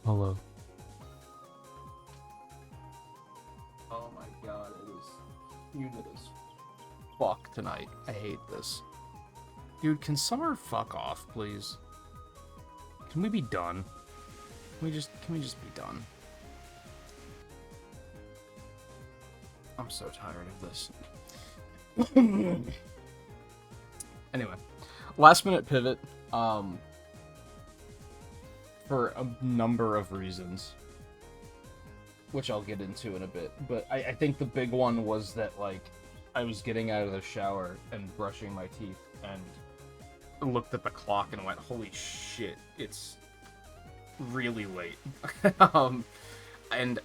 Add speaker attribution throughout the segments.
Speaker 1: Hello.
Speaker 2: Oh my god, it is humid as fuck tonight. I hate this. Dude, can summer fuck off, please? Can we be done? Can we just be done? I'm so tired of this. Anyway, last minute pivot, for a number of reasons, which I'll get into in a bit, but I think the big one was that, like, I was getting out of the shower and brushing my teeth and looked at the clock and went, holy shit, it's really late. And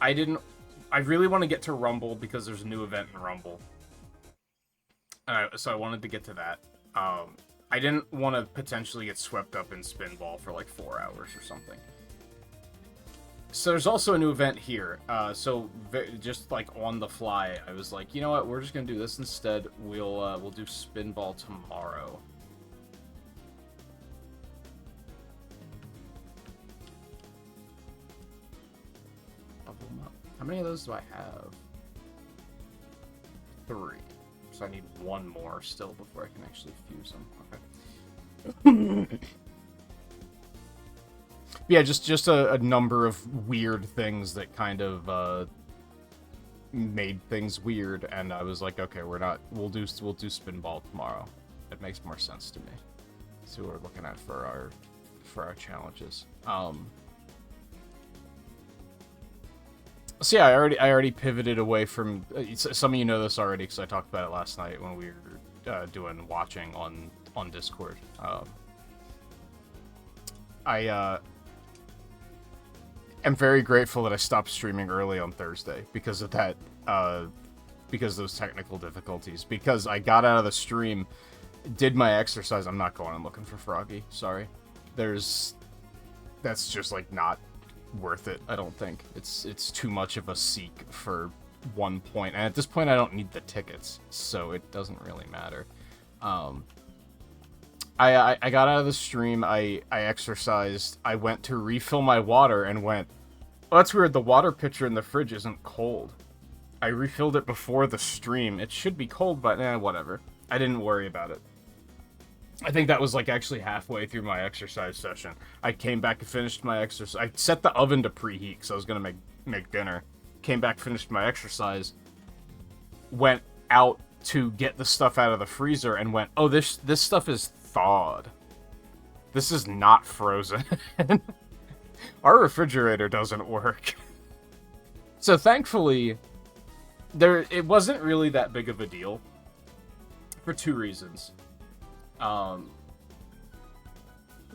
Speaker 2: I really want to get to Rumble because there's a new event in Rumble. So I wanted to get to that. I didn't want to potentially get swept up in Spinball for like 4 hours or something. So there's also a new event here. So just like on the fly, I was like, you know what? We're just gonna do this instead. We'll do Spinball tomorrow. How many of those do I have? 3. So I need 1 more still before I can actually fuse them. Okay. Yeah, just a number of weird things that kind of made things weird, and I was like, okay, we'll do Spinball tomorrow. It makes more sense to me. See what we're looking at for our challenges. So yeah, I already pivoted away from. Some of you know this already because I talked about it last night when we were doing watching on Discord. I am very grateful that I stopped streaming early on Thursday because of that. Because of those technical difficulties. Because I got out of the stream, did my exercise. I'm not going and looking for Froggy. Sorry. That's just like not worth it. I don't think it's too much of a seek for 1 point, and at this point I don't need the tickets, so it doesn't really matter. I got out of the stream. I exercised. I went to refill my water and went, oh, that's weird. The water pitcher in the fridge isn't cold. I refilled it before the stream. It should be cold, but whatever. I didn't worry about it. I think that was like actually halfway through my exercise session. I came back and finished my exercise. I set the oven to preheat because I was gonna make dinner. Came back, finished my exercise. Went out to get the stuff out of the freezer and went, oh, this stuff is thawed. This is not frozen. Our refrigerator doesn't work. So thankfully, it wasn't really that big of a deal for 2 reasons.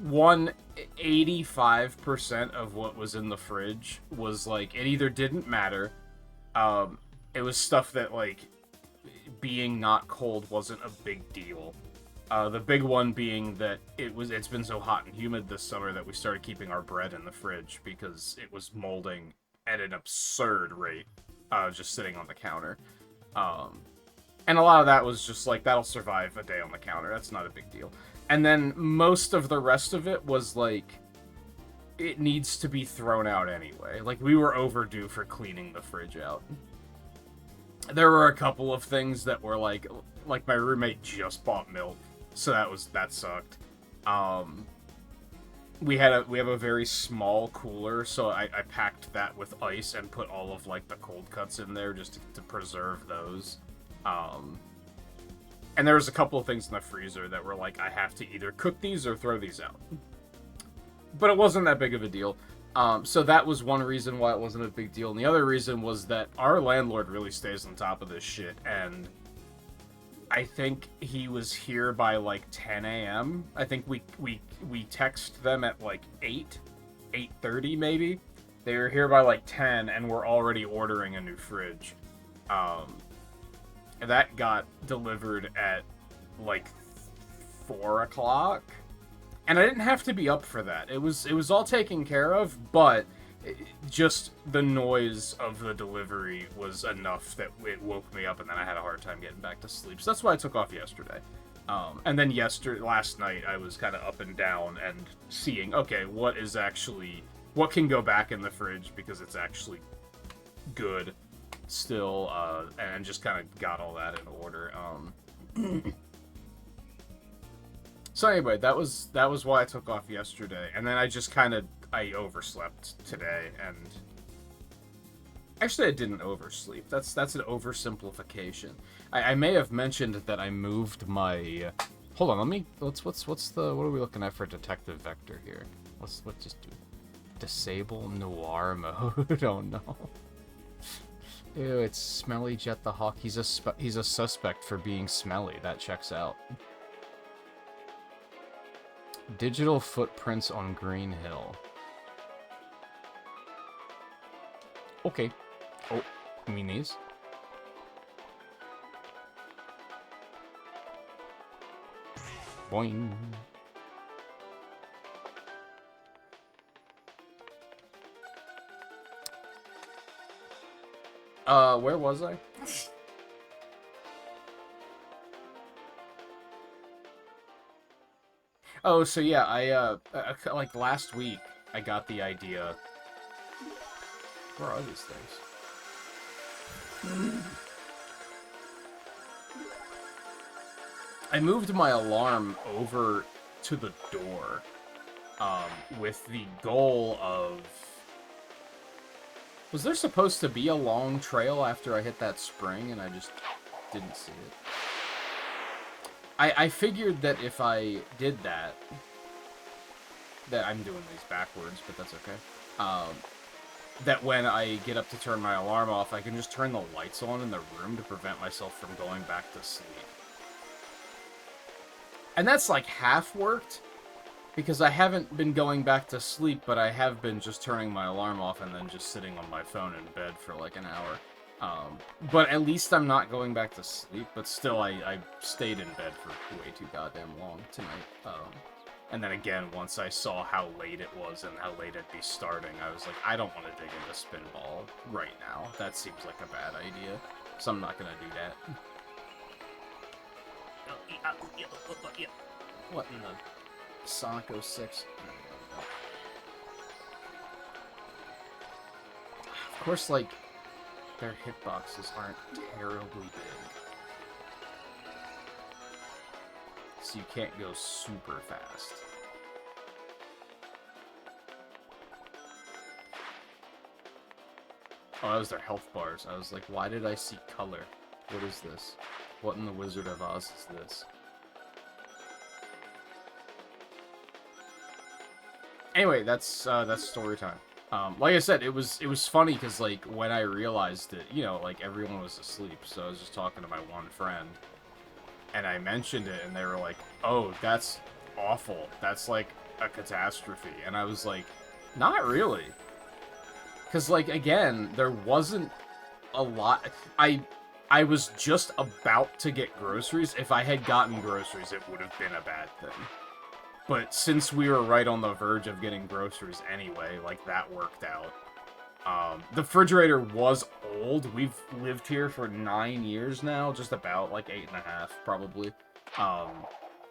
Speaker 2: One, 85% of what was in the fridge was, like, it either didn't matter, it was stuff that, like, being not cold wasn't a big deal. The big one being that it's been so hot and humid this summer that we started keeping our bread in the fridge because it was molding at an absurd rate, just sitting on the counter. And a lot of that was just like, that'll survive a day on the counter. That's not a big deal. And then most of the rest of it was like, it needs to be thrown out anyway. Like, we were overdue for cleaning the fridge out. There were a couple of things that were like my roommate just bought milk, so that sucked. We have a very small cooler, so I packed that with ice and put all of like the cold cuts in there just to preserve those. And there was a couple of things in the freezer that were like, I have to either cook these or throw these out. But it wasn't that big of a deal. So that was one reason why it wasn't a big deal. And the other reason was that our landlord really stays on top of this shit. And I think he was here by like 10 a.m. I think we text them at like 8:30 maybe. They were here by like 10 and we're already ordering a new fridge. That got delivered at like 4 o'clock. And I didn't have to be up for that. It was all taken care of, but just the noise of the delivery was enough that it woke me up, and then I had a hard time getting back to sleep. So that's why I took off yesterday. And then last night, I was kind of up and down and seeing, okay, what can go back in the fridge because it's actually good still, and just kind of got all that in order. So anyway, that was why I took off yesterday, and then I just I overslept today, and actually I didn't oversleep. That's an oversimplification. I may have mentioned that I moved my. Hold on, what are we looking at for detective vector here? Let's just do disable noir mode. Oh no. Ew, it's Smelly Jet the Hawk. He's a suspect for being smelly. That checks out. Digital footprints on Green Hill. Okay. Oh, you mean these? Boing. Where was I? Oh, so yeah, I like last week, I got the idea. Where are these things? I moved my alarm over to the door, with the goal of... Was there supposed to be a long trail after I hit that spring, and I just didn't see it? I figured that if I did that I'm doing these backwards, but that's okay. that when I get up to turn my alarm off, I can just turn the lights on in the room to prevent myself from going back to sleep. And that's like half worked, because I haven't been going back to sleep, but I have been just turning my alarm off and then just sitting on my phone in bed for like an hour. But at least I'm not going back to sleep, but still I stayed in bed for way too goddamn long tonight. And then again, once I saw how late it was and how late it'd be starting, I was like, I don't want to dig into Spinball right now. That seems like a bad idea, so I'm not gonna do that. What in the Sonic 06? Of course, like, their hitboxes aren't terribly big. So you can't go super fast. Oh, that was their health bars. I was like, why did I see color? What is this? What in the Wizard of Oz is this? Anyway, that's story time. Like I said, it was funny because like when I realized it, you know, like everyone was asleep, so I was just talking to my one friend, and I mentioned it, and they were like, "Oh, that's awful. That's like a catastrophe." And I was like, "Not really," because like again, there wasn't a lot. I was just about to get groceries. If I had gotten groceries, it would have been a bad thing. But since we were right on the verge of getting groceries anyway, like, that worked out. The refrigerator was old. We've lived here for 9 years now, just about, like, 8.5, probably.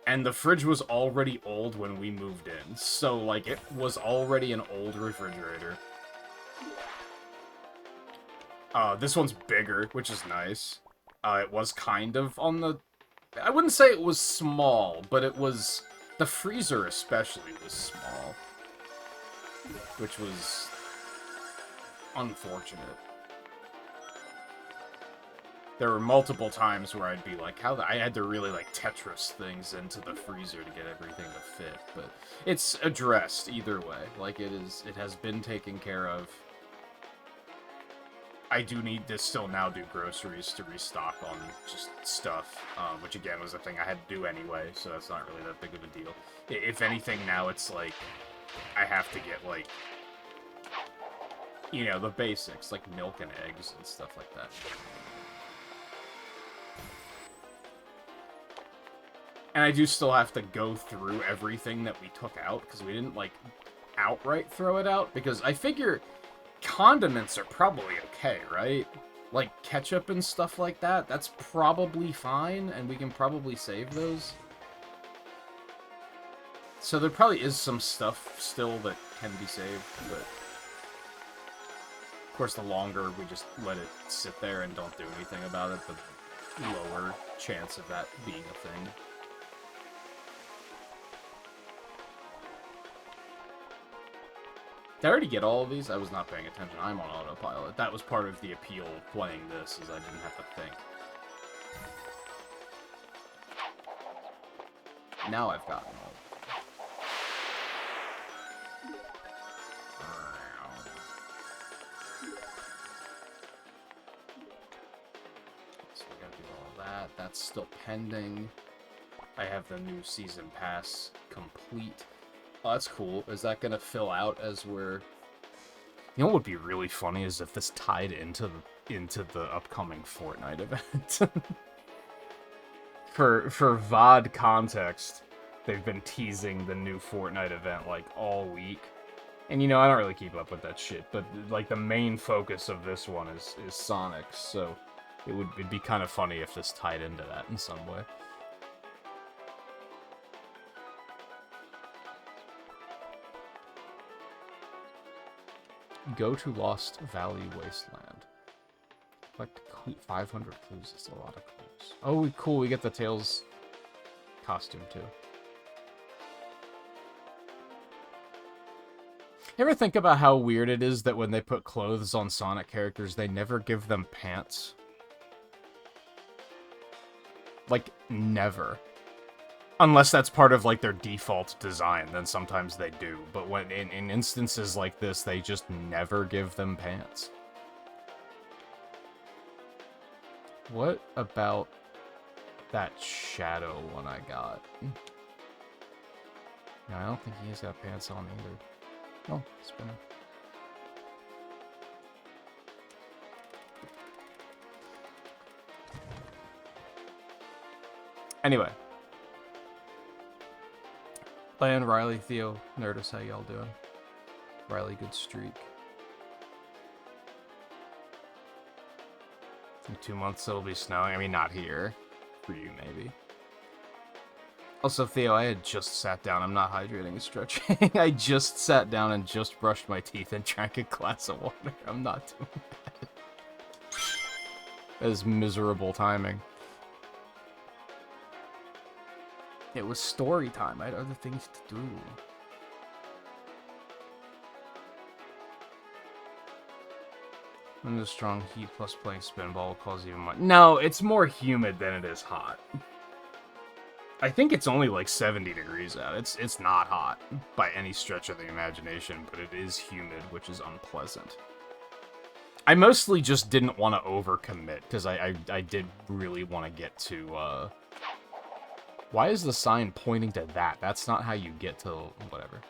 Speaker 2: And the fridge was already old when we moved in, so, like, it was already an old refrigerator. This one's bigger, which is nice. It was kind of on the... I wouldn't say it was small, but it was... The freezer especially was small, which was unfortunate. There were multiple times where I'd be like, I had to really, like, Tetris things into the freezer to get everything to fit, but it's addressed either way. Like, it has been taken care of. I do need to still now do groceries to restock on just stuff, which again was a thing I had to do anyway, so that's not really that big of a deal. If anything, now it's like, I have to get, like, you know, the basics, like milk and eggs and stuff like that. And I do still have to go through everything that we took out, because we didn't, like, outright throw it out, because I figure... Condiments are probably okay, right? Like ketchup and stuff like that, that's probably fine, and we can probably save those. So there probably is some stuff still that can be saved, but... Of course, the longer we just let it sit there and don't do anything about it, the lower chance of that being a thing. Did I already get all of these? I was not paying attention. I'm on autopilot. That was part of the appeal of playing this, is I didn't have to think. Now I've gotten all. So we gotta do all that. That's still pending. I have the new season pass complete. Oh, that's cool. Is that gonna fill out as we're... You know what would be really funny is if this tied into the upcoming Fortnite event. For VOD context, they've been teasing the new Fortnite event, like, all week. And, you know, I don't really keep up with that shit, but, like, the main focus of this one is Sonic, so it'd be kind of funny if this tied into that in some way. Go to Lost Valley Wasteland. Like, 500 clues. That's a lot of clues. Oh, cool. We get the Tails costume, too. You ever think about how weird it is that when they put clothes on Sonic characters, they never give them pants? Like, never. Unless that's part of, like, their default design, then sometimes they do. But when in instances like this, they just never give them pants. What about that shadow one I got? No, I don't think he's got pants on either. Oh, spinner. Anyway. Lan, Riley, Theo, Nerdus, how y'all doing? Riley, good streak. In 2 months it'll be snowing. I mean, not here. For you, maybe. Also, Theo, I had just sat down. I'm not hydrating and stretching. I just sat down and just brushed my teeth and drank a glass of water. I'm not doing that. That is miserable timing. It was story time. I had other things to do. When the strong heat plus playing spinball will cause even more. No, it's more humid than it is hot. I think it's only like 70 degrees out. It's not hot by any stretch of the imagination, but it is humid, which is unpleasant. I mostly just didn't want to overcommit because I did really want to get to. Why is the sign pointing to that? That's not how you get to whatever.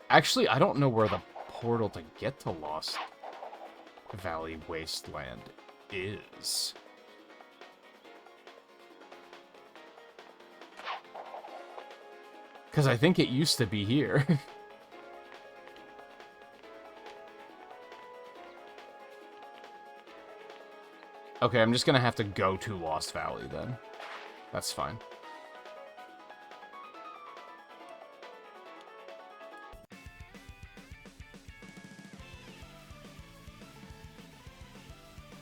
Speaker 2: Actually, I don't know where the portal to get to Lost Valley Wasteland is. Because I think it used to be here. Okay, I'm just gonna have to go to Lost Valley then. That's fine.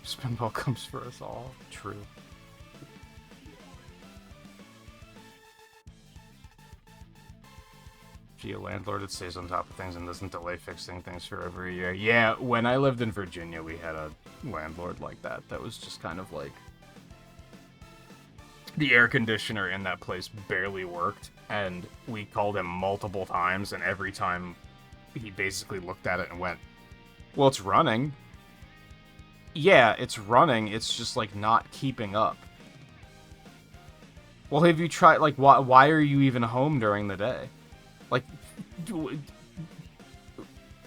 Speaker 2: Spinball comes for us all. True. Gee, a landlord that stays on top of things and doesn't delay fixing things for over a year. Yeah, when I lived in Virginia, we had a landlord like that. That was just kind of like... The air conditioner in that place barely worked, and we called him multiple times, and every time he basically looked at it and went, well, it's running. Yeah, it's running, it's just, like, not keeping up. Well, have you tried, like, why are you even home during the day? Like,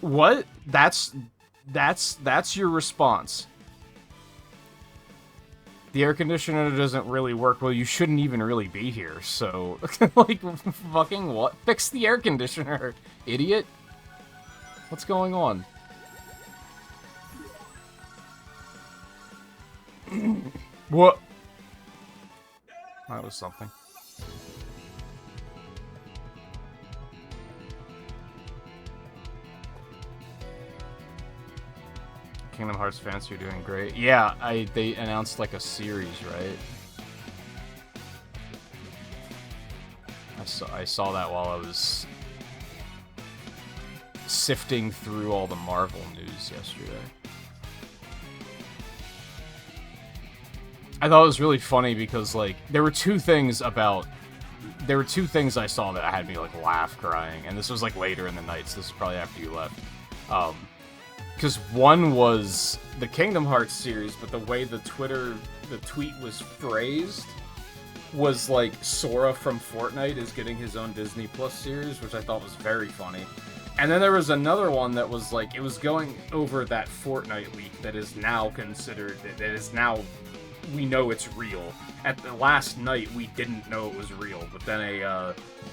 Speaker 2: what? That's your response. The air conditioner doesn't really work. Well, you shouldn't even really be here, so... like, fucking what? Fix the air conditioner, idiot! What's going on? What? That was something. Kingdom Hearts fans, you're doing great. Yeah, they announced like a series, right? I saw that while I was sifting through all the Marvel news yesterday. I thought it was really funny because, like, there were two things I saw that had me, like, laugh crying, and this was, like, later in the night, so this was probably after you left. Because one was the Kingdom Hearts series, but the way the tweet was phrased was, like, Sora from Fortnite is getting his own Disney Plus series, which I thought was very funny. And then there was another one that was, like, it was going over that Fortnite leak that is now considered, that is now... we know it's real. At the last night, we didn't know it was real, but then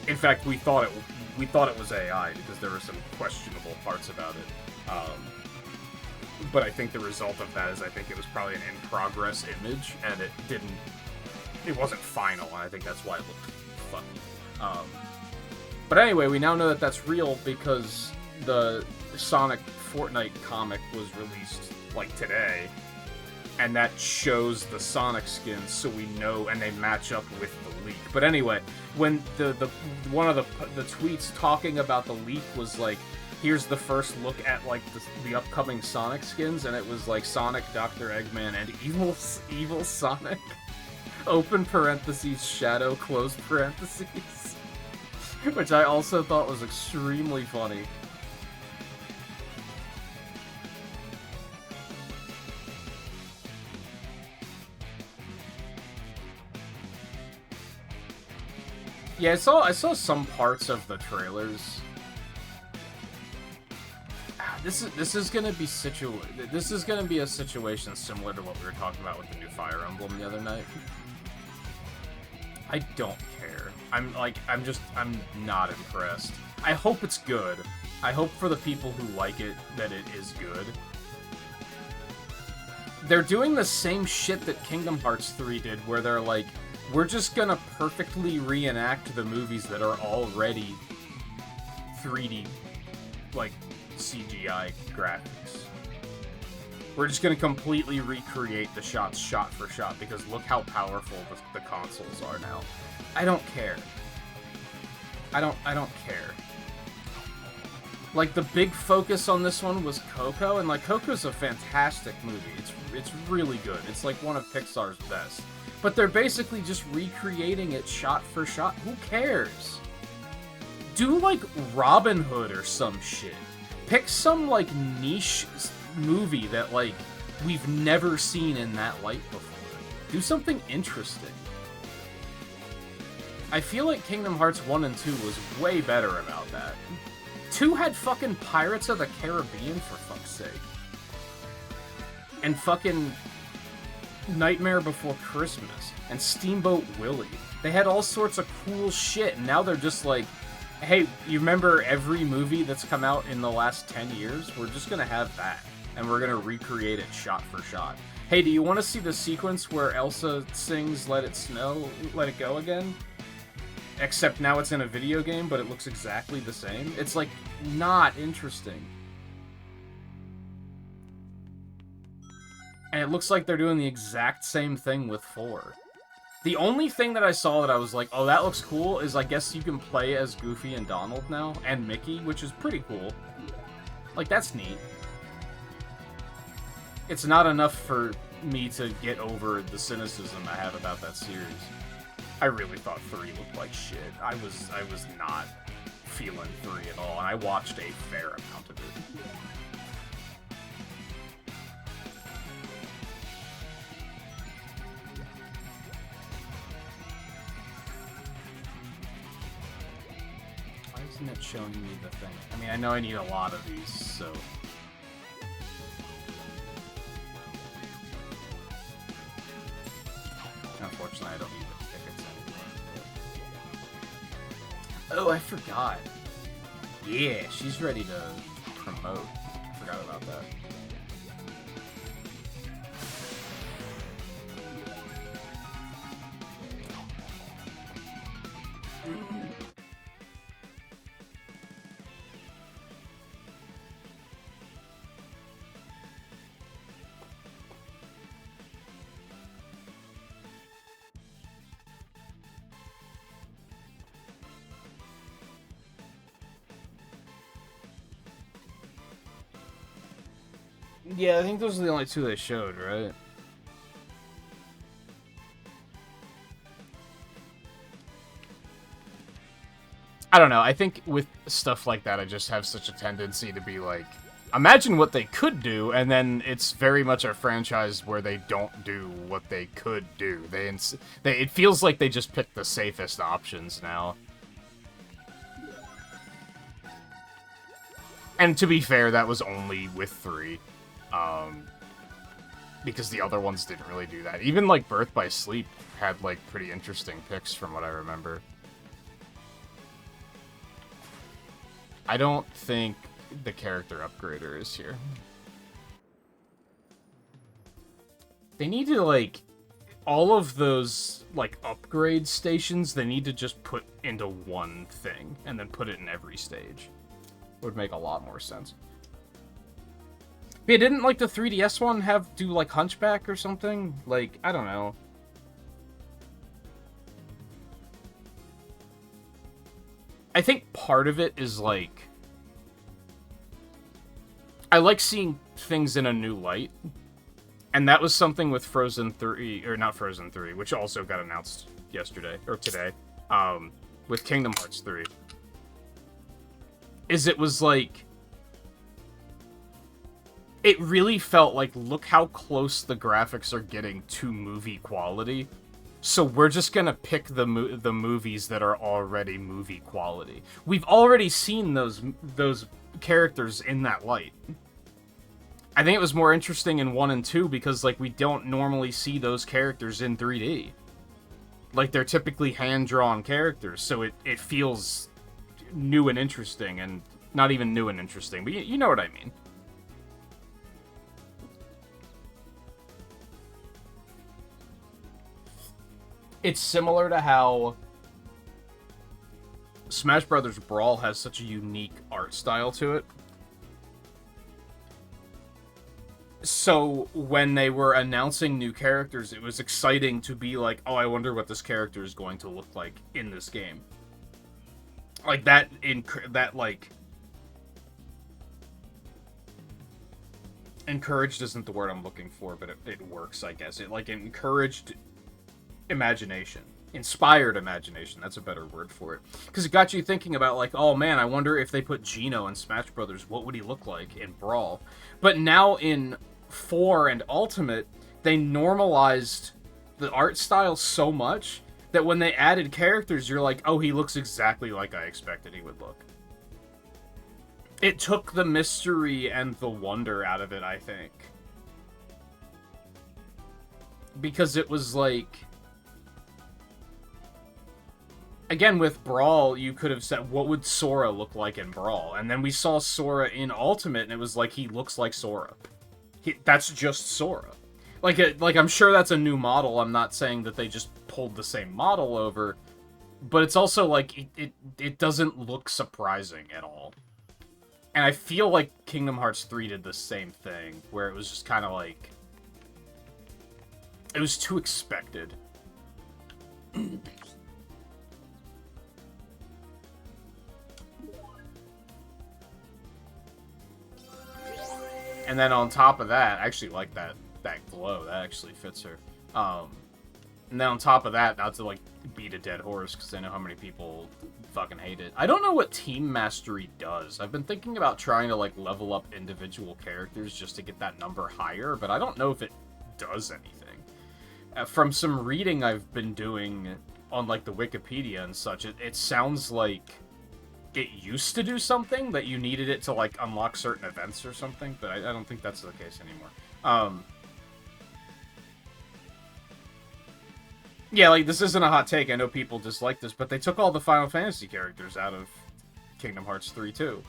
Speaker 2: in fact, we thought it was AI because there were some questionable parts about it. But I think the result of that is I think it was probably an in-progress image, and it wasn't final, and I think that's why it looked funky. But anyway, we now know that that's real because the Sonic Fortnite comic was released, like, today. And that shows the Sonic skins, so we know, and they match up with the leak. But anyway, when one of the tweets talking about the leak was like, here's the first look at like the upcoming Sonic skins, and it was like Sonic, Dr. Eggman, and Evil Sonic. Open parentheses, shadow, close parentheses. Which I also thought was extremely funny. Yeah, I saw some parts of the trailers. This is gonna be a situation similar to what we were talking about with the new Fire Emblem the other night. I don't care. I'm not impressed. I hope it's good. I hope for the people who like it that it is good. They're doing the same shit that Kingdom Hearts 3 did, where they're like, we're just gonna perfectly reenact the movies that are already 3D, like, CGI graphics. We're just gonna completely recreate the shots shot for shot, because look how powerful the consoles are now. I don't care. I don't care. Like, the big focus on this one was Coco, and like, Coco's a fantastic movie. It's really good. It's like one of Pixar's best. But they're basically just recreating it shot for shot. Who cares? Do, like, Robin Hood or some shit. Pick some, like, niche movie that, like, we've never seen in that light before. Do something interesting. I feel like Kingdom Hearts 1 and 2 was way better about that. 2 had fucking Pirates of the Caribbean, for fuck's sake. And fucking Nightmare Before Christmas, and Steamboat Willie. They had all sorts of cool shit, and now they're just like, hey, you remember every movie that's come out in the last 10 years? We're just gonna have that, and we're gonna recreate it shot for shot. Hey, do you want to see the sequence where Elsa sings Let It Snow, Let It Go again? Except now it's in a video game, but it looks exactly the same. It's, like, not interesting. And it looks like they're doing the exact same thing with 4. The only thing that I saw that I was like, oh, that looks cool, is I guess you can play as Goofy and Donald now, and Mickey, which is pretty cool. Like, that's neat. It's not enough for me to get over the cynicism I have about that series. I really thought 3 looked like shit. I was not feeling 3 at all, and I watched a fair amount of it. Isn't it showing me the thing? I mean, I know I need a lot of these, so... Unfortunately, I don't need the tickets anymore. Oh, I forgot. Yeah, she's ready to promote. I forgot about that. Yeah, I think those are the only 2 they showed, right? I don't know, I think with stuff like that, I just have such a tendency to be like, imagine what they could do, and then it's very much a franchise where they don't do what they could do. It feels like they just picked the safest options now. And to be fair, that was only with 3. Because the other ones didn't really do that. Even, like, Birth by Sleep had, like, pretty interesting picks from what I remember. I don't think the character upgrader is here. They need to, like, all of those, like, upgrade stations, they need to just put into one thing, and then put it in every stage. Would make a lot more sense. Yeah, didn't, like, the 3DS one do, like, Hunchback or something? Like, I don't know. I think part of it is, like, I like seeing things in a new light. And that was something with Frozen 3, or not Frozen 3, which also got announced yesterday, or today, with Kingdom Hearts 3. Is it was like... It really felt like, look how close the graphics are getting to movie quality. So we're just gonna pick the movies that are already movie quality. We've already seen those characters in that light. I think it was more interesting in 1 and 2 because, like, we don't normally see those characters in 3D. Like, they're typically hand-drawn characters, so it feels new and interesting, and not even new and interesting, but you know what I mean. It's similar to how Smash Bros. Brawl has such a unique art style to it. So when they were announcing new characters, it was exciting to be like, oh, I wonder what this character is going to look like in this game. Like that, like, encouraged isn't the word I'm looking for, but it works, I guess. It, like, encouraged imagination. Inspired imagination, that's a better word for it. Because it got you thinking about, like, oh man, I wonder if they put Geno in Smash Brothers, what would he look like in Brawl? But now in 4 and Ultimate, they normalized the art style so much that when they added characters, you're like, oh, he looks exactly like I expected he would look. It took the mystery and the wonder out of it, I think. Because it was like... Again, with Brawl, you could have said, what would Sora look like in Brawl? And then we saw Sora in Ultimate, and it was like, he looks like Sora. That's just Sora. Like, I'm sure that's a new model. I'm not saying that they just pulled the same model over. But it's also, like, it doesn't look surprising at all. And I feel like Kingdom Hearts 3 did the same thing, where it was just kind of like... It was too expected. And then on top of that, I actually like that glow. That actually fits her. And then on top of that, not to, like, beat a dead horse, because I know how many people fucking hate it. I don't know what Team Mastery does. I've been thinking about trying to, like, level up individual characters just to get that number higher, but I don't know if it does anything. From some reading I've been doing on, like, the Wikipedia and such, it sounds like it used to do something, that you needed it to, like, unlock certain events or something, but I don't think that's the case anymore. Yeah, like, this isn't a hot take, I know people dislike this, but they took all the Final Fantasy characters out of Kingdom Hearts 3 too.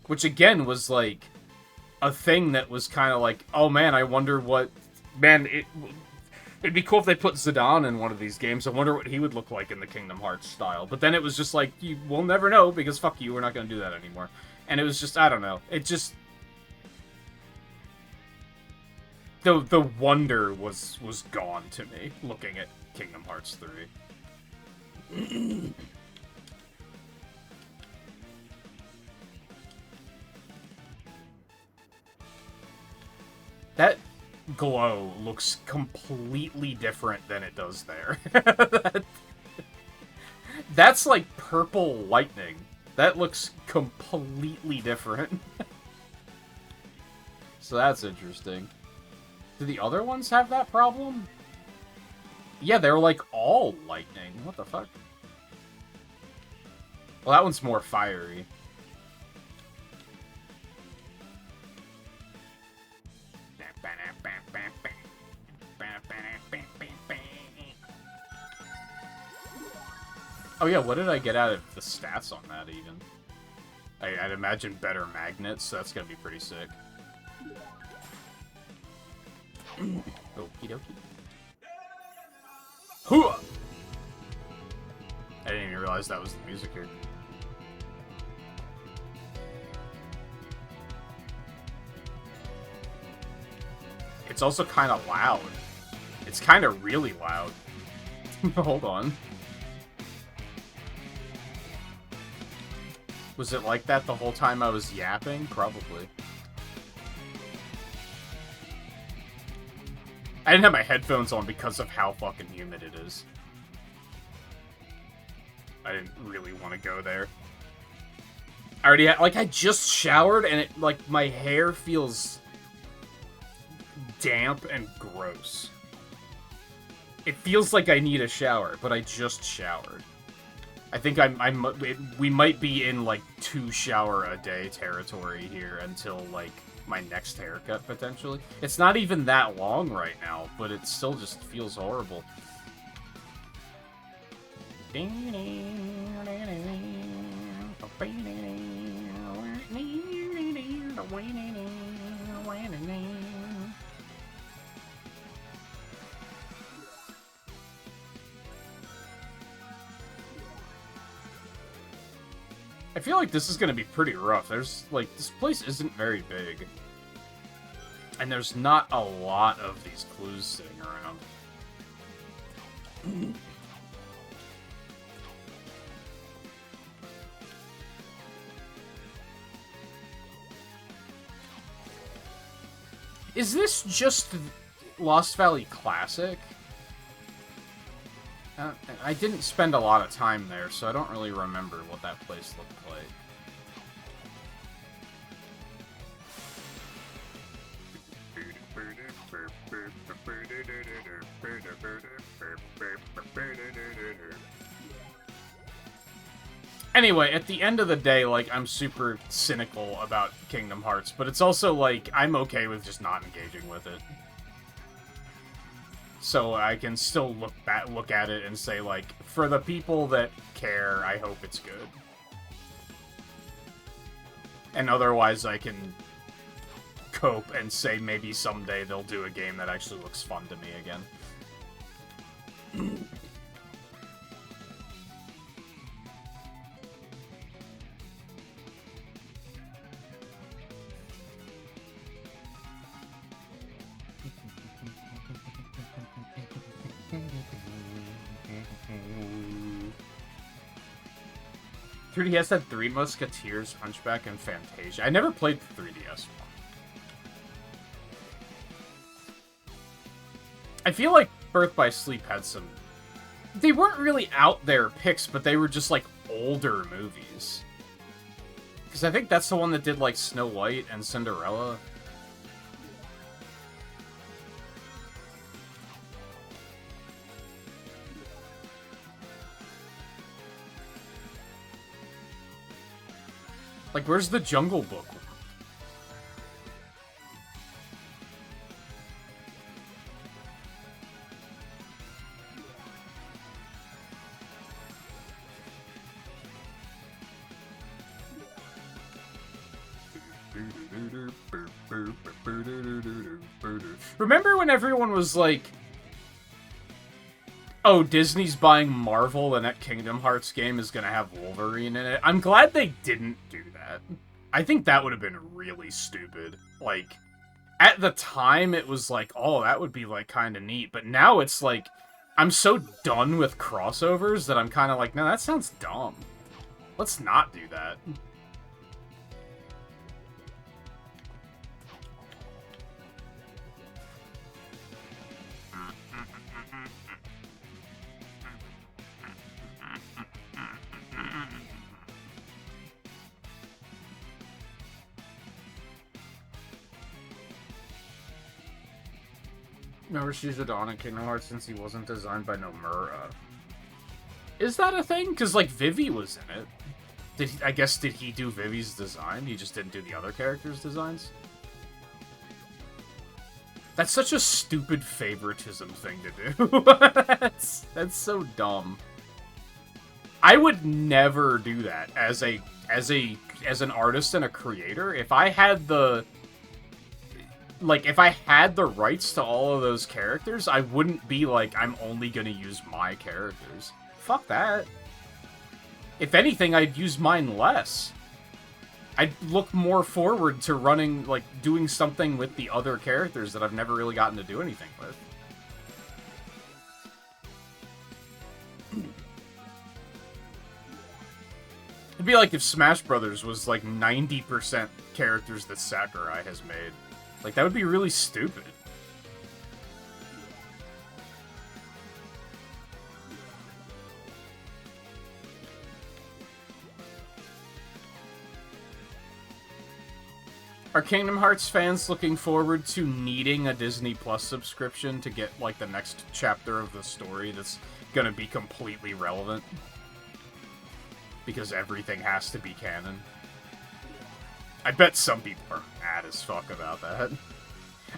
Speaker 2: Which, again, was, like, a thing that was kind of like, oh man, I wonder what... Man, it'd be cool if they put Zidane in one of these games. I wonder what he would look like in the Kingdom Hearts style. But then it was just like, we'll never know, because fuck you, we're not going to do that anymore. And it was just, I don't know. It just... The wonder was gone to me, looking at Kingdom Hearts 3. That glow looks completely different than it does there. That's like purple lightning. That looks completely different. So that's interesting. Do the other ones have that problem? Yeah, they're like all lightning. What the fuck? Well, that one's more fiery. Oh yeah, what did I get out of the stats on that even? I'd imagine better magnets, so that's gonna be pretty sick. Okie dokie. Hooah! I didn't even realize that was the music here. It's also kind of loud. It's kind of really loud. Hold on. Was it like that the whole time I was yapping? Probably.
Speaker 1: I didn't have my headphones on because of how fucking humid it is. I didn't really want to go there. I already had, like, I just showered and it, like, my hair feels damp and gross. It feels like I need a shower, but I just showered. I think we might be in, like, 2-shower-a-day territory here until, like, my next haircut, potentially. It's not even that long right now, but it still just feels horrible. I feel like this is going to be pretty rough. There's, like, this place isn't very big. And there's not a lot of these clues sitting around. Is this just Lost Valley Classic? I didn't spend a lot of time there, so I don't really remember what that place looked like. Anyway, at the end of the day, like, I'm super cynical about Kingdom Hearts, but it's also, like, I'm okay with just not engaging with it. So I can still look at it and say, like, for the people that care, I hope it's good. And otherwise I can cope and say maybe someday they'll do a game that actually looks fun to me again. ...3DS had Three Musketeers, Hunchback, and Fantasia. I never played the 3DS one. I feel like Birth by Sleep had some... They weren't really out there picks, but they were just, like, older movies. Because I think that's the one that did, like, Snow White and Cinderella. Like, where's the Jungle Book? Remember when everyone was like, oh, Disney's buying Marvel, and that Kingdom Hearts game is gonna have Wolverine in it? I'm glad they didn't do that. I think that would have been really stupid. Like, at the time, it was like, oh, that would be, like, kind of neat. But now it's like, I'm so done with crossovers that I'm kind of like, no, that sounds dumb. Let's not do that. Never sees the Dawn in Kingdom Hearts since he wasn't designed by Nomura. Is that a thing? Because, like, Vivi was in it. I guess, did he do Vivi's design? He just didn't do the other characters' designs? That's such a stupid favoritism thing to do. that's so dumb. I would never do that as an artist and a creator. If I had the... Like, if I had the rights to all of those characters, I wouldn't be like, I'm only gonna use my characters. Fuck that. If anything, I'd use mine less. I'd look more forward to running, like, doing something with the other characters that I've never really gotten to do anything with. It'd be like if Smash Brothers was, like, 90% characters that Sakurai has made. Like, that would be really stupid. Are Kingdom Hearts fans looking forward to needing a Disney Plus subscription to get, like, the next chapter of the story that's gonna be completely relevant? Because everything has to be canon. I bet some people are mad as fuck about that.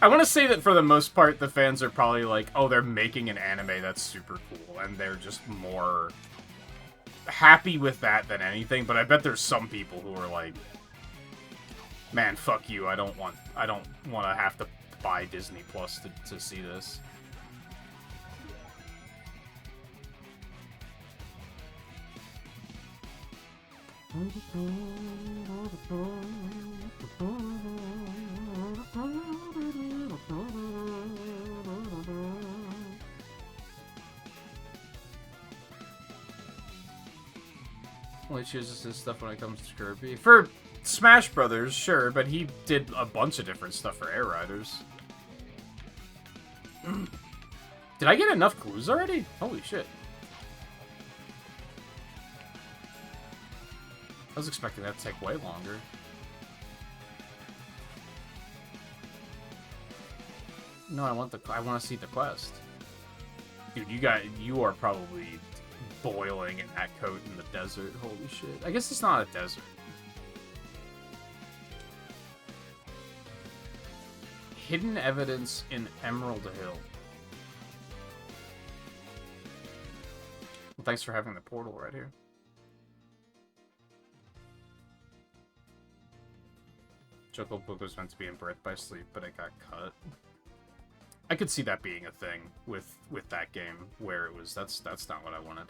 Speaker 1: I want to say that for the most part, the fans are probably like, oh, they're making an anime that's super cool, and they're just more happy with that than anything, but I bet there's some people who are like, man, fuck you, I don't want to have to buy Disney Plus to see this. Only chooses his stuff when it comes to Kirby. For Smash Brothers, sure, but he did a bunch of different stuff for Air Riders. Did I get enough clues already? Holy shit. I was expecting that to take way longer. No, I want to see the quest. Dude, you are probably boiling in that coat in the desert. Holy shit. I guess it's not a desert. Hidden evidence in Emerald Hill. Well, thanks for having the portal right here. Chocobook was meant to be in Birth by Sleep, but it got cut. I could see that being a thing with that game, where it was, that's not what I wanted.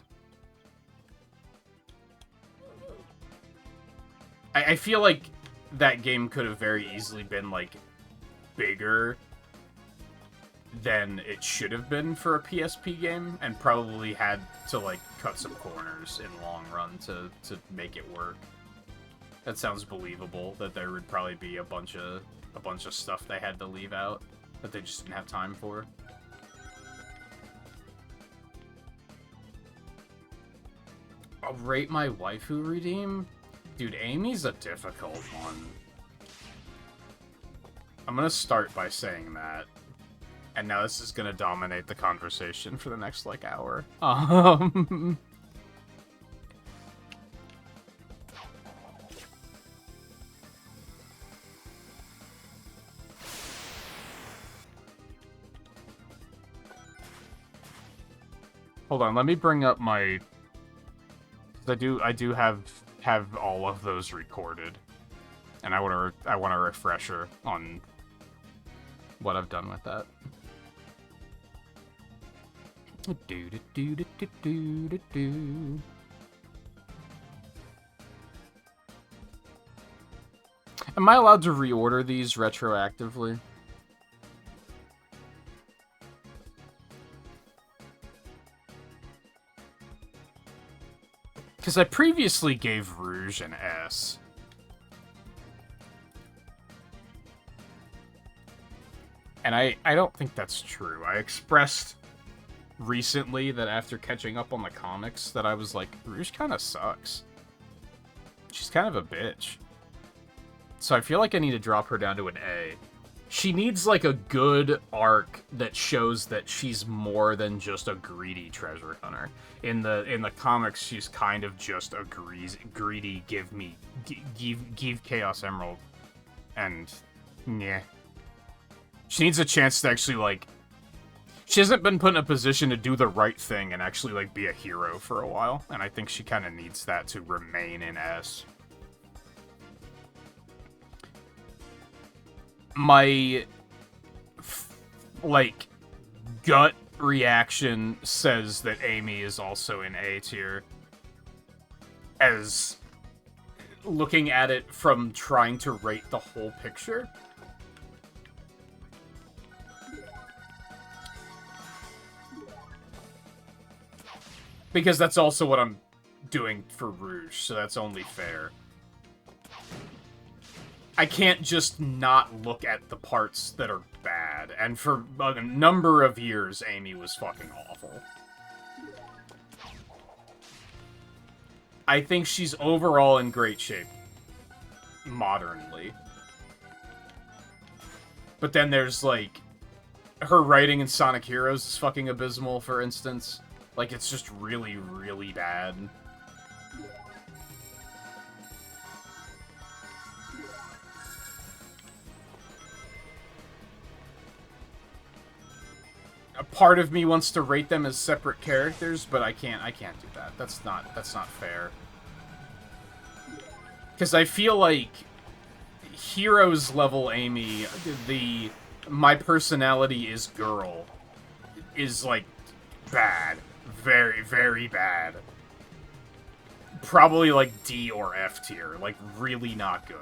Speaker 1: I feel like that game could have very easily been, like, bigger than it should have been for a PSP game, and probably had to, like, cut some corners in long run to make it work. That sounds believable, that there would probably be a bunch of stuff they had to leave out that they just didn't have time for. I'll rate my waifu redeem? Dude, Amy's a difficult one. I'm gonna start by saying that. And now this is gonna dominate the conversation for the next, like, hour. Hold on, let me bring up my... I do have all of those recorded, and I want a refresher on what I've done with that. Am I allowed to reorder these retroactively? Because I previously gave Rouge an S. And I don't think that's true. I expressed recently that after catching up on the comics that I was like, Rouge kind of sucks. She's kind of a bitch. So I feel like I need to drop her down to an A. She needs, like, a good arc that shows that she's more than just a greedy treasure hunter. In the comics, she's kind of just a greedy, give Chaos Emerald. And, yeah. She needs a chance to actually, like... She hasn't been put in a position to do the right thing and actually, like, be a hero for a while. And I think she kind of needs that to remain in S. My, like, gut reaction says that Amy is also in A tier. As looking at it from trying to rate the whole picture. Because that's also what I'm doing for Rouge, so that's only fair. I can't just not look at the parts that are bad, and for a number of years, Amy was fucking awful. I think she's overall in great shape, modernly. But then there's, like, her writing in Sonic Heroes is fucking abysmal, for instance. Like, it's just really, really bad. A part of me wants to rate them as separate characters, but I can't do that. That's not fair. Because I feel like Heroes level Amy, the my personality is girl, is, like, bad. Very, very bad. Probably, like, D or F tier. Like, really not good.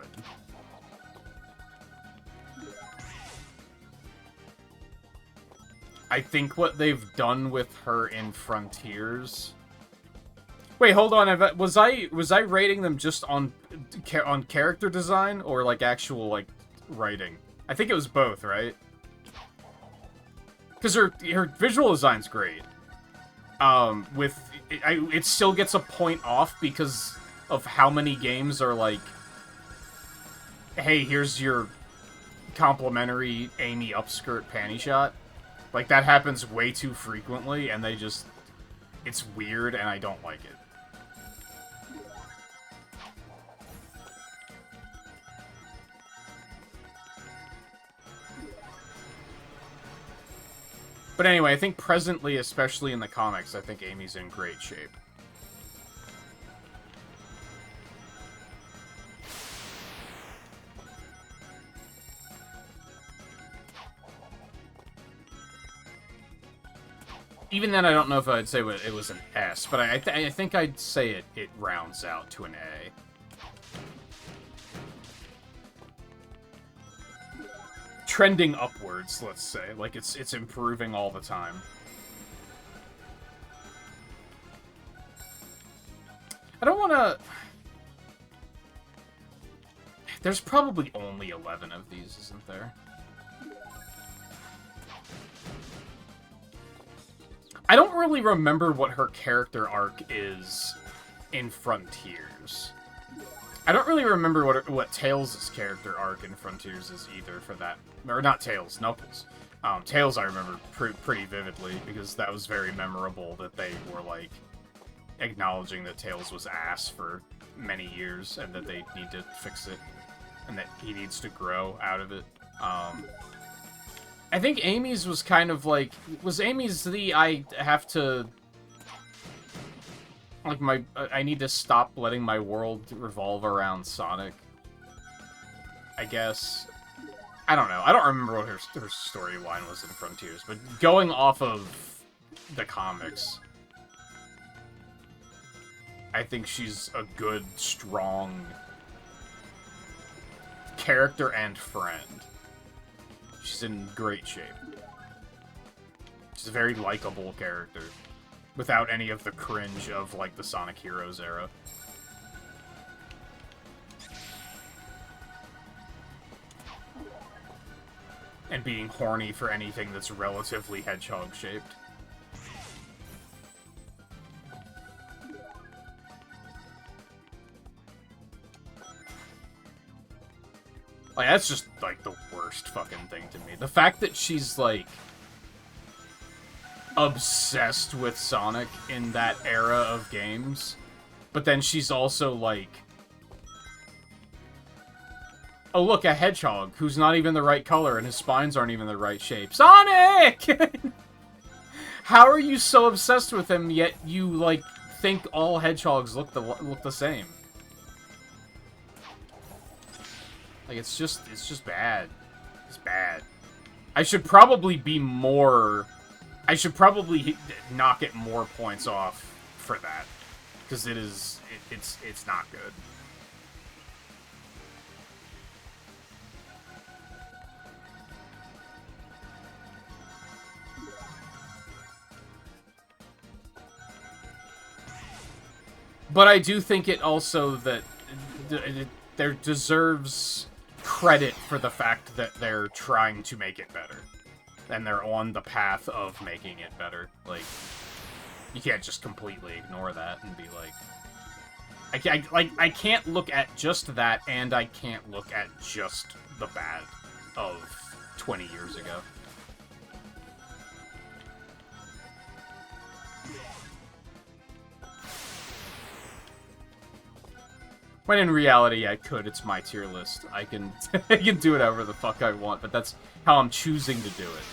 Speaker 1: I think what they've done with her in Frontiers... Wait, hold on. Was I rating them just on character design or, like, actual, like, writing? I think it was both, right? Because her visual design's great. It still gets a point off because of how many games are like, hey, here's your complimentary Amy upskirt panty shot. Like, that happens way too frequently, and they just... It's weird, and I don't like it. But anyway, I think presently, especially in the comics, I think Amy's in great shape. Even then, I don't know if I'd say it was an S, but I think I'd say it rounds out to an A. Trending upwards, let's say. Like, it's improving all the time. I don't want to... There's probably only 11 of these, isn't there? I don't really remember what her character arc is in Frontiers. I don't really remember what Tails' character arc in Frontiers is either for that. Or not Tails, Knuckles. Tails I remember pretty vividly because that was very memorable that they were, like, acknowledging that Tails was ass for many years and that they need to fix it and that he needs to grow out of it. I think Amy's was kind of like... Was Amy's the I have to... Like, I need to stop letting my world revolve around Sonic, I guess. I don't know. I don't remember what her storyline was in Frontiers, but going off of the comics, I think she's a good, strong character and friend. She's in great shape. She's a very likable character. Without any of the cringe of, like, the Sonic Heroes era. And being horny for anything that's relatively hedgehog-shaped. Like, that's just, like, the worst fucking thing to me. The fact that she's, like... obsessed with Sonic in that era of games, but then she's also like, oh look, a hedgehog who's not even the right color and his spines aren't even the right shape. Sonic! How are you so obsessed with him yet you, like, think all hedgehogs look the same? Like, it's just bad. It's bad. I should probably be more... I should probably knock it more points off for that, because it's not good. But I do think it also that there deserves credit for the fact that they're trying to make it better. And they're on the path of making it better. Like, you can't just completely ignore that and be like... I can't look at just that, and I can't look at just the bad of 20 years ago. When in reality, I could. It's my tier list. I can I can do whatever the fuck I want, but that's how I'm choosing to do it.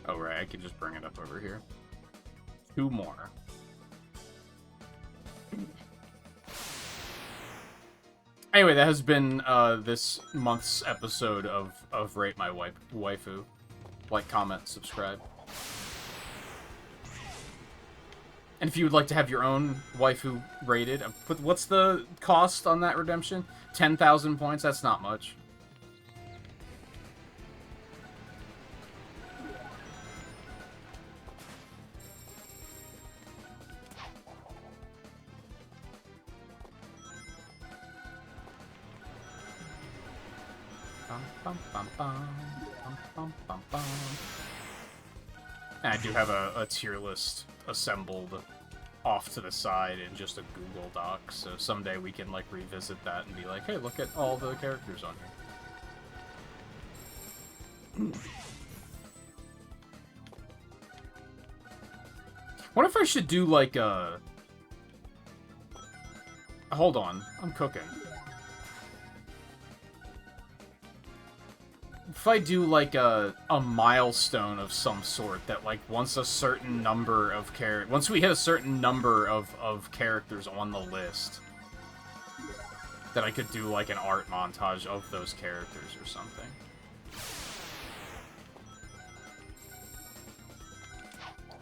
Speaker 1: Oh, right, I can just bring it up over here. 2 more. Anyway, that has been this month's episode of Rate My Waifu. Like, comment, subscribe. And if you would like to have your own waifu rated, what's the cost on that redemption? 10,000 points? That's not much. And I do have a tier list assembled off to the side in just a Google Doc, so someday we can, like, revisit that and be like, hey, look at all the characters on here. What if I should do, like, a... Hold on, I'm cooking. If I do, like, a milestone of some sort that, like, once a certain number of once we hit a certain number of characters on the list, that I could do, like, an art montage of those characters or something.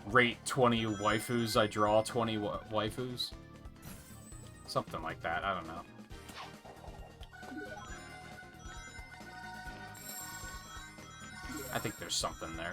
Speaker 1: Rate 20 waifus, I draw 20 waifus? Something like that, I don't know. I think there's something there.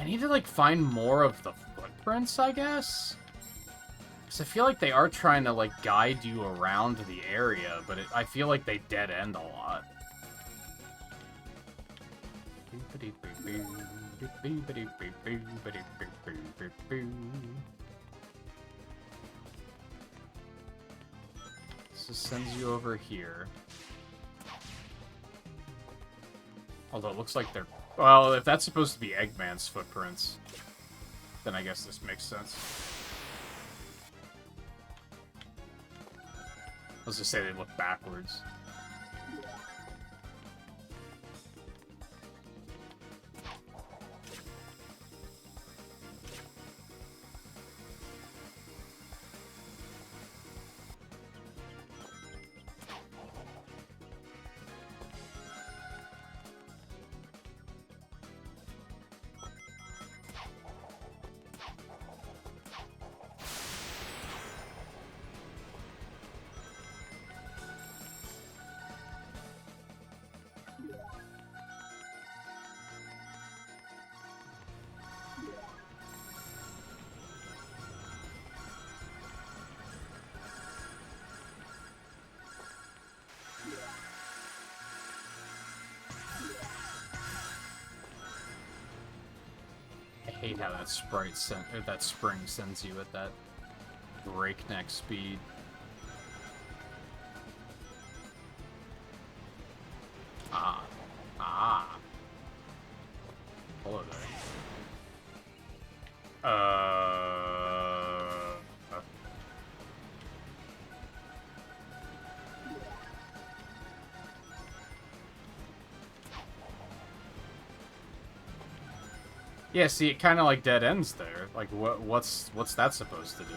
Speaker 1: I need to, like, find more of the footprints, I guess? Because I feel like they are trying to, like, guide you around the area, but I feel like they dead end a lot. This sends you over here. Although it looks like they're... Well, if that's supposed to be Eggman's footprints, then I guess this makes sense. Let's just say they look backwards. I hate how that that spring sends you at that breakneck speed. Hello there. Yeah, see, it kind of like dead ends there. Like, what's that supposed to do?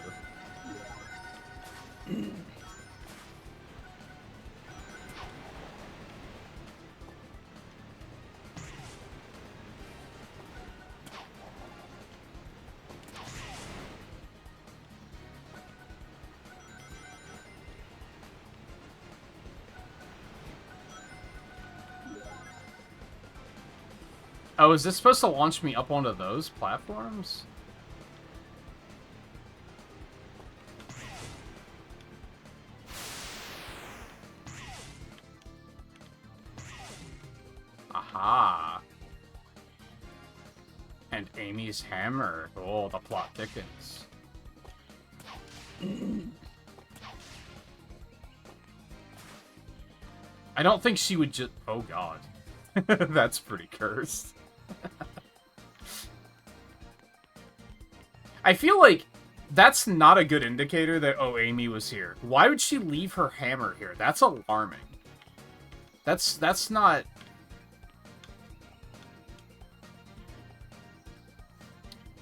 Speaker 1: Oh, is this supposed to launch me up onto those platforms? Aha. And Amy's hammer. Oh, the plot thickens. I don't think she would just... Oh, God. That's pretty cursed. I feel like that's not a good indicator that, oh, Amy was here. Why would she leave her hammer here? That's alarming. That's not...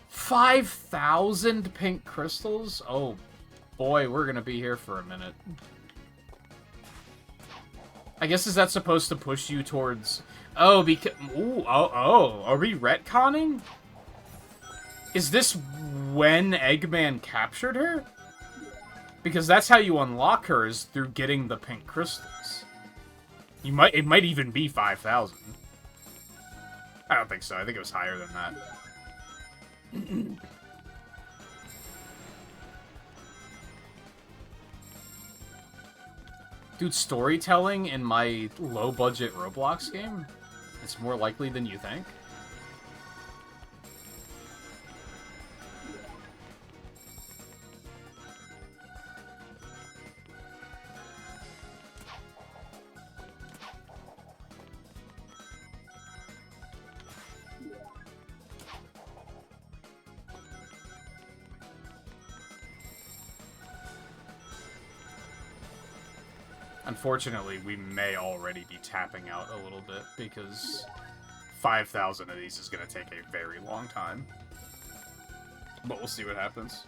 Speaker 1: 5,000 pink crystals? Oh, boy, we're gonna be here for a minute. I guess, is that supposed to push you towards... Oh, because... Ooh, oh, are we retconning? Is this when Eggman captured her? Because that's how you unlock her, is through getting the pink crystals. It might even be 5,000. I don't think so. I think it was higher than that. Dude, storytelling in my low-budget Roblox game? It's more likely than you think. Unfortunately, we may already be tapping out a little bit, because 5,000 of these is going to take a very long time. But we'll see what happens.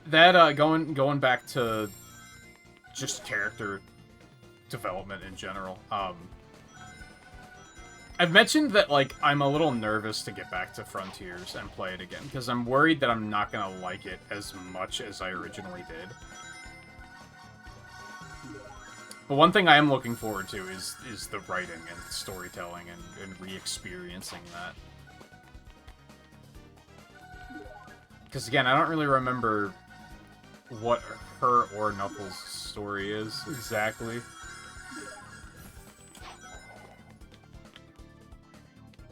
Speaker 1: That, going back to just character development in general, I've mentioned that, like, I'm a little nervous to get back to Frontiers and play it again, because I'm worried that I'm not going to like it as much as I originally did. But one thing I am looking forward to is the writing and storytelling and re-experiencing that. Because, again, I don't really remember what her or Knuckles' story is exactly.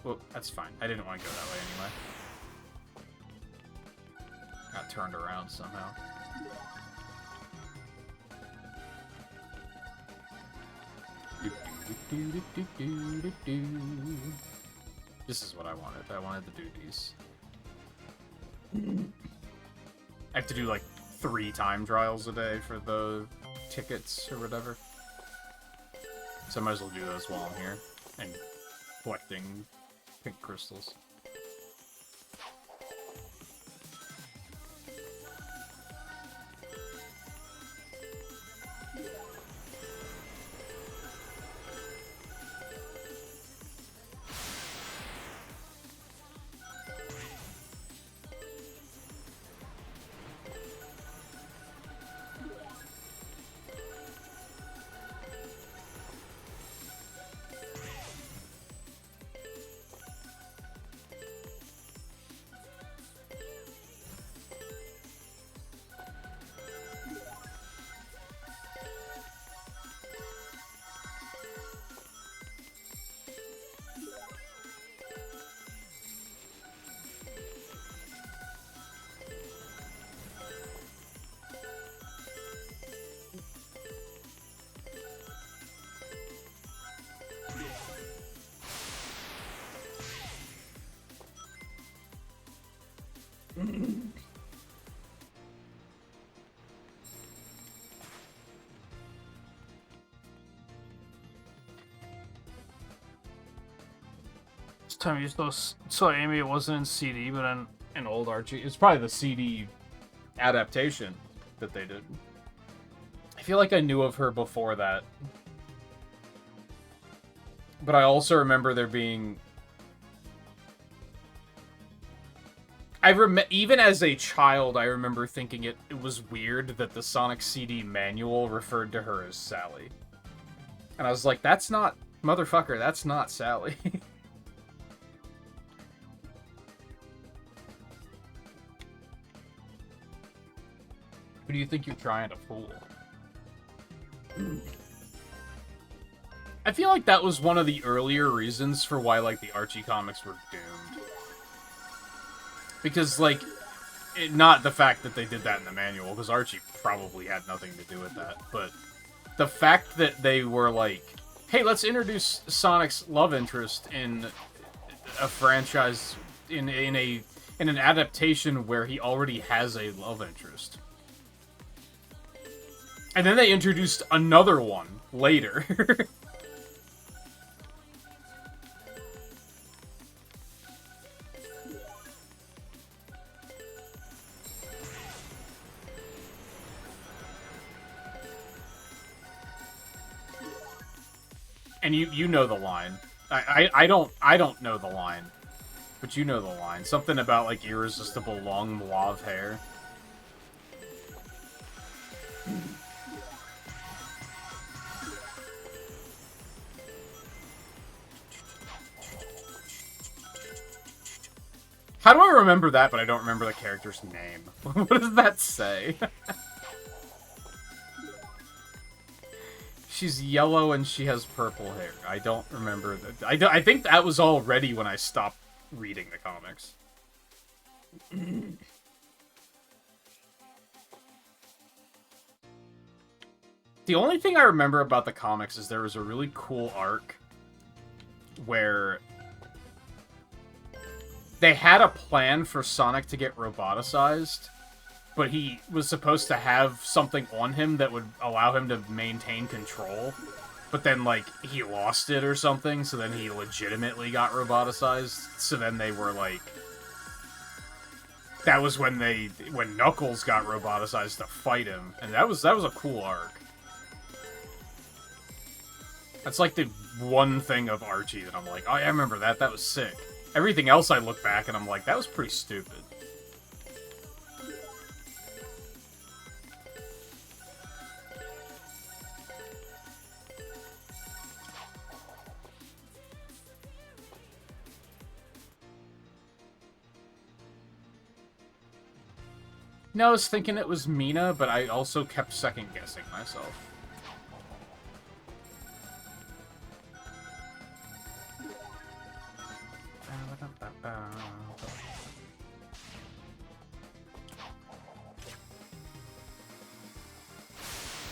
Speaker 1: Well, that's fine. I didn't want to go that way anyway. Got turned around somehow. This is what I wanted. I wanted the duties. I have to do like 3 time trials a day for the tickets or whatever. So I might as well do those while I'm here and collecting pink crystals.
Speaker 2: time you saw Amy, it wasn't in CD, but in an old Archie. It's probably the CD
Speaker 1: adaptation that they did. I feel like I knew of her before that. But I also remember there being... even as a child, I remember thinking it was weird that the Sonic CD manual referred to her as Sally. And I was like, that's not... Motherfucker, that's not Sally. Who do you think you're trying to fool? I feel like that was one of the earlier reasons for why, like, the Archie comics were doomed. Because, like, not the fact that they did that in the manual, because Archie probably had nothing to do with that, but the fact that they were like, hey, let's introduce Sonic's love interest in a franchise, in an adaptation where he already has a love interest. And then they introduced another one later. And you know the line. I don't know the line. But you know the line. Something about, like, irresistible long mauve hair. How do I remember that, but I don't remember the character's name? What does that say? She's yellow and she has purple hair. I don't remember that. I think that was already when I stopped reading the comics. The only thing I remember about the comics is there was a really cool arc where they had a plan for Sonic to get roboticized, but he was supposed to have something on him that would allow him to maintain control. But then, like, he lost it or something, so then he legitimately got roboticized. So then they were, like... That was when Knuckles got roboticized to fight him. And that was a cool arc. That's, like, the one thing of Archie that I'm like, oh, yeah, I remember that. That was sick. Everything else I look back and I'm like, that was pretty stupid. No, I was thinking it was Mina, but I also kept second-guessing myself.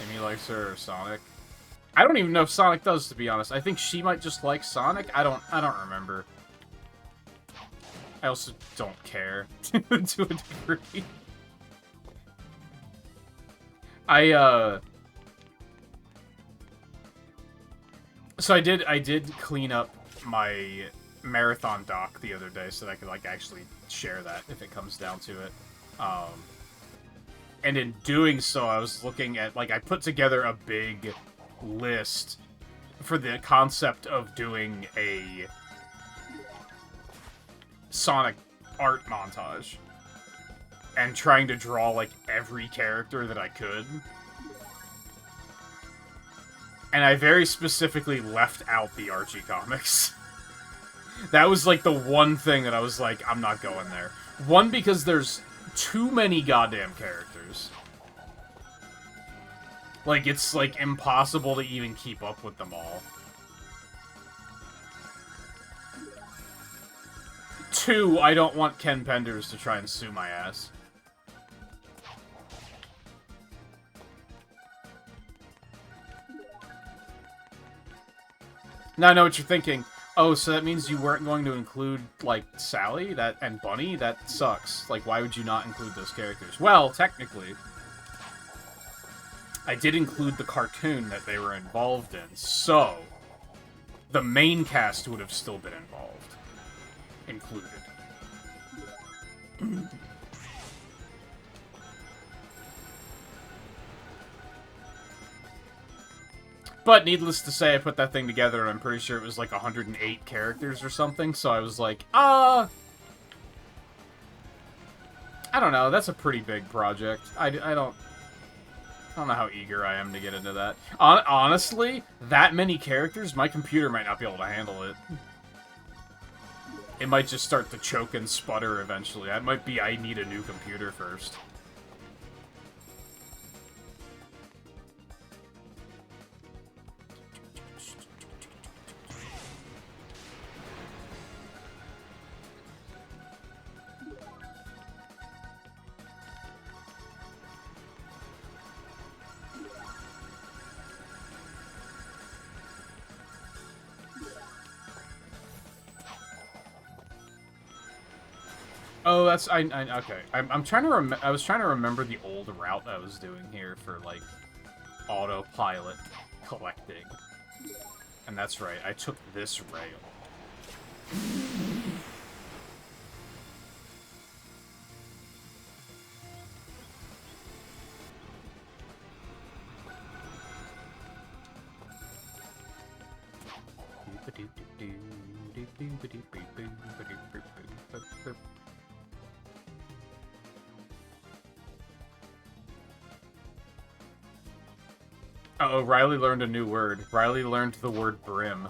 Speaker 1: Amy likes her Sonic. I don't even know if Sonic does, to be honest. I think she might just like Sonic. I don't remember. I also don't care to a degree. So I did clean up my marathon doc the other day so that I could, like, actually share that if it comes down to it. And in doing so, I was looking at, like, I put together a big list for the concept of doing a Sonic art montage. And trying to draw, like, every character that I could. And I very specifically left out the Archie comics. That was, like, the one thing that I was like, I'm not going there. One, because there's too many goddamn characters. Like, it's, like, impossible to even keep up with them all. Two, I don't want Ken Penders to try and sue my ass. Now I know what you're thinking. Oh, so that means you weren't going to include, like, Sally and Bunny? That sucks. Like, why would you not include those characters? Well, technically, I did include the cartoon that they were involved in, so the main cast would have still been involved. included. But needless to say, I put that thing together, and I'm pretty sure it was like 108 characters or something, so I was like, I don't know, that's a pretty big project. I don't know how eager I am to get into that. Honestly, that many characters, my computer might not be able to handle it. It might just start to choke and sputter eventually. That might be I need a new computer first. Oh, that's okay. I'm trying to I was trying to remember the old route I was doing here for like autopilot collecting, and that's right. I took this rail. Uh-oh, Riley learned a new word. Riley learned the word brim.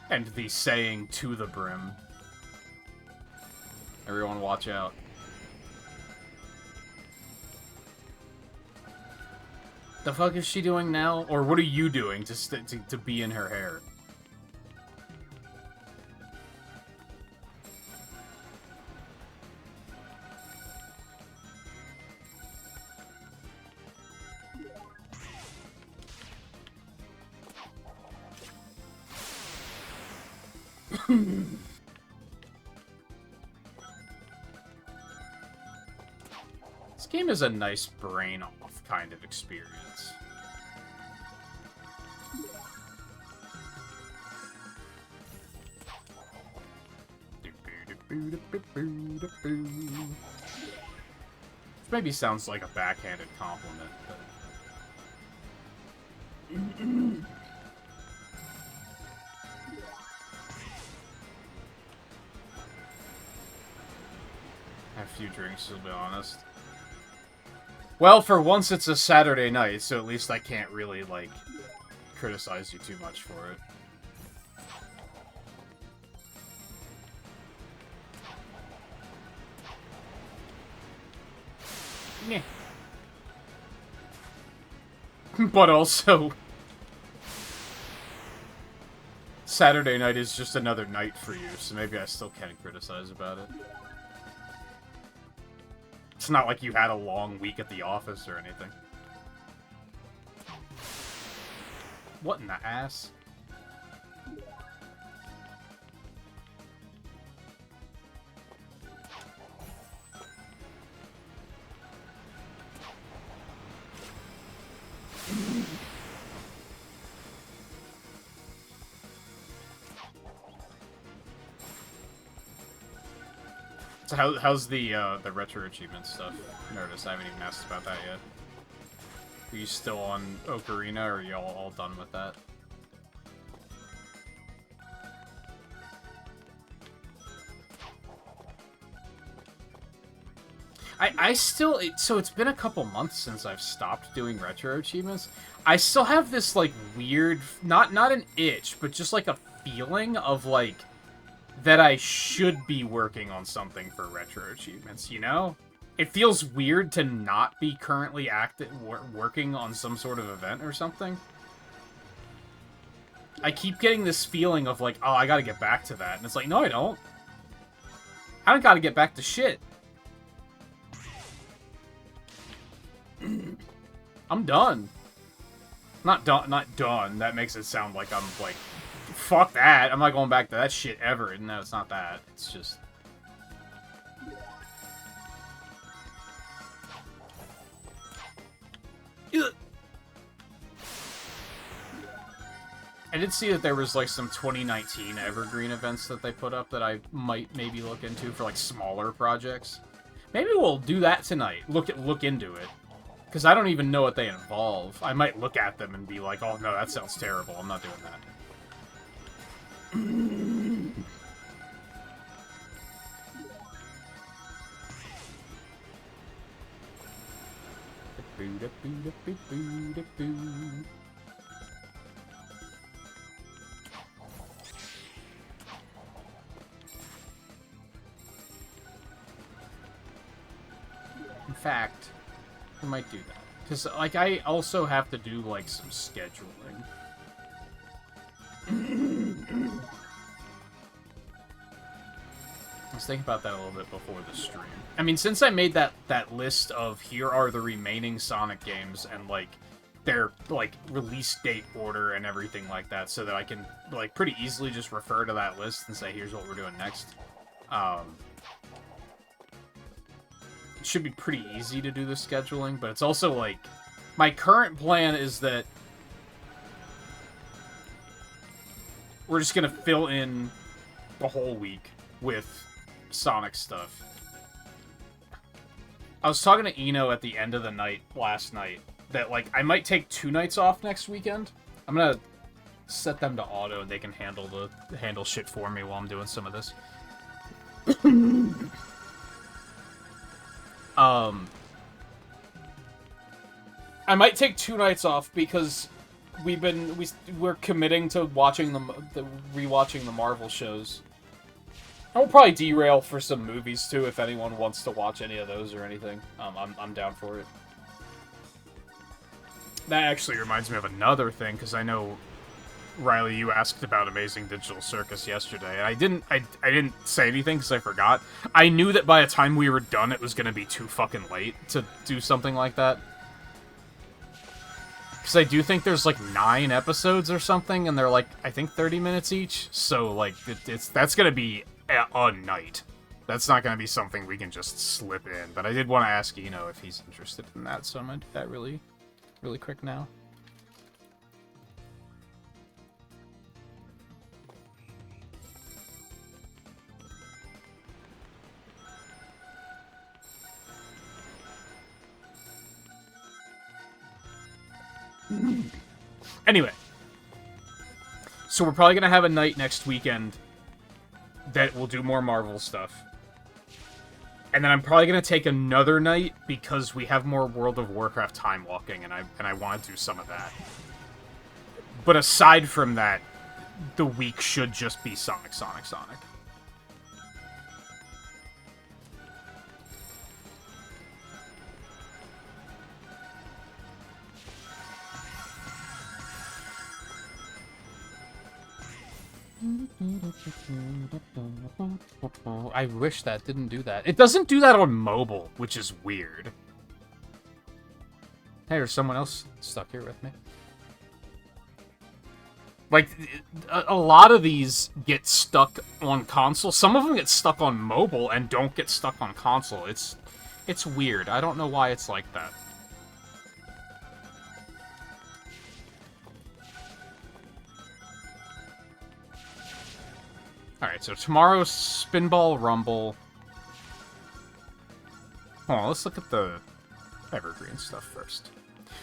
Speaker 1: And the saying to the brim. Everyone watch out. The fuck is she doing now? Or what are you doing to be in her hair? This game is a nice brain-off kind of experience. Which maybe sounds like a backhanded compliment, but... I have a few drinks, to be honest. Well, for once it's a Saturday night, so at least I can't really, like, criticize you too much for it. Yeah. But also... Saturday night is just another night for you, so maybe I still can't criticize about it. It's not like you had a long week at the office or anything. What in the ass? So how's the retro achievement stuff? Notice I haven't even asked about that yet. Are you still on Ocarina, or are you all done with that? I still... So it's been a couple months since I've stopped doing retro achievements. I still have this, like, weird... Not an itch, but just, like, a feeling of, like... that I should be working on something for retro achievements, you know? It feels weird to not be currently working on some sort of event or something. I keep getting this feeling of like, oh, I gotta get back to that. And it's like, no, I don't. I don't gotta get back to shit. I'm done. Not done. That makes it sound like I'm like... Fuck that. I'm not going back to that shit ever. No, it's not that. It's just... I did see that there was, like, some 2019 Evergreen events that they put up that I might maybe look into for, like, smaller projects. Maybe we'll do that tonight. Look into it. Because I don't even know what they involve. I might look at them and be like, oh, no, that sounds terrible. I'm not doing that. In fact, I might do that. Because, like, I also have to do, like, some scheduling. I was thinking about that a little bit before the stream. I mean, since I made that list of here are the remaining Sonic games and, like, their, like, release date order and everything like that, so that I can, like, pretty easily just refer to that list and say, here's what we're doing next. It should be pretty easy to do the scheduling, but it's also, like, my current plan is that we're just gonna fill in the whole week with Sonic stuff. I was talking to Eno at the end of the night last night that, like, I might take 2 nights off next weekend. I'm gonna set them to auto and they can handle shit for me while I'm doing some of this. I might take 2 nights off because we're committing to watching rewatching the Marvel shows. I will probably derail for some movies too if anyone wants to watch any of those or anything. I'm down for it. That actually reminds me of another thing, because I know, Riley, you asked about Amazing Digital Circus yesterday. I didn't say anything because I forgot. I knew that by the time we were done, it was going to be too fucking late to do something like that. Because I do think there's, like, 9 episodes or something, and they're, like, I think 30 minutes each. So, like, that's going to be a night. That's not going to be something we can just slip in. But I did want to ask Eno if he's interested in that, so I'm going to do that really, really quick now. Anyway, so we're probably gonna have a night next weekend that we'll do more Marvel stuff, and then I'm probably gonna take another night because we have more World of Warcraft time walking, and I want to do some of that. But aside from that, the week should just be Sonic. I wish that didn't do that. It doesn't do that on mobile, which is weird. Hey, there's someone else stuck here with me. Like, a lot of these get stuck on console. Some of them get stuck on mobile and don't get stuck on console. It's weird. I don't know why it's like that. Alright, so tomorrow's Spinball Rumble. Hold on, let's look at the Evergreen stuff first.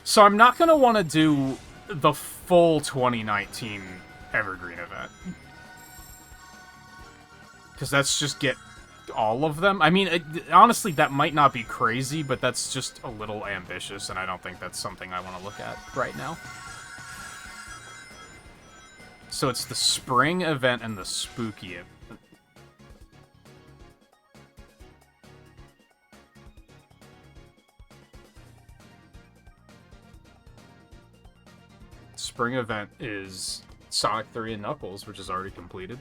Speaker 1: So I'm not going to want to do the full 2019 Evergreen event. Because that's just get all of them. I mean, honestly, that might not be crazy, but that's just a little ambitious, and I don't think that's something I want to look at right now. So it's the spring event and the spooky event. Spring event is Sonic 3 and Knuckles, which is already completed.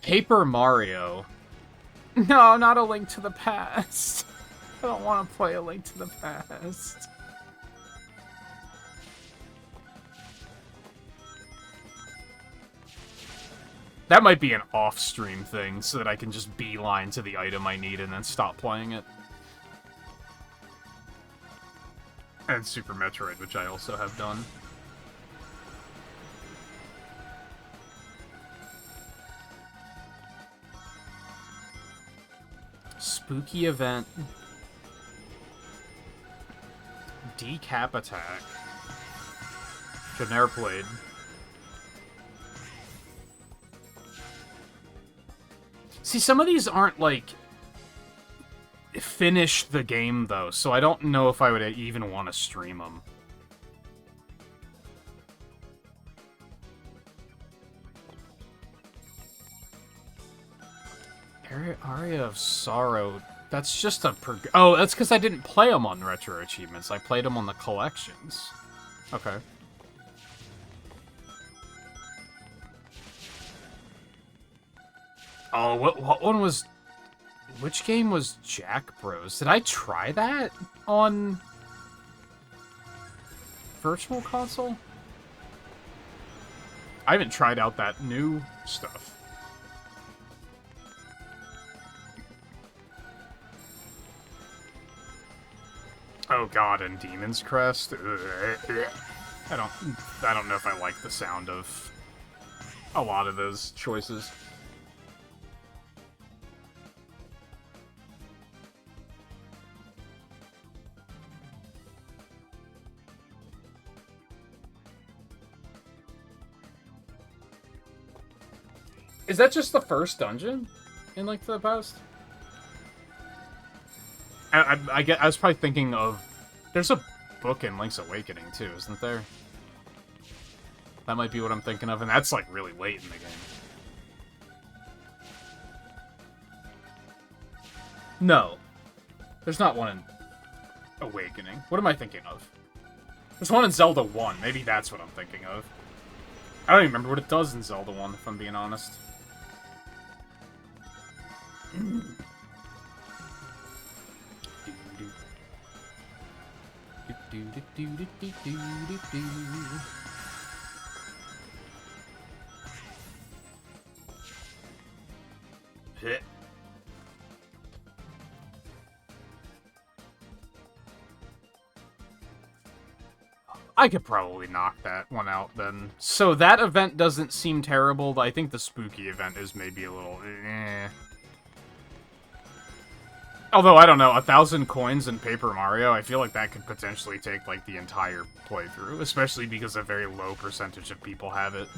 Speaker 1: Paper Mario. No, not A Link to the Past. I don't want to play A Link to the Past. That might be an off-stream thing, so that I can just beeline to the item I need and then stop playing it. And Super Metroid, which I also have done. Spooky event. Decap attack. Should never played. See, some of these aren't, like, finish the game, though, so I don't know if I would even want to stream them. Aria of Sorrow. That's just a... Oh, that's because I didn't play them on Retro Achievements. I played them on the collections. Okay. Oh, what one was... Which game was Jack Bros? Did I try that on... Virtual Console? I haven't tried out that new stuff. Oh god, and Demon's Crest? I don't know if I like the sound of a lot of those choices. Is that just the first dungeon in, like, the past? I was probably thinking of... There's a book in Link's Awakening, too, isn't there? That might be what I'm thinking of, and that's, like, really late in the game. No. There's not one in Awakening. What am I thinking of? There's one in Zelda 1. Maybe that's what I'm thinking of. I don't even remember what it does in Zelda 1, if I'm being honest. Hit. I could probably knock that one out then. So that event doesn't seem terrible, but I think the spooky event is maybe a little eh. Although, I don't know, 1,000 coins in Paper Mario, I feel like that could potentially take, like, the entire playthrough, especially because a very low percentage of people have it.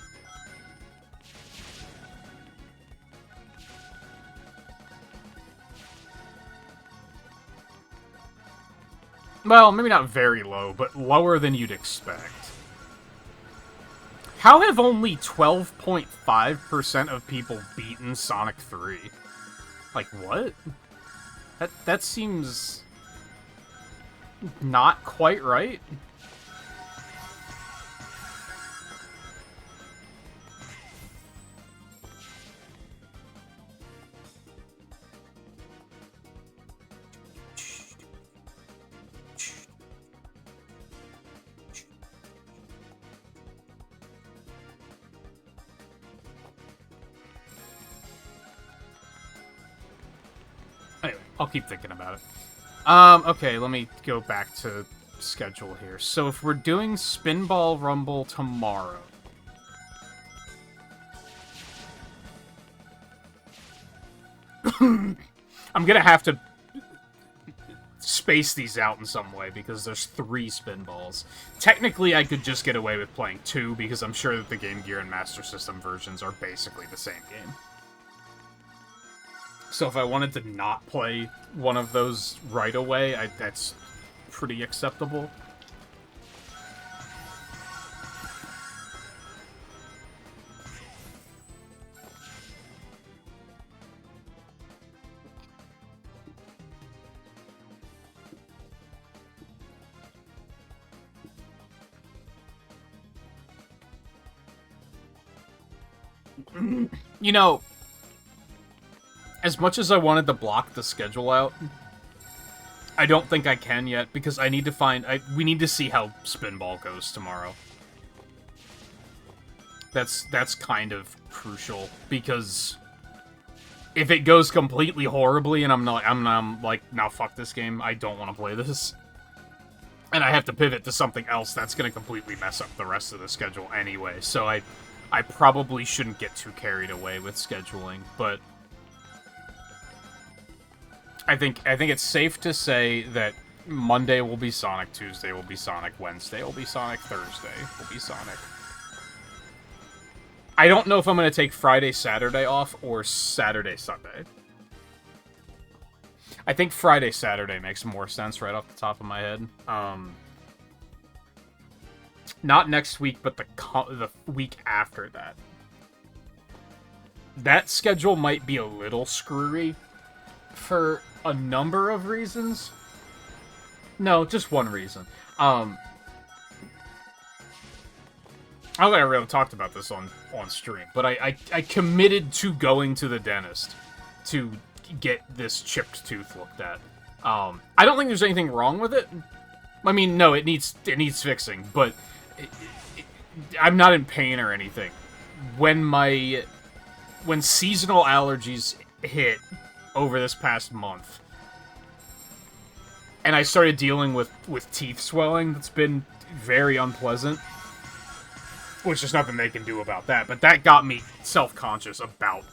Speaker 1: Well, maybe not very low, but lower than you'd expect. How have only 12.5% of people beaten Sonic 3? Like, what? That seems... not quite right. Anyway, I'll keep thinking about it. Okay, let me go back to schedule here. So if we're doing Spinball Rumble tomorrow... I'm gonna have to space these out in some way, because there's 3 Spinballs. Technically, I could just get away with playing 2, because I'm sure that the Game Gear and Master System versions are basically the same game. So if I wanted to not play one of those right away, that's pretty acceptable. You know, as much as I wanted to block the schedule out, I don't think I can yet, because I need to find... we need to see how Spinball goes tomorrow. That's kind of crucial, because if it goes completely horribly and I'm like, now fuck this game, I don't want to play this, and I have to pivot to something else, that's going to completely mess up the rest of the schedule anyway, so I probably shouldn't get too carried away with scheduling, but... I think it's safe to say that Monday will be Sonic, Tuesday will be Sonic, Wednesday will be Sonic, Thursday will be Sonic. I don't know if I'm going to take Friday, Saturday off, or Saturday, Sunday. I think Friday, Saturday makes more sense right off the top of my head. Not next week, but the week after that. That schedule might be a little screwy for a number of reasons. No, just one reason. I don't think I really talked about this on stream, but I committed to going to the dentist to get this chipped tooth looked at. I don't think there's anything wrong with it. I mean, no, it needs fixing, but I'm not in pain or anything. When seasonal allergies hit over this past month, and I started dealing with teeth swelling, that's been very unpleasant. Which there's nothing they can do about that, but that got me self-conscious about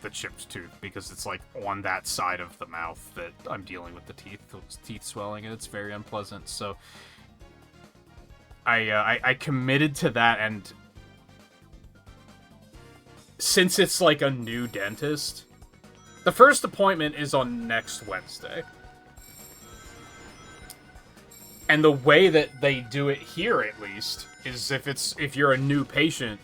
Speaker 1: the chipped tooth, because it's like on that side of the mouth that I'm dealing with the teeth swelling, and it's very unpleasant. So I committed to that, and since it's like a new dentist, the first appointment is on next Wednesday. And the way that they do it here, at least, is if you're a new patient,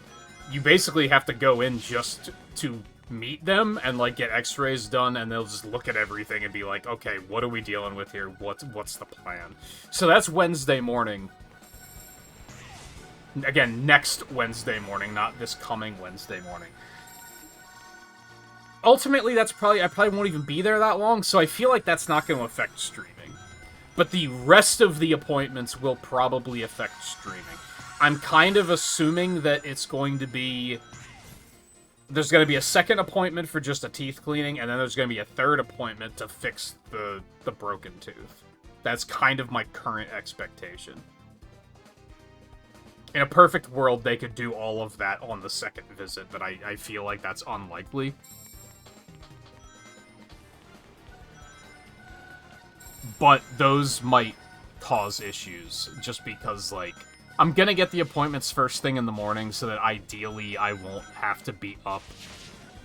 Speaker 1: you basically have to go in just to meet them and like get x-rays done, and they'll just look at everything and be like, okay, what are we dealing with here? What's the plan? So that's Wednesday morning. Again, next Wednesday morning, not this coming Wednesday morning. Ultimately, I probably won't even be there that long, so I feel like that's not going to affect streaming. But the rest of the appointments will probably affect streaming. I'm kind of assuming that it's going to be... There's going to be a second appointment for just a teeth cleaning, and then there's going to be a third appointment to fix the broken tooth. That's kind of my current expectation. In a perfect world, they could do all of that on the second visit, but I feel like that's unlikely. But those might cause issues, just because, like, I'm gonna get the appointments first thing in the morning, so that ideally I won't have to be up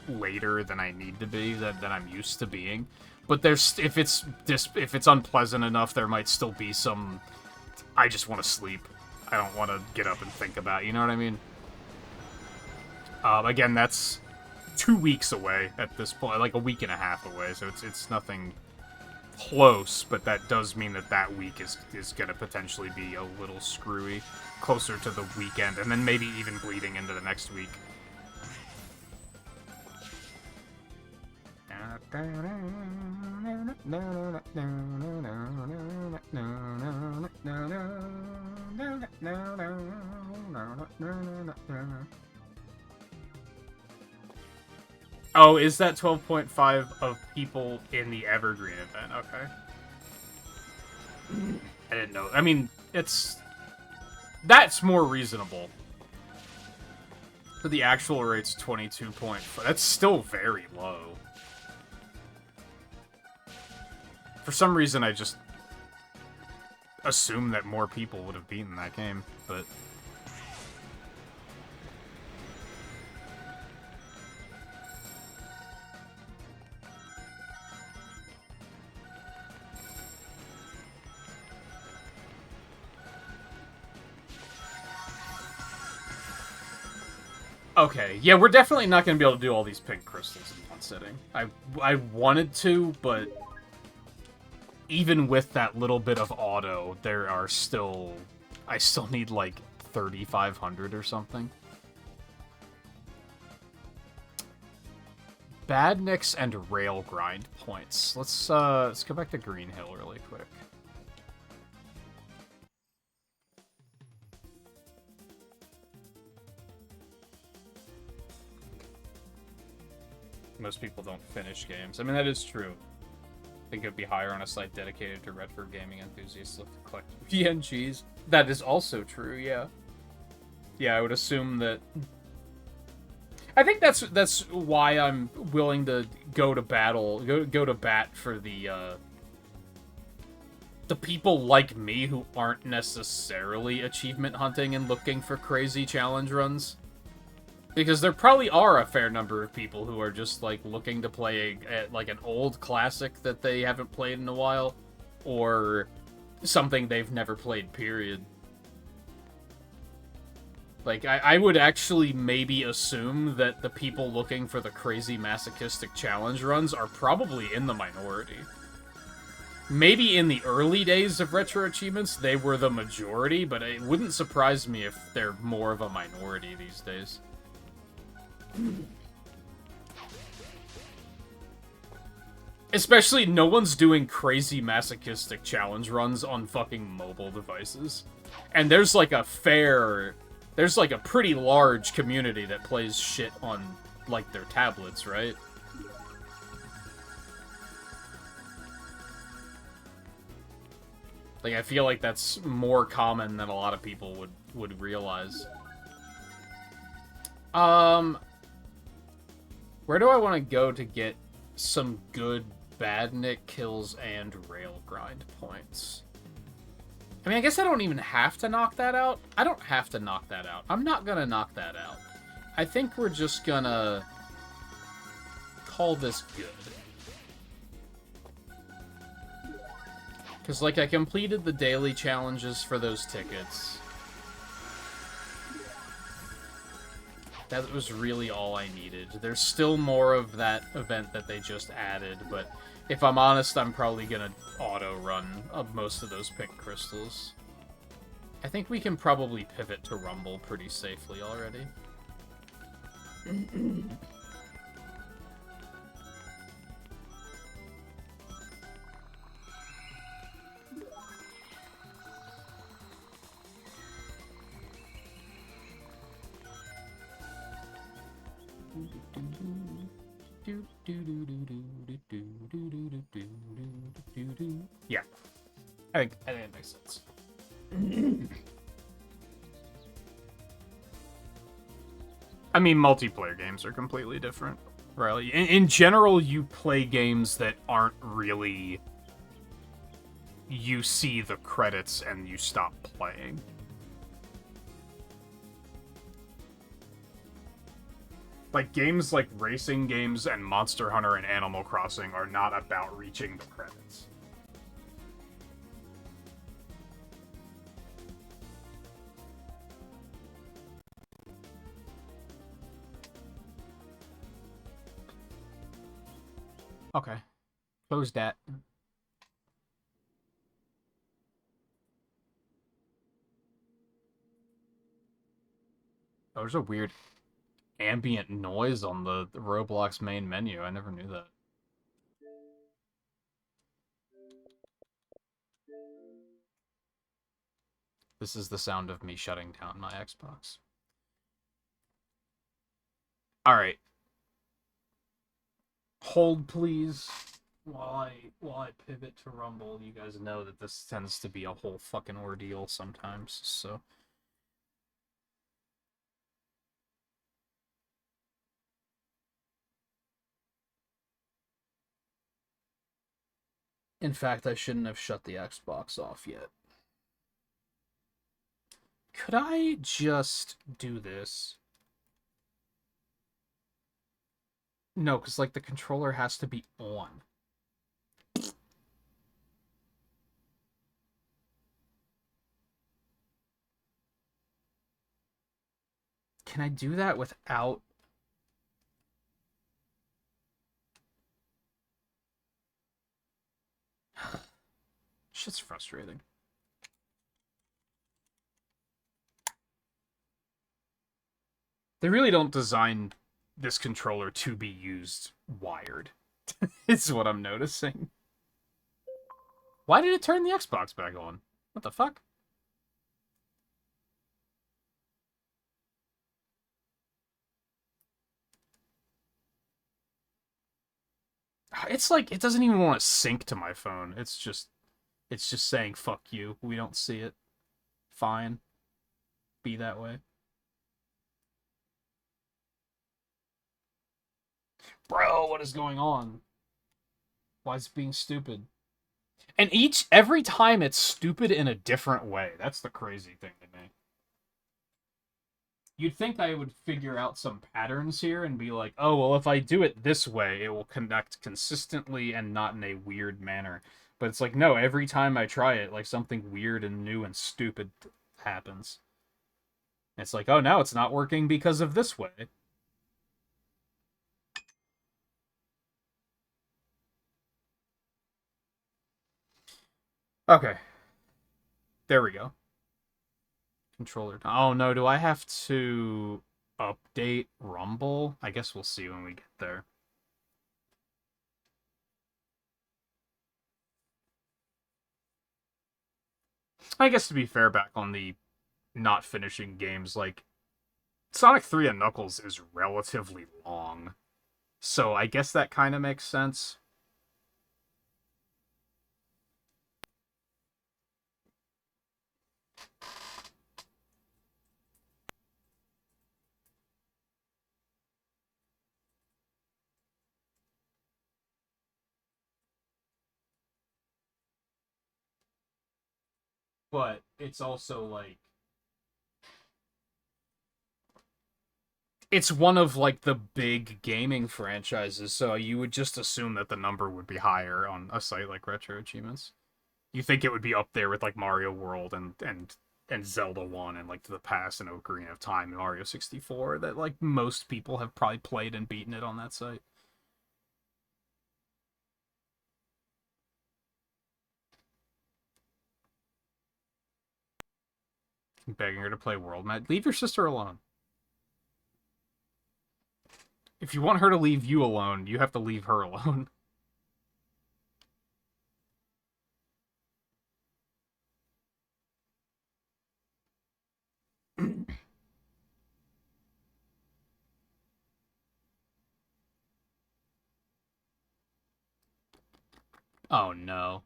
Speaker 1: later than I need to be, than I'm used to being. But if it's unpleasant enough, there might still be some, I just want to sleep. I don't want to get up and think about it, you know what I mean? Again, that's 2 weeks away at this point, like a week and a half away, so it's nothing close, but that does mean that week is going to potentially be a little screwy, closer to the weekend, and then maybe even bleeding into the next week. Oh, is that 12.5 of people in the Evergreen event? Okay. I didn't know. I mean, that's more reasonable. But the actual rate's 22.5. That's still very low. For some reason, I just assumed that more people would have beaten that game, but... Okay, yeah, we're definitely not going to be able to do all these pink crystals in one sitting. I wanted to, but even with that little bit of auto, there are still... I still need, like, 3,500 or something. Badniks and Rail Grind points. Let's go back to Green Hill really quick. Most people don't finish games. I mean, that is true. I think it would be higher on a site dedicated to retro gaming enthusiasts looking to collect PNGs. That is also true, yeah. Yeah, I would assume that... I think that's why I'm willing to go to battle, go to bat for the people like me who aren't necessarily achievement hunting and looking for crazy challenge runs. Because there probably are a fair number of people who are just, like, looking to play, like, an old classic that they haven't played in a while, or something they've never played, period. Like, I would actually maybe assume that the people looking for the crazy masochistic challenge runs are probably in the minority. Maybe in the early days of retro achievements, they were the majority, but it wouldn't surprise me if they're more of a minority these days. Especially, no one's doing crazy masochistic challenge runs on fucking mobile devices. And there's like a pretty large community that plays shit on, like, their tablets, right? Like, I feel like that's more common than a lot of people would realize. Where do I want to go to get some good badnik kills and rail grind points? I mean, I guess I don't even have to knock that out. I don't have to knock that out. I'm not gonna knock that out. I think we're just gonna call this good. Because, like, I completed the daily challenges for those tickets. That was really all I needed. There's still more of that event that they just added, but if I'm honest, I'm probably gonna auto-run most of those pink crystals. I think we can probably pivot to Rumble pretty safely already. Yeah, I think it makes sense. I mean, multiplayer games are completely different, right? In general, you play games that aren't really... You see the credits and you stop playing. Like, games like racing games and Monster Hunter and Animal Crossing are not about reaching the credits. Okay. Close that. Oh, there's a weird ambient noise on the Roblox main menu. I never knew that. This is the sound of me shutting down my Xbox. Alright. Hold, please. While I pivot to Rumble, you guys know that this tends to be a whole fucking ordeal sometimes, so... In fact, I shouldn't have shut the Xbox off yet. Could I just do this? No, because, like, the controller has to be on. Can I do that without... Shit's frustrating. They really don't design this controller to be used wired. Is what I'm noticing. Why did it turn the Xbox back on? What the fuck? It's like, it doesn't even want to sync to my phone. It's just saying, fuck you. We don't see it. Fine. Be that way. Bro, what is going on? Why is it being stupid? And every time it's stupid in a different way. That's the crazy thing to me. You'd think I would figure out some patterns here and be like, oh, well, if I do it this way, it will connect consistently and not in a weird manner. But it's like, no, every time I try it, like, something weird and new and stupid happens. It's like, oh, now it's not working because of this way. Okay. There we go. Controller. Oh, no, do I have to update Rumble? I guess we'll see when we get there. I guess to be fair, back on the not finishing games, like, Sonic 3 and Knuckles is relatively long. So I guess that kind of makes sense. But it's also like it's one of like the big gaming franchises, so you would just assume that the number would be higher on a site like Retro Achievements. You think it would be up there with like Mario World and Zelda 1 and like To the Past and Ocarina of Time and Mario 64 that like most people have probably played and beaten it on that site. Begging her to play World Match. Leave your sister alone. If you want her to leave you alone, you have to leave her alone. Oh no.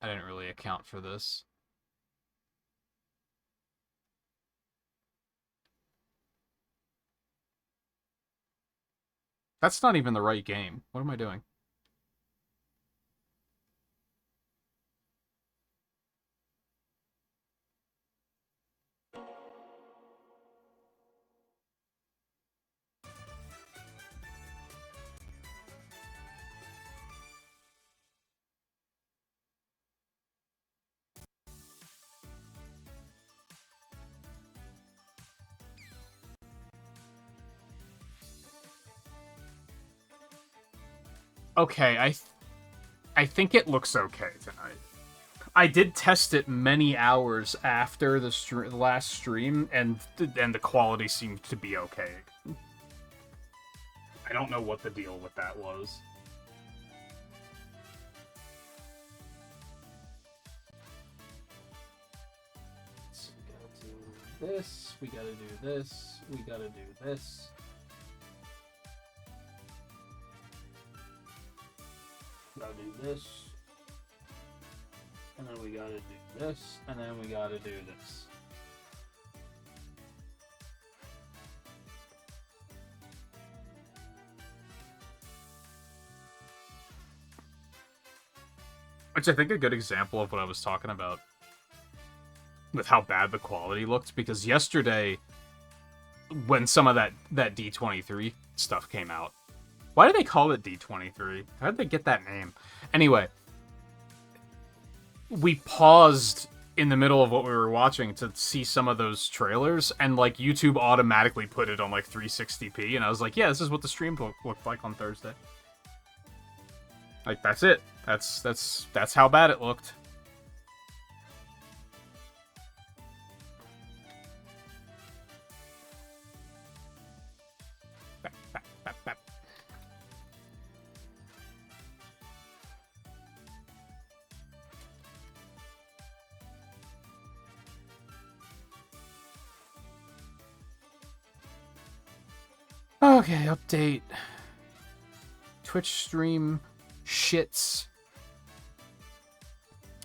Speaker 1: I didn't really account for this. That's not even the right game. What am I doing? Okay, I think it looks okay tonight. I did test it many hours after the last stream, and the quality seemed to be okay. I don't know what the deal with that was. So we gotta do this, we gotta do this, we gotta do this. Gotta do this. And then we gotta do this, and then we gotta do this. Which I think a good example of what I was talking about with how bad the quality looked, because yesterday, when some of that D23 stuff came out, why do they call it D23? How did they get that name? Anyway, we paused in the middle of what we were watching to see some of those trailers, and like YouTube automatically put it on like 360p, and I was like, yeah, this is what the stream looked like on Thursday. Like, that's it. That's how bad it looked. Okay, update. Twitch stream shits.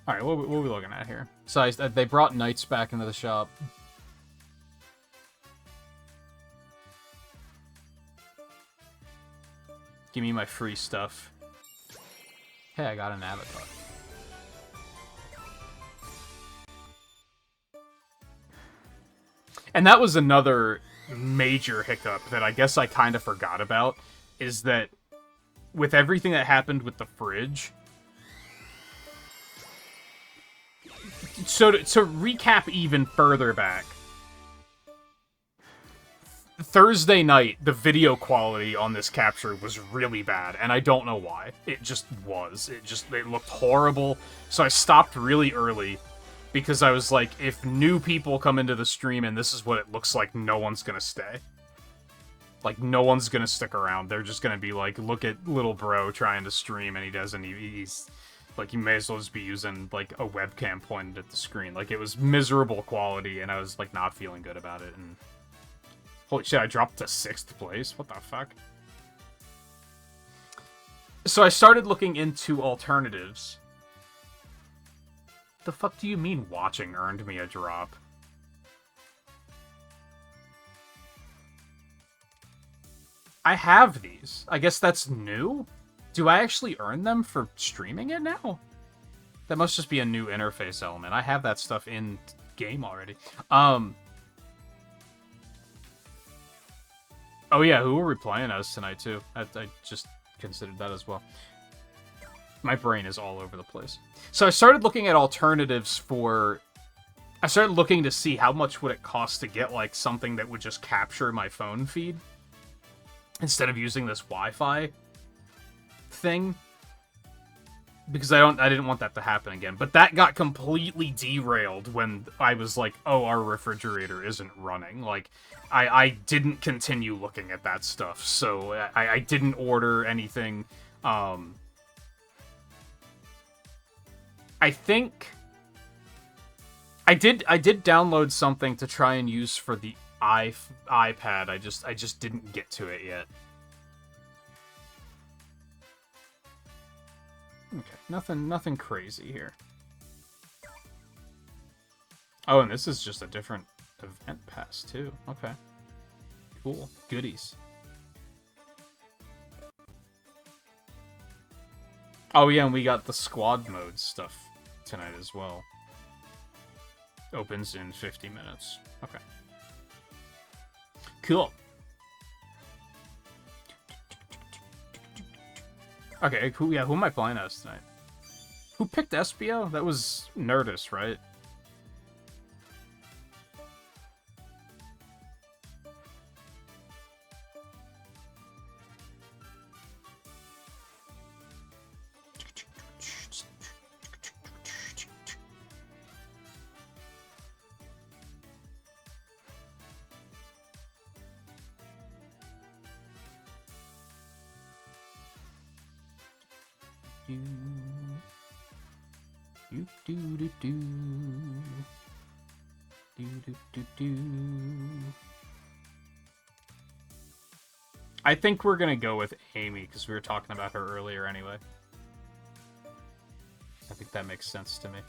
Speaker 1: Alright, what are we looking at here? So they brought Knights back into the shop. Give me my free stuff. Hey, I got an avatar. And that was another major hiccup that I guess I kind of forgot about, is that with everything that happened with the fridge... So to recap even further back, Thursday night, the video quality on this capture was really bad, and I don't know why. It just was. It looked horrible, so I stopped really early, because I was like, if new people come into the stream and this is what it looks like, no one's gonna stay. Like, no one's gonna stick around. They're just gonna be like, look at little bro trying to stream, and he's... Like, you may as well just be using, like, a webcam pointed at the screen. Like, it was miserable quality, and I was, like, not feeling good about it, and... Holy shit, I dropped to 6th place? What the fuck? So I started looking into alternatives. The fuck do you mean watching earned me a drop? I have these. I guess that's new? Do I actually earn them for streaming it now? That must just be a new interface element. I have that stuff in game already. Oh yeah, who were we playing as tonight too? I just considered that as well. My brain is all over the place. So I started looking at alternatives for... I started looking to see how much would it cost to get like something that would just capture my phone feed instead of using this Wi-Fi thing, because I didn't want that to happen again. But that got completely derailed when I was like, oh, our refrigerator isn't running. Like, I didn't continue looking at that stuff, so I didn't order anything. I think I did download something to try and use for the iPad. I just didn't get to it yet. Okay, nothing crazy here. Oh, and this is just a different event pass too. Okay. Cool. Goodies. Oh yeah, and we got the squad mode stuff tonight as well. Opens in 50 minutes. Okay. Cool. Okay, who am I playing as tonight? Who picked Espio? That was Nerdist, right? I think we're gonna go with Amy, because we were talking about her earlier anyway. I think that makes sense to me.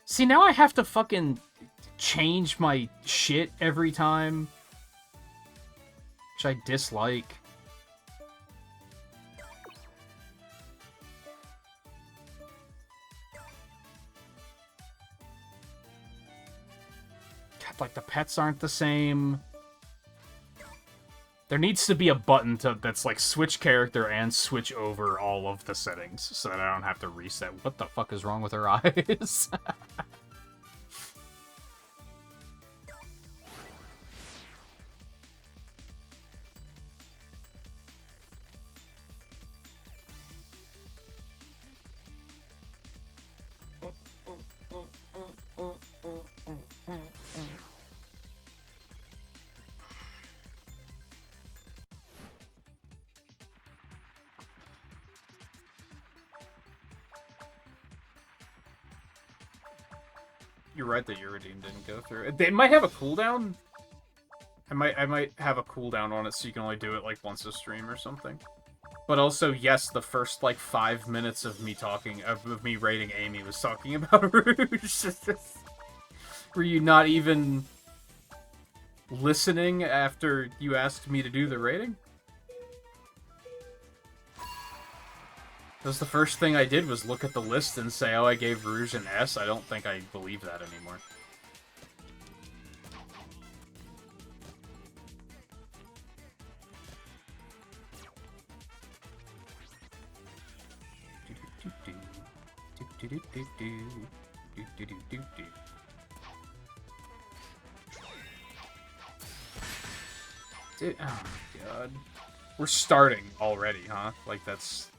Speaker 1: See, now I have to fucking change my shit every time, which I dislike. Like, the pets aren't the same. There needs to be a button that's like switch character and switch over all of the settings so that I don't have to reset. What the fuck is wrong with her eyes? You're right that Uridium didn't go through. It might have a cooldown. I might have a cooldown on it, so you can only do it like once a stream or something. But also, yes, the first like 5 minutes of me talking of me rating Amy was talking about Rouge. Were you not even listening after you asked me to do the rating? That was the first thing I did was look at the list and say, oh, I gave Rouge an S. I don't think I believe that anymore. Dude, oh my god. We're starting already, huh? Like, that's...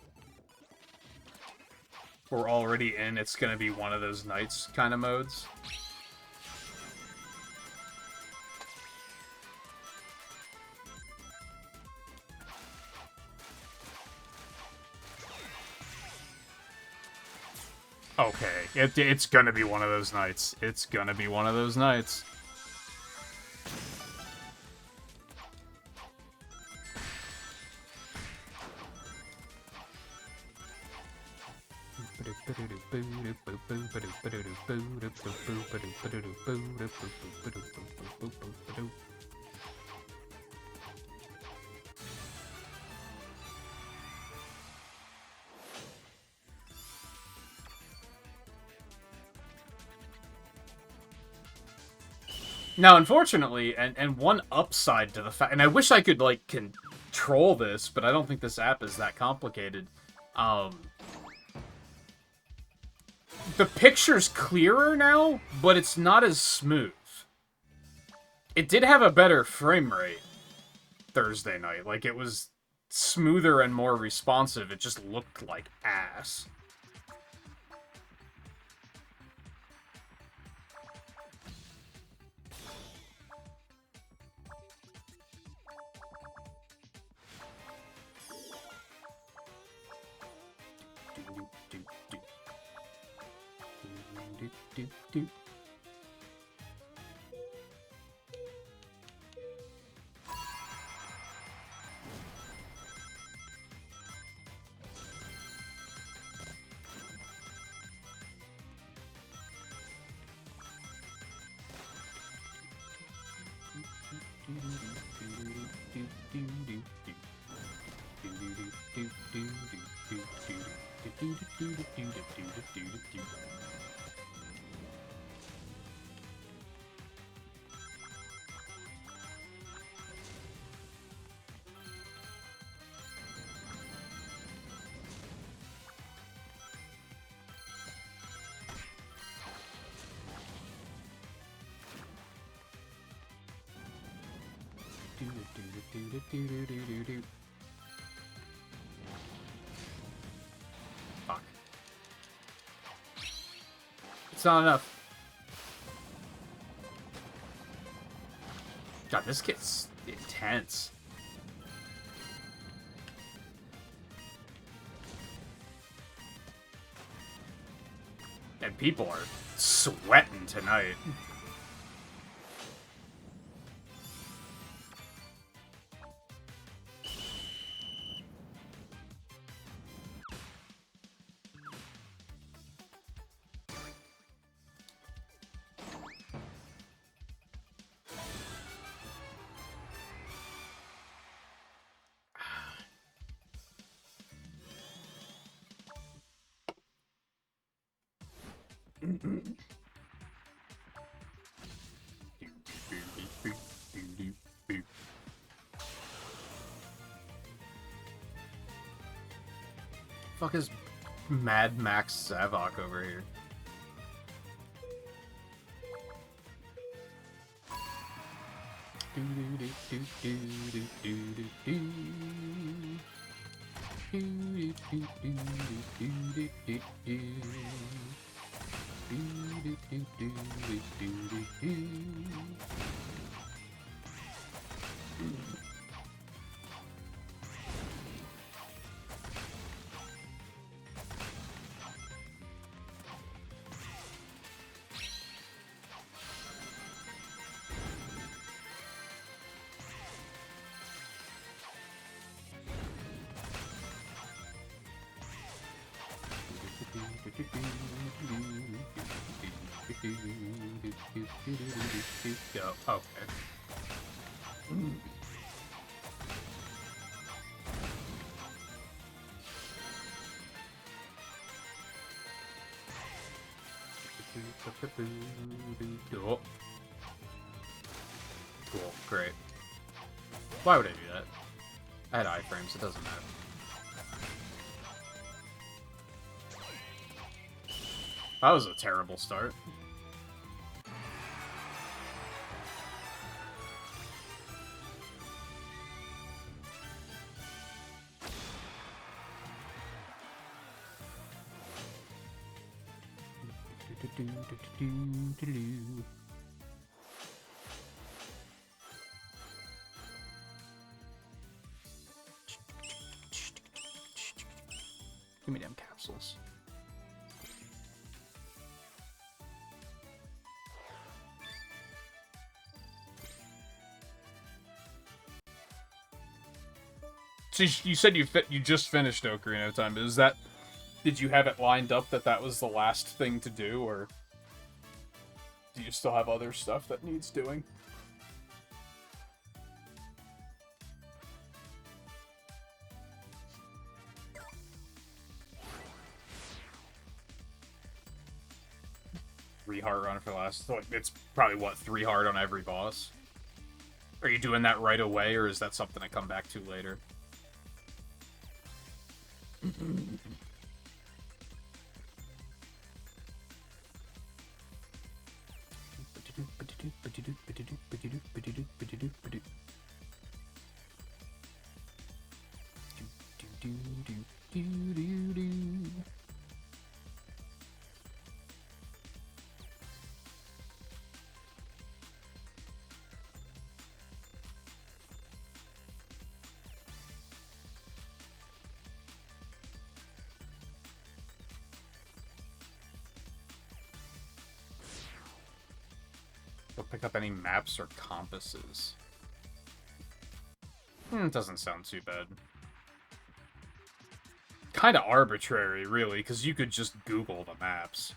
Speaker 1: We're already in, it's gonna be one of those nights kind of modes. Okay, it's gonna be one of those nights. It's gonna be one of those nights. Now, unfortunately, and one upside to the fact, and I wish I could, like, control this, but I don't think this app is that complicated. The picture's clearer now, but it's not as smooth. It did have a better frame rate Thursday night. Like, it was smoother and more responsive. It just looked like ass. Fuck. It's not enough. God, this gets intense. And people are sweating tonight. Fuck is Mad Max Zavok over here? Go. Okay. Cool. Cool, great. Why would I do that? I had iframes, it doesn't matter. That was a terrible start. Give me them capsules. So you said you just finished Ocarina of Time. Is that... Did you have it lined up that was the last thing to do, or... Do you still have other stuff that needs doing? Heart run for last. So it's probably, what, 3 hard on every boss? Are you doing that right away, or is that something I come back to later? Pick up any maps or compasses. It doesn't sound too bad. Kind of arbitrary, really, because you could just Google the maps.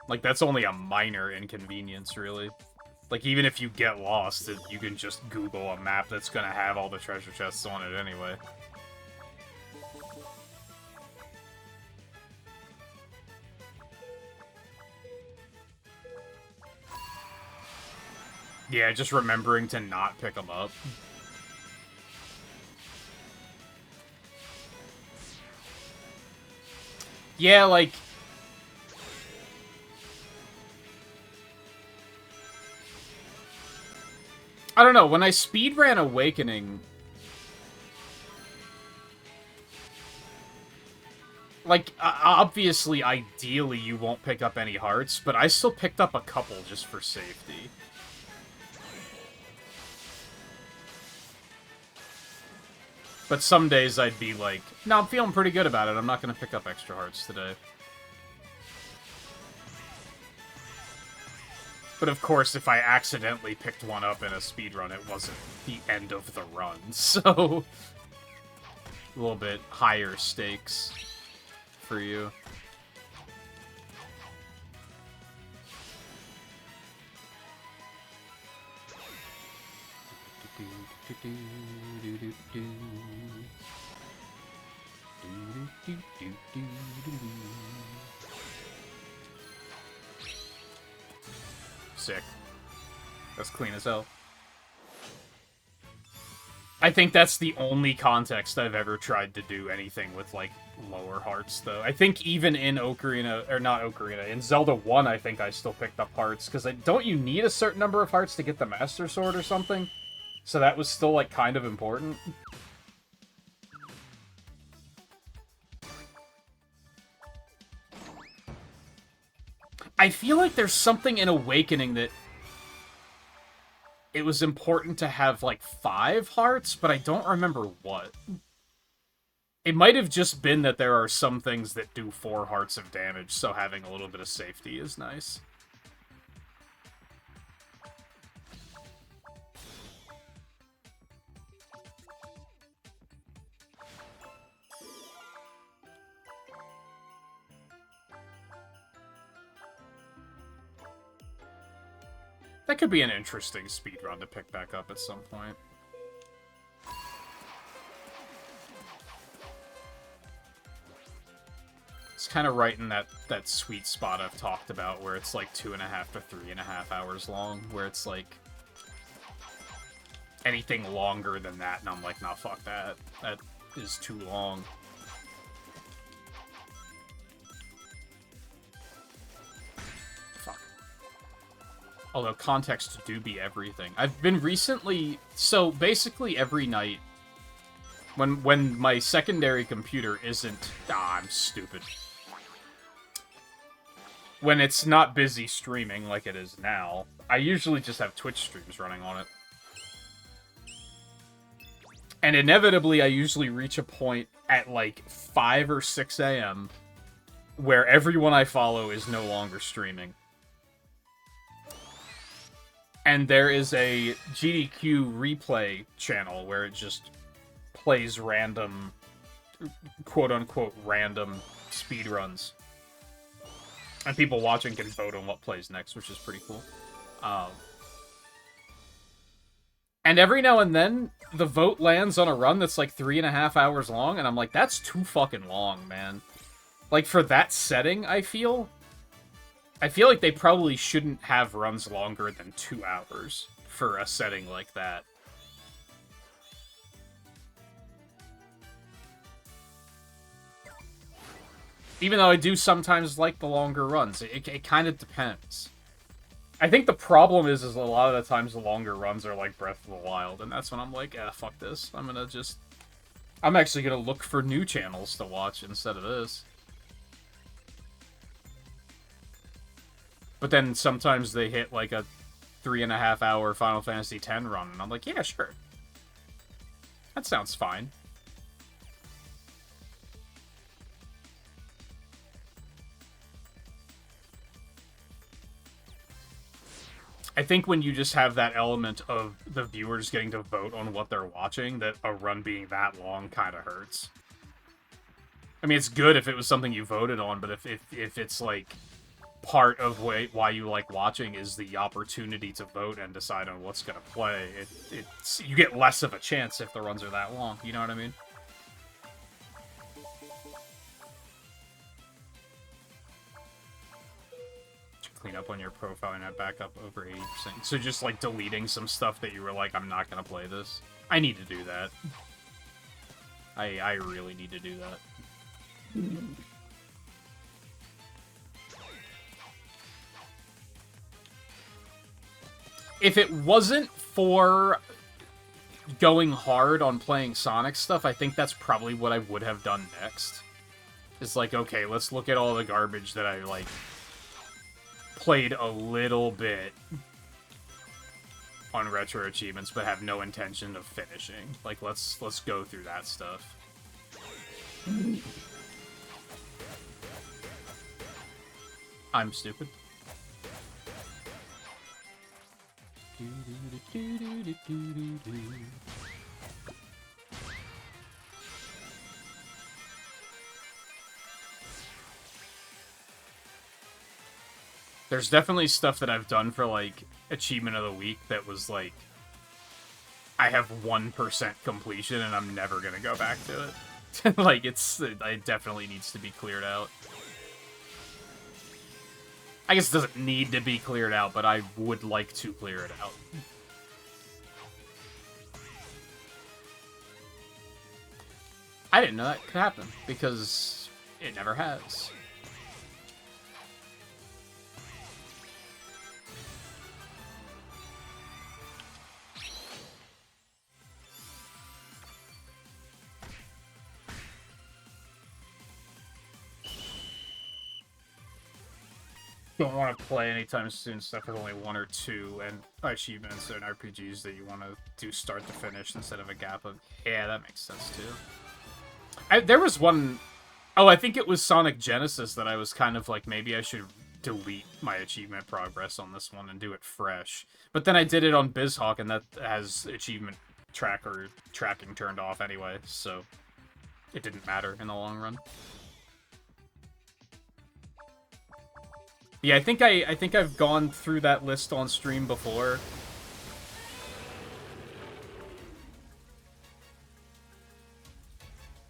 Speaker 1: Like, that's only a minor inconvenience, really. Like, even if you get lost, you can just Google a map that's gonna have all the treasure chests on it anyway. Yeah, just remembering to not pick them up. Yeah, like... I don't know, when I speedran Awakening... Like, obviously, ideally, you won't pick up any hearts, but I still picked up a couple just for safety. But some days I'd be like, no, I'm feeling pretty good about it. I'm not going to pick up extra hearts today. But of course, if I accidentally picked one up in a speedrun, it wasn't the end of the run. So, a little bit higher stakes for you. Sick. That's clean as hell. I think that's the only context I've ever tried to do anything with, like, lower hearts, though. I think even in Ocarina, or not Ocarina, in Zelda 1, I think I still picked up hearts, because don't you need a certain number of hearts to get the Master Sword or something? So that was still, like, kind of important. I feel like there's something in Awakening that it was important to have, like, 5 hearts, but I don't remember what. It might have just been that there are some things that do 4 hearts of damage, so having a little bit of safety is nice. That could be an interesting speedrun to pick back up at some point. It's kind of right in that sweet spot I've talked about, where it's like 2.5 to 3.5 hours long, where it's like anything longer than that, and I'm like, nah, fuck that. That is too long. Fuck. Although context do be everything. I've been recently, so basically every night, when my secondary computer isn't, I'm stupid. When it's not busy streaming like it is now, I usually just have Twitch streams running on it. And inevitably, I usually reach a point at like 5 or 6 a.m. where everyone I follow is no longer streaming. And there is a GDQ replay channel where it just plays random, quote-unquote, random speedruns. And people watching can vote on what plays next, which is pretty cool. And every now and then, the vote lands on a run that's like 3.5 hours long, and I'm like, that's too fucking long, man. Like, for that setting, I feel like they probably shouldn't have runs longer than 2 hours for a setting like that. Even though I do sometimes like the longer runs. It kind of depends. I think the problem is a lot of the times the longer runs are like Breath of the Wild, and that's when I'm like, fuck this. I'm actually gonna look for new channels to watch instead of this. But then sometimes they hit like a 3.5 hour Final Fantasy X run, and I'm like, yeah, sure. That sounds fine. I think when you just have that element of the viewers getting to vote on what they're watching, that a run being that long kind of hurts. I mean, it's good if it was something you voted on, but if it's like part of why you like watching is the opportunity to vote and decide on what's gonna play, you get less of a chance if the runs are that long. You know what I mean? Clean up on your profile and have backup over 80%. So just like deleting some stuff that you were like, I'm not gonna play this. I need to do that. I really need to do that. If it wasn't for going hard on playing Sonic stuff, I think that's probably what I would have done next. It's like, okay, let's look at all the garbage that I like played a little bit on retro achievements, but have no intention of finishing. Like, let's go through that stuff. I'm stupid. There's definitely stuff that I've done for, like, Achievement of the Week that was, like, I have 1% completion and I'm never gonna go back to it. Like, it definitely needs to be cleared out. I guess it doesn't need to be cleared out, but I would like to clear it out. I didn't know that could happen, because it never has. Don't want to play anytime soon stuff with only 1 or 2 and achievements and RPGs that you want to do start to finish instead of a gap of... Yeah, that makes sense too. There was one... Oh, I think it was Sonic Genesis that I was kind of like, maybe I should delete my achievement progress on this one and do it fresh. But then I did it on BizHawk, and that has achievement tracking turned off anyway, so it didn't matter in the long run. Yeah, I think I've gone through that list on stream before.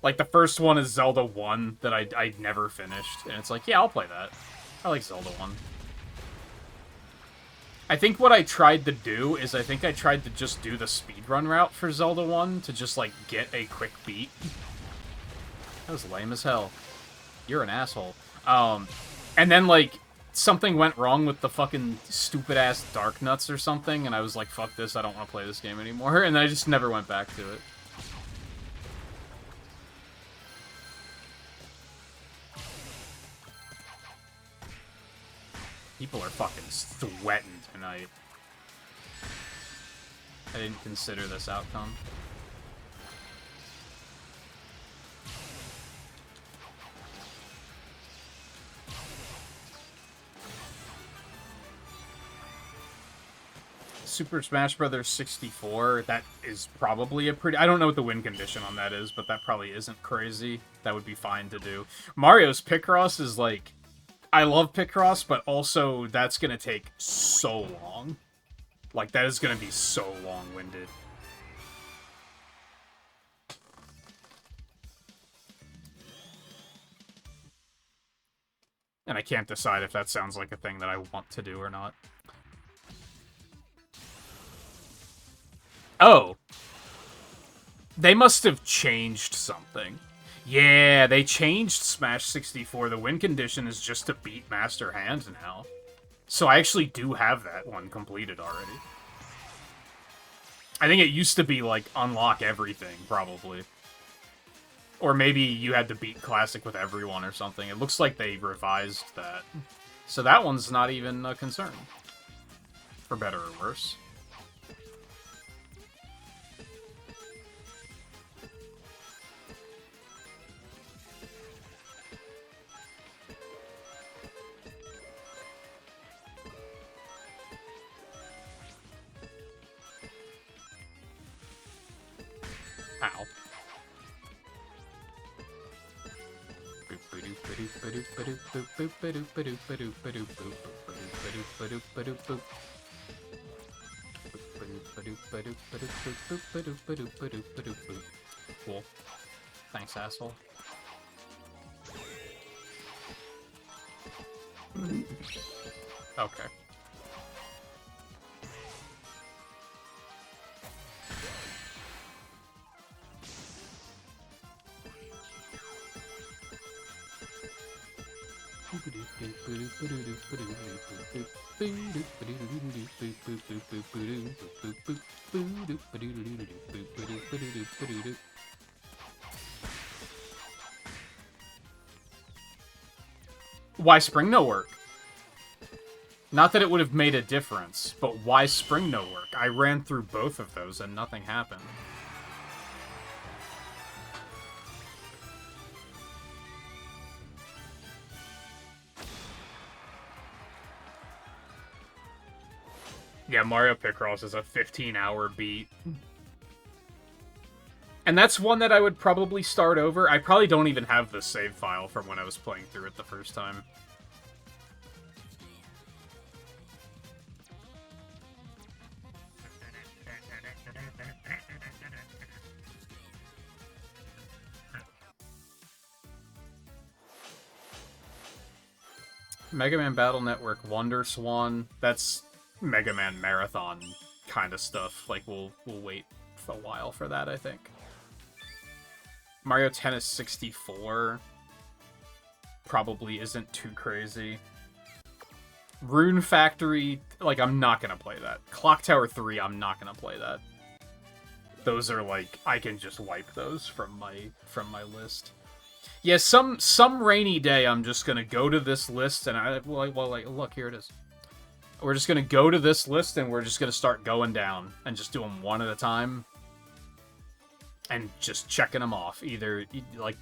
Speaker 1: Like, the first one is Zelda 1 that I never finished, and it's like, yeah, I'll play that. I like Zelda 1. I think what I tried to do is I think I tried to just do the speedrun route for Zelda 1 to just, like, get a quick beat. That was lame as hell. You're an asshole. And then, like, something went wrong with the fucking stupid-ass Dark Nuts or something, and I was like, fuck this, I don't want to play this game anymore, and I just never went back to it. People are fucking sweating tonight. I didn't consider this outcome. Super Smash Bros. 64, that is probably a pretty... I don't know what the win condition on that is, but that probably isn't crazy. That would be fine to do. Mario's Picross is like... I love Picross, but also that's gonna take so long. Like, that is gonna be so long-winded. And I can't decide if that sounds like a thing that I want to do or not. Oh. They must have changed something. Yeah, they changed Smash 64. The win condition is just to beat Master Hand now. So I actually do have that one completed already. I think it used to be, like, unlock everything, probably. Or maybe you had to beat Classic with everyone or something. It looks like they revised that. So that one's not even a concern. For better or worse. Ow. Cool. Thanks, asshole. Okay. Why spring no work? Not that it would have made a difference, but why spring no work? I ran through both of those and nothing happened. Yeah, Mario Picross is a 15-hour beat. And that's one that I would probably start over. I probably don't even have the save file from when I was playing through it the first time. Mega Man Battle Network Wonder Swan. That's Mega Man Marathon kind of stuff. Like, we'll wait for a while for that, I think. Mario Tennis 64 probably isn't too crazy. Rune Factory, like, I'm not gonna play that. Clock Tower 3, I'm not gonna play that. Those are, like, I can just wipe those from my list. Yeah, some rainy day, I'm just gonna go to this list, and look, here it is. We're just gonna go to this list, and we're just gonna start going down, and just do them one at a time. And just checking them off. Either, like,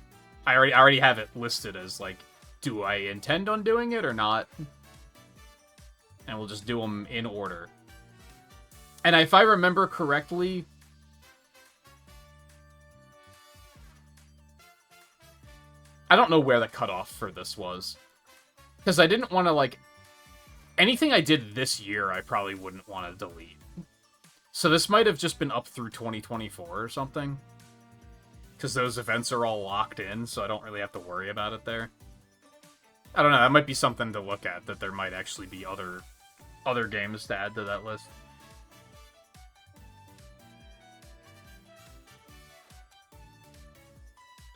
Speaker 1: I already have it listed as, like, do I intend on doing it or not? And we'll just do them in order. And if I remember correctly, I don't know where the cutoff for this was. Because I didn't want to, like... Anything I did this year, I probably wouldn't want to delete. So this might have just been up through 2024 or something. because those events are all locked in, so I don't really have to worry about it there. I don't know, that might be something to look at, that there might actually be other games to add to that list.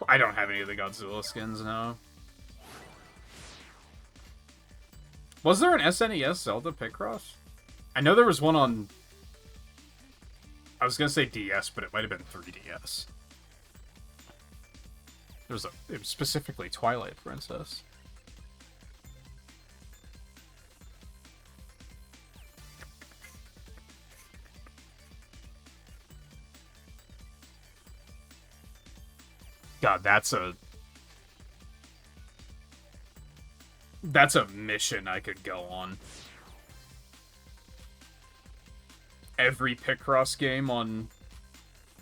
Speaker 1: I don't have any of the Godzilla skins, no. Was there an SNES Zelda Picross? I know there was one on... I was gonna say DS, but it might have been 3DS. It was specifically Twilight Princess. God, that's a mission I could go on. Every Picross game on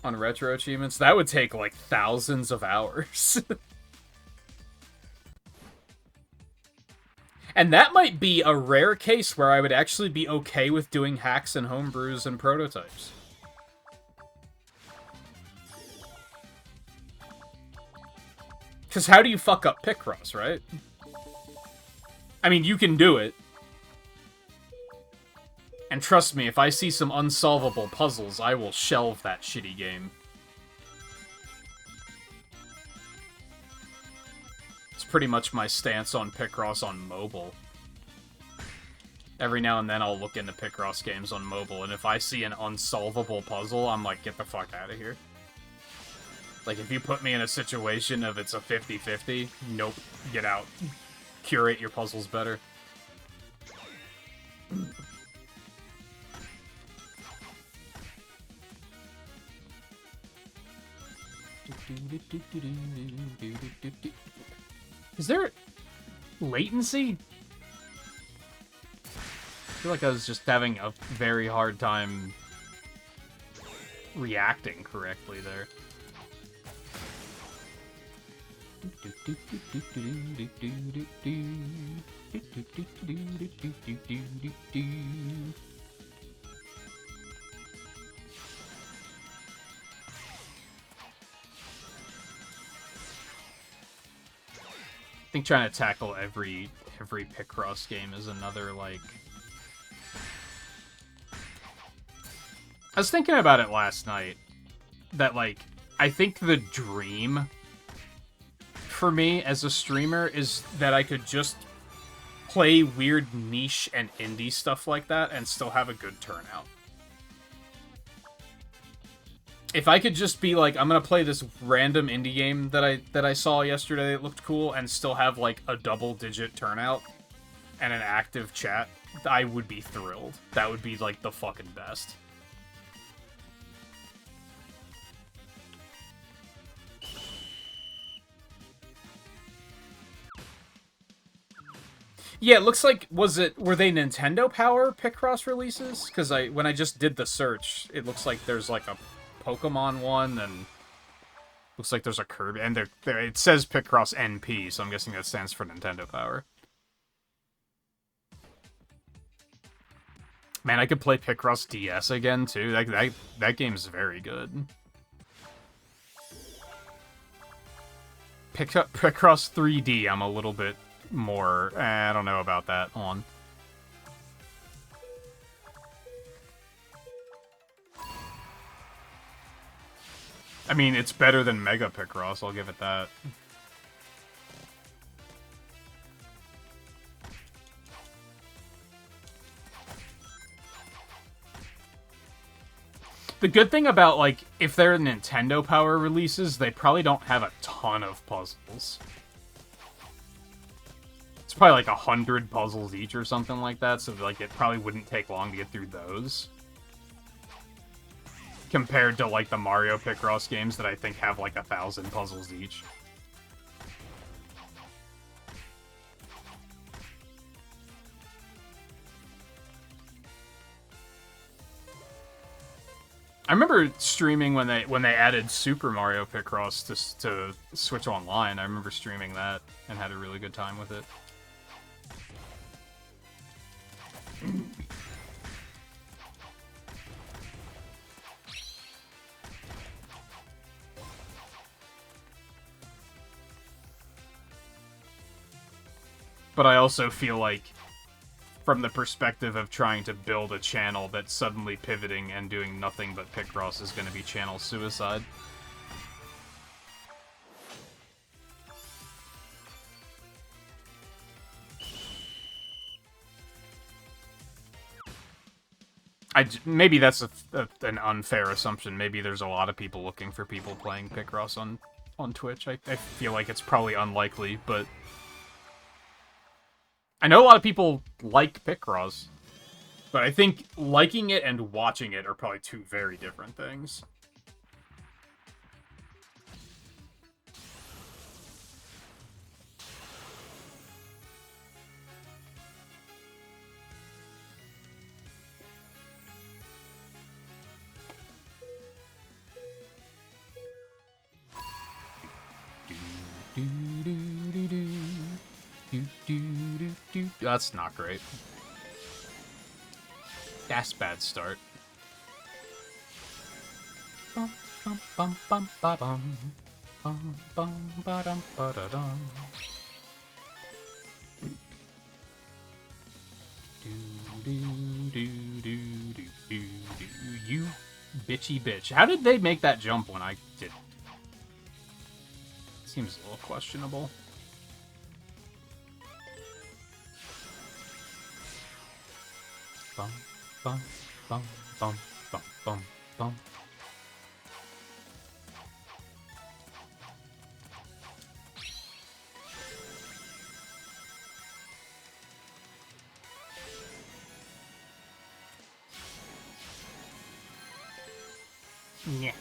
Speaker 1: Retro Achievements, that would take like thousands of hours. And that might be a rare case where I would actually be okay with doing hacks and homebrews and prototypes. Because how do you fuck up Picross, right? I mean, you can do it. And trust me, if I see some unsolvable puzzles, I will shelve that shitty game. It's pretty much my stance on Picross on mobile. Every now and then I'll look into Picross games on mobile, and if I see an unsolvable puzzle, I'm like, get the fuck out of here. Like, if you put me in a situation of it's a 50-50, nope, get out. Curate your puzzles better. Is there latency? I feel like I was just having a very hard time reacting correctly there. I think trying to tackle every Picross game is another, like... I was thinking about it last night, that, like, I think the dream for me as a streamer is that I could just play weird niche and indie stuff like that and still have a good turnout. If I could just be like, I'm gonna play this random indie game that I saw yesterday that looked cool and still have like a double-digit turnout and an active chat, I would be thrilled. That would be like the fucking best. Yeah, it looks like, were they Nintendo Power Picross releases? Because when I just did the search, it looks like there's like a Pokemon one, and looks like there's a Kirby, and it says Picross NP, so I'm guessing that stands for Nintendo Power. Man, I could play Picross DS again, too. That game's very good. Picross 3D, I'm a little bit more... I don't know about that one. I mean, it's better than Mega Picross, I'll give it that. The good thing about, like, if they're Nintendo Power releases, they probably don't have a ton of puzzles. It's probably like 100 puzzles each or something like that, so, like, it probably wouldn't take long to get through those. Compared to, like, the Mario Picross games that I think have, like, 1,000 puzzles each. I remember streaming when they added Super Mario Picross to Switch Online. I remember streaming that and had a really good time with it. but I also feel like, from the perspective of trying to build a channel that's suddenly pivoting and doing nothing but Picross is going to be channel suicide. Maybe that's an unfair assumption. Maybe there's a lot of people looking for people playing Picross on Twitch. I feel like it's probably unlikely, but I know a lot of people like Picross, but I think liking it and watching it are probably two very different things. That's not great. That's bad start. You bitchy bitch. How did they make that jump when I did? Seems a little questionable. Bum, bum, bum, bum, bum, bum, bum. Yeah.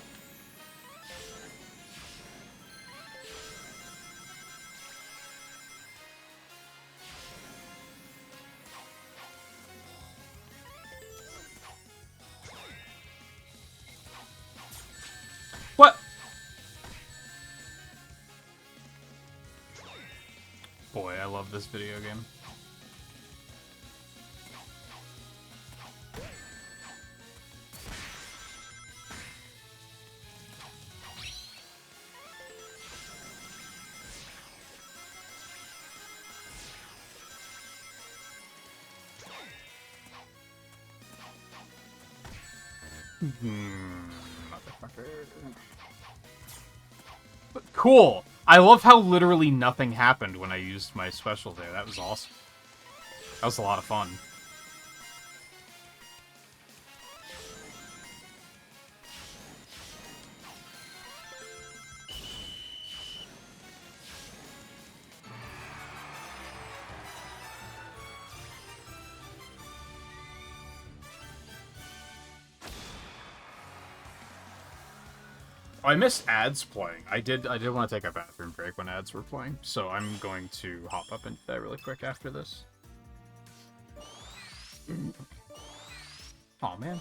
Speaker 1: What? Boy, I love this video game. Motherfucker. But cool! I love how literally nothing happened when I used my special there. That was awesome. That was a lot of fun. I miss ads playing. I did want to take a bathroom break when ads were playing, so I'm going to hop up into that really quick after this. Aw, man.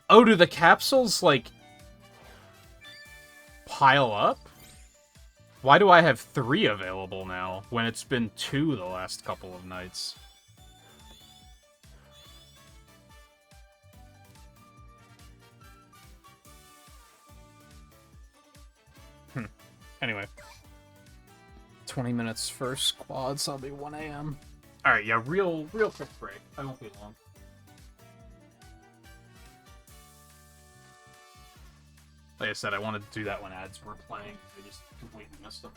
Speaker 1: Oh, do the capsules, like, pile up? Why do I have 3 available now, when it's been 2 the last couple of nights? Anyway. 20 minutes for squads, so I'll be 1 a.m. Alright, yeah, real quick break. I won't be long. Like I said, I wanted to do that when ads were playing. I just completely missed them.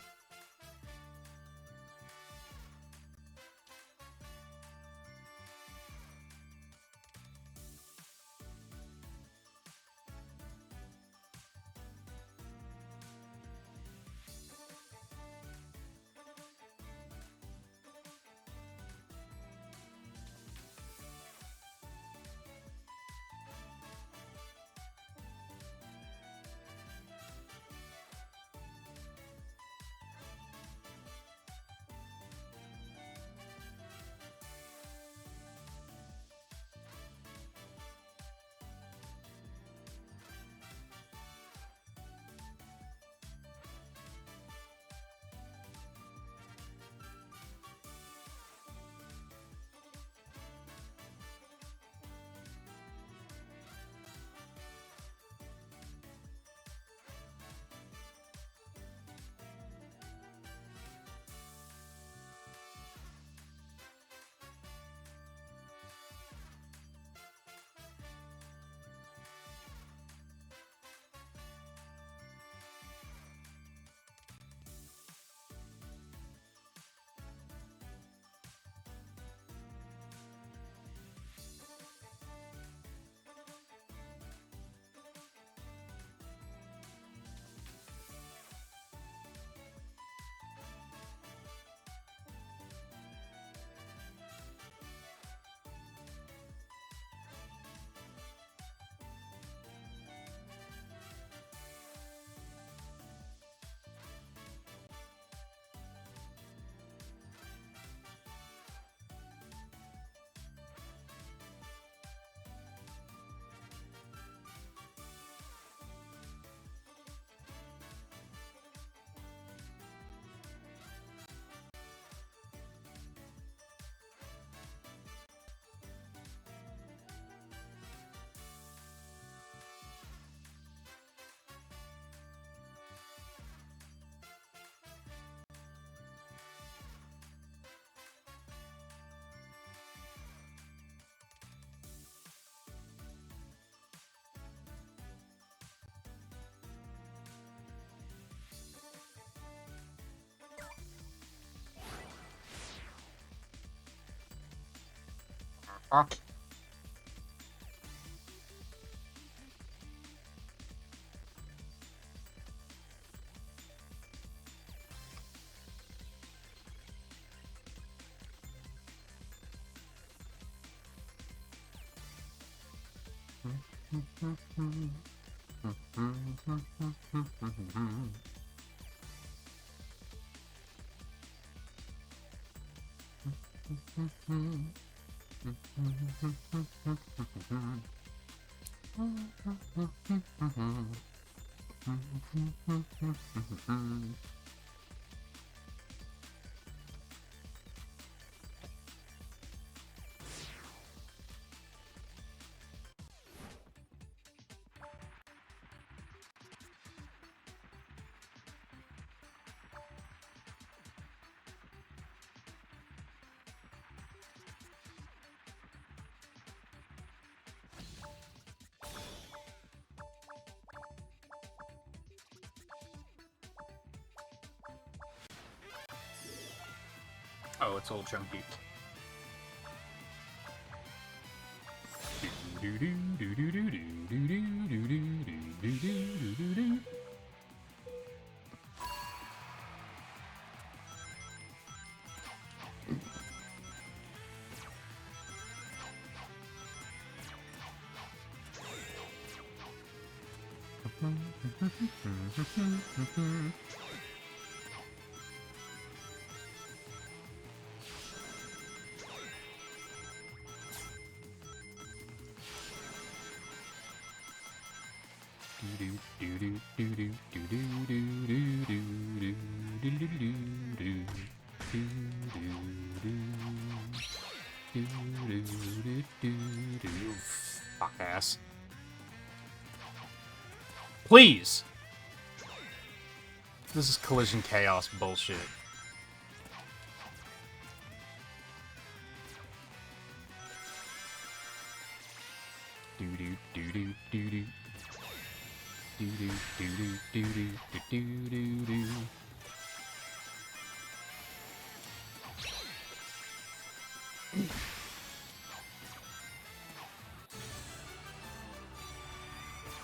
Speaker 1: Fuck. Oh, it's all chunky. Fuck ass. Please! This is collision chaos bullshit.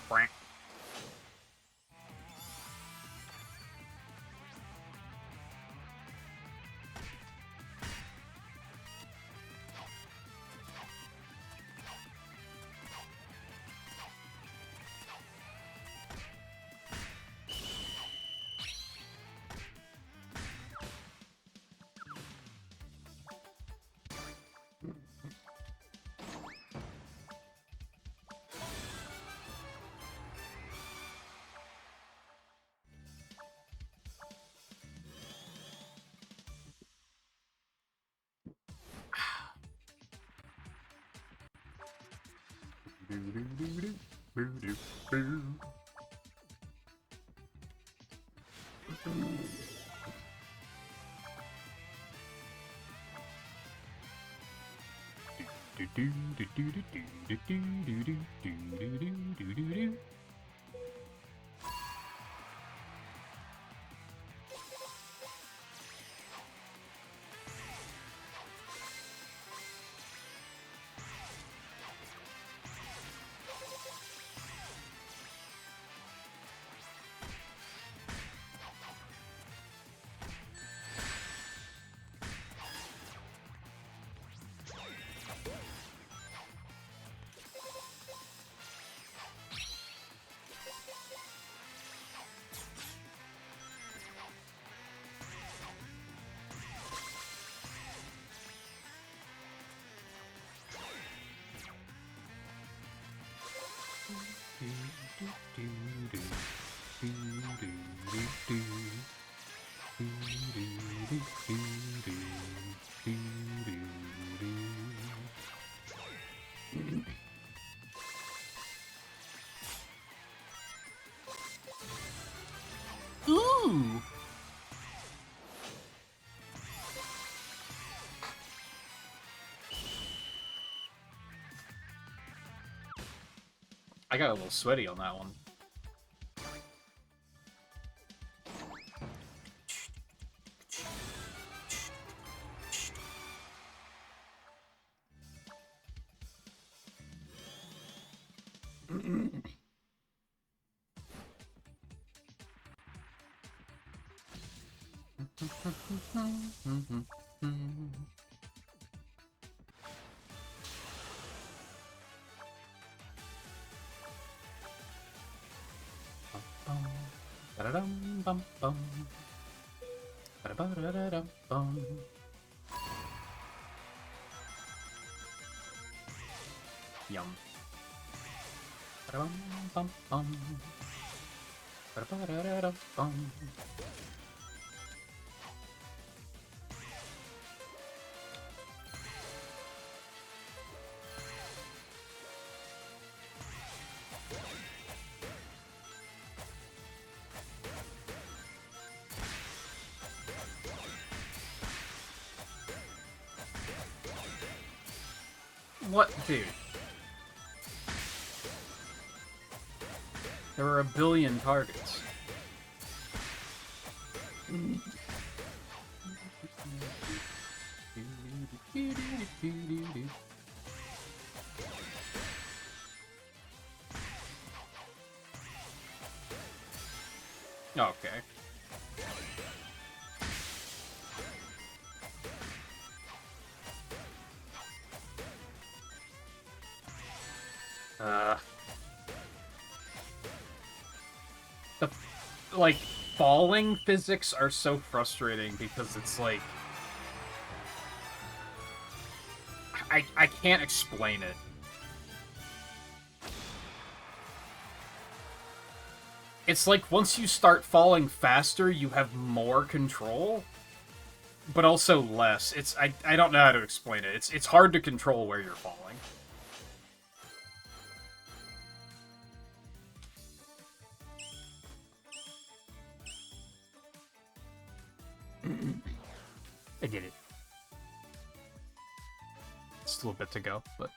Speaker 1: Quack. Ooh! I got a little sweaty on that one. Yum. What, dude? There were a billion targets. Okay. The, like, falling physics are so frustrating because it's like... I can't explain it. It's like once you start falling faster, you have more control, but also less. I don't know how to explain it. It's hard to control where you're falling. I did it. Still a bit to go, but...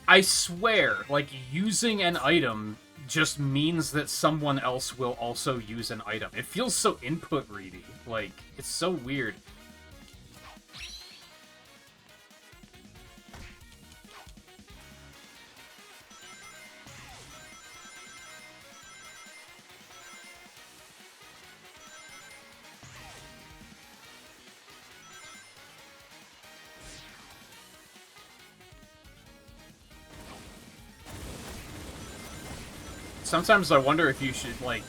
Speaker 1: I swear, like, using an item just means that someone else will also use an item. It feels so input ready. Like, it's so weird. Sometimes I wonder if you should, like,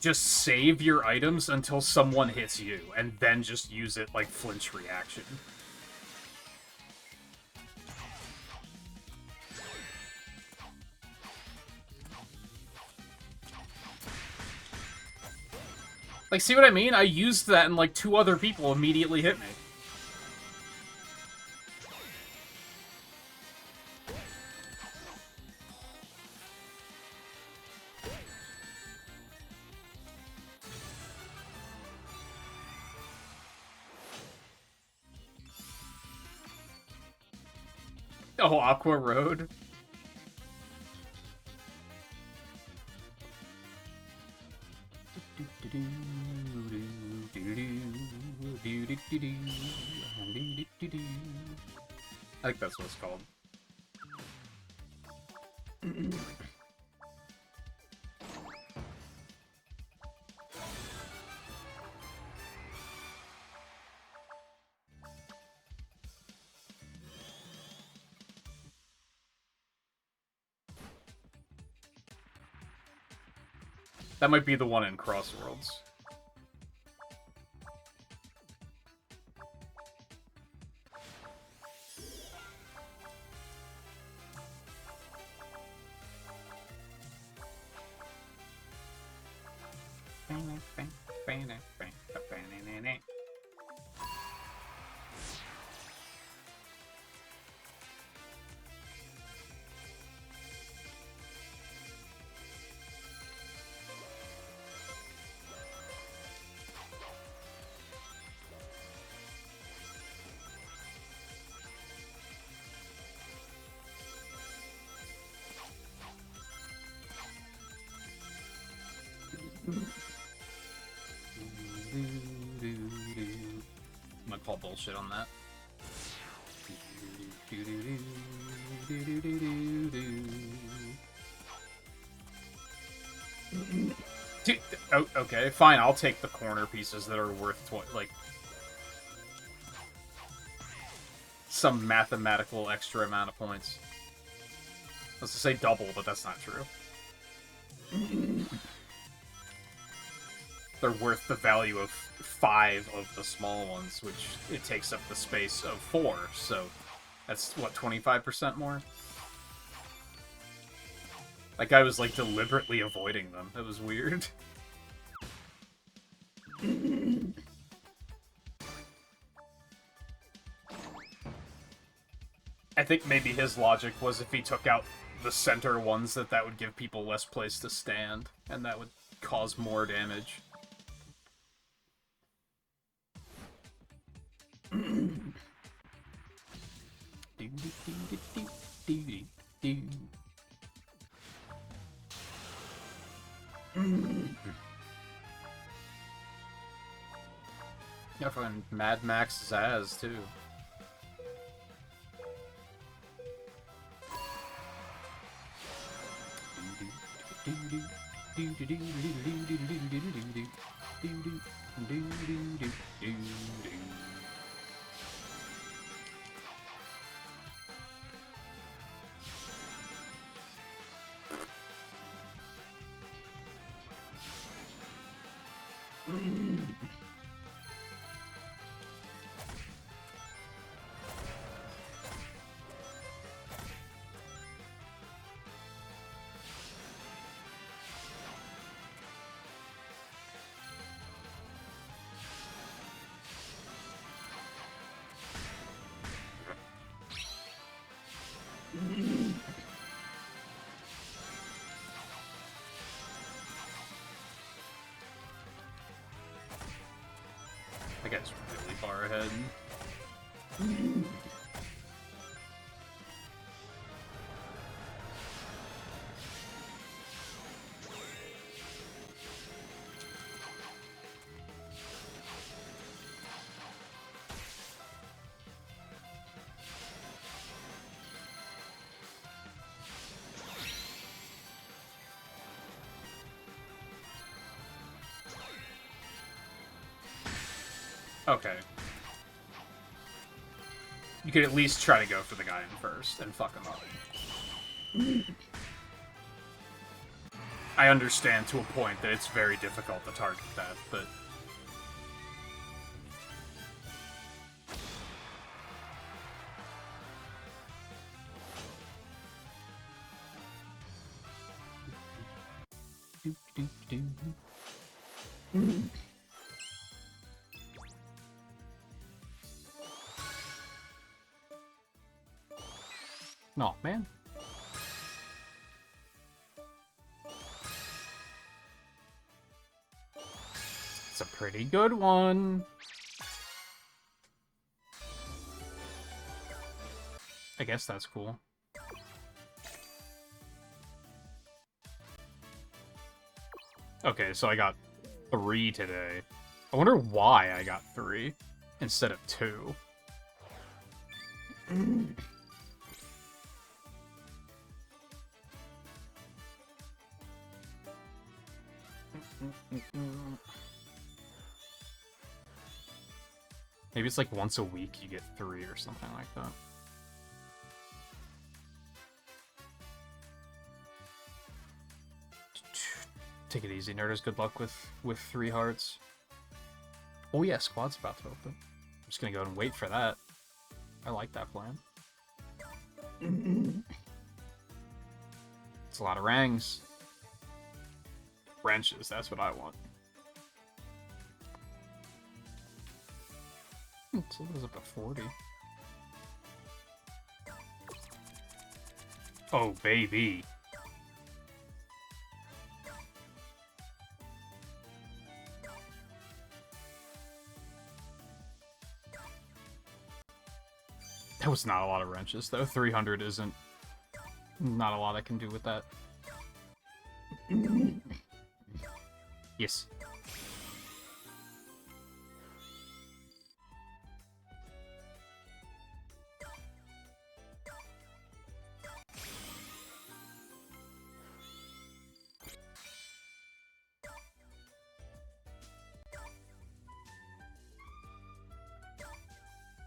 Speaker 1: just save your items until someone hits you, and then just use it like flinch reaction. Like, see what I mean? I used that and, like, 2 other people immediately hit me. Oh, Aqua Road. I think that's what it's called. That might be the one in Crossworlds. I'm gonna call bullshit on that. Dude, oh, okay, fine. I'll take the corner pieces that are worth like some mathematical extra amount of points. Let's just say double, but that's not true. They're worth the value of 5 of the small ones, which it takes up the space of 4, so that's, what, 25% more? Like, I was, like, deliberately avoiding them. That was weird. I think maybe his logic was if he took out the center ones, that would give people less place to stand, and that would cause more damage. Yeah, fucking Mad Max Zaz, too. That guy's really far ahead. Okay. You could at least try to go for the guy in first and fuck him up. I understand to a point that it's very difficult to target that, but... Aw, man. It's a pretty good one. I guess that's cool. Okay, so I got 3 today. I wonder why I got 3 instead of 2. Maybe it's like once a week you get 3 or something like that. Take it easy, nerders. Good luck with 3 hearts. Oh yeah, squad's about to open. I'm just gonna go and wait for that. I like that plan. It's a lot of rangs. Wrenches, that's what I want. So it was up at 40. Oh, baby. That was not a lot of wrenches, though. 300 isn't... Not a lot I can do with that. Yes.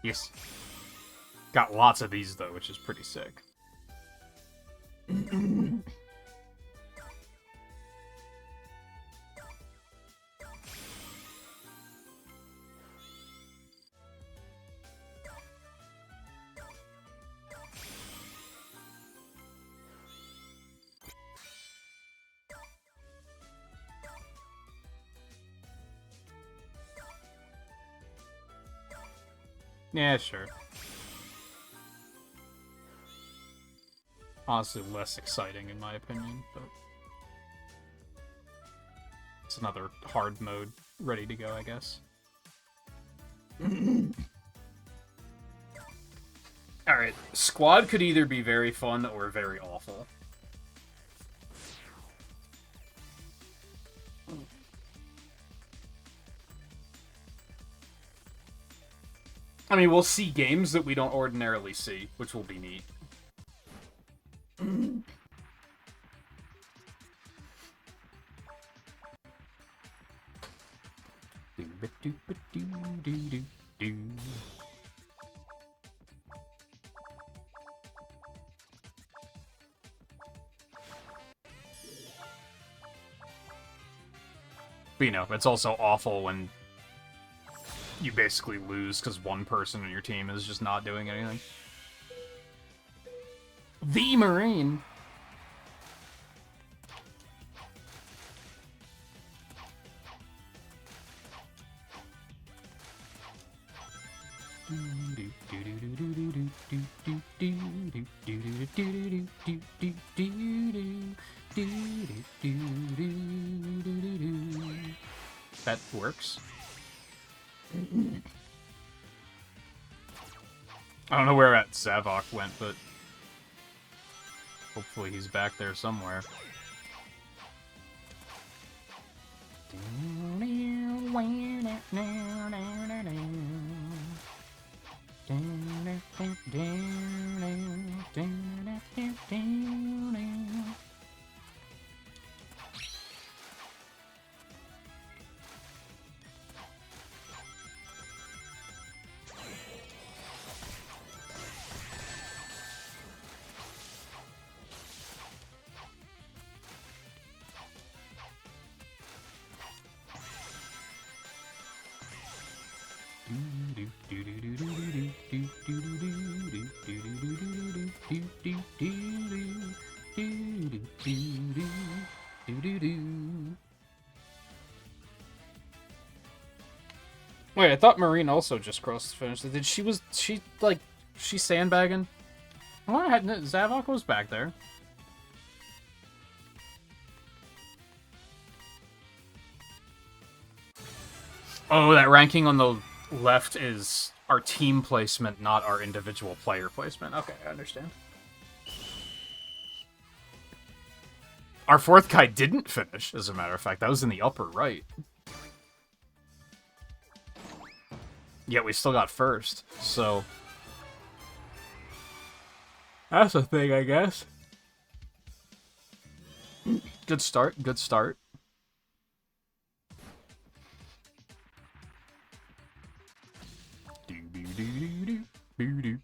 Speaker 1: Yes. Got lots of these, though, which is pretty sick. Yeah, sure. Honestly, less exciting in my opinion, but it's another hard mode ready to go, I guess. Alright, squad could either be very fun or very awful. I mean, we'll see games that we don't ordinarily see, which will be neat. But, you know, it's also awful when you basically lose because one person on your team is just not doing anything. The Marine! That works. I don't know where that Zavok went, but hopefully he's back there somewhere. Wait, I thought Marine also just crossed the finish. Did she sandbagging? Well, Zavok was back there. Oh, that ranking on the left is our team placement, not our individual player placement. Okay, I understand. Our fourth guy didn't finish, as a matter of fact. That was in the upper right. Yet we still got first, so... That's a thing, I guess. Good start, good start. Do-do-do-do-do-do-do-do.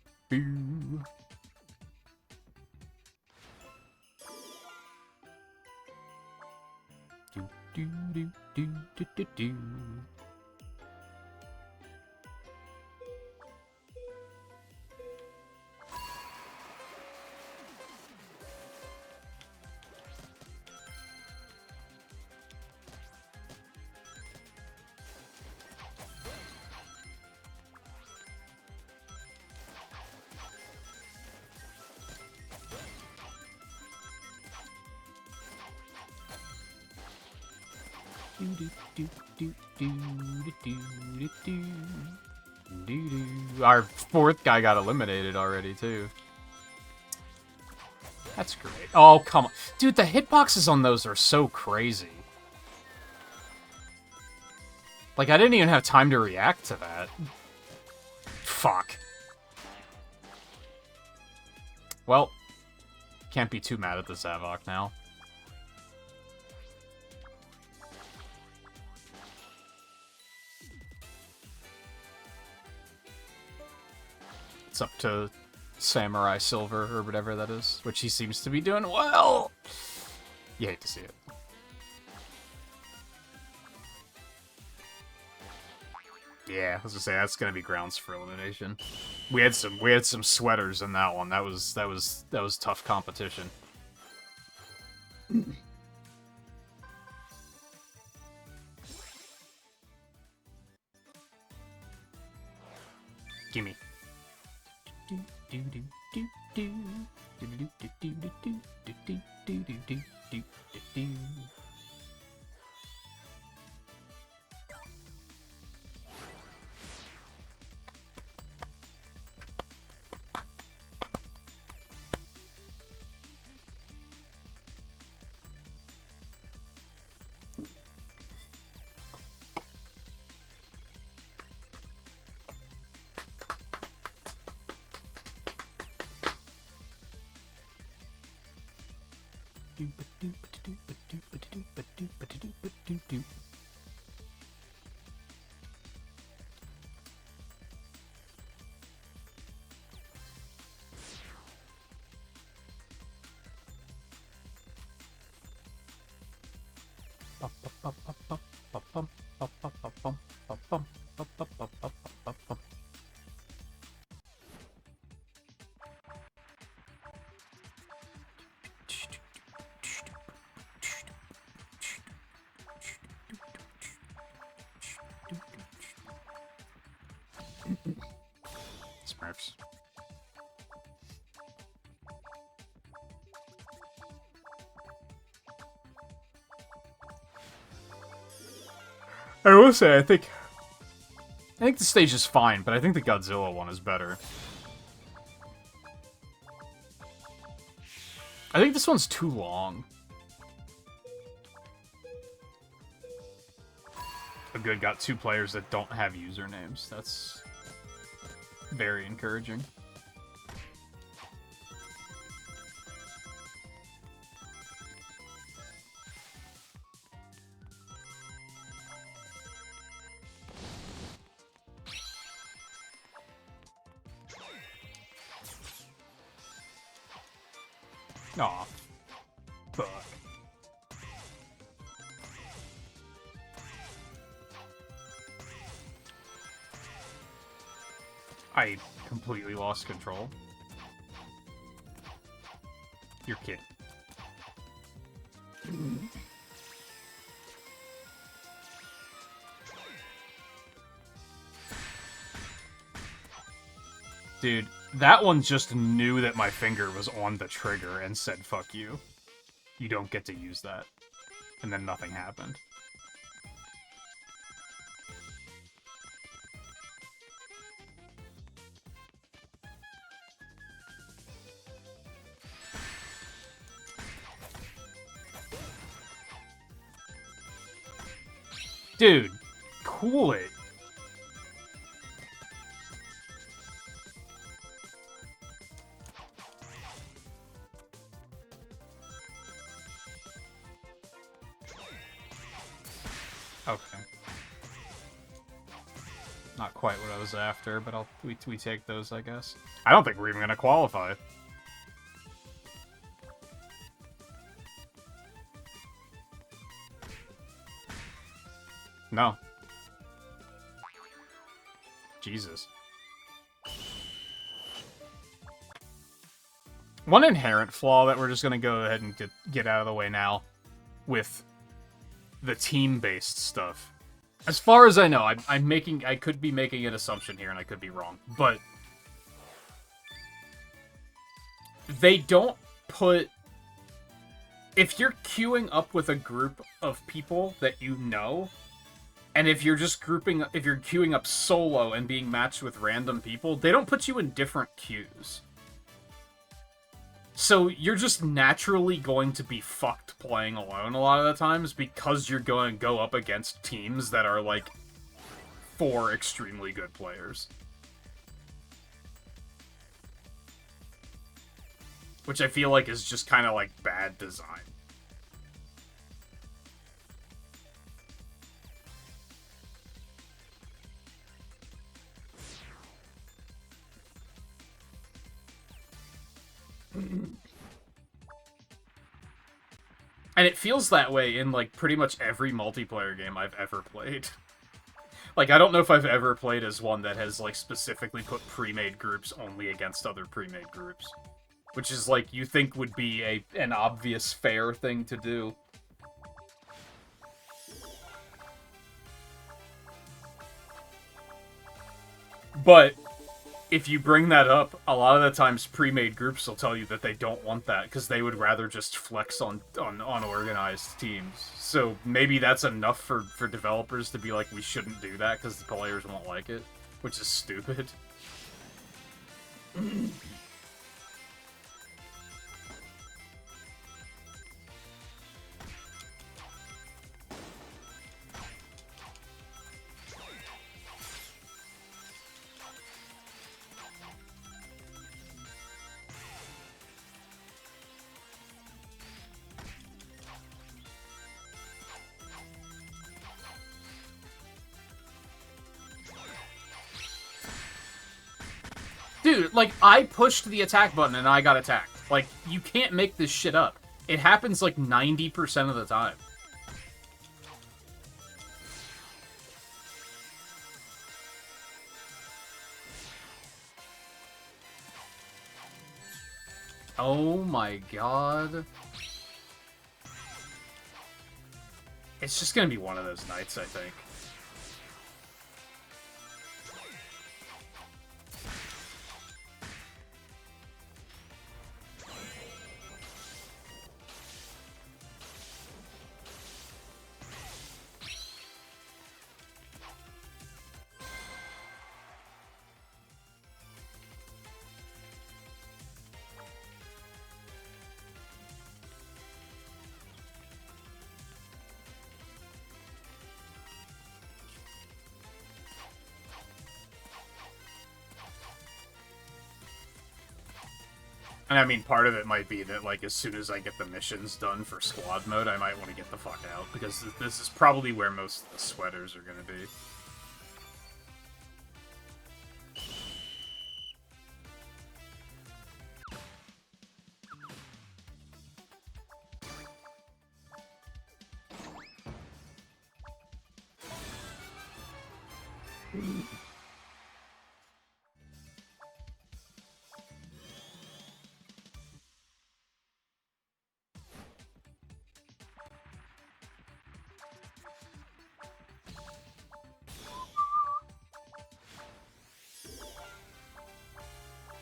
Speaker 1: Do-do-do-do-do-do-do. Our fourth guy got eliminated already, too. That's great. Oh, come on. Dude, the hitboxes on those are so crazy. Like, I didn't even have time to react to that. Fuck. Well, can't be too mad at the Zavok now. It's up to Samurai Silver, or whatever that is, which he seems to be doing well. You hate to see it. Yeah, I was gonna say that's gonna be grounds for elimination. We had some sweaters in that one. That was tough competition. Gimme. Smurfs. I will say, I think the stage is fine, but I think the Godzilla one is better. I think this one's too long. A good got two players that don't have usernames. That's very encouraging. Aw. Fuck. I completely lost control. You're kidding. Dude, that one just knew that my finger was on the trigger and said, fuck you. You don't get to use that. And then nothing happened. Dude, cool it. Okay. Not quite what I was after, but we take those, I guess. I don't think we're even gonna qualify. No. Jesus. One inherent flaw that we're just gonna go ahead and get out of the way now with the team-based stuff. As far as I know, I could be making an assumption here and I could be wrong, but they don't put... If you're queuing up with a group of people that you know, and if you're just if you're queuing up solo and being matched with random people, they don't put you in different queues. So you're just naturally going to be fucked playing alone a lot of the times because you're going to go up against teams that are, like, 4 extremely good players. Which I feel like is just kind of, like, bad design. And it feels that way in, like, pretty much every multiplayer game I've ever played. Like, I don't know if I've ever played as one that has, like, specifically put pre-made groups only against other pre-made groups. Which is, like, you think would be an obvious fair thing to do. But if you bring that up, a lot of the times pre-made groups will tell you that they don't want that because they would rather just flex on organized teams. So maybe that's enough for developers to be like, we shouldn't do that because the players won't like it, which is stupid. Dude, like, I pushed the attack button and I got attacked. Like, you can't make this shit up. It happens, like, 90% of the time. Oh my god. It's just gonna be one of those nights, I think. And I mean, part of it might be that, like, as soon as I get the missions done for squad mode, I might want to get the fuck out, because this is probably where most of the sweaters are gonna be.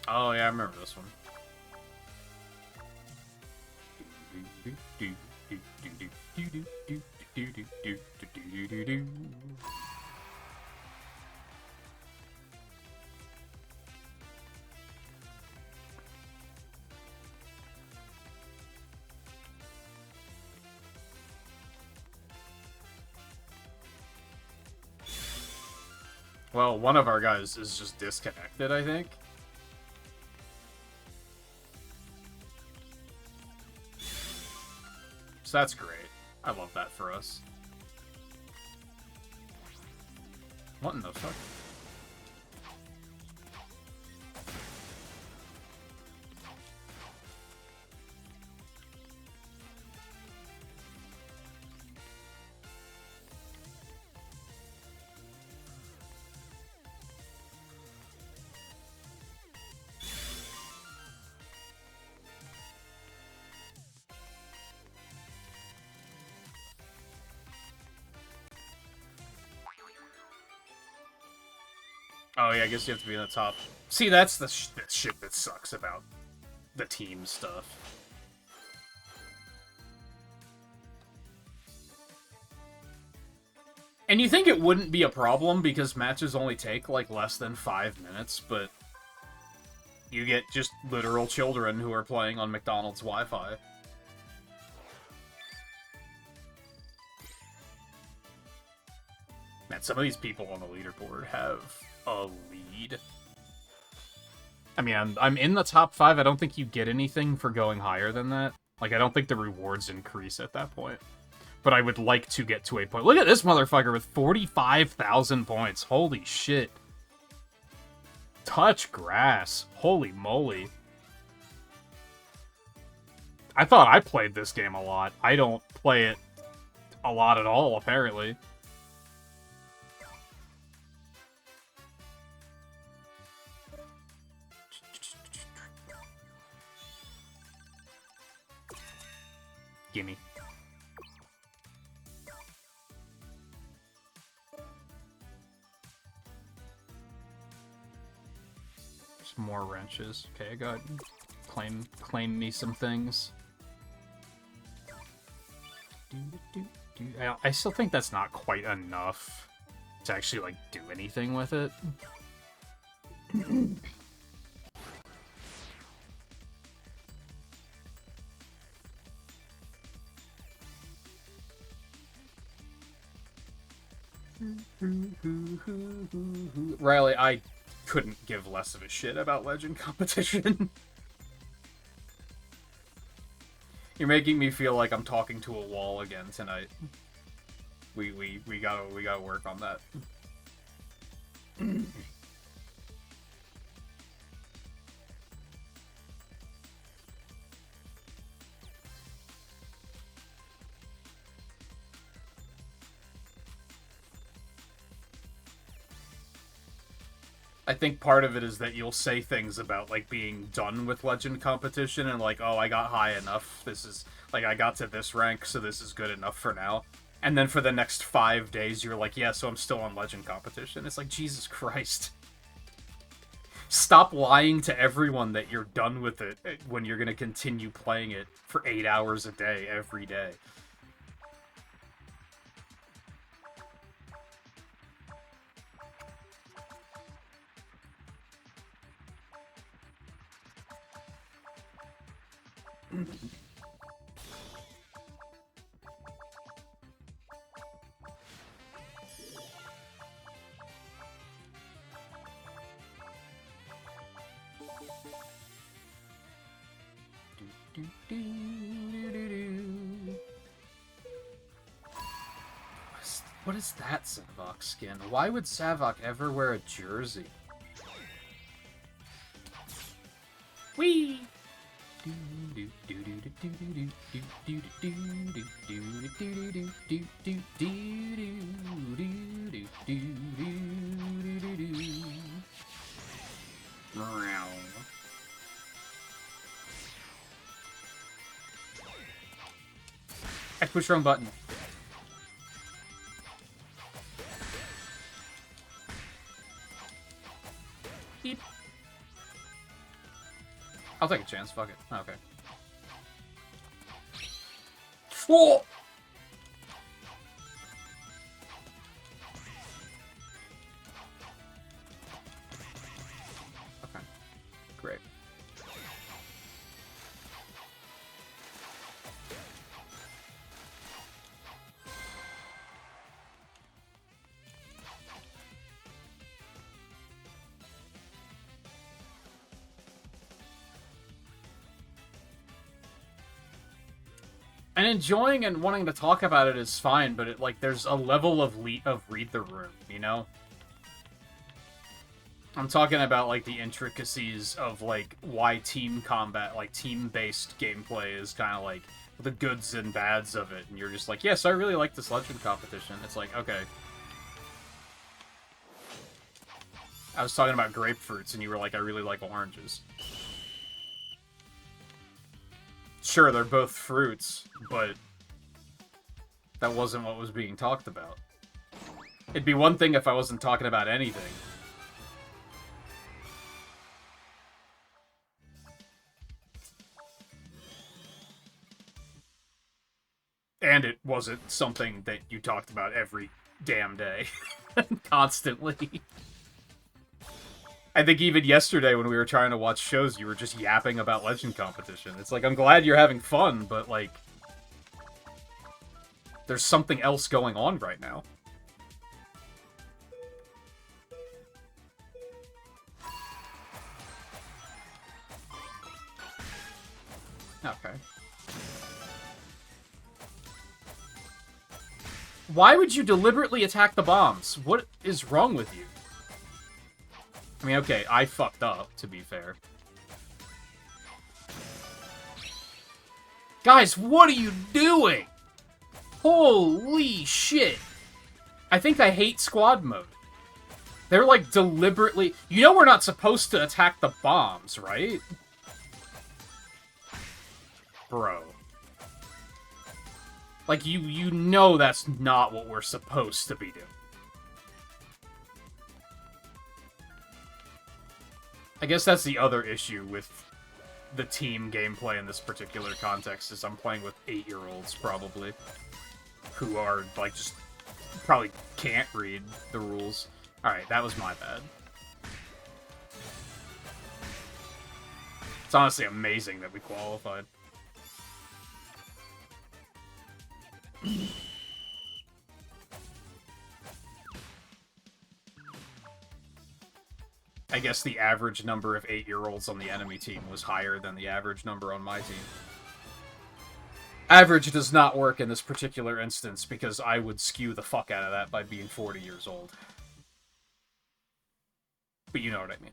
Speaker 1: Oh, yeah, I remember this one. Well, one of our guys is just disconnected, I think. So that's great. I love that for us. What in the fuck? Oh yeah, I guess you have to be in the top. See, that's the shit that sucks about the team stuff. And you think it wouldn't be a problem because matches only take, like, less than 5 minutes, but you get just literal children who are playing on McDonald's Wi-Fi. Man, some of these people on the leaderboard have a lead. I mean, I'm in the top 5. I don't think you get anything for going higher than that. Like, I don't think the rewards increase at that point. But I would like to get to a point. Look at this motherfucker with 45,000 points. Holy shit. Touch grass. Holy moly. I thought I played this game a lot. I don't play it a lot at all, apparently. Gimme. There's more wrenches. Okay, I got claim me some things. I still think that's not quite enough to actually, like, do anything with it. Riley, I couldn't give less of a shit about Legend competition. You're making me feel like I'm talking to a wall again tonight. We gotta work on that. I think part of it is that you'll say things about, like, being done with Legend competition and, like, oh, I got high enough. This is, like, I got to this rank, so this is good enough for now. And then for the next 5 days, you're like, yeah, so I'm still on Legend competition. It's like, Jesus Christ. Stop lying to everyone that you're done with it when you're going to continue playing it for 8 hours a day, every day. What is that Savok skin? Why would Savok ever wear a jersey? Whee! I pushed wrong button. Beep. I'll take a chance, fuck it. Okay. Whoa! Okay. Great. And enjoying and wanting to talk about it is fine, but it, like, there's a level of read the room, you know? I'm talking about, like, the intricacies of, like, why team combat, like, team-based gameplay is kind of, like, the goods and bads of it. And you're just like, yes, I really like this Legend competition. It's like, okay. I was talking about grapefruits, and you were like, I really like oranges. Sure, they're both fruits, but that wasn't what was being talked about. It'd be one thing if I wasn't talking about anything. And it wasn't something that you talked about every damn day. Constantly. I think even yesterday when we were trying to watch shows, you were just yapping about Legend competition. It's like, I'm glad you're having fun, but, like, there's something else going on right now. Okay. Why would you deliberately attack the bombs? What is wrong with you? I mean, okay, I fucked up, to be fair. Guys, what are you doing? Holy shit. I think I hate squad mode. They're, like, deliberately... You know we're not supposed to attack the bombs, right? Bro. Like, you know that's not what we're supposed to be doing. I guess that's the other issue with the team gameplay in this particular context, is I'm playing with 8-year-olds, probably. Who are, like, just... probably can't read the rules. Alright, that was my bad. It's honestly amazing that we qualified. I guess the average number of 8-year-olds on the enemy team was higher than the average number on my team. Average does not work in this particular instance, because I would skew the fuck out of that by being 40 years old. But you know what I mean.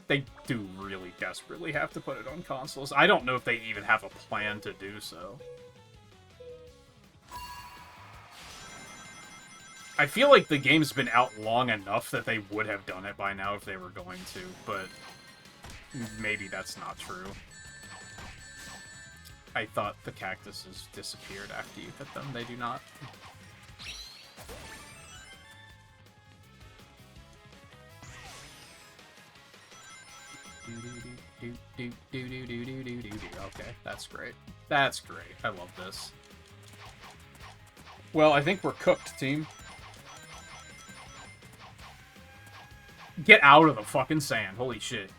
Speaker 1: They do really desperately have to put it on consoles. I don't know if they even have a plan to do so. I feel like the game's been out long enough that they would have done it by now if they were going to, but maybe that's not true. I thought the cactuses disappeared after you hit them. They do not. Okay, that's great. That's great. I love this. Well, I think we're cooked, team. Get out of the fucking sand. Holy shit.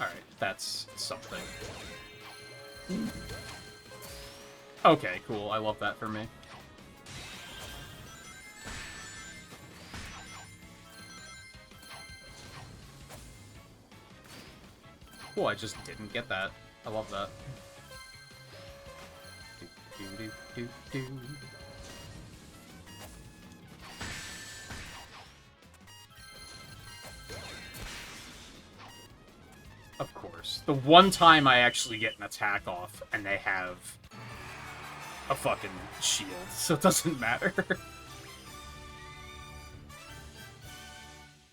Speaker 1: Alright, that's something. Okay, cool. I love that for me. Cool, I just didn't get that. I love that. Of course. The one time I actually get an attack off, and they have a fucking shield, so it doesn't matter.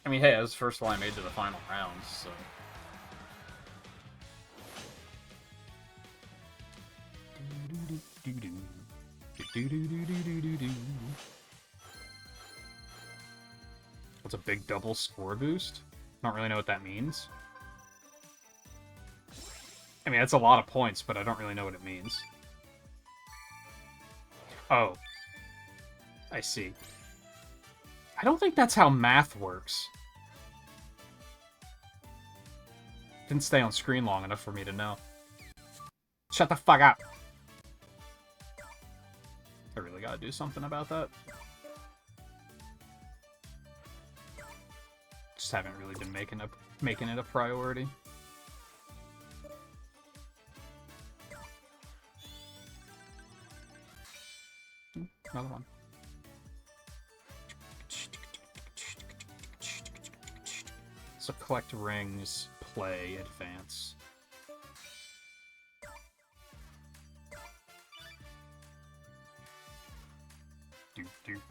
Speaker 1: I mean, hey, that was the first one I made to the final round, so... What's a big double score boost? I don't really know what that means. I mean, that's a lot of points, but I don't really know what it means. Oh. I see. I don't think that's how math works. Didn't stay on screen long enough for me to know. Shut the fuck up! I really gotta do something about that. Just haven't really been making it a priority. Another one. So collect rings, play, advance.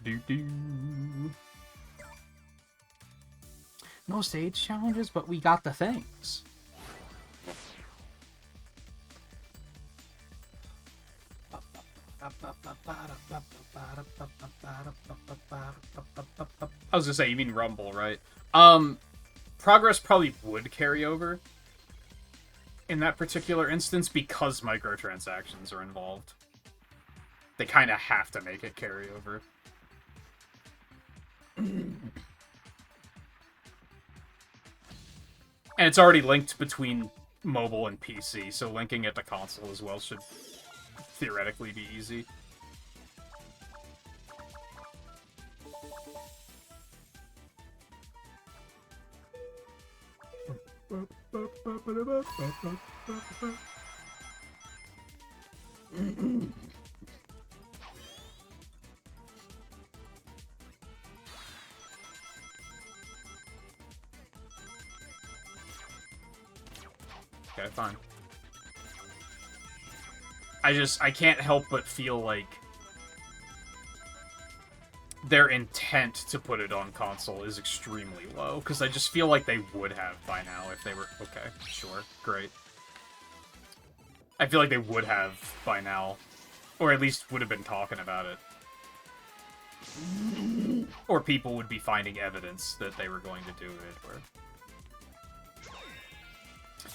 Speaker 1: Do. No stage challenges, but we got the things. I was gonna say, you mean Rumble, right? Progress probably would carry over in that particular instance because microtransactions are involved. They kind of have to make it carry over. And it's already linked between mobile and PC, so linking it to console as well should theoretically be easy. Okay, fine. I can't help but feel like their intent to put it on console is extremely low, because I just feel like they would have by now if they were... Okay, sure, great. I feel like they would have by now, or at least would have been talking about it. Or people would be finding evidence that they were going to do it, or...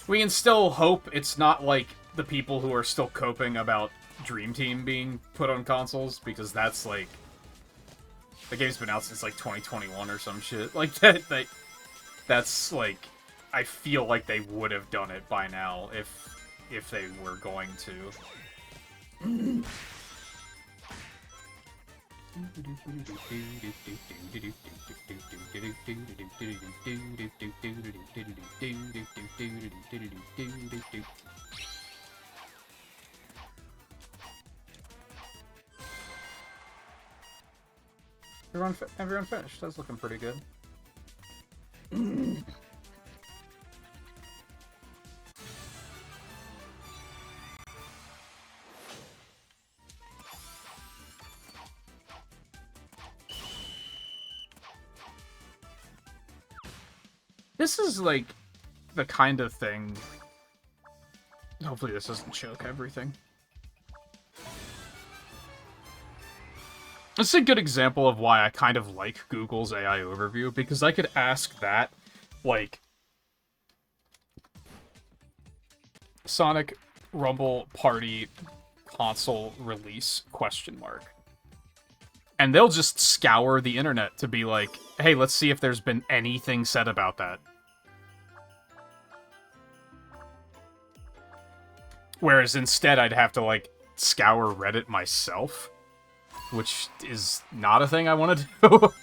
Speaker 1: We can still hope it's not like the people who are still coping about Dream Team being put on consoles, because that's like... The game's been out since like 2021 or some shit. Like that's like... I feel like they would have done it by now if they were going to. Everyone finished. That's looking pretty good. This is, like, the kind of thing... Hopefully this doesn't choke everything. This is a good example of why I kind of like Google's AI overview, because I could ask that, like... Sonic Rumble Party console release, question mark. And they'll just scour the internet to be like, hey, let's see if there's been anything said about that. Whereas instead I'd have to, like, scour Reddit myself, which is not a thing I want to do.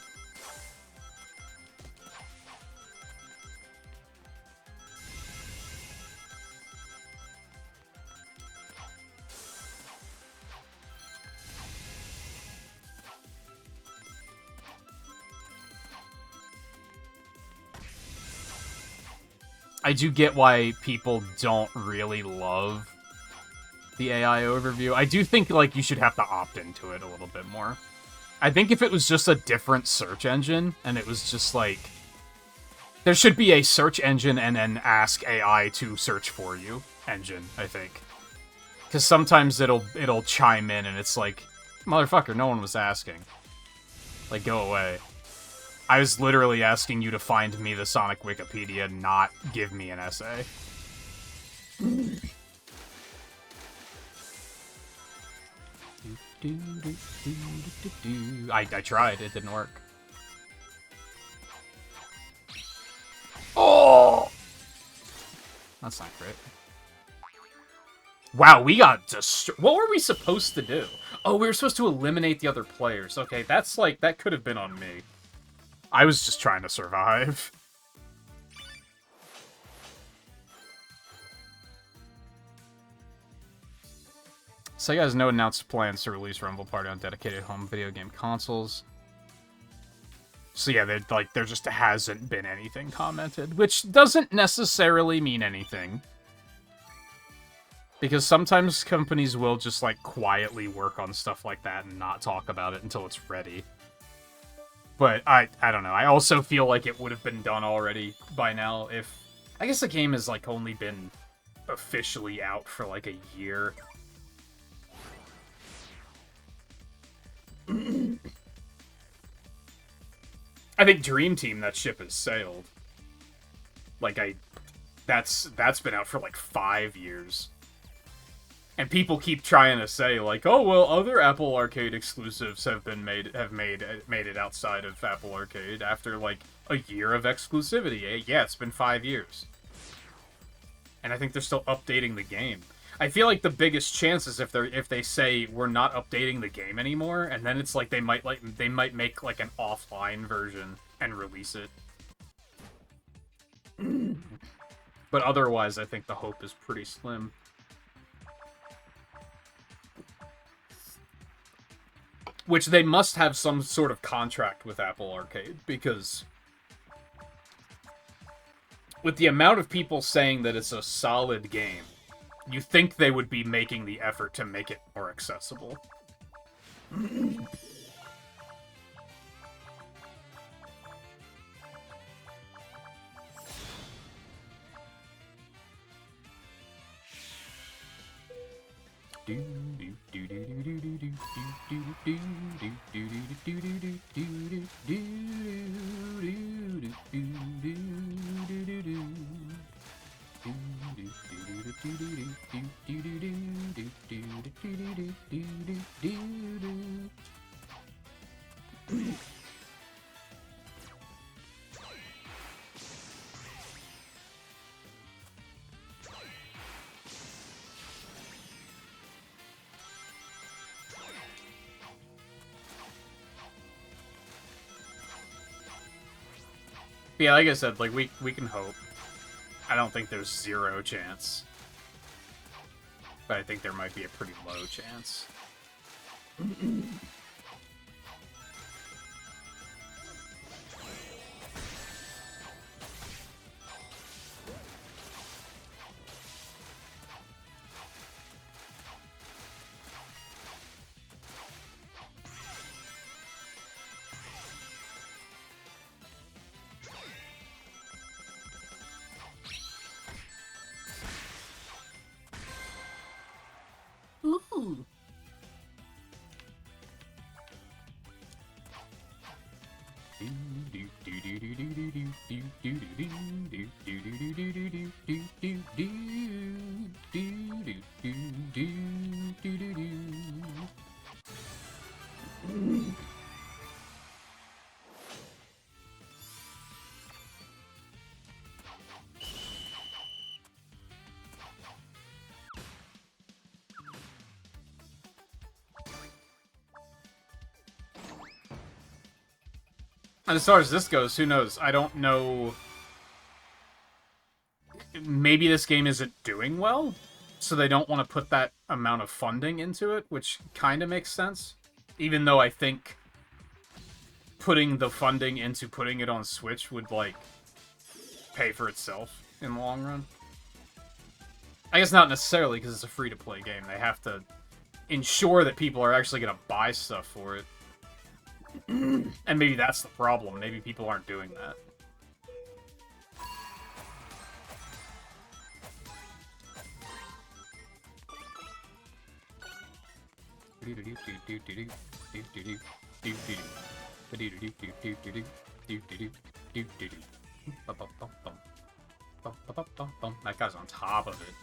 Speaker 1: I do get why people don't really love the AI overview. I do think, like, you should have to opt into it a little bit more. I think if it was just a different search engine, and it was just, like... There should be a search engine and an ask AI to search for you engine, I think. Because sometimes it'll chime in and it's like, motherfucker, no one was asking. Like, go away. I was literally asking you to find me the Sonic Wikipedia, not give me an essay. I tried, it didn't work. Oh! That's not great. Wow, we got destroyed. What were we supposed to do? Oh, we were supposed to eliminate the other players. Okay, that's like, that could have been on me. I was just trying to survive. Sega has no announced plans to release Rumble Party on dedicated home video game consoles. So yeah, there just hasn't been anything commented, which doesn't necessarily mean anything. Because sometimes companies will just, like, quietly work on stuff like that and not talk about it until it's ready. But I don't know. I also feel like it would have been done already by now if... I guess the game has, like, only been officially out for, like, a year. I think Dream Team, that ship has sailed. Like, that's been out for, like, 5 years. And people keep trying to say, like, oh, well, other Apple Arcade exclusives have made it outside of Apple Arcade after, like, a year of exclusivity. Yeah, it's been 5 years. And I think they're still updating the game. I feel like the biggest chance is if they say we're not updating the game anymore, and then it's like they might make like an offline version and release it. But otherwise, I think the hope is pretty slim. Which they must have some sort of contract with Apple Arcade, because with the amount of people saying that it's a solid game, you think they would be making the effort to make it more accessible. Yeah, like I said, like, we can hope. I don't think there's 0 chance. But I think there might be a pretty low chance. Ooh. And as far as this goes, who knows? I don't know. Maybe this game isn't doing well, so they don't want to put that amount of funding into it, which kind of makes sense. Even though I think putting the funding into putting it on Switch would, like, pay for itself in the long run. I guess not necessarily, because it's a free-to-play game. They have to ensure that people are actually going to buy stuff for it. And maybe that's the problem. Maybe people aren't doing that. That guy's on top of it.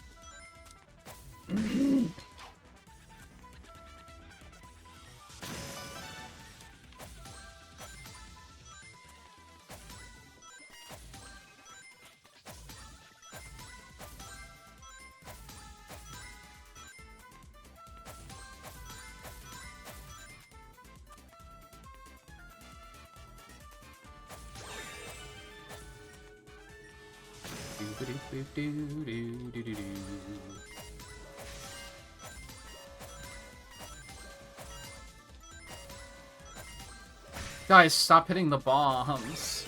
Speaker 1: Guys, stop hitting the bombs.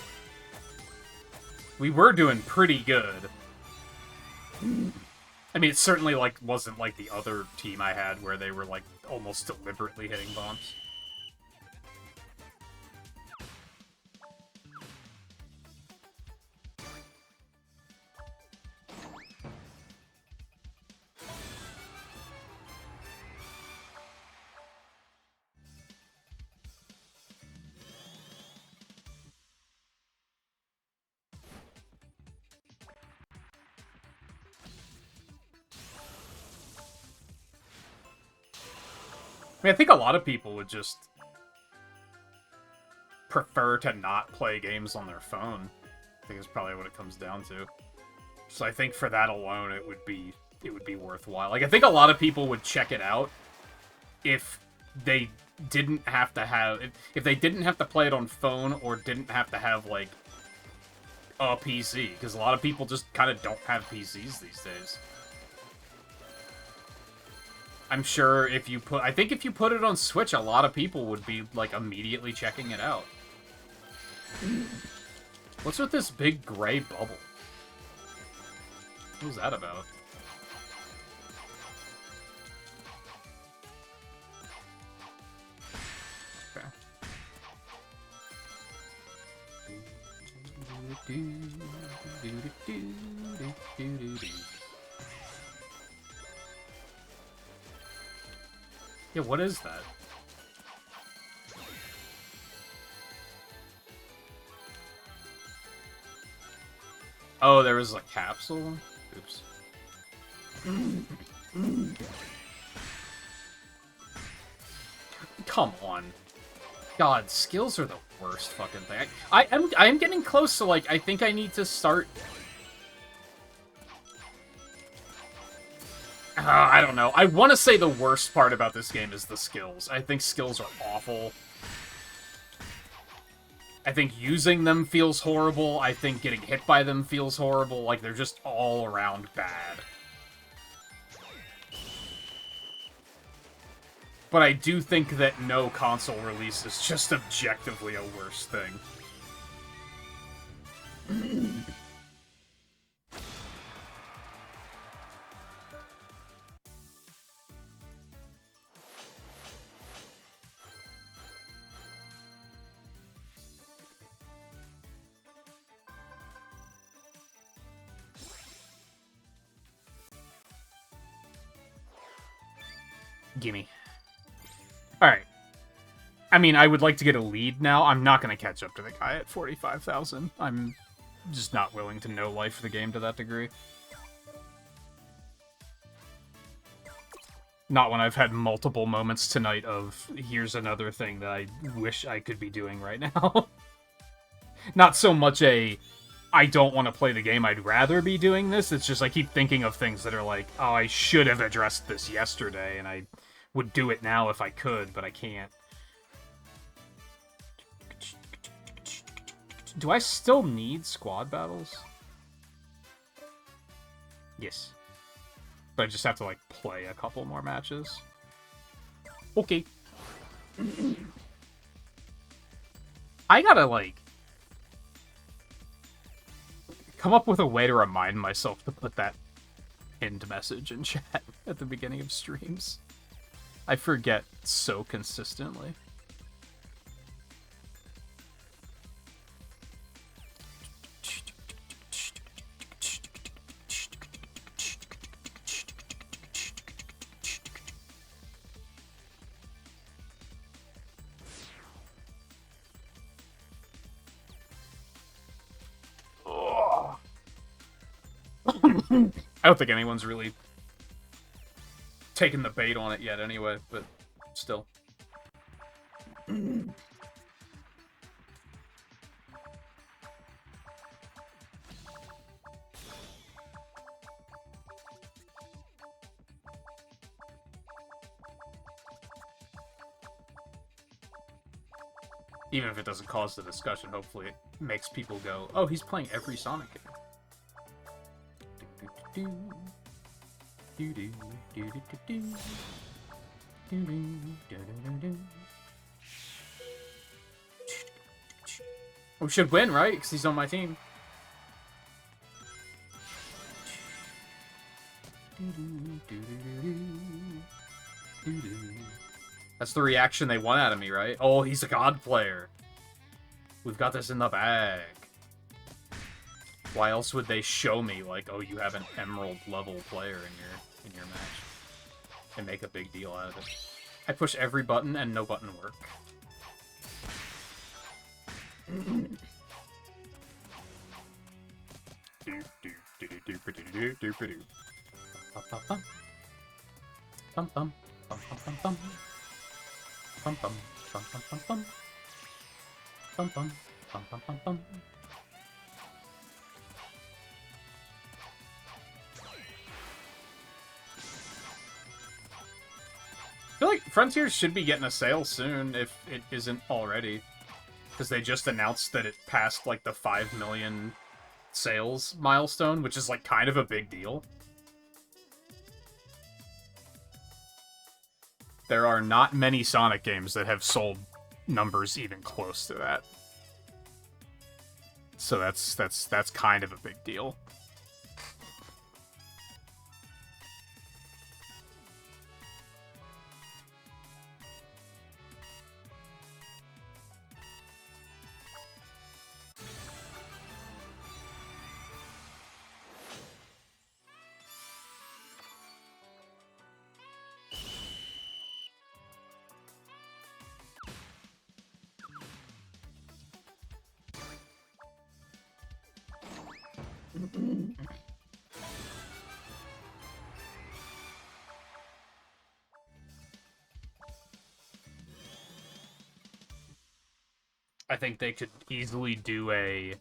Speaker 1: We were doing pretty good. I mean, it certainly, like, wasn't like the other team I had where they were, like, almost deliberately hitting bombs. I mean, I think a lot of people would just prefer to not play games on their phone. I think it's probably what it comes down to. So I think for that alone, it would be worthwhile. Like, I think a lot of people would check it out if they didn't have to have if they didn't have to play it on phone or didn't have to have like a PC, because a lot of people just kind of don't have PCs these days. I'm sure if you put... I think if you put it on Switch, a lot of people would be, like, immediately checking it out. What's with this big gray bubble? What was that about? Okay. Yeah, what is that? Oh, there was a capsule? Oops. Come on. God, skills are the worst fucking thing. I'm getting close to, like, I think I need to start... I don't know. I want to say the worst part about this game is the skills. I think skills are awful. I think using them feels horrible. I think getting hit by them feels horrible. Like, they're just all around bad. But I do think that no console release is just objectively a worse thing. Gimme. Alright. I mean, I would like to get a lead now. I'm not going to catch up to the guy at 45,000. I'm just not willing to no-life the game to that degree. Not when I've had multiple moments tonight of, here's another thing that I wish I could be doing right now. Not so much a, I don't want to play the game, I'd rather be doing this. It's just I keep thinking of things that are like, oh, I should have addressed this yesterday, and I would do it now if I could, but I can't. Do I still need squad battles? Yes. But I just have to, like, play a couple more matches. Okay. I gotta, like, come up with a way to remind myself to put that pinned message in chat at the beginning of streams. I forget so consistently. I don't think anyone's really taken the bait on it yet anyway, but still. Even if it doesn't cause the discussion, hopefully it makes people go, oh, he's playing every Sonic game. We should win, right? Because he's on my team. That's the reaction they want out of me, right? Oh, he's a god player. We've got this in the bag. Why else would they show me, like, oh, you have an emerald level player in your match? And make a big deal out of it. I push every button and no button work. I feel like Frontiers should be getting a sale soon, if it isn't already. Because they just announced that it passed, like, the 5 million sales milestone, which is, like, kind of a big deal. There are not many Sonic games that have sold numbers even close to that. So that's kind of a big deal. I think they could easily do a...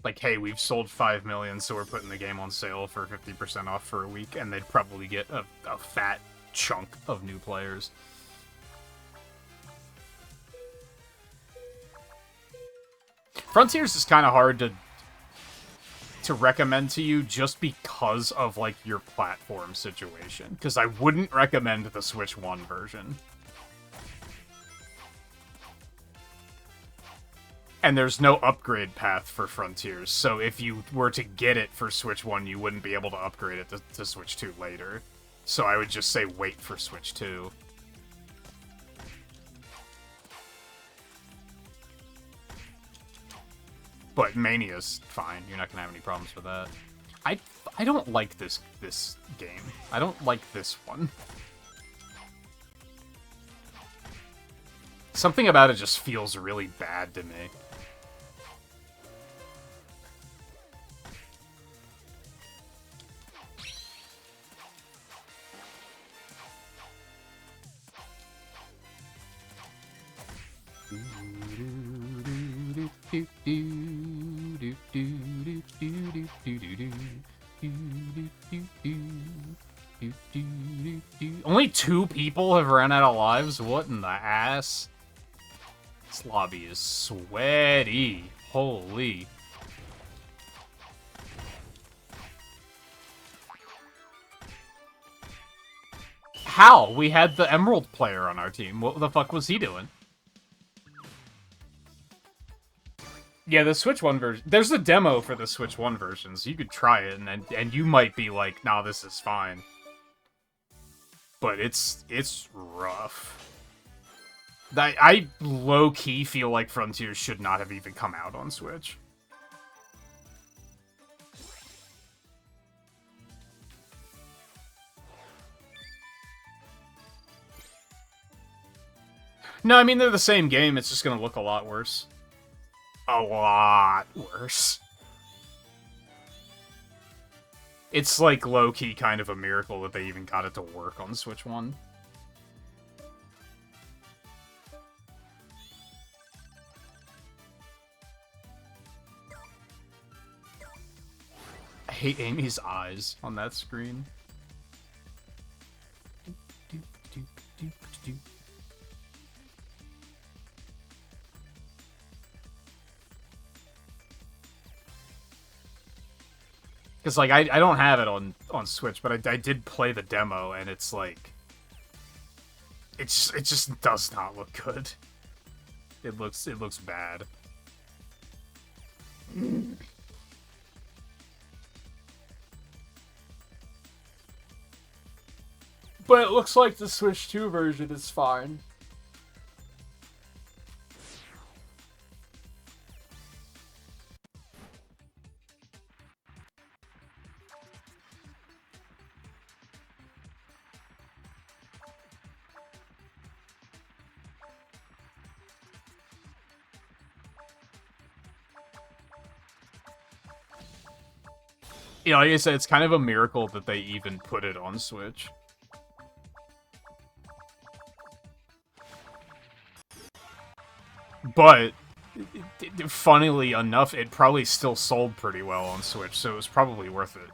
Speaker 1: like, hey, we've sold 5 million, so we're putting the game on sale for 50% off for a week, and they'd probably get a fat chunk of new players. Frontiers is kind of hard to recommend to you just because of, like, your platform situation. Because I wouldn't recommend the Switch 1 version. And there's no upgrade path for Frontiers, so if you were to get it for Switch 1, you wouldn't be able to upgrade it to Switch 2 later. So I would just say wait for Switch 2. But Mania's fine. You're not gonna have any problems with that. I don't like this game. I don't like this one. Something about it just feels really bad to me. Only 2 people have run out of lives? What in the ass? This lobby is sweaty. Holy. How? We had the Emerald player on our team. What the fuck was he doing? Yeah, the Switch 1 version... There's a demo for the Switch 1 version, so you could try it, and you might be like, nah, this is fine. But it's rough. I low-key feel like Frontiers should not have even come out on Switch. No, I mean, they're the same game, it's just gonna look a lot worse. A lot worse. It's like low-key kind of a miracle that they even got it to work on Switch 1. I hate Amy's eyes on that screen. Because, like, I don't have it on Switch, but I did play the demo, and it's, like... it just does not look good. It looks bad. But it looks like the Switch 2 version is fine. You know, like I said, it's kind of a miracle that they even put it on Switch. But, funnily enough, it probably still sold pretty well on Switch, so it was probably worth it.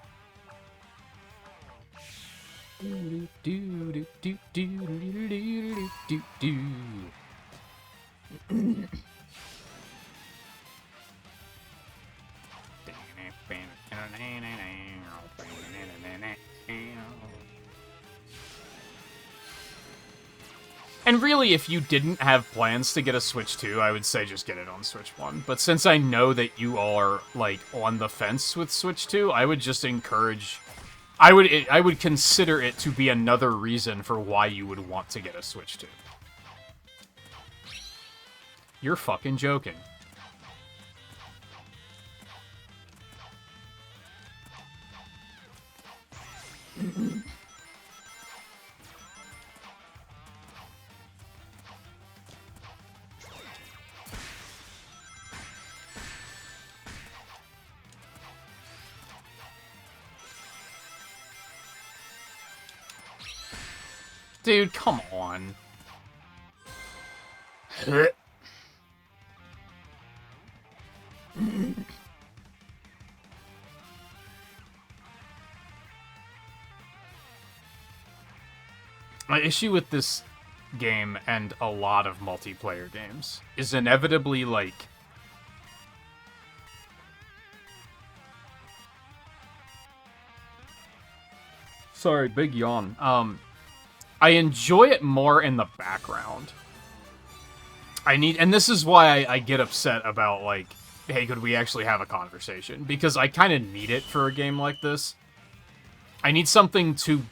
Speaker 1: And really, if you didn't have plans to get a Switch 2, I would say just get it on Switch 1. But since I know that you are, like, on the fence with Switch 2, I would just encourage... I would consider it to be another reason for why you would want to get a Switch 2. You're fucking joking. Dude, come on. My issue with this game, and a lot of multiplayer games, is inevitably, like... Sorry, big yawn. I enjoy it more in the background. And this is why I get upset about, like, hey, could we actually have a conversation? Because I kind of need it for a game like this. I need something to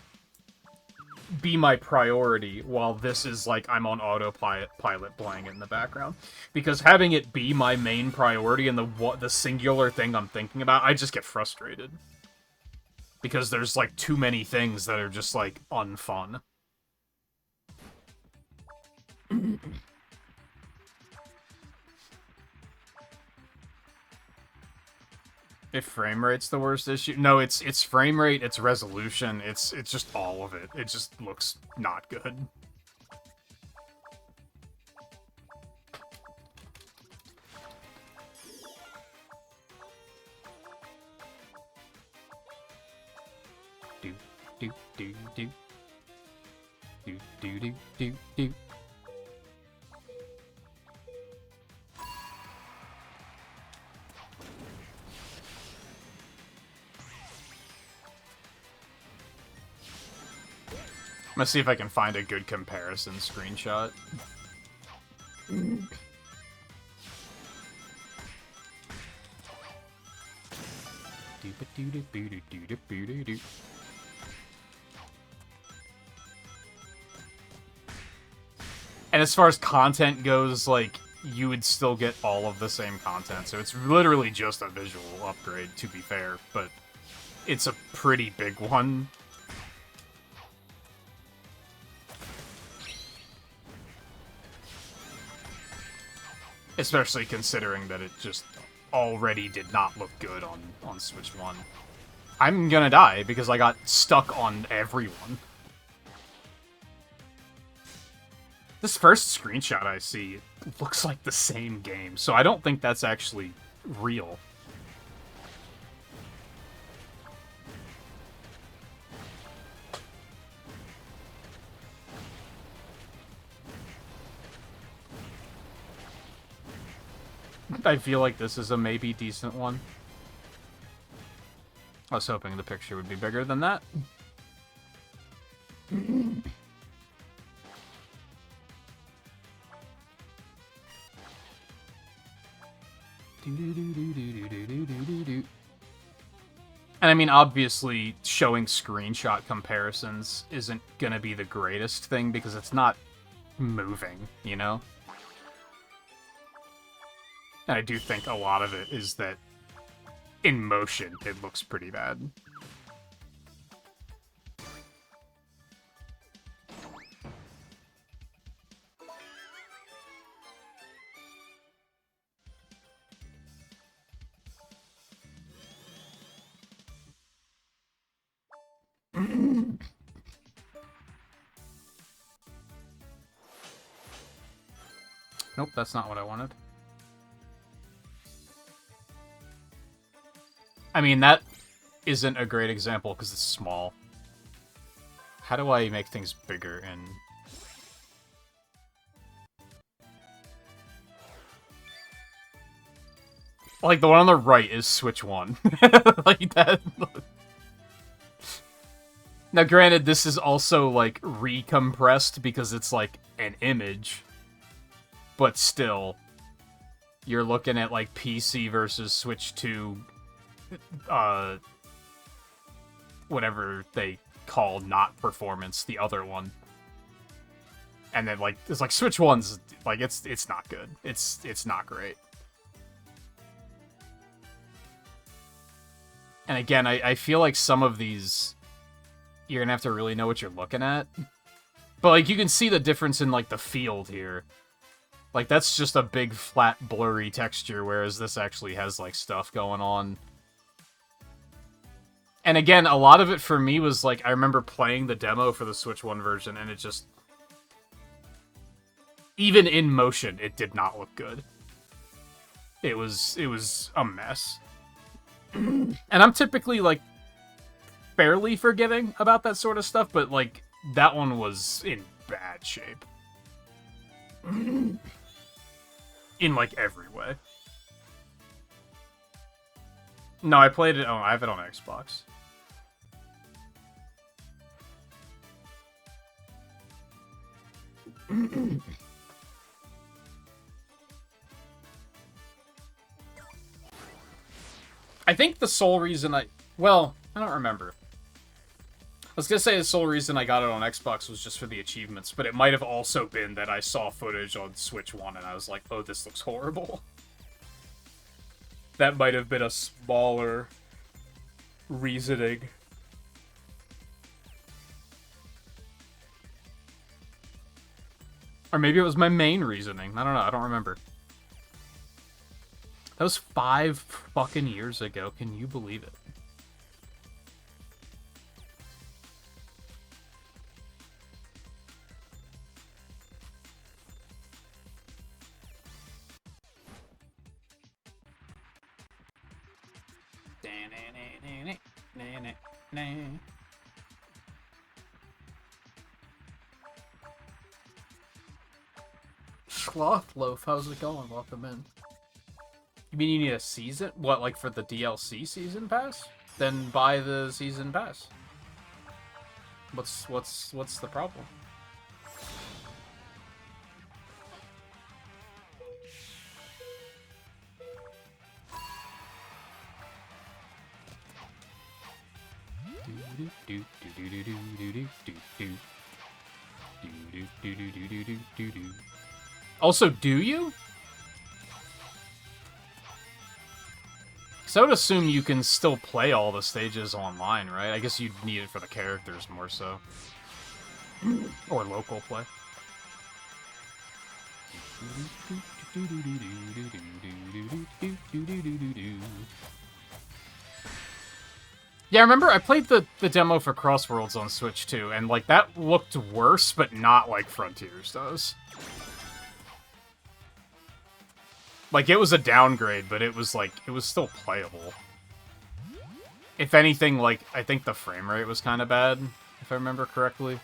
Speaker 1: be my priority while this is, like, I'm on autopilot playing it in the background. Because having it be my main priority and the singular thing I'm thinking about, I just get frustrated. Because there's, like, too many things that are just, like, unfun. If frame rate's the worst issue? No, it's frame rate, it's resolution, it's just all of it. It just looks not good. Do do do do do do do do do. I'm gonna see if I can find a good comparison screenshot. And as far as content goes, like, you would still get all of the same content, so it's literally just a visual upgrade, to be fair, but it's a pretty big one. Especially considering that it just already did not look good on Switch 1. I'm gonna die because I got stuck on everyone. This first screenshot I see looks like the same game, so I don't think that's actually real. I feel like this is a maybe decent one. I was hoping the picture would be bigger than that. And I mean, obviously, showing screenshot comparisons isn't gonna be the greatest thing because it's not moving, you know? And I do think a lot of it is that in motion, it looks pretty bad. Nope, that's not what I wanted. I mean, that isn't a great example because it's small. How do I make things bigger and... Like, the one on the right is Switch 1. Like, that... Now, granted, this is also, like, recompressed because it's, like, an image. But still, you're looking at, like, PC versus Switch 2, whatever they call not performance, the other one. And then, like, it's like, Switch 1's, like, it's not good. It's not great. And again, I feel like some of these, you're gonna have to really know what you're looking at. But, like, you can see the difference in, like, the field here. Like, that's just a big, flat, blurry texture, whereas this actually has, like, stuff going on. And again, a lot of it for me was, like, I remember playing the demo for the Switch 1 version, and it just... Even in motion, it did not look good. It was a mess. And I'm typically, like, fairly forgiving about that sort of stuff, but, like, that one was in bad shape. In, like, every way. No, I played it... Oh, I have it on Xbox. I think the sole reason Well, I don't remember. I was gonna say the sole reason I got it on Xbox was just for the achievements, but it might have also been that I saw footage on Switch 1 and I was like, oh, this looks horrible. That might have been a smaller reasoning. Or maybe it was my main reasoning. I don't know, I don't remember. That was 5 fucking years ago, can you believe it? Sloth Loaf, how's it going? Welcome in. You mean you need a season? What, like for the DLC season pass? Then buy the season pass. What's the problem? Also, do you? So I would assume you can still play all the stages online, right? I guess you'd need it for the characters more so. Or local play. Yeah, I remember I played the demo for Crossworlds on Switch too, and like that looked worse, but not like Frontiers does. Like, it was a downgrade, but it was, like, it was still playable. If anything, like, I think the frame rate was kind of bad, if I remember correctly.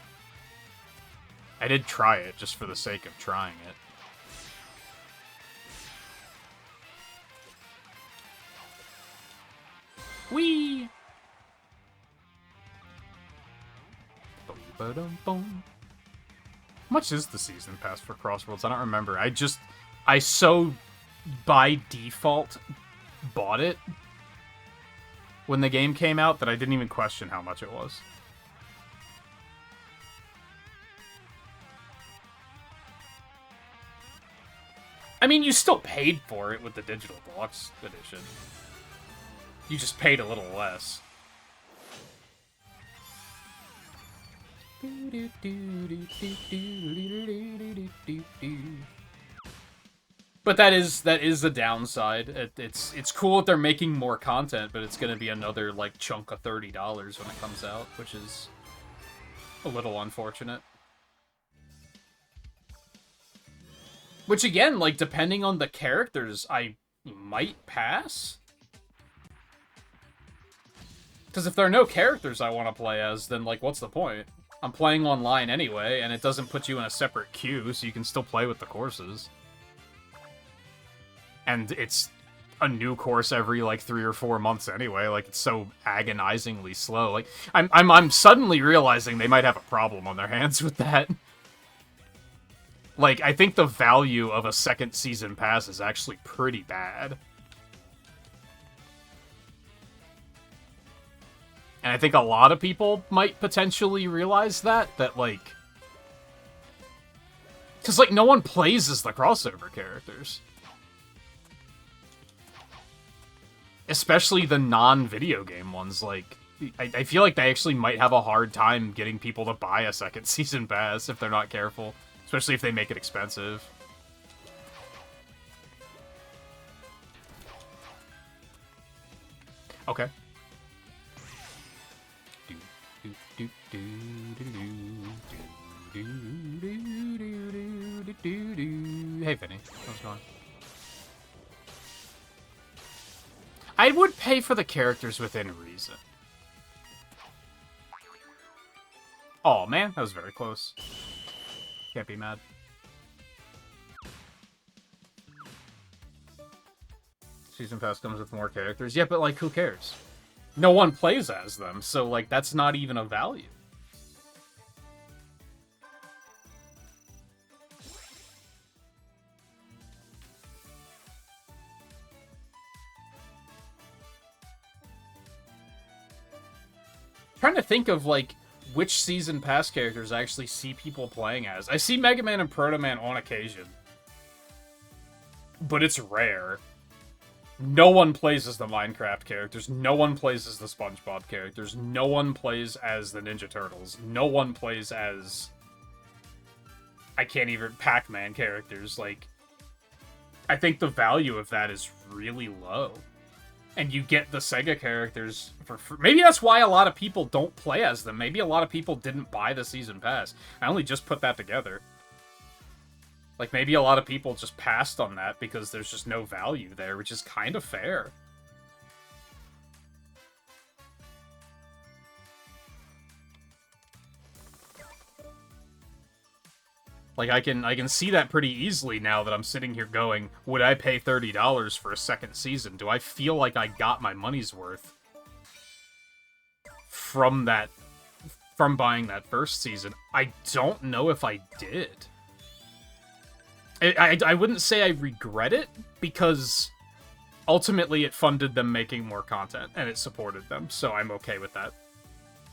Speaker 1: I did try it, just for the sake of trying it. Whee! Ba-dum-bum. How much is the season pass for Crossworlds? I don't remember. I so by default bought it when the game came out that I didn't even question how much it was. I mean, you still paid for it with the digital deluxe edition. You just paid a little less. But that is a downside. It's cool that they're making more content, but it's gonna be another like chunk of $30 when it comes out, which is a little unfortunate. Which again, like depending on the characters, I might pass. Because if there are no characters I want to play as, then like what's the point? I'm playing online anyway, and it doesn't put you in a separate queue, so you can still play with the courses. And it's a new course every like 3 or 4 months anyway. Like it's so agonizingly slow. Like I'm suddenly realizing they might have a problem on their hands with that. Like I think the value of a second season pass is actually pretty bad. And I think a lot of people might potentially realize that like... Because, like, no one plays as the crossover characters. Especially the non-video game ones, like... I feel like they actually might have a hard time getting people to buy a second season pass if they're not careful. Especially if they make it expensive. Okay. Hey, Vinny. How's it going? I would pay for the characters within reason. Oh, man. That was very close. Can't be mad. Season Pass comes with more characters. Yeah, but, like, who cares? No one plays as them, so, like, that's not even a value. Trying to think of, like, which Season Pass characters I actually see people playing as. I see Mega Man and Proto Man on occasion. But it's rare. No one plays as the Minecraft characters. No one plays as the SpongeBob characters. No one plays as the Ninja Turtles. No one plays as... I can't even... Pac-Man characters. Like, I think the value of that is really low. And you get the Sega characters for free. Maybe that's why a lot of people don't play as them. Maybe a lot of people didn't buy the Season Pass. I only just put that together. Like, maybe a lot of people just passed on that because there's just no value there, which is kind of fair. Like, I can see that pretty easily now that I'm sitting here going, would I pay $30 for a second season? Do I feel like I got my money's worth from buying that first season? I don't know if I did. I wouldn't say I regret it, because ultimately it funded them making more content, and it supported them, so I'm okay with that.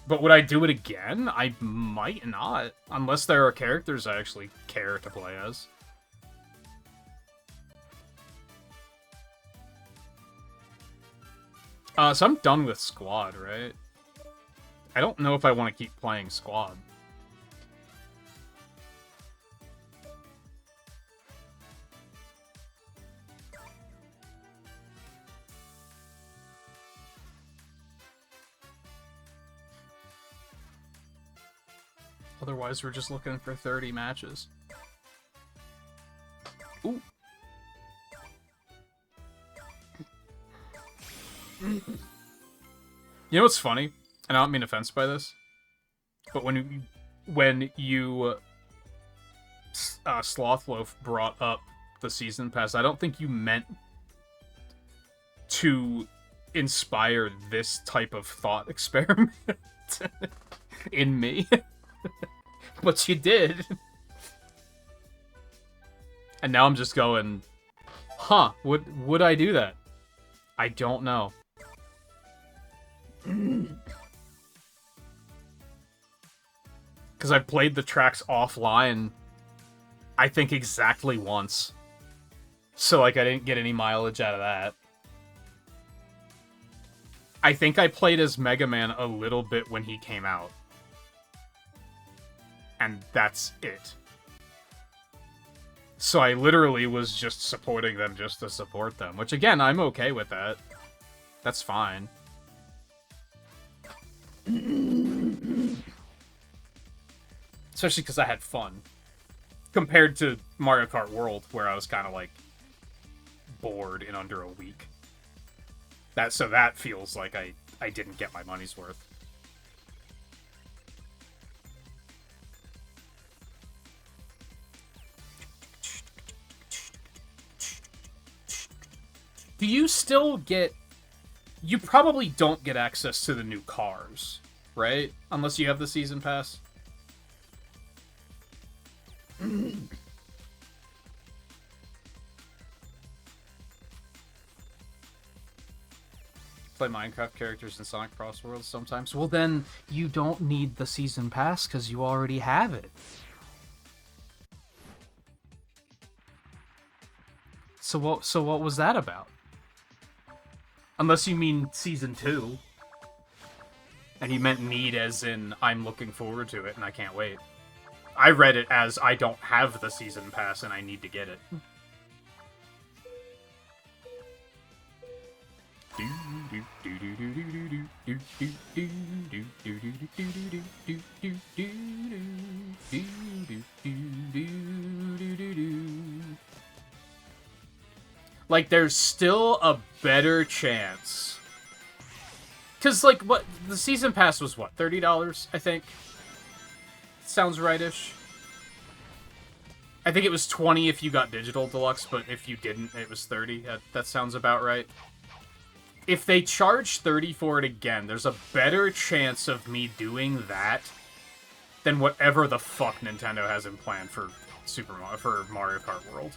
Speaker 1: But would I do it again? I might not, unless there are characters I actually care to play as. So I'm done with Squad, right? I don't know if I want to keep playing Squad. Otherwise, we're just looking for 30 matches. Ooh. You know what's funny? And I don't mean offense by this, but when you Slothloaf brought up the Season Pass, I don't think you meant to inspire this type of thought experiment in me. But you did. And now I'm just going, huh, would I do that? I don't know. Because I've played the tracks offline, I think exactly once. So, like, I didn't get any mileage out of that. I think I played as Mega Man a little bit when he came out. And that's it. So I literally was just supporting them just to support them. Which, again, I'm okay with that. That's fine. Especially because I had fun. Compared to Mario Kart World, where I was kind of, like, bored in under a week. So that feels like I didn't get my money's worth. Do you still get... You probably don't get access to the new cars, right? Unless you have the Season Pass. Play Minecraft characters in Sonic Cross Worlds sometimes. Well, then you don't need the Season Pass because you already have it. So what was that about? Unless you mean Season 2. And he meant need as in, I'm looking forward to it and I can't wait. I read it as, I don't have the Season Pass and I need to get it. Like, there's still a better chance. Because, like, what... The Season Pass was, what, $30, I think? Sounds right-ish. I think it was 20 if you got Digital Deluxe, but if you didn't, it was 30. That sounds about right. If they charge 30 for it again, there's a better chance of me doing that than whatever the fuck Nintendo has in plan for Mario Kart World.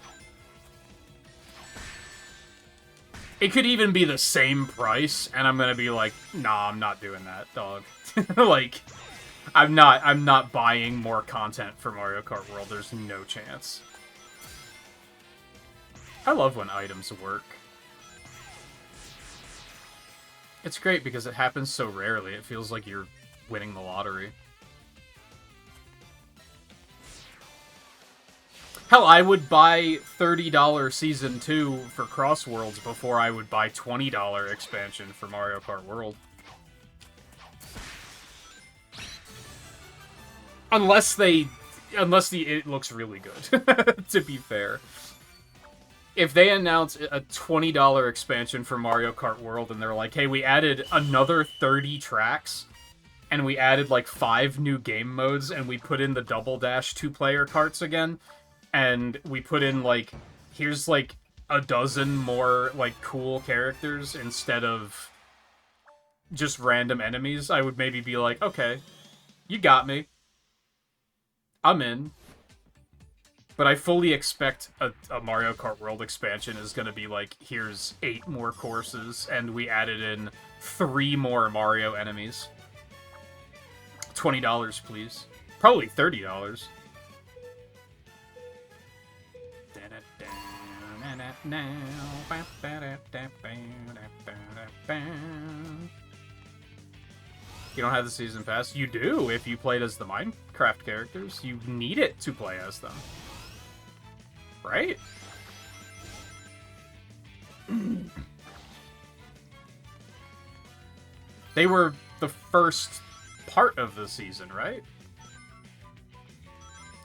Speaker 1: It could even be the same price, and I'm gonna be like, nah, I'm not doing that, dog. Like, I'm not buying more content for Mario Kart World. There's no chance. I love when items work. It's great because it happens so rarely. It feels like you're winning the lottery. Hell, I would buy $30 Season 2 for Cross Worlds before I would buy $20 expansion for Mario Kart World. Unless it looks really good, to be fair. If they announce a $20 expansion for Mario Kart World and they're like, hey, we added another 30 tracks, and we added like 5 new game modes, and we put in the Double Dash 2-player carts again, and we put in like, here's like a dozen more like cool characters instead of just random enemies, I would maybe be like, okay, you got me. I'm in. But I fully expect a Mario Kart World expansion is going to be like, here's 8 more courses, and we added in 3 more Mario enemies. $20, please. Probably $30. You don't have the Season Pass? You do if you played as the Minecraft characters. You need it to play as them. Right? They were the first part of the season, right?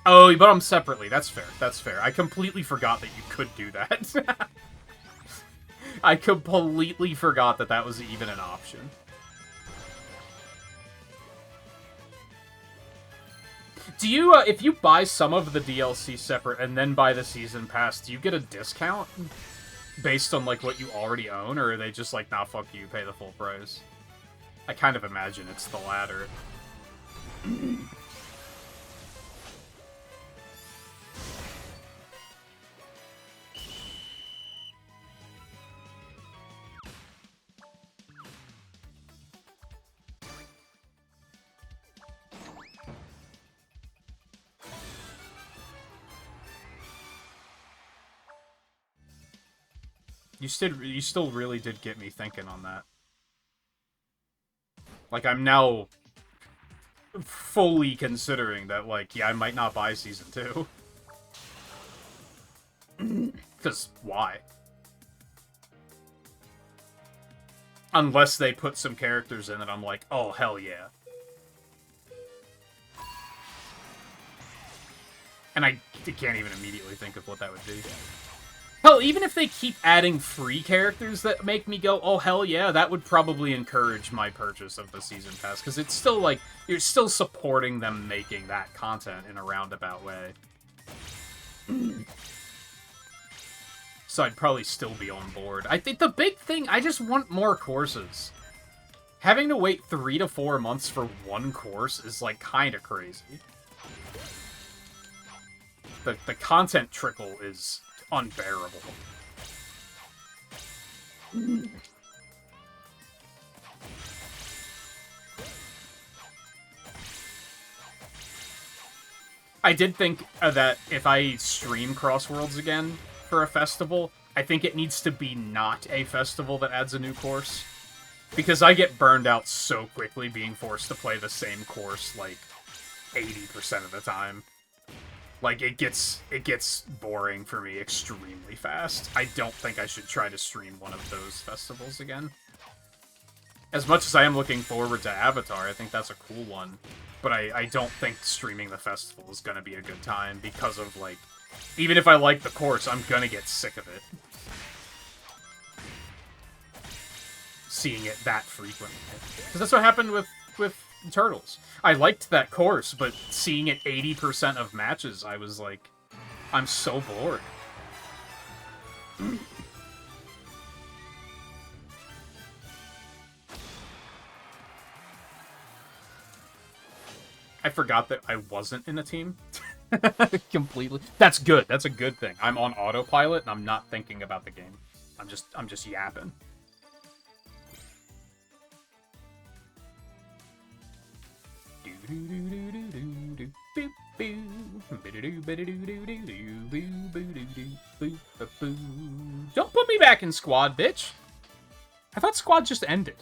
Speaker 1: Oh, but I'm separately. That's fair. That's fair. I completely forgot that you could do that. I completely forgot that that was even an option. Do you, if you buy some of the DLC separate and then buy the Season Pass, do you get a discount based on, like, what you already own? Or are they just like, nah, fuck you, pay the full price? I kind of imagine it's the latter. You still really did get me thinking on that. Like, I'm now fully considering that, like, yeah, I might not buy Season 2. Because why? Unless they put some characters in that I'm like, oh, hell yeah. And I can't even immediately think of what that would be. Hell, even if they keep adding free characters that make me go, oh, hell yeah, that would probably encourage my purchase of the Season Pass, because it's still, like, you're still supporting them making that content in a roundabout way. So I'd probably still be on board. I think the big thing, I just want more courses. Having to wait 3 to 4 months for one course is, like, kind of crazy. The content trickle is unbearable. I did think that if I stream Crossworlds again for a festival, I think it needs to be not a festival that adds a new course. Because I get burned out so quickly being forced to play the same course, like, 80% of the time. Like, it gets boring for me extremely fast. I don't think I should try to stream one of those festivals again. As much as I am looking forward to Avatar, I think that's a cool one. But I don't think streaming the festival is gonna be a good time because of, like... Even if I like the course, I'm gonna get sick of it. Seeing it that frequently. Because that's what happened with Turtles. I liked that course, but seeing it 80% of matches, I was like, I'm so bored. I forgot that I wasn't in a team. Completely. That's good. That's a good thing. I'm on autopilot and I'm not thinking about the game. I'm just yapping. Don't put me back in squad, bitch. I thought squad just ended.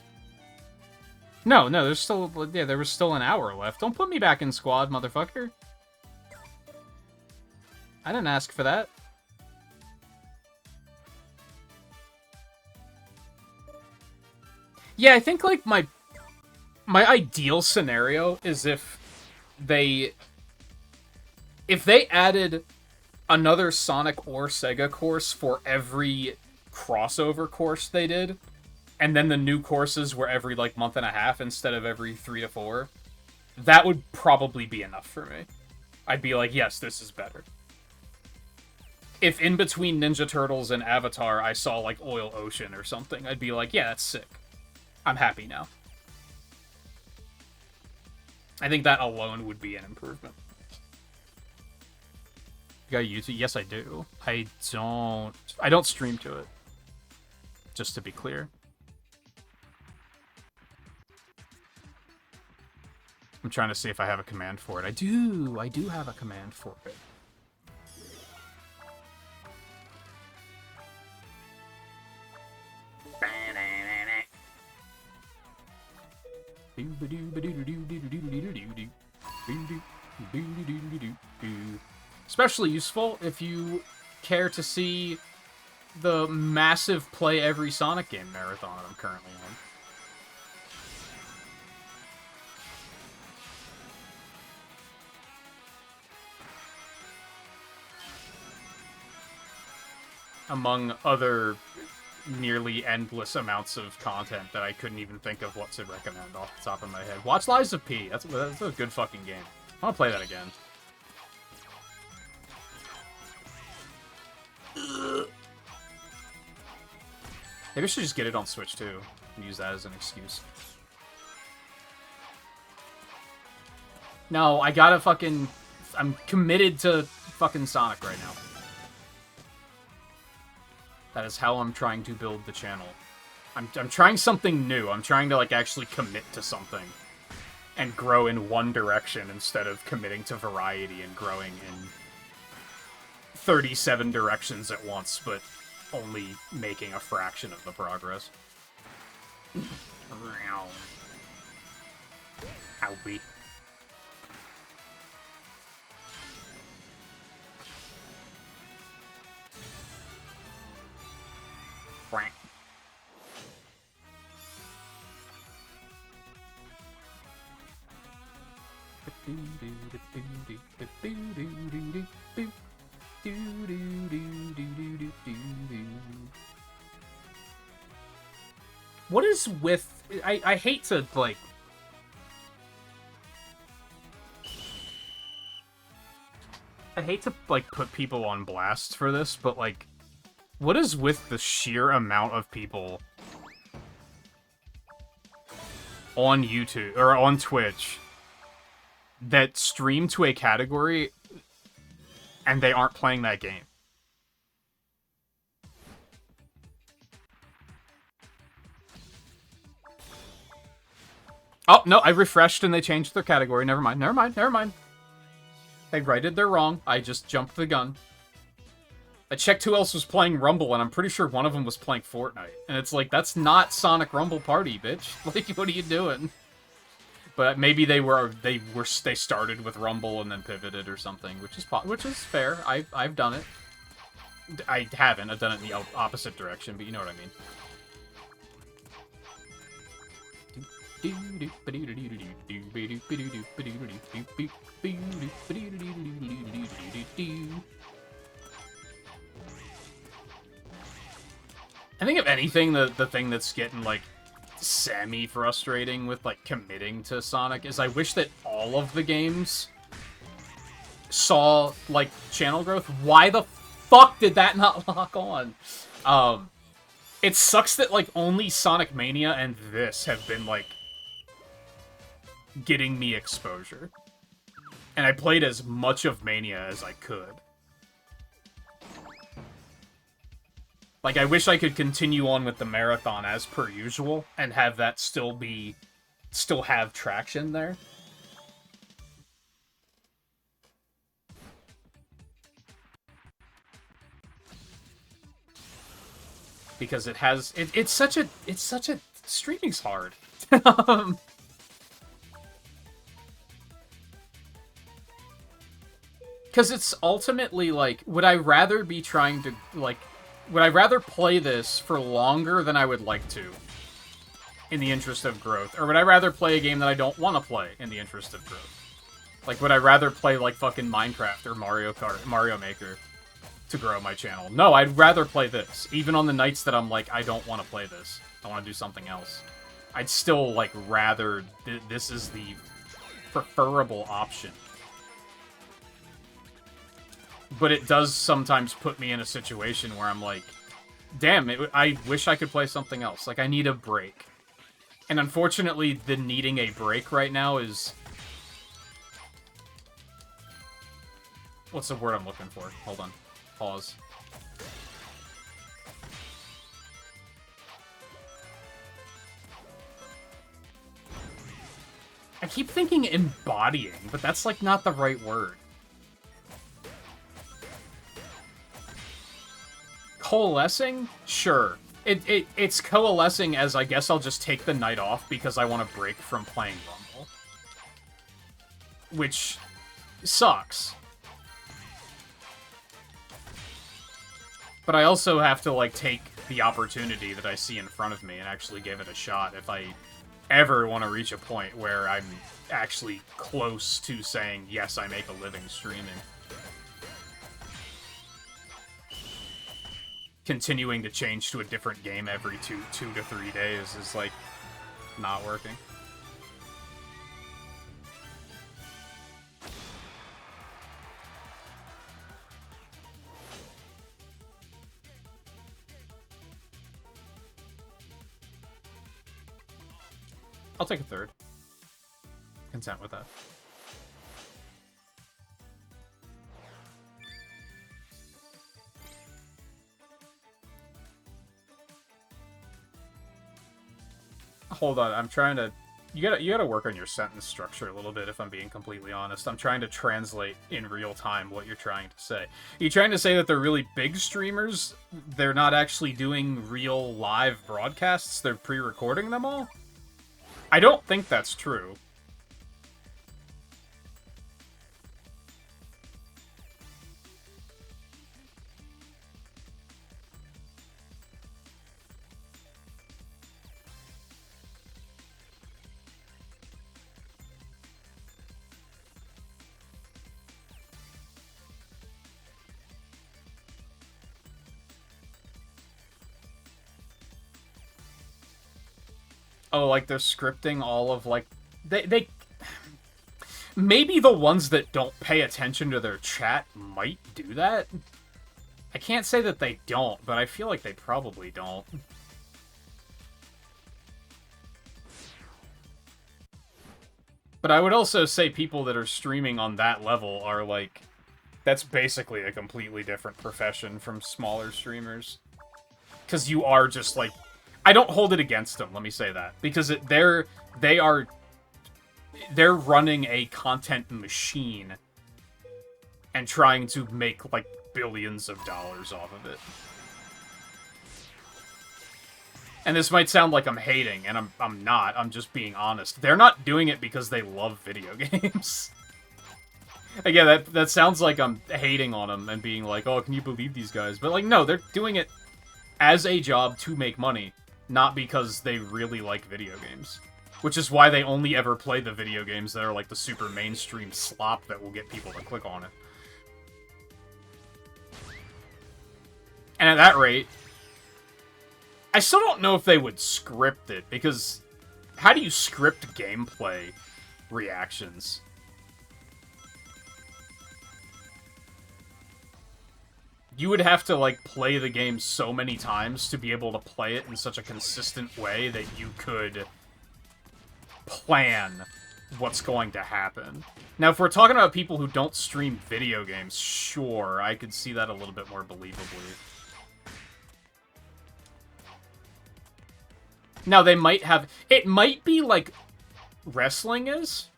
Speaker 1: No, there's still, yeah, there was still an hour left. Don't put me back in squad, motherfucker. I didn't ask for that. Yeah, I think, like, my ideal scenario is if they added another Sonic or Sega course for every crossover course they did, and then the new courses were every, like, month and a half instead of every 3 to 4, that would probably be enough for me. I'd be like, yes, this is better. If in between Ninja Turtles and Avatar I saw, like, Oil Ocean or something, I'd be like, yeah, that's sick. I'm happy now. I think that alone would be an improvement. You got YouTube? Yes, I do. I don't stream to it. Just to be clear. I'm trying to see if I have a command for it. I do have a command for it. Especially useful if you care to see the massive play every Sonic game marathon I'm currently on. Among other nearly endless amounts of content that I couldn't even think of what to recommend off the top of my head. Watch Lies of P. That's a good fucking game. I want to play that again. Maybe I should just get it on Switch too and use that as an excuse. No, I gotta fucking... I'm committed to fucking Sonic right now. That is how I'm trying to build the channel. I'm trying something new. I'm trying to, like, actually commit to something. And grow in one direction instead of committing to variety and growing in 37 directions at once. But only making a fraction of the progress. Owie. Quack. What is with... I hate to, like... I hate to, like, put people on blast for this, but, like... What is with the sheer amount of people on YouTube, or on Twitch, that stream to a category and they aren't playing that game? Oh, no, I refreshed and they changed their category. Never mind, never mind, never mind. They righted their wrong. I just jumped the gun. I checked who else was playing Rumble, and I'm pretty sure one of them was playing Fortnite. And it's like, that's not Sonic Rumble Party, bitch. Like, what are you doing? But maybe they started with Rumble and then pivoted or something, which is fair. I've done it. I haven't. I've done it in the opposite direction, but you know what I mean. I think if anything, the thing that's getting, like, semi-frustrating with, like, committing to Sonic is I wish that all of the games saw, like, channel growth. Why the fuck did that not lock on? It sucks that, like, only Sonic Mania and this have been, like, getting me exposure. And I played as much of Mania as I could. Like, I wish I could continue on with the marathon as per usual and have that still have traction there. Because it's such a streaming's hard. Because it's ultimately, like, would I rather be trying to, like, would I rather play this for longer than I would like to in the interest of growth? Or would I rather play a game that I don't want to play in the interest of growth? Like, would I rather play, like, fucking Minecraft or Mario Kart, Mario Maker to grow my channel? No, I'd rather play this. Even on the nights that I'm like, I don't want to play this. I want to do something else. I'd still, like, rather... this is the preferable option. But it does sometimes put me in a situation where I'm like, damn, I wish I could play something else. Like, I need a break. And unfortunately, the needing a break right now is... What's the word I'm looking for? Hold on. Pause. I keep thinking embodying, but that's, like, not the right word. Coalescing? Sure. It's coalescing as I guess I'll just take the night off because I want a break from playing Rumble. Which sucks. But I also have to, like, take the opportunity that I see in front of me and actually give it a shot if I ever want to reach a point where I'm actually close to saying, yes, I make a living streaming. Continuing to change to a different game every two to 3 days is, like, not working. I'll take a third. Content with that. Hold on, I'm trying to You gotta work on your sentence structure a little bit, if I'm being completely honest. I'm trying to translate in real time what you're trying to say. Are you trying to say that they're really big streamers? They're not actually doing real live broadcasts? They're pre-recording them all? I don't think that's true. Oh, like they're scripting all of like they maybe the ones that don't pay attention to their chat might do that. I can't say that they don't, but I feel like they probably don't. But I would also say people that are streaming on that level are like, that's basically a completely different profession from smaller streamers. Because you are just like, I don't hold it against them, let me say that. Because they're running a content machine and trying to make like billions of dollars off of it. And this might sound like I'm hating, and I'm not, I'm just being honest. They're not doing it because they love video games. Again, that sounds like I'm hating on them and being like, oh, can you believe these guys? But like, no, they're doing it as a job to make money, not because they really like video games. Which is why they only ever play the video games that are like the super mainstream slop that will get people to click on it. And at that rate, I still don't know if they would script it, because how do you script gameplay reactions? You would have to, like, play the game so many times to be able to play it in such a consistent way that you could plan what's going to happen. Now, if we're talking about people who don't stream video games, sure, I could see that a little bit more believably. Now, they might have... It might be like wrestling is,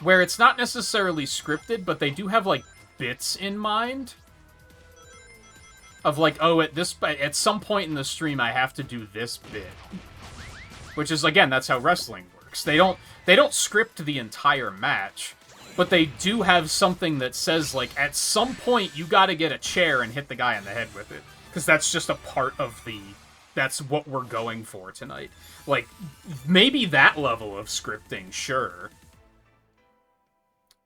Speaker 1: where it's not necessarily scripted, but they do have, like, bits in mind. Of, like, oh, at some point in the stream, I have to do this bit. Which is, again, that's how wrestling works. They don't script the entire match, but they do have something that says, like, at some point, you gotta get a chair and hit the guy in the head with it. Because that's just a part of the... That's what we're going for tonight. Like, maybe that level of scripting, sure.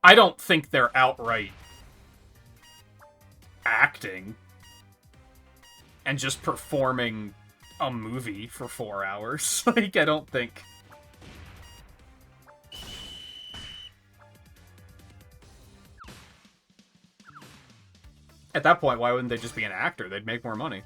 Speaker 1: I don't think they're outright acting and just performing a movie for 4 hours. Like, I don't think... At that point, why wouldn't they just be an actor? They'd make more money.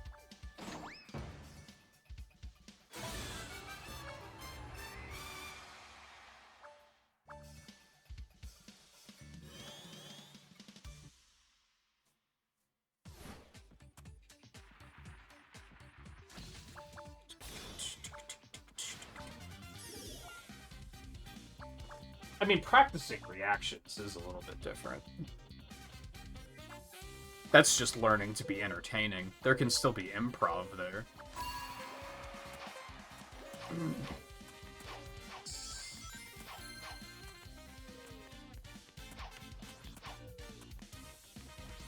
Speaker 1: I mean, practicing reactions is a little bit different. That's just learning to be entertaining. There can still be improv there.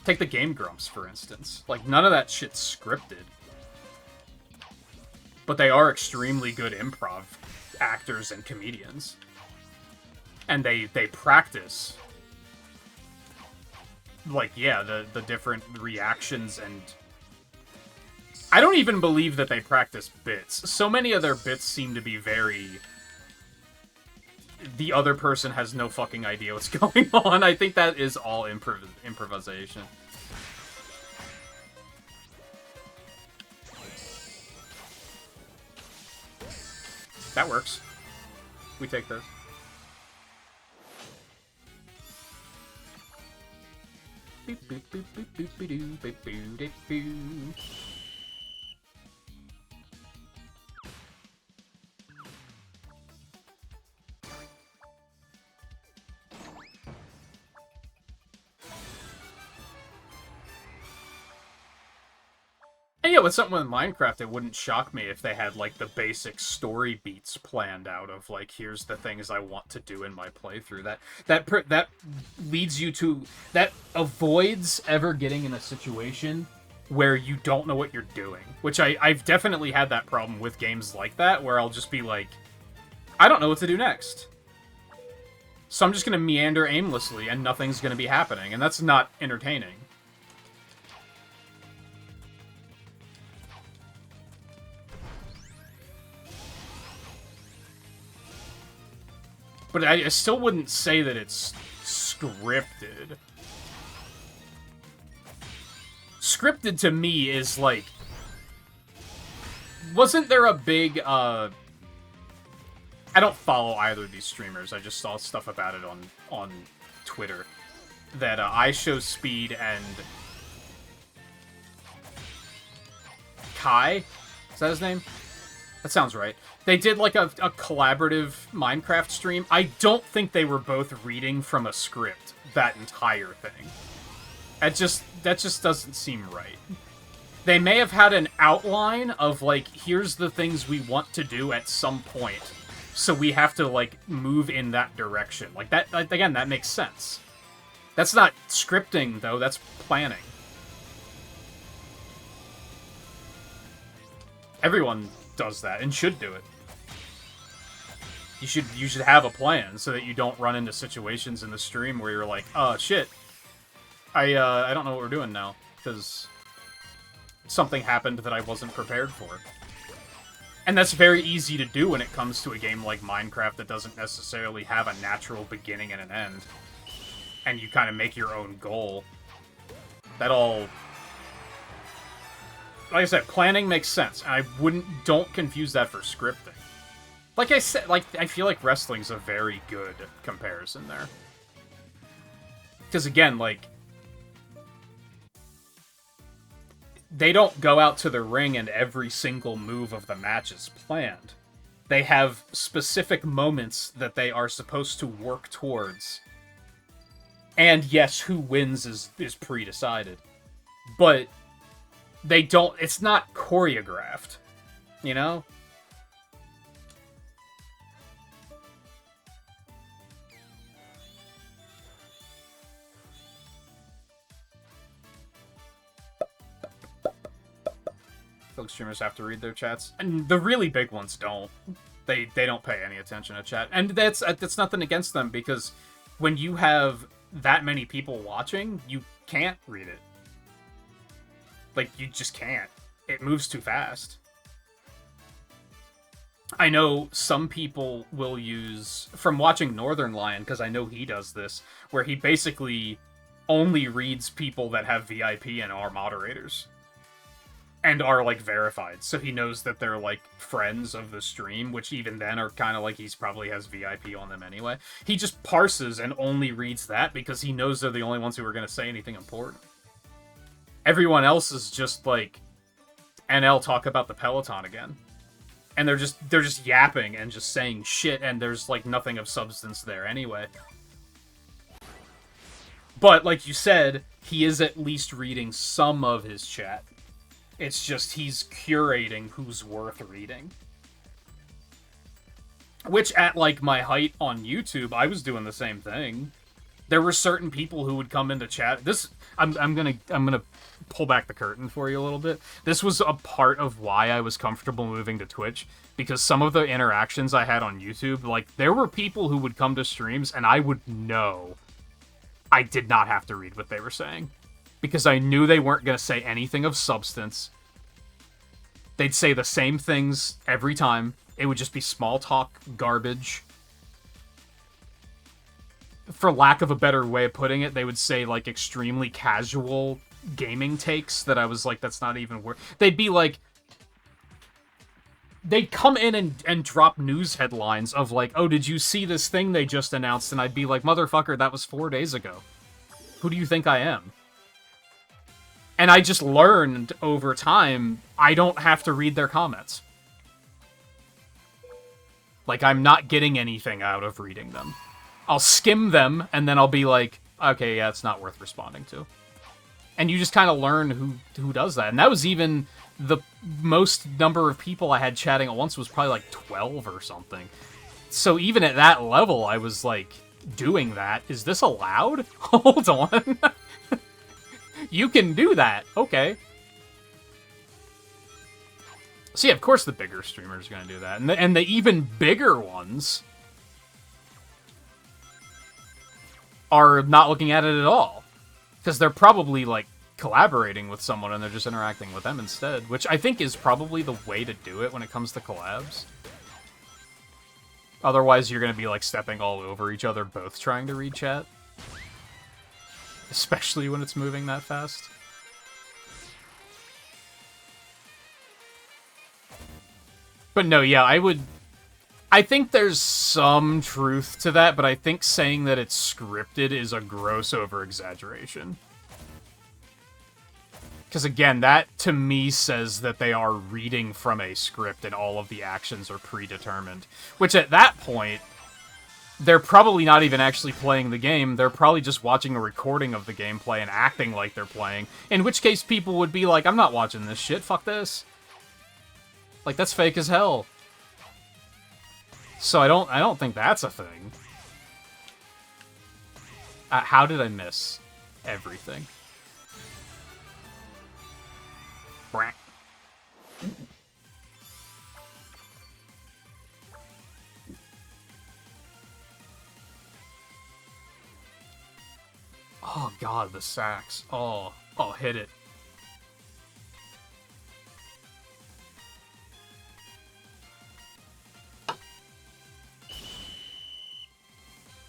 Speaker 1: Take the Game Grumps, for instance. Like, none of that shit's scripted. But they are extremely good improv actors and comedians. And they practice, like, yeah, the different reactions, and I don't even believe that they practice bits. So many of their bits seem to be very... The other person has no fucking idea what's going on. I think that is all improvisation. That works. We take those. Boop, boop, boop, boop, boop, boop, boop, boop, boop. And yeah, with something with Minecraft, it wouldn't shock me if they had, like, the basic story beats planned out of, like, here's the things I want to do in my playthrough. That leads you to... That avoids ever getting in a situation where you don't know what you're doing. Which I've definitely had that problem with games like that, where I'll just be like, I don't know what to do next. So I'm just gonna meander aimlessly, and nothing's gonna be happening, and that's not entertaining. But I still wouldn't say that it's scripted. Scripted to me is like... Wasn't there a big, I don't follow either of these streamers, I just saw stuff about it on Twitter. That iShowSpeed and... Kai? Is that his name? That sounds right. They did like a collaborative Minecraft stream. I don't think they were both reading from a script that entire thing. That just doesn't seem right. They may have had an outline of like, here's the things we want to do at some point, so we have to like move in that direction. Like that, again, that makes sense. That's not scripting though, that's planning. Everyone does that and should do it. You should have a plan so that you don't run into situations in the stream where you're like, oh shit, I don't know what we're doing now because something happened that I wasn't prepared for. And that's very easy to do when it comes to a game like Minecraft that doesn't necessarily have a natural beginning and an end, and you kind of make your own goal. That all... Like I said, planning makes sense, and don't confuse that for scripting. Like I said, like, I feel like wrestling's a very good comparison there. Because again, like, they don't go out to the ring and every single move of the match is planned. They have specific moments that they are supposed to work towards. And yes, who wins is pre-decided. But they don't... It's not choreographed, you know? Folk streamers have to read their chats, and the really big ones don't. They don't pay any attention to chat, and that's nothing against them, because when you have that many people watching, you can't read it. Like, you just can't. It moves too fast. I know some people will use, from watching Northern Lion, because I know he does this, where he basically only reads people that have VIP and are moderators. And are, like, verified, so he knows that they're, like, friends of the stream, which even then are kind of like he's probably has VIP on them anyway. He just parses and only reads that because he knows they're the only ones who are going to say anything important. Everyone else is just, like, NL talk about the Peloton again. And they're just yapping and just saying shit, and there's, like, nothing of substance there anyway. But, like you said, he is at least reading some of his chat. It's just he's curating who's worth reading. Which, at, like, my height on YouTube, I was doing the same thing. There were certain people who would come into chat. This, I'm gonna pull back the curtain for you a little bit. This was a part of why I was comfortable moving to Twitch, because some of the interactions I had on YouTube, like, there were people who would come to streams, and I would know I did not have to read what they were saying. Because I knew they weren't going to say anything of substance. They'd say the same things every time. It would just be small talk garbage. For lack of a better way of putting it, they would say, like, extremely casual gaming takes that I was like, that's not even worth... They'd be like... They'd come in and drop news headlines of, like, oh, did you see this thing they just announced? And I'd be like, motherfucker, that was 4 days ago. Who do you think I am? And I just learned over time, I don't have to read their comments. Like, I'm not getting anything out of reading them. I'll skim them, and then I'll be like, okay, yeah, it's not worth responding to. And you just kind of learn who does that. And that was even the most number of people I had chatting at once was probably like 12 or something. So even at that level, I was like doing that. Is this allowed? Hold on. You can do that. Okay. So yeah, of course the bigger streamers are going to do that. And the even bigger ones are not looking at it at all. Because they're probably, like, collaborating with someone and they're just interacting with them instead. Which I think is probably the way to do it when it comes to collabs. Otherwise, you're going to be, like, stepping all over each other, both trying to read chat. Especially when it's moving that fast. But no, yeah, I think there's some truth to that, but I think saying that it's scripted is a gross over-exaggeration. Because again, that to me says that they are reading from a script and all of the actions are predetermined. Which at that point, they're probably not even actually playing the game, they're probably just watching a recording of the gameplay and acting like they're playing. In which case people would be like, I'm not watching this shit, fuck this. Like, that's fake as hell. So I don't think that's a thing. How did I miss everything? Brack. Oh god, the sax. Oh, hit it.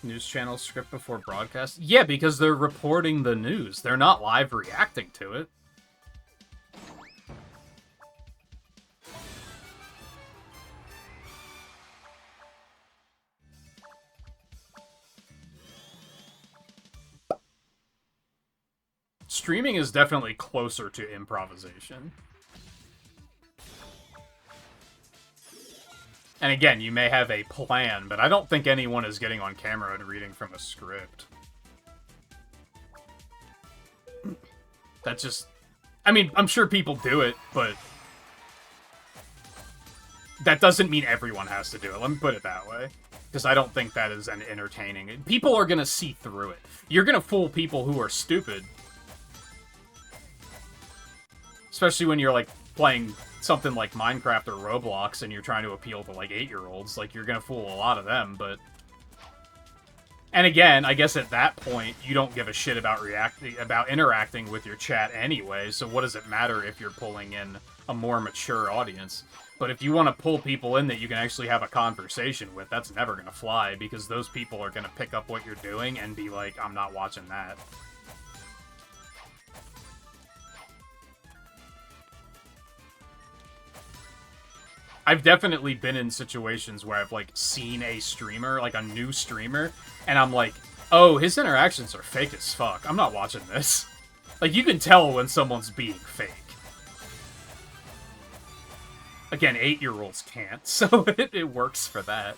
Speaker 1: News channel script before broadcast? Yeah, because they're reporting the news. They're not live reacting to it. Streaming is definitely closer to improvisation. And again, you may have a plan, but I don't think anyone is getting on camera and reading from a script. That's just... I mean, I'm sure people do it, but... that doesn't mean everyone has to do it. Let me put it that way. Because I don't think that is an entertaining... People are going to see through it. You're going to fool people who are stupid. Especially when you're, like, playing something like Minecraft or Roblox and you're trying to appeal to, like, 8-year-olds. Like, you're gonna fool a lot of them, but... And again, I guess at that point, you don't give a shit about interacting with your chat anyway, so what does it matter if you're pulling in a more mature audience? But if you want to pull people in that you can actually have a conversation with, that's never gonna fly, because those people are gonna pick up what you're doing and be like, I'm not watching that. I've definitely been in situations where I've, like, seen a streamer, like a new streamer, and I'm like, oh, his interactions are fake as fuck. I'm not watching this. Like, you can tell when someone's being fake. Again, 8-year-olds can't, so it works for that.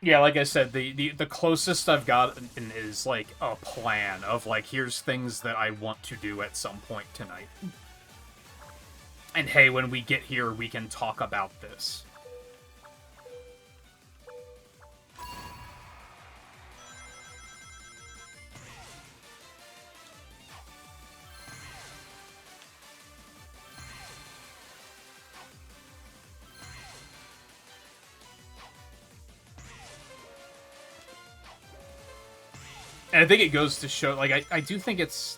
Speaker 1: Yeah, like I said, the closest I've gotten is, like, a plan of, like, here's things that I want to do at some point tonight. And hey, when we get here, we can talk about this. And I think it goes to show, like, I do think it's...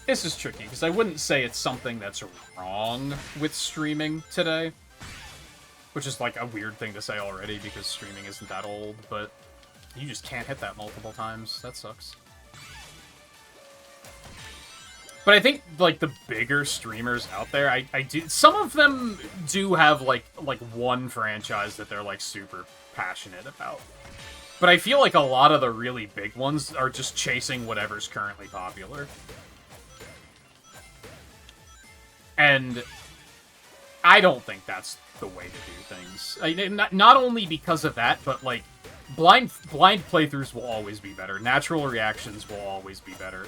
Speaker 1: This is tricky, because I wouldn't say it's something that's wrong with streaming today. Which is, like, a weird thing to say already, because streaming isn't that old, but you just can't hit that multiple times. That sucks. But I think, like, the bigger streamers out there, I do... Some of them do have, like one franchise that they're, like, super passionate about. But I feel like a lot of the really big ones are just chasing whatever's currently popular. And I don't think that's the way to do things. Not only because of that, but, like, blind playthroughs will always be better. Natural reactions will always be better.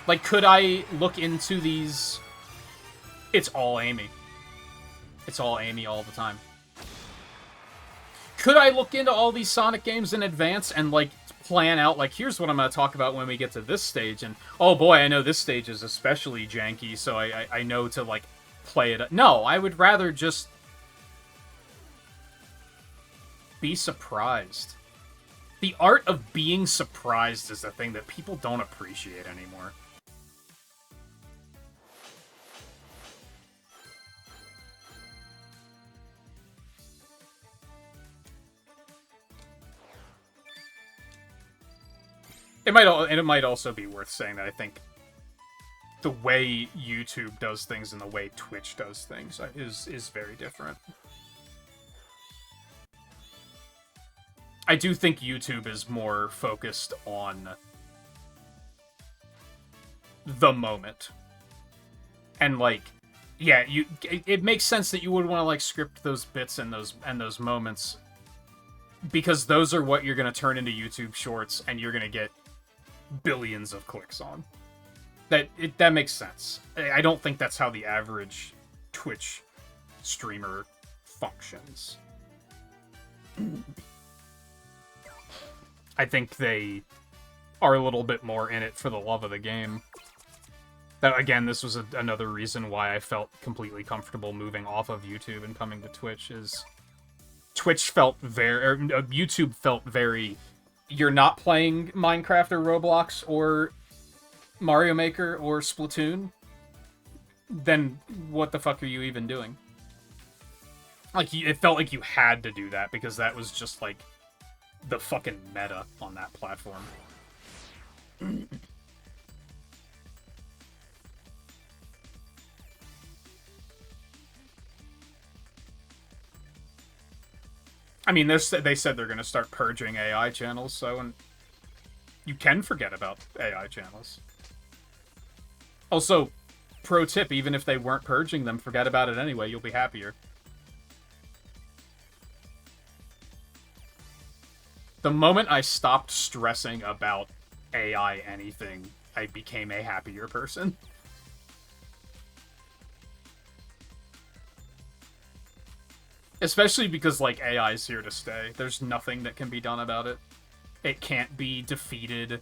Speaker 1: Like, could I look into these... It's all Amy. It's all Amy all the time. Could I look into all these Sonic games in advance and, like, plan out, like, here's what I'm going to talk about when we get to this stage, and, oh boy, I know this stage is especially janky, so I know to, like, play it... No, I would rather just... be surprised. The art of being surprised is the thing that people don't appreciate anymore. It might also be worth saying that I think the way YouTube does things and the way Twitch does things is very different. I do think YouTube is more focused on the moment. And, like, yeah, it makes sense that you would want to, like, script those bits and those moments, because those are what you're going to turn into YouTube Shorts, and you're going to get billions of clicks on. That makes sense. I don't think that's how the average Twitch streamer functions. I think they are a little bit more in it for the love of the game. That, again, this was another reason why I felt completely comfortable moving off of YouTube and coming to Twitch, is Twitch felt YouTube felt very... You're not playing Minecraft or Roblox or Mario Maker or Splatoon, then what the fuck are you even doing? Like, it felt like you had to do that because that was just, like, the fucking meta on that platform. I mean, they said they're going to start purging AI channels, so and you can forget about AI channels. Also, pro tip, even if they weren't purging them, forget about it anyway, you'll be happier. The moment I stopped stressing about AI anything, I became a happier person. Especially because, like, AI is here to stay. There's nothing that can be done about it. It can't be defeated.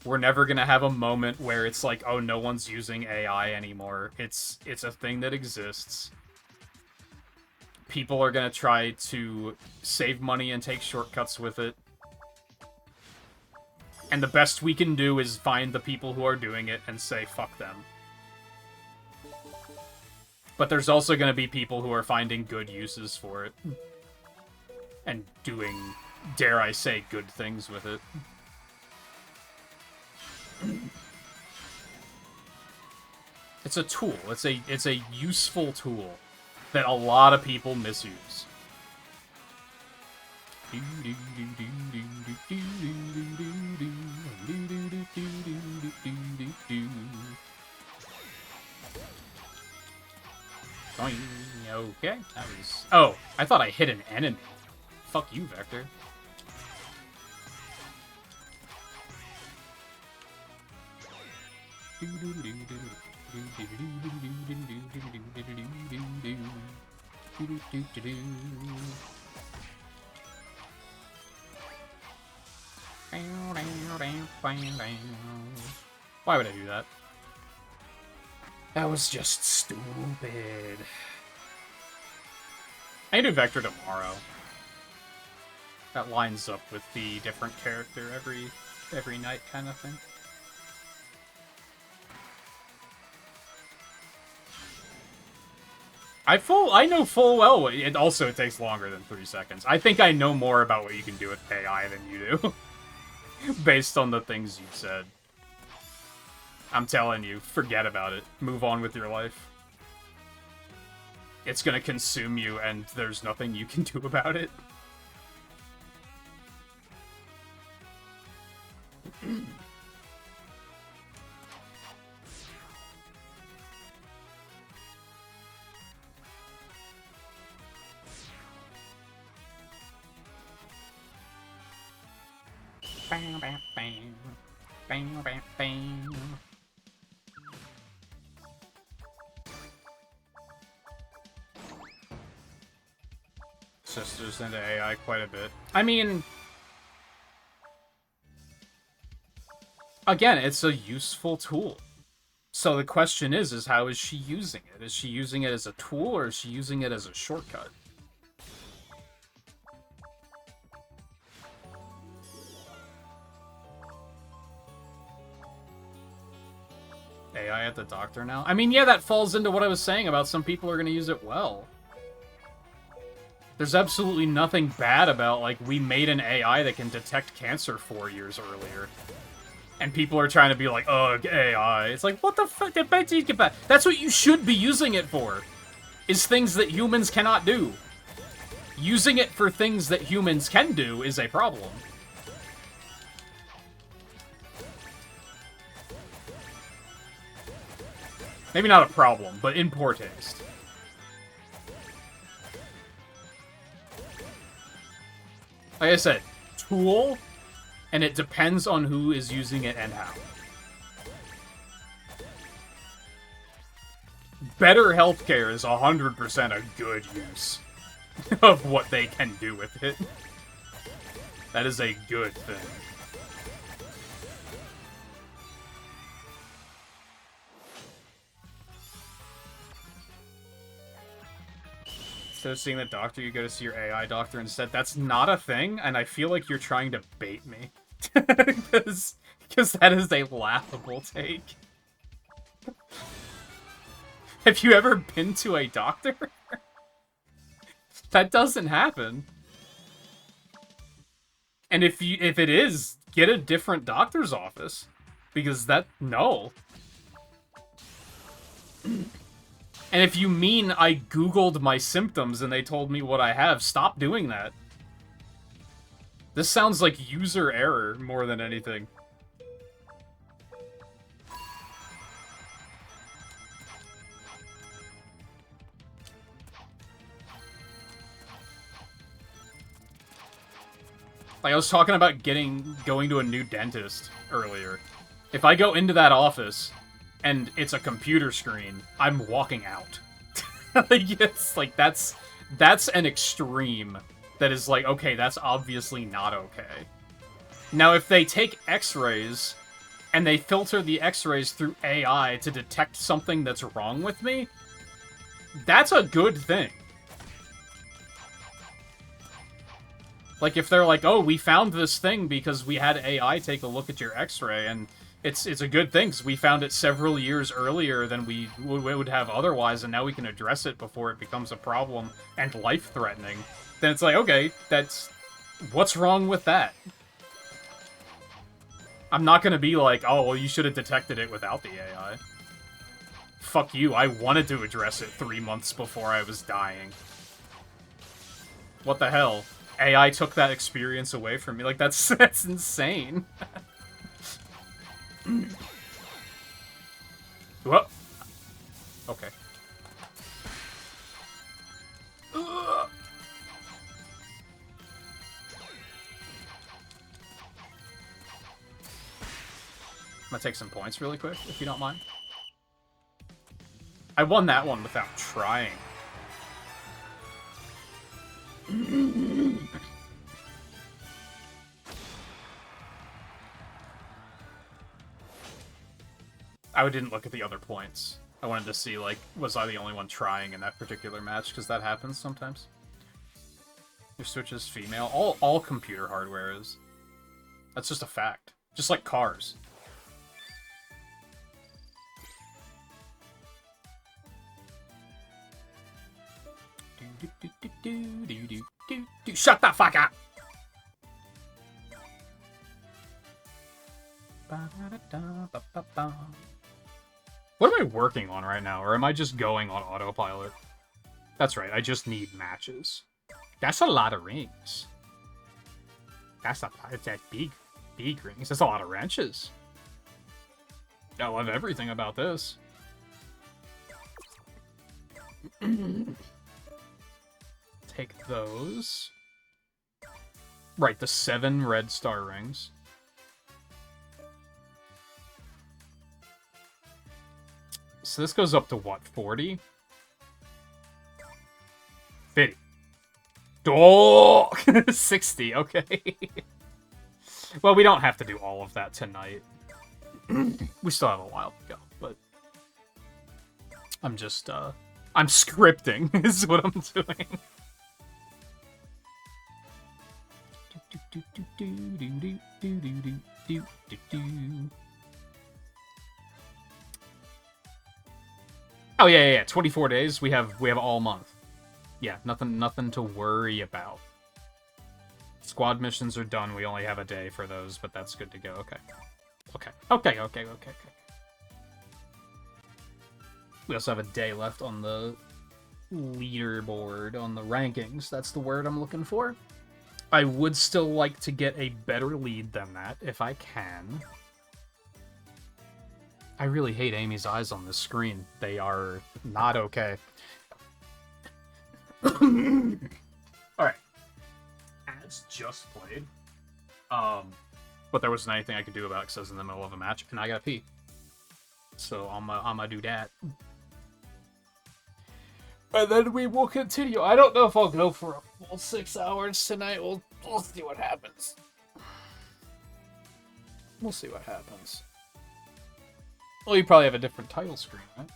Speaker 1: We're never gonna have a moment where it's like, oh, no one's using AI anymore. It's a thing that exists. People are gonna try to save money and take shortcuts with it. And the best we can do is find the people who are doing it and say, fuck them. But there's also going to be people who are finding good uses for it. And doing, dare I say, good things with it. It's a tool. It's a useful tool that a lot of people misuse. Okay, that was... Oh, I thought I hit an enemy. Fuck you, Vector. Why would I do that? That was just stupid. I do Vector tomorrow. That lines up with the different character every night kind of thing. I know full well it also takes longer than 3 seconds. I think I know more about what you can do with AI than you do. Based on the things you've said. I'm telling you, forget about it. Move on with your life. It's gonna consume you, and there's nothing you can do about it. Bam, bam, bam. Bam, bam, bam. Sisters into AI quite a bit. I mean, again, it's a useful tool. So the question is how is she using it? Is she using it as a tool, or is she using it as a shortcut? AI at the doctor now? I mean, yeah, that falls into what I was saying about some people are going to use it well. There's absolutely nothing bad about, like, we made an AI that can detect cancer 4 years earlier. And people are trying to be like, ugh, AI. It's like, what the fuck? That's what you should be using it for. Is things that humans cannot do. Using it for things that humans can do is a problem. Maybe not a problem, but in poor taste. Like I said, tool, and it depends on who is using it and how. Better healthcare is 100% a good use of what they can do with it. That is a good thing. Instead of seeing the doctor, you go to see your AI doctor instead. That's not a thing, and I feel like you're trying to bait me. Because that is a laughable take. Have you ever been to a doctor? That doesn't happen. And if it is, get a different doctor's office. Because no. And if you mean I Googled my symptoms and they told me what I have, stop doing that. This sounds like user error more than anything. Like, I was talking about going to a new dentist earlier. If I go into that office and it's a computer screen, I'm walking out. Like, it's like, that's an extreme that is like, okay, that's obviously not okay. Now, if they take x-rays and they filter the x-rays through AI to detect something that's wrong with me, that's a good thing. Like, if they're like, oh, we found this thing because we had AI take a look at your x-ray, and it's a good thing, because we found it several years earlier than we would have otherwise, and now we can address it before it becomes a problem and life-threatening. Then it's like, okay, what's wrong with that? I'm not gonna be like, oh, well, you should have detected it without the AI. Fuck you, I wanted to address it 3 months before I was dying. What the hell? AI took that experience away from me. Like, that's insane. Whoa. Okay. Ugh. I'm gonna take some points really quick, if you don't mind. I won that one without trying. I didn't look at the other points. I wanted to see, like, was I the only one trying in that particular match? Because that happens sometimes. Your Switch is female. All computer hardware is. That's just a fact. Just like cars. Shut the fuck up! What am I working on right now, or am I just going on autopilot? That's right, I just need matches. That's a lot of rings. That's big rings. That's a lot of wrenches. I love everything about this. Take those. Right, the 7 red star rings. So this goes up to what, 40? 50. Oh! 60, okay. Well, we don't have to do all of that tonight. We still have a while to go, but... I'm just, I'm scripting, is what I'm doing. Oh yeah, 24 days. We have all month. Yeah, nothing to worry about. Squad missions are done. We only have a day for those, but that's good to go. Okay. We also have a day left on the leaderboard, on the rankings. That's the word I'm looking for. I would still like to get a better lead than that, if I can. I really hate Amy's eyes on this screen. They are not okay. Alright. Ads just played. But there wasn't anything I could do about it because I was in the middle of a match, and I gotta pee. So I'm gonna do that. And then we will continue. I don't know if I'll go for a full 6 hours tonight. We'll see what happens. We'll see what happens. Well, you probably have a different title screen, right?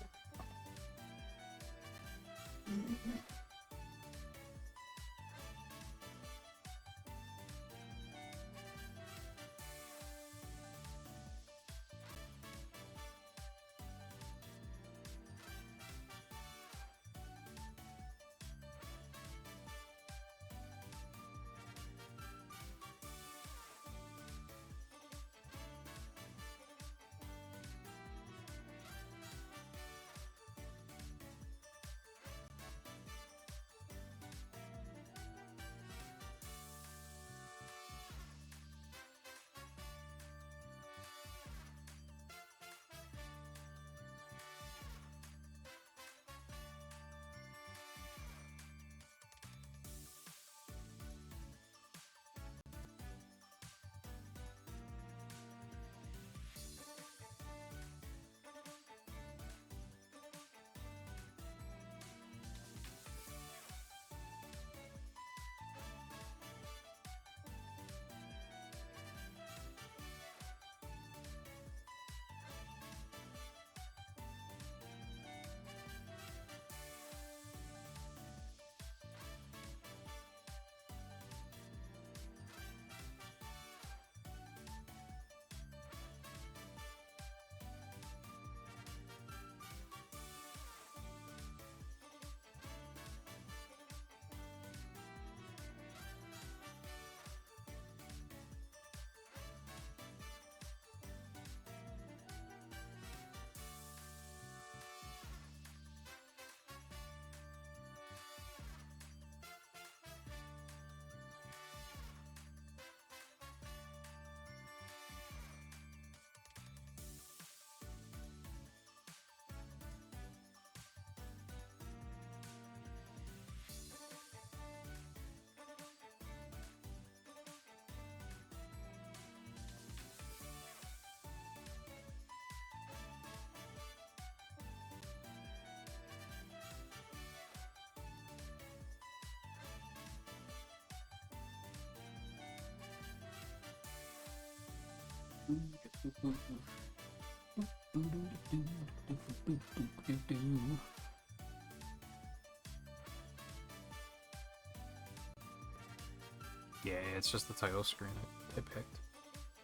Speaker 1: Yeah, it's just the title screen I picked.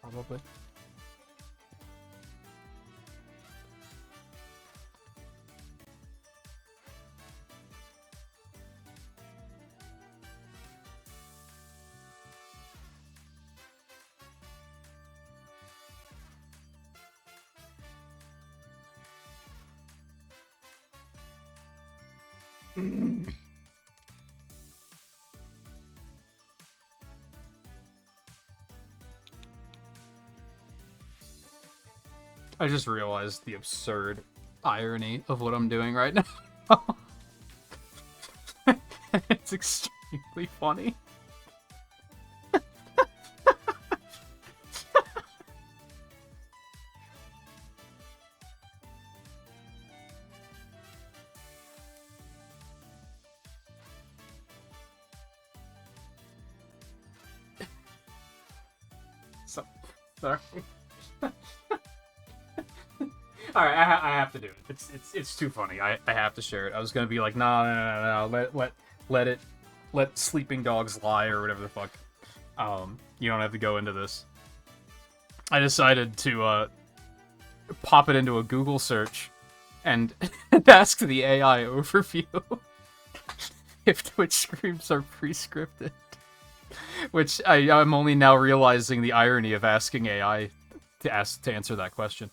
Speaker 1: Probably. I just realized the absurd irony of what I'm doing right now. It's extremely funny. Sorry. All right, I have to do it. It's too funny. I have to share it. I was gonna be like, no. Let sleeping dogs lie or whatever the fuck. You don't have to go into this. I decided to pop it into a Google search and ask the AI overview if Twitch streams are pre-scripted. Which I'm only now realizing the irony of asking AI to answer that question,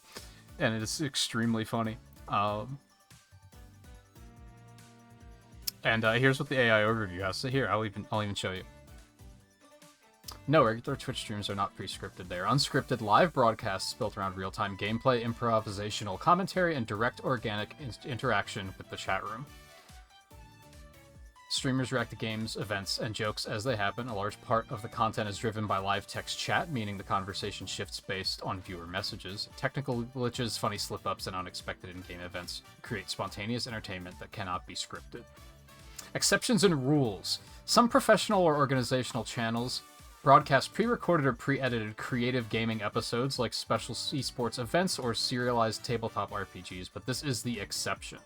Speaker 1: and it is extremely funny. And here's what the AI overview has. So here, I'll even show you. No, regular Twitch streams are not pre-scripted. They are unscripted live broadcasts built around real-time gameplay, improvisational commentary, and direct organic interaction with the chat room. Streamers react to games, events, and jokes as they happen. A large part of the content is driven by live text chat, meaning the conversation shifts based on viewer messages. Technical glitches, funny slip-ups, and unexpected in-game events create spontaneous entertainment that cannot be scripted. Exceptions and rules. Some professional or organizational channels broadcast pre-recorded or pre-edited creative gaming episodes like special esports events or serialized tabletop RPGs, but this is the exception.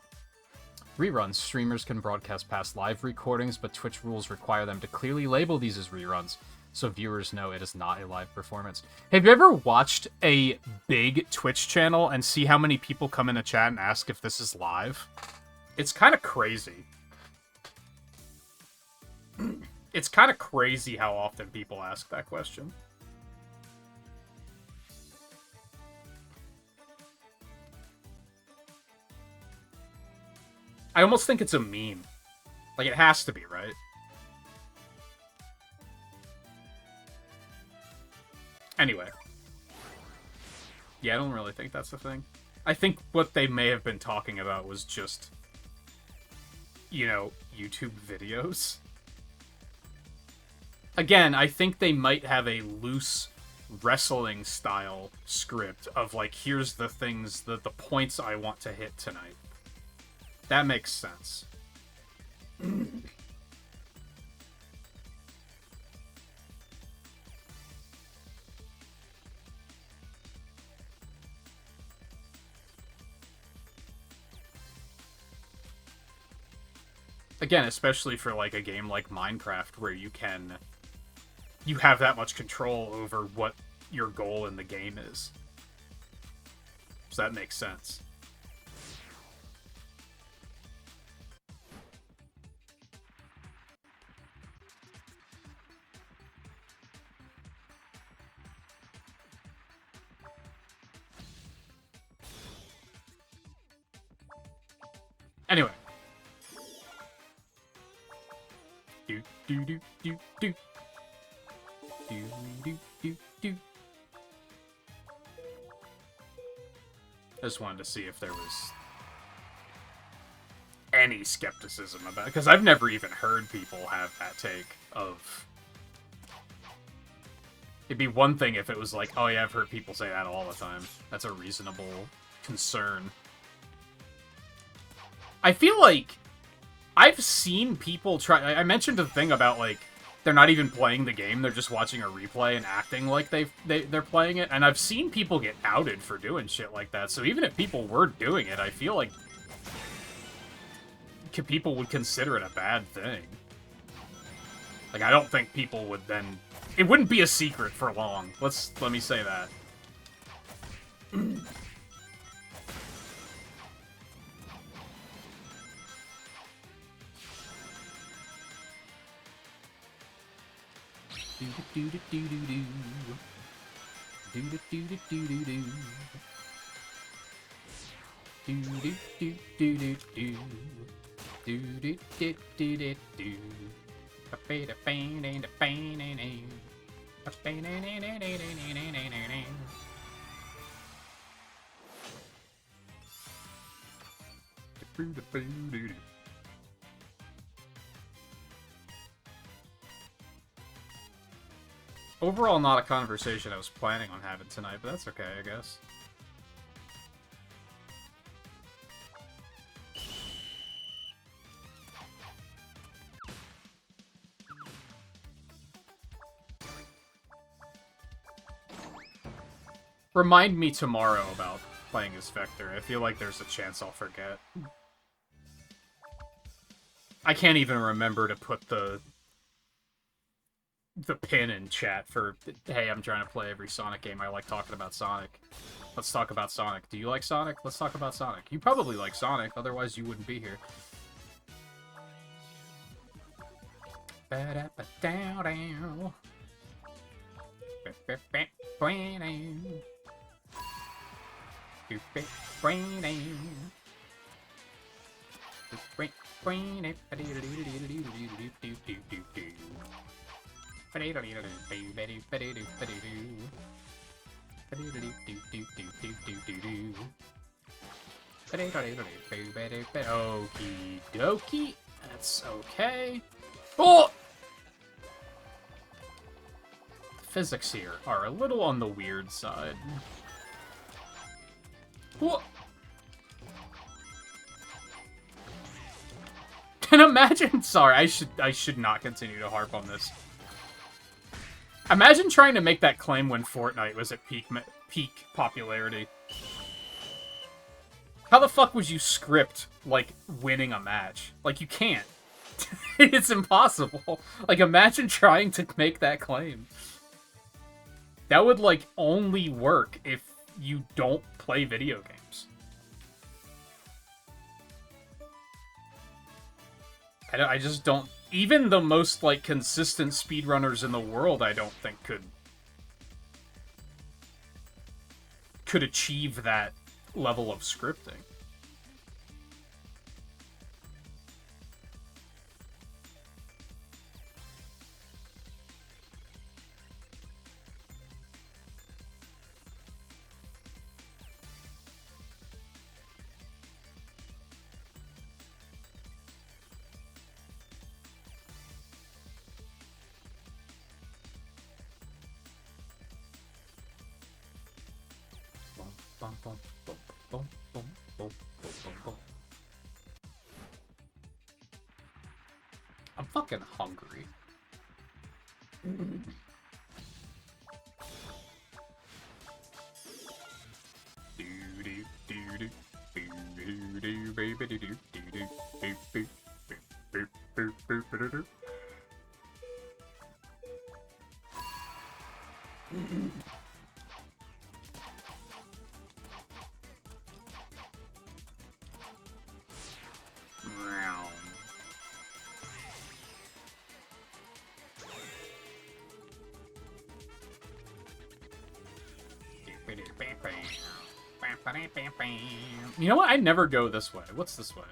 Speaker 1: Reruns. Streamers can broadcast past live recordings, but Twitch rules require them to clearly label these as reruns, so viewers know it is not a live performance. Have you ever watched a big Twitch channel and see how many people come in a chat and ask if this is live? It's kind of crazy. It's kind of crazy how often people ask that question. I almost think it's a meme. Like, it has to be, right? Anyway. Yeah, I don't really think that's the thing. I think what they may have been talking about was just, you know, YouTube videos. Again, I think they might have a loose wrestling style script of, like, here's the things, the points I want to hit tonight. That makes sense. Again, especially for like a game like Minecraft where you have that much control over what your goal in the game is. So that makes sense. Anyway. Do do do do do. Do do do do. I just wanted to see if there was any skepticism about it, because I've never even heard people have that take of... It'd be one thing if it was like, oh yeah, I've heard people say that all the time. That's a reasonable concern. I feel like I've seen people try... I mentioned a thing about, like, they're not even playing the game, they're just watching a replay and acting like they're playing it, and I've seen people get outed for doing shit like that, so even if people were doing it, I feel like people would consider it a bad thing. Like, I don't think people would then... It wouldn't be a secret for long. Let me say that. Overall, not a conversation I was planning on having tonight, but that's okay, I guess. Remind me tomorrow about playing as Vector. I feel like there's a chance I'll forget. I can't even remember to put the pin in chat for, hey, I'm trying to play every Sonic game. I like talking about Sonic. Let's talk about Sonic. Do you like Sonic? Let's talk about Sonic. You probably like Sonic, otherwise you wouldn't be here. Okie dokie. That's okay. Oh! Physics here are a little on the weird side. Whoa. And imagine, sorry, I should not continue to harp on this. Imagine trying to make that claim when Fortnite was at peak popularity. How the fuck would you script, like, winning a match? Like, you can't. It's impossible. Like, imagine trying to make that claim. That would, like, only work if you don't play video games. I just don't... Even the most, like, consistent speedrunners in the world, I don't think could achieve that level of scripting. I'm fucking hungry. You know what? I never go this way. What's this way?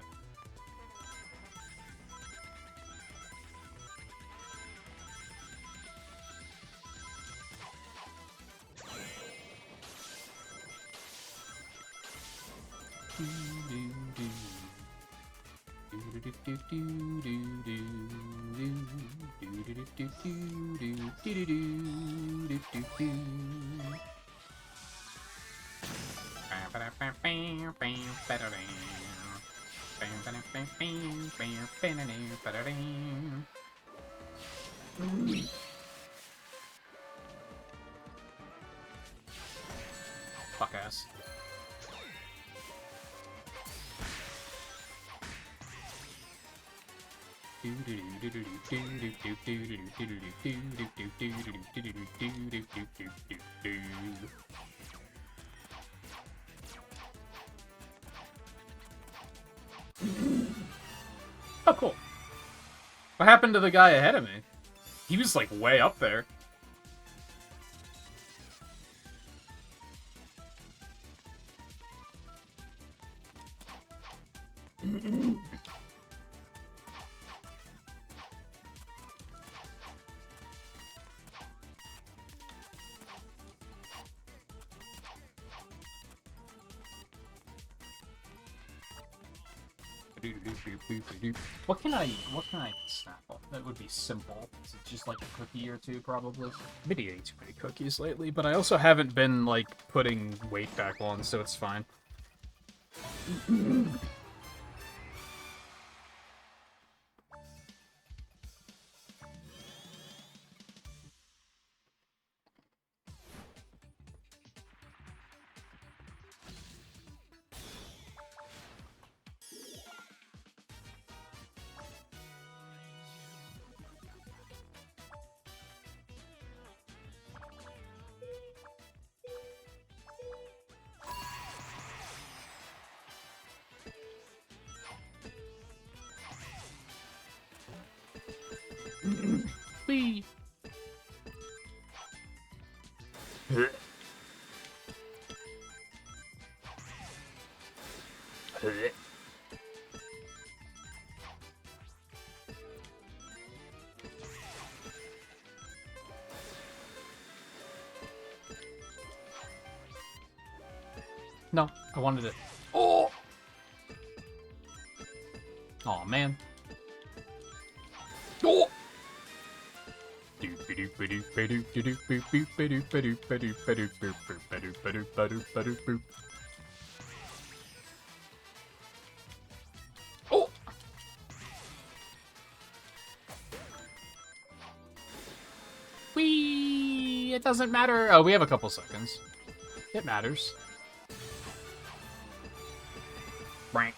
Speaker 1: Fuck ass. Oh, cool. What happened to the guy ahead of me? He was, like, way up there. What can I snack on? That would be simple. Is it just like a cookie or two, probably? I've been eating too many cookies lately, but I also haven't been like putting weight back on, so it's fine. Whee! No, I wanted it. Oh! Aw, man. Oh! Oh! Whee! It doesn't matter. Oh, we have a couple seconds. It matters. Rank.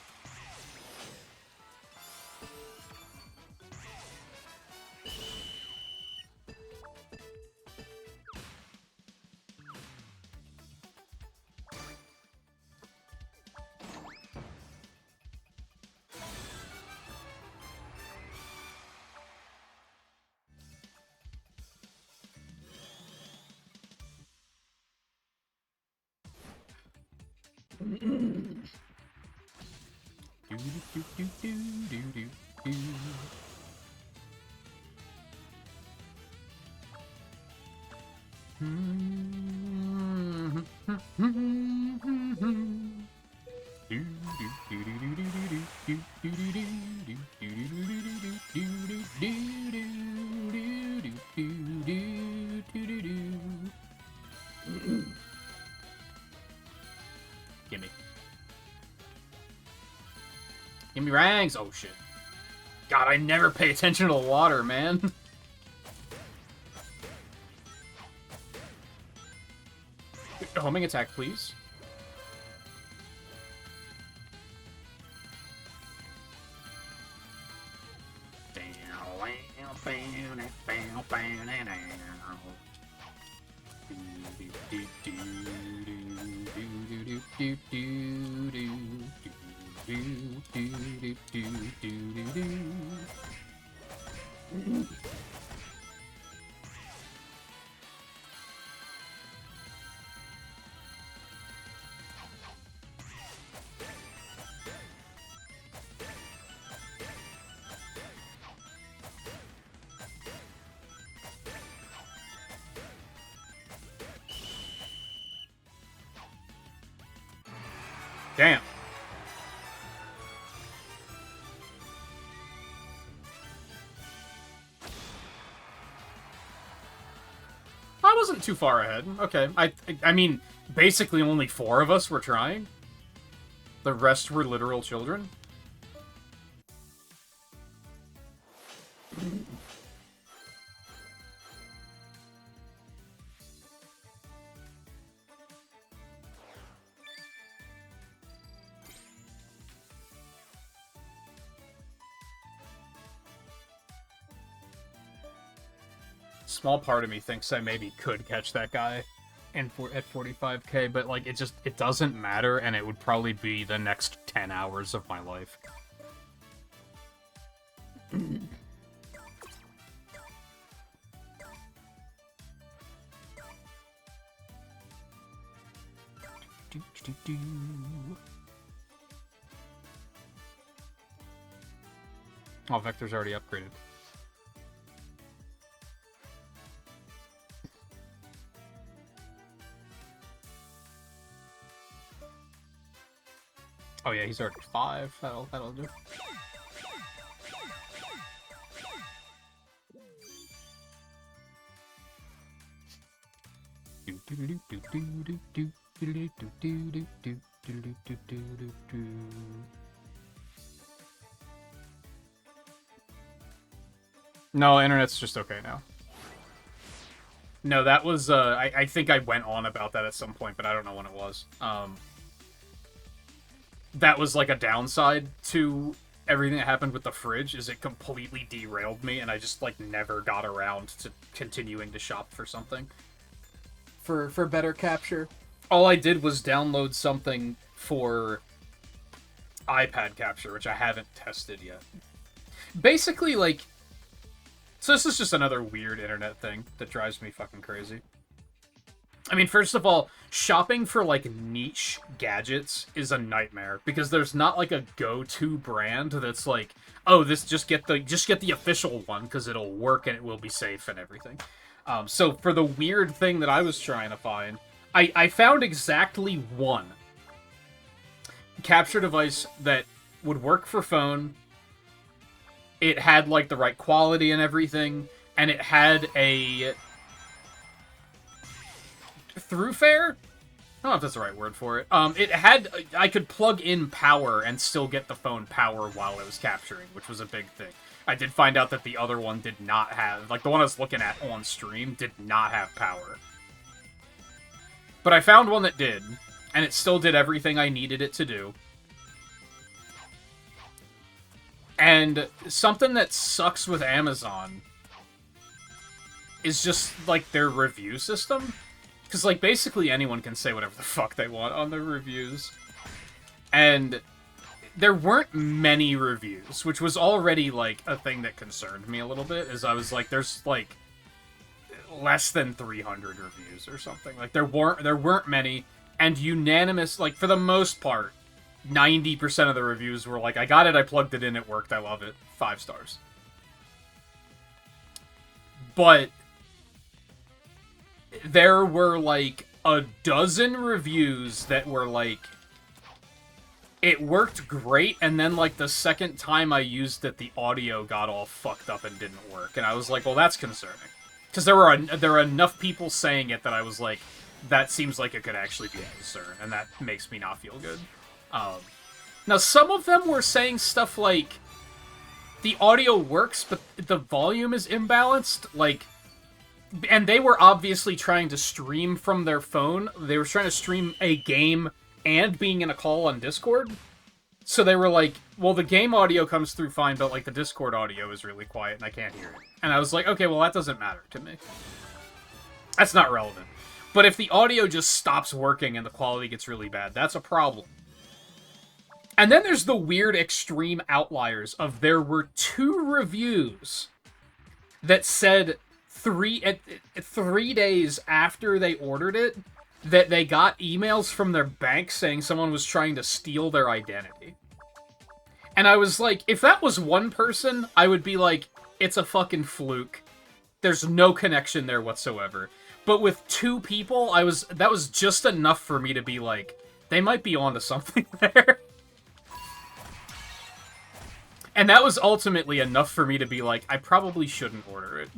Speaker 1: Gimme. Gimme rangs! Oh shit. God, I never pay attention to the water, man. Homing attack, please. Damn. I wasn't too far ahead. Okay. I mean, basically only 4 of us were trying. The rest were literal children. Small part of me thinks I maybe could catch that guy at 45k, but like it doesn't matter, and it would probably be the next 10 hours of my life. Oh, Vector's already upgraded. Oh yeah, he's already 5. That'll do. No, internet's just okay now. No, that was, I think I went on about that at some point, but I don't know when it was. That was, like, a downside to everything that happened with the fridge, is it completely derailed me, and I just, like, never got around to continuing to shop for something.
Speaker 2: For better capture?
Speaker 1: All I did was download something for iPad capture, which I haven't tested yet. Basically, like... So this is just another weird internet thing that drives me fucking crazy. I mean, first of all, shopping for, like, niche gadgets is a nightmare, because there's not, like, a go-to brand that's like, oh, this just get the official one, because it'll work and it will be safe and everything. So for the weird thing that I was trying to find, I found exactly one capture device that would work for phone. It had, like, the right quality and everything, and it had a throughfare? I don't know if that's the right word for it. It had... I could plug in power and still get the phone power while it was capturing, which was a big thing. I did find out that the other one did not have... Like, the one I was looking at on stream did not have power. But I found one that did, and it still did everything I needed it to do. And something that sucks with Amazon is just, like, their review system. Because, like, basically anyone can say whatever the fuck they want on their reviews. And there weren't many reviews, which was already, like, a thing that concerned me a little bit, as I was like, there's, like, less than 300 reviews or something. Like, there weren't many, and unanimous, like, for the most part, 90% of the reviews were like, I got it, I plugged it in, it worked, I love it. 5 stars. But there were, like, a dozen reviews that were like, it worked great, and then, like, the second time I used it, the audio got all fucked up and didn't work. And I was like, well, that's concerning. Because there were enough people saying it that I was like, that seems like it could actually be a concern, and that makes me not feel good. Now, some of them were saying stuff like, the audio works, but the volume is imbalanced, like, and they were obviously trying to stream from their phone. They were trying to stream a game and being in a call on Discord. So they were like, well, the game audio comes through fine, but, like, the Discord audio is really quiet and I can't hear it. And I was like, okay, well, that doesn't matter to me. That's not relevant. But if the audio just stops working and the quality gets really bad, that's a problem. And then there's the weird extreme outliers of there were 2 reviews that said 3 days after they ordered it that they got emails from their bank saying someone was trying to steal their identity. And I was like, if that was one person, I would be like, it's a fucking fluke. There's no connection there whatsoever. But with 2 people, that was just enough for me to be like, they might be onto something there. And that was ultimately enough for me to be like, I probably shouldn't order it.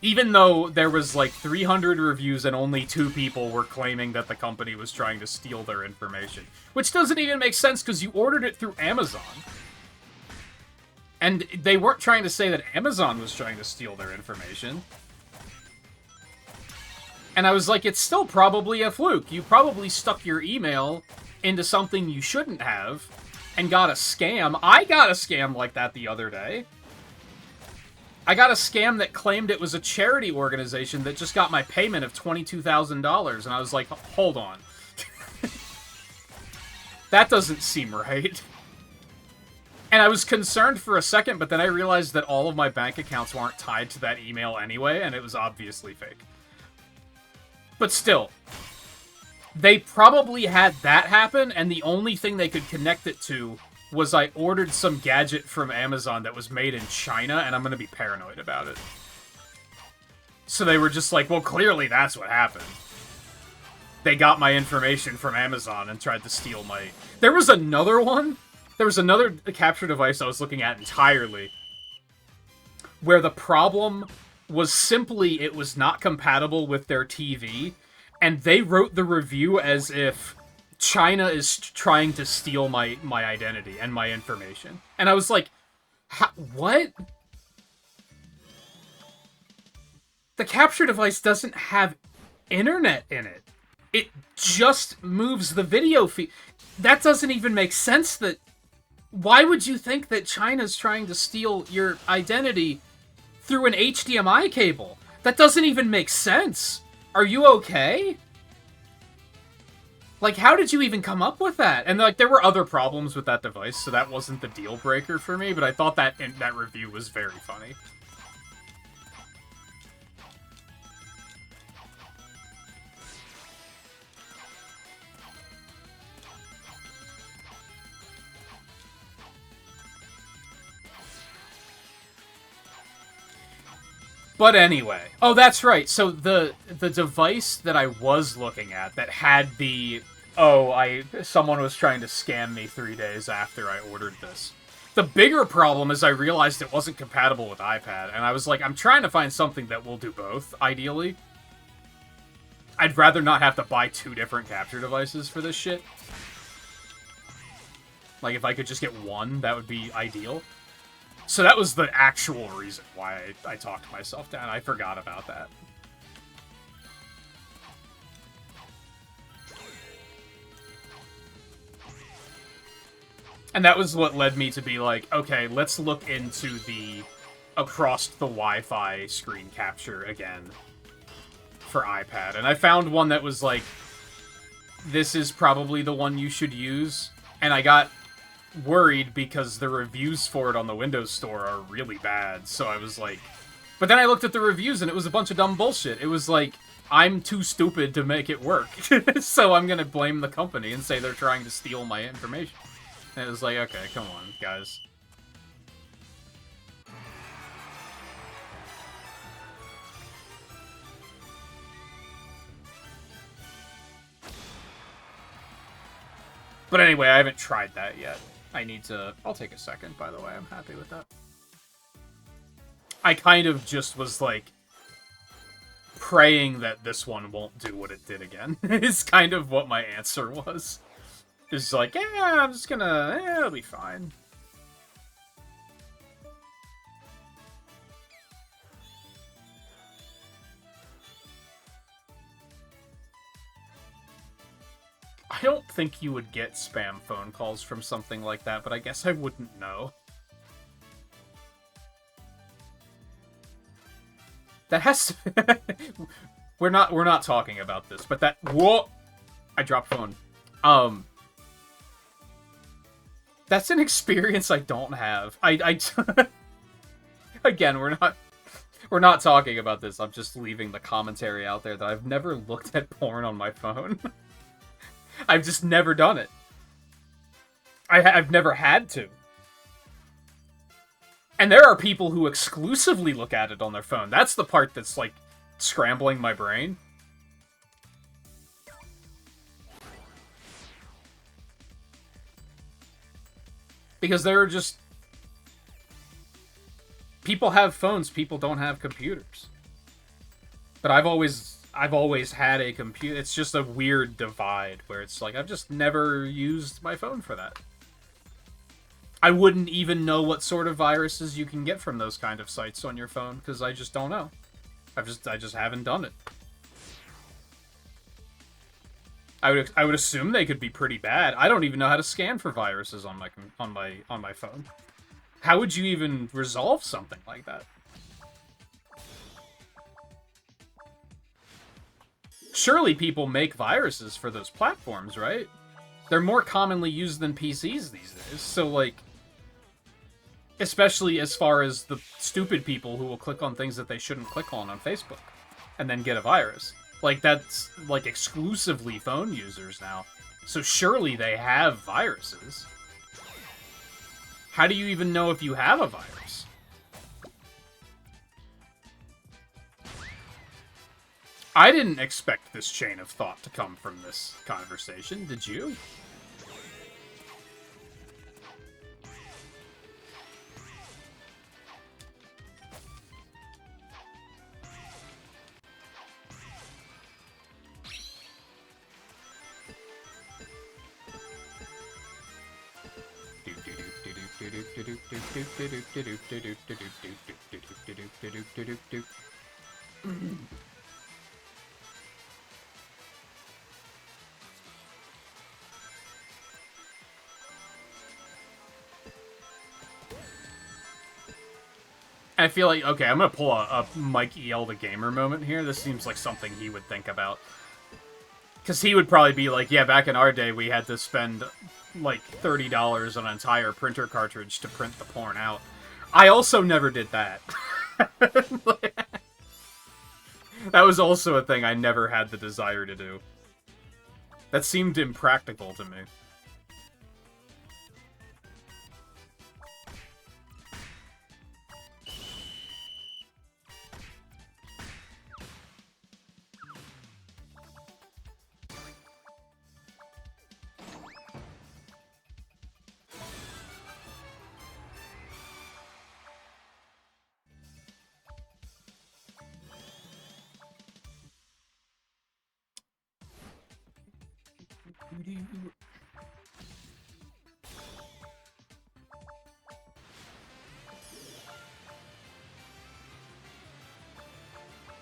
Speaker 1: Even though there was like 300 reviews and only 2 people were claiming that the company was trying to steal their information. Which doesn't even make sense because you ordered it through Amazon. And they weren't trying to say that Amazon was trying to steal their information. And I was like, it's still probably a fluke. You probably stuck your email into something you shouldn't have and got a scam. I got a scam like that the other day. I got a scam that claimed it was a charity organization that just got my payment of $22,000, and I was like, hold on. That doesn't seem right. And I was concerned for a second, but then I realized that all of my bank accounts weren't tied to that email anyway, and it was obviously fake. But still, they probably had that happen, and the only thing they could connect it to was I ordered some gadget from Amazon that was made in China, and I'm gonna be paranoid about it. So they were just like, well, clearly that's what happened. they got my information from Amazon and tried to steal my... There was another one. There was another capture device I was looking at entirely, where the problem was simply it was not compatible with their TV, and they wrote the review as if China is trying to steal my identity and my information. And I was like, what? The capture device doesn't have internet in it. It just moves the video feed. That doesn't even make sense. That why would you think that China's trying to steal your identity through an HDMI cable? That doesn't even make sense. Are you okay? Like, how did you even come up with that? And, like, there were other problems with that device, so that wasn't the deal breaker for me, but I thought that that review was very funny. But anyway, oh, that's right. So the device that I was looking at that had the someone was trying to scam me 3 days after I ordered this. The bigger problem is I realized it wasn't compatible with iPad, and I was like, I'm trying to find something that will do both, ideally. I'd rather not have to buy 2 different capture devices for this shit. Like, if I could just get one, that would be ideal. So that was the actual reason why I talked myself down. I forgot about that. And that was what led me to be like, okay, let's look into the across the Wi-Fi screen capture again for iPad. And I found one that was like, this is probably the one you should use. And I got worried because the reviews for it on the Windows Store are really bad. So I was like... But then I looked at the reviews and it was a bunch of dumb bullshit. It was like, I'm too stupid to make it work. So I'm gonna blame the company and say they're trying to steal my information. And it was like, okay, come on, guys. But anyway, I haven't tried that yet. I need to... I'll take a second, by the way. I'm happy with that. I kind of just was, like, praying that this one won't do what it did again. Is kind of what my answer was. It's like, yeah, I'm just gonna... it'll be fine. I don't think you would get spam phone calls from something like that, but I guess I wouldn't know. That has to... we're not talking about this, but that... Whoa! I dropped phone. That's an experience I don't have. Again, we're not talking about this. I'm just leaving the commentary out there that I've never looked at porn on my phone. I've just never done it. I've never had to. And there are people who exclusively look at it on their phone. That's the part that's, like, scrambling my brain. Because there are just... People have phones, people don't have computers. But I've always had a computer. It's just a weird divide where it's like, I've just never used my phone for that. I wouldn't even know what sort of viruses you can get from those kind of sites on your phone, because I just don't know. I just haven't done it. I would assume they could be pretty bad. I don't even know how to scan for viruses on my phone. How would you even resolve something like that? Surely people make viruses for those platforms, right? They're more commonly used than PCs these days, so, like... Especially as far as the stupid people who will click on things that they shouldn't click on Facebook, and then get a virus. Like, that's, like, exclusively phone users now. So surely they have viruses. How do you even know if you have a virus? I didn't expect this chain of thought to come from this conversation, did you? I feel like, okay, I'm gonna pull a Mike EL the Gamer moment here. This seems like something he would think about. Because he would probably be like, yeah, back in our day, we had to spend, like, $30 on an entire printer cartridge to print the porn out. I also never did that. That was also a thing I never had the desire to do. That seemed impractical to me.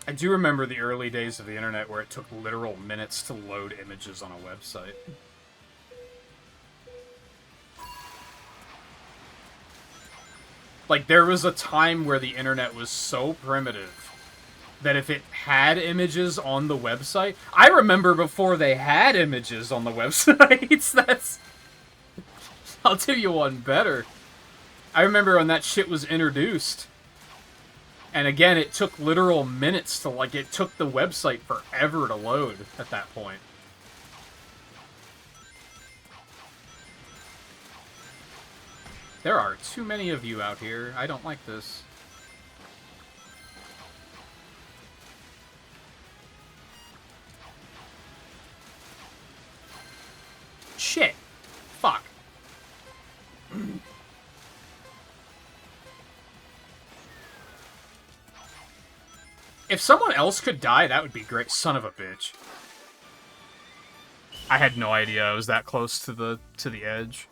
Speaker 1: I do remember the early days of the internet where it took literal minutes to load images on a website. Like, there was a time where the internet was so primitive that if it had images on the website... I remember before they had images on the websites, that's... I'll do you one better. I remember when that shit was introduced. And again, it took literal minutes to, like, it took the website forever to load at that point. There are too many of you out here. I don't like this. Shit. Fuck. If someone else could die, that would be great. Son of a bitch. I had no idea I was that close to the edge.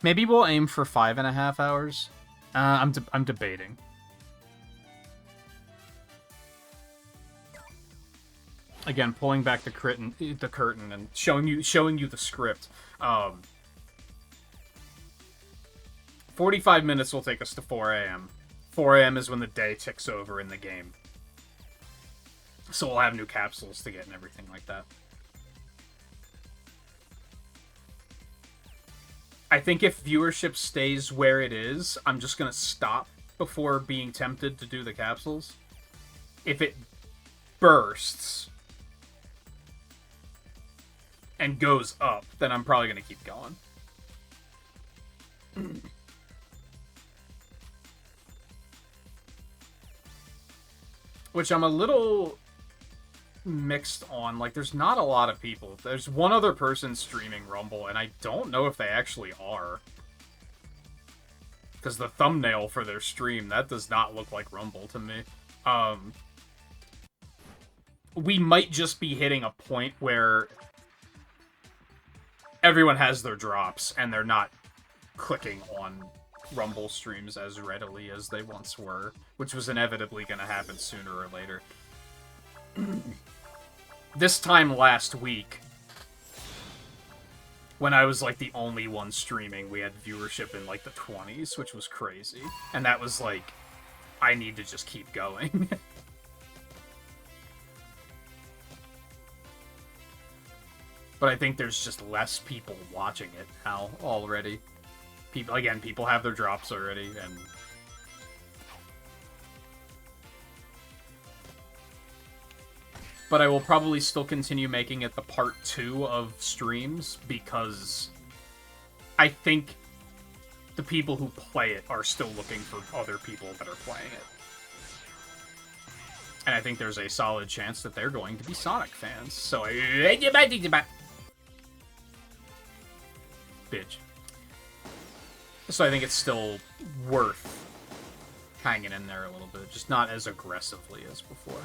Speaker 1: Maybe we'll aim for 5.5 hours. I'm debating. Again, pulling back the curtain and showing you the script. 45 minutes will take us to 4 a.m. 4 a.m. is when the day ticks over in the game. So we'll have new capsules to get and everything like that. I think if viewership stays where it is, I'm just going to stop before being tempted to do the capsules. If it bursts and goes up, then I'm probably going to keep going. Which I'm a little mixed on. Like, there's not a lot of people. There's one other person streaming Rumble, and I don't know if they actually are. Because the thumbnail for their stream, that does not look like Rumble to me. We might just be hitting a point where everyone has their drops, and they're not clicking on Rumble streams as readily as they once were, which was inevitably going to happen sooner or later. This time last week, when I was, like, the only one streaming, we had viewership in, like, the 20s, which was crazy. And that was, like, I need to just keep going. But I think there's just less people watching it now already. People have their drops already, and but I will probably still continue making it the part 2 of streams, because I think the people who play it are still looking for other people that are playing it. And I think there's a solid chance that they're going to be Sonic fans. So bitch. So I think it's still worth hanging in there a little bit, just not as aggressively as before.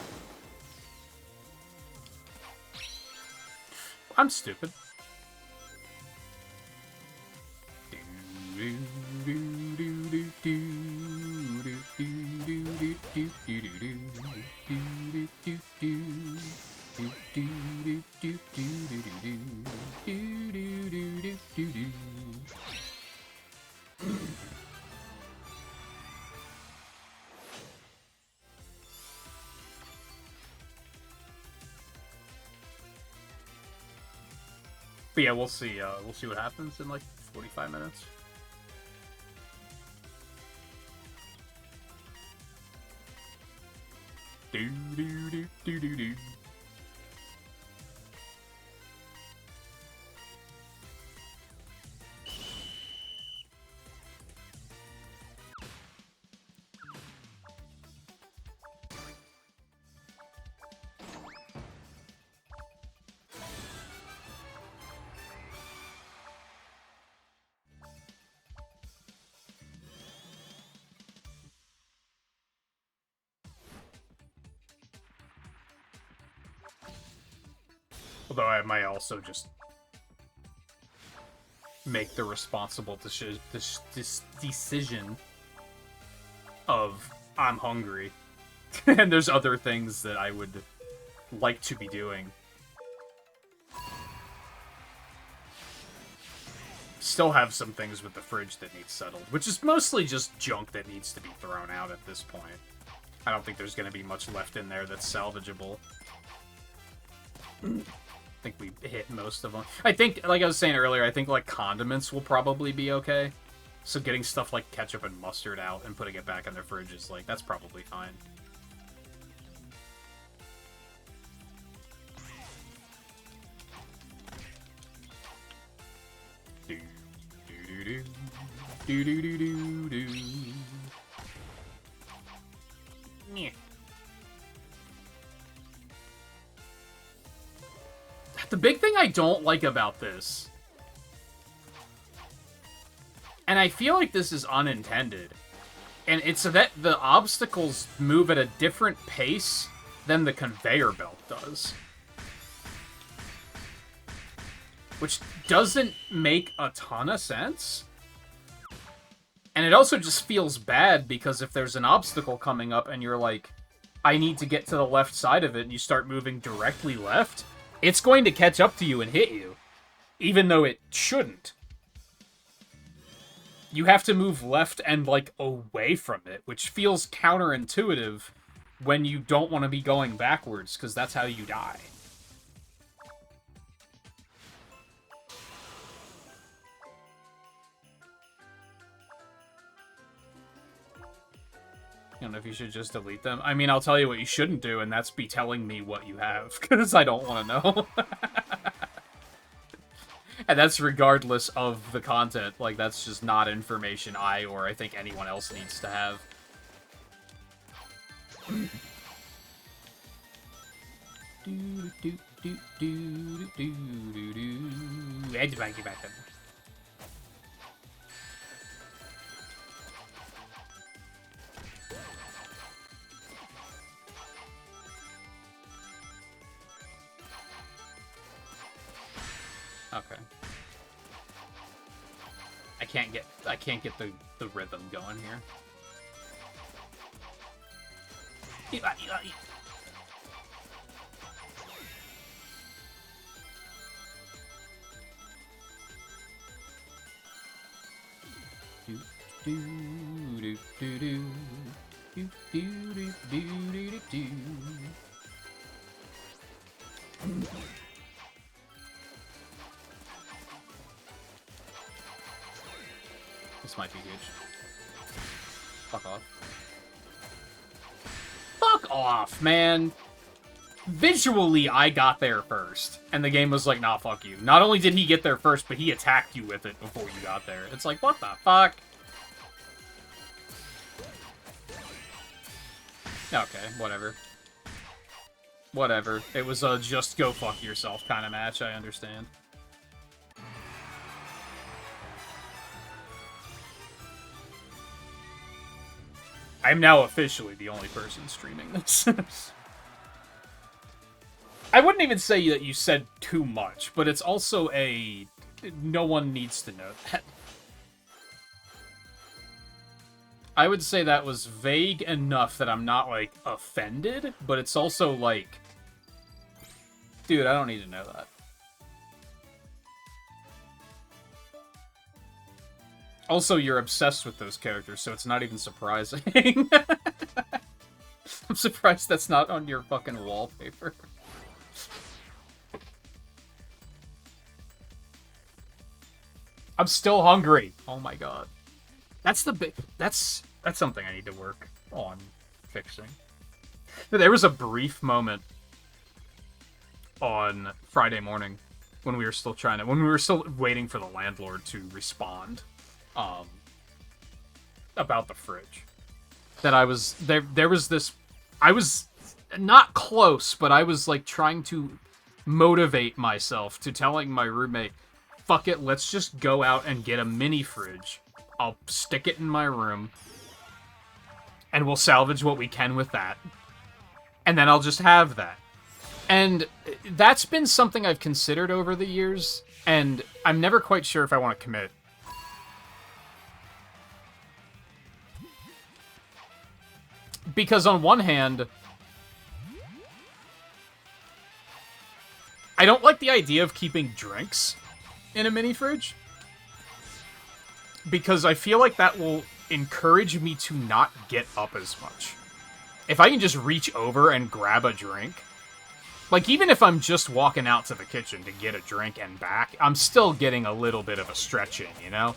Speaker 1: I'm stupid. But yeah, we'll see what happens in like 45 minutes. Do do do do do do. Although I might also just make the responsible decision of I'm hungry, and there's other things that I would like to be doing. Still have some things with the fridge that need settled, which is mostly just junk that needs to be thrown out at this point. I don't think there's going to be much left in there that's salvageable. I think we hit most of them. I think, like I was saying earlier, I think, like, condiments will probably be okay. So getting stuff like ketchup and mustard out and putting it back in their fridge is, like, that's probably fine. Do, do, do, do, do, do, do, do. Yeah. The big thing I don't like about this, and I feel like this is unintended, and it's that the obstacles move at a different pace than the conveyor belt does. Which doesn't make a ton of sense. And it also just feels bad, because if there's an obstacle coming up and you're like, I need to get to the left side of it, and you start moving directly left, it's going to catch up to you and hit you, even though it shouldn't. You have to move left and, like, away from it, which feels counterintuitive when you don't want to be going backwards, because that's how you die. I don't know if you should just delete them. I mean, I'll tell you what you shouldn't do, and that's be telling me what you have, because I don't want to know. And that's regardless of the content. Like, that's just not information I or I think anyone else needs to have. Okay. I can't get the rhythm going here. This might be huge. Fuck off. Fuck off, man! visually, I got there first. And the game was like, nah, fuck you. Not only did he get there first, but he attacked you with it before you got there. It's like, what the fuck? Okay, whatever. Whatever. It was a just go fuck yourself kind of match, I understand. I'm now officially the only person streaming this. I wouldn't even say that you said too much, but it's also a... no one needs to know that. I would say that was vague enough that I'm not, like, offended, but it's also, like... dude, I don't need to know that. Also, you're obsessed with those characters, so it's not even surprising. I'm surprised that's not on your fucking wallpaper. I'm still hungry. Oh my god. That's the big... That's something I need to work on fixing. There was a brief moment on Friday morning when we were still waiting for the landlord to respond about the fridge. That I was... There was this... I was not close, but I was, like, trying to motivate myself to telling my roommate, fuck it, let's just go out and get a mini fridge. I'll stick it in my room, and we'll salvage what we can with that. And then I'll just have that. And that's been something I've considered over the years, and I'm never quite sure if I want to commit. Because on one hand, I don't like the idea of keeping drinks in a mini fridge, because I feel like that will encourage me to not get up as much. If I can just reach over and grab a drink, like, even if I'm just walking out to the kitchen to get a drink and back, I'm still getting a little bit of a stretch in, you know?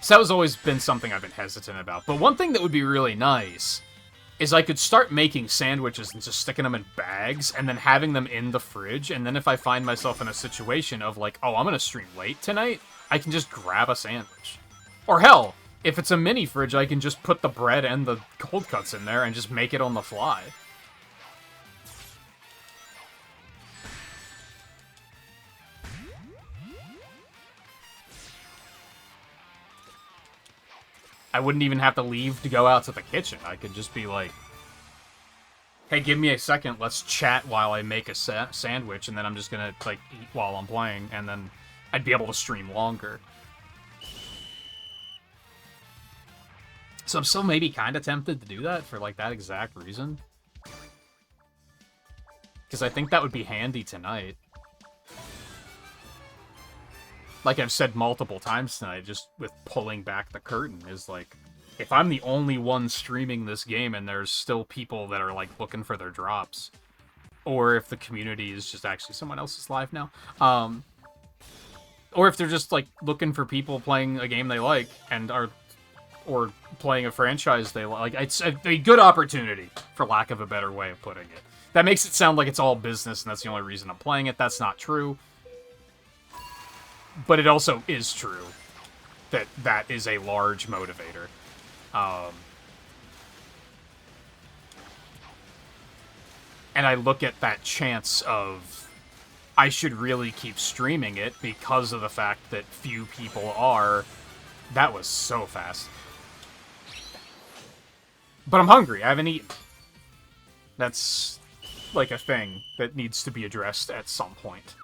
Speaker 1: So that has always been something I've been hesitant about. But one thing that would be really nice is I could start making sandwiches and just sticking them in bags and then having them in the fridge. And then if I find myself in a situation of like, oh, I'm going to stream late tonight, I can just grab a sandwich. Or hell, if it's a mini fridge, I can just put the bread and the cold cuts in there and just make it on the fly. I wouldn't even have to leave to go out to the kitchen. I could just be like, hey, give me a second, let's chat while I make a sandwich, and then I'm just gonna, like, eat while I'm playing, and then I'd be able to stream longer. So I'm still maybe kind of tempted to do that for, like, that exact reason. Because I think that would be handy tonight. Like I've said multiple times tonight, just with pulling back the curtain, is like, if I'm the only one streaming this game and there's still people that are, like, looking for their drops, or if the community is just actually someone else's live now, or if they're just, like, looking for people playing a game they like and are, or playing a franchise they like, it's a good opportunity, for lack of a better way of putting it. That makes it sound like it's all business and that's the only reason I'm playing it. That's not true. But it also is true that that is a large motivator. And I look at that chance of, I should really keep streaming it because of the fact that few people are. That was so fast. But I'm hungry. I haven't eaten. That's like a thing that needs to be addressed at some point.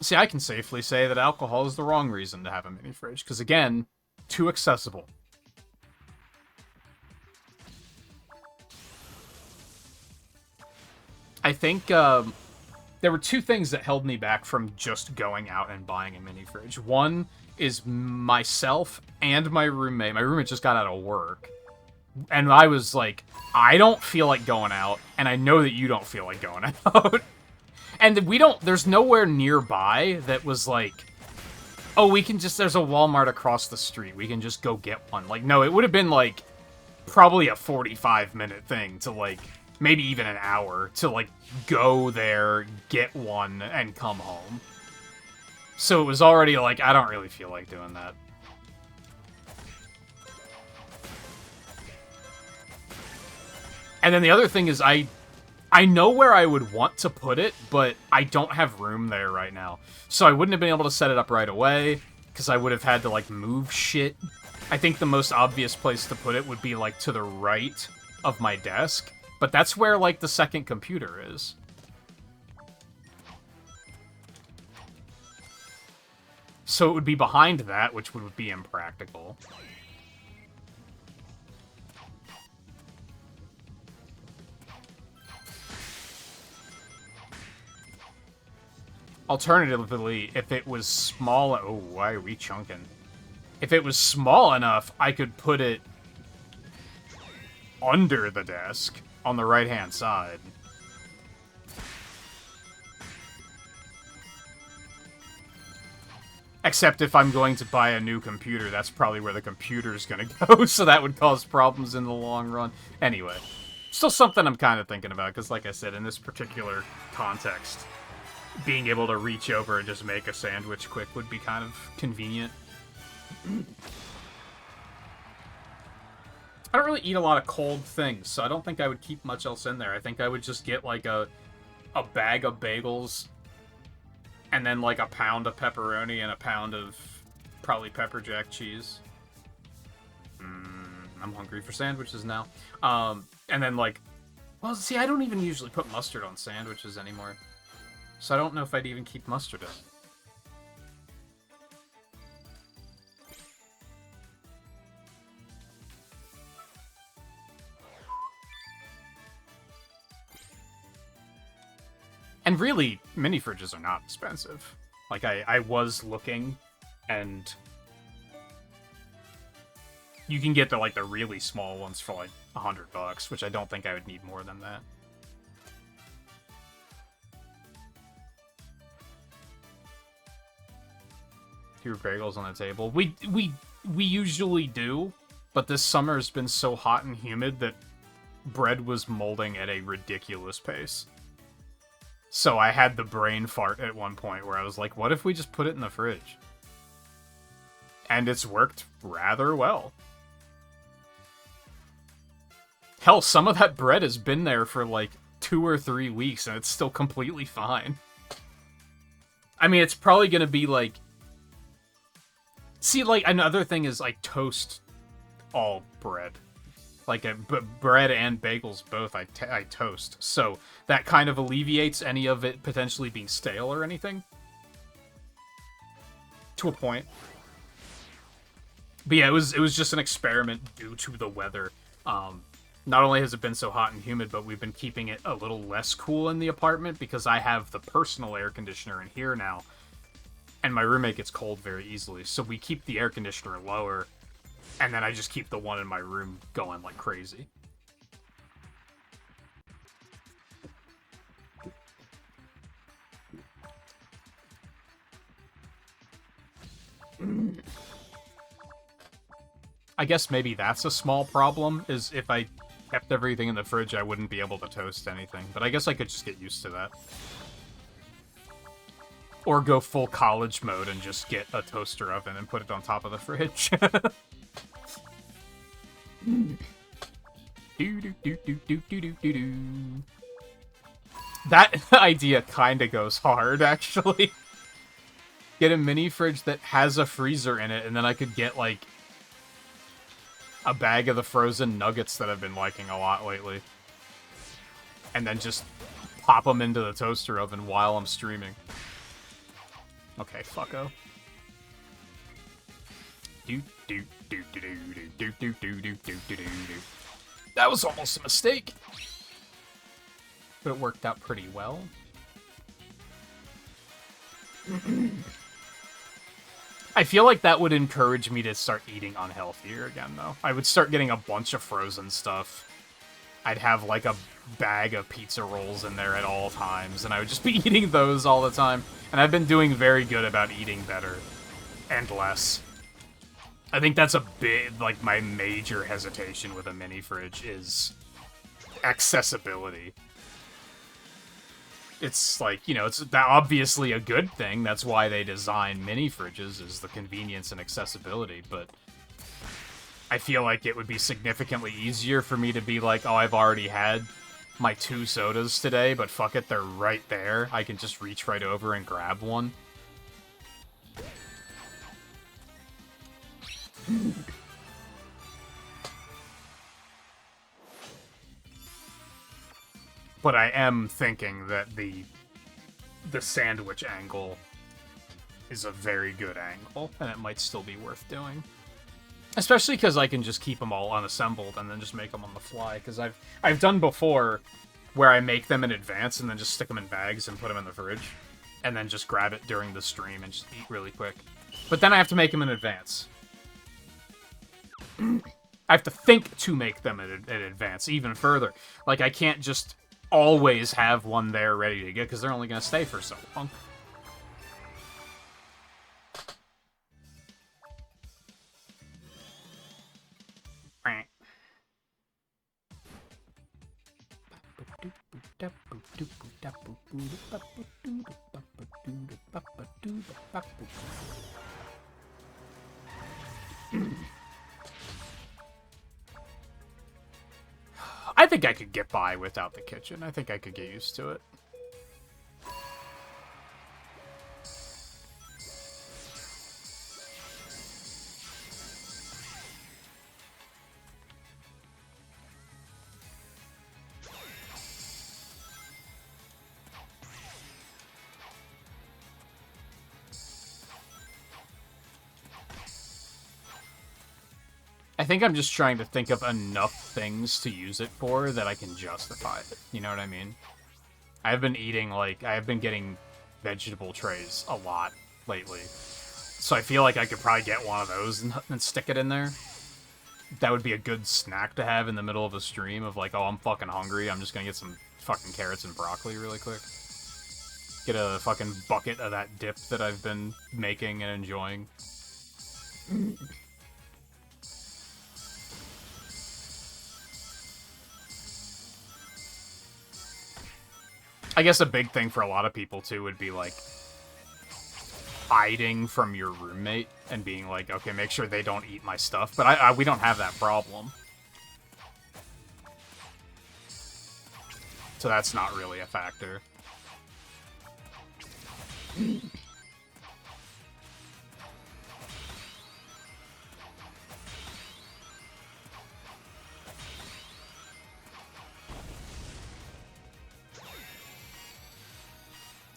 Speaker 1: See, I can safely say that alcohol is the wrong reason to have a mini fridge, because again, too accessible. I think there were two things that held me back from just going out and buying a mini fridge. One is myself and my roommate. My roommate just got out of work. And I was like, I don't feel like going out, and I know that you don't feel like going out. And there's nowhere nearby that was like, oh, there's a Walmart across the street. We can just go get one. Like, no, it would have been like probably a 45-minute thing to like, maybe even an hour to like go there, get one, and come home. So it was already like, I don't really feel like doing that. And then the other thing is I know where I would want to put it, but I don't have room there right now. So I wouldn't have been able to set it up right away, because I would have had to, like, move shit. I think the most obvious place to put it would be, like, to the right of my desk. But that's where, like, the second computer is. So it would be behind that, which would be impractical. Alternatively, if it was small... Oh, why are we chunking? If it was small enough, I could put it under the desk on the right-hand side. Except if I'm going to buy a new computer, that's probably where the computer's gonna go, so that would cause problems in the long run. Anyway, still something I'm kind of thinking about, because like I said, in this particular context, being able to reach over and just make a sandwich quick would be kind of convenient. I don't really eat a lot of cold things, so I don't think I would keep much else in there. I think I would just get, like, a bag of bagels, and then, like, a pound of pepperoni and a pound of, probably, pepper jack cheese. I'm hungry for sandwiches now. And then, like... Well, see, I don't even usually put mustard on sandwiches anymore. So I don't know if I'd even keep mustard in. And really, mini fridges are not expensive. Like, I was looking, and you can get the really small ones for like $100, which I don't think I would need more than that. Fewer bagels on the table. We usually do, but this summer has been so hot and humid that bread was molding at a ridiculous pace. So I had the brain fart at one point where I was like, what if we just put it in the fridge? And it's worked rather well. Hell, some of that bread has been there for like 2 or 3 weeks and it's still completely fine. I mean, it's probably gonna be like... See, like, another thing is, like, toast all bread. Like, bread and bagels both I toast. So that kind of alleviates any of it potentially being stale or anything. To a point. But yeah, it was just an experiment due to the weather. Not only has it been so hot and humid, but we've been keeping it a little less cool in the apartment because I have the personal air conditioner in here now. And my roommate gets cold very easily, so we keep the air conditioner lower, and then I just keep the one in my room going like crazy. I guess maybe that's a small problem, is if I kept everything in the fridge, I wouldn't be able to toast anything. But I guess I could just get used to that. Or go full college mode and just get a toaster oven and put it on top of the fridge. That idea kinda goes hard, actually. Get a mini fridge that has a freezer in it, and then I could get, like, a bag of the frozen nuggets that I've been liking a lot lately. And then just pop them into the toaster oven while I'm streaming. Okay, fucko. That was almost a mistake. But it worked out pretty well. I feel like that would encourage me to start eating unhealthier again, though. I would start getting a bunch of frozen stuff. I'd have like a bag of pizza rolls in there at all times, and I would just be eating those all the time. And I've been doing very good about eating better and less. I think that's a bit, like, my major hesitation with a mini fridge is accessibility. It's like, you know, it's obviously a good thing. That's why they design mini fridges, is the convenience and accessibility, but I feel like it would be significantly easier for me to be like, oh, I've already had my 2 sodas today, but fuck it, they're right there. I can just reach right over and grab one. But I am thinking that the sandwich angle is a very good angle, and it might still be worth doing. Especially because I can just keep them all unassembled and then just make them on the fly. Because I've done before where I make them in advance and then just stick them in bags and put them in the fridge, and then just grab it during the stream and just eat really quick. But then I have to make them in advance. I have to think to make them in advance even further. Like, I can't just always have one there ready to go, because they're only going to stay for so long. I think I could get by without the kitchen. I think I could get used to it. I think I'm just trying to think of enough things to use it for that I can justify it. You know what I mean? I've been eating, like, I've been getting vegetable trays a lot lately. So I feel like I could probably get one of those and stick it in there. That would be a good snack to have in the middle of a stream of like, oh, I'm fucking hungry. I'm just gonna get some fucking carrots and broccoli really quick. Get a fucking bucket of that dip that I've been making and enjoying. I guess a big thing for a lot of people, too, would be, like, hiding from your roommate and being like, okay, make sure they don't eat my stuff. But we don't have that problem. So that's not really a factor.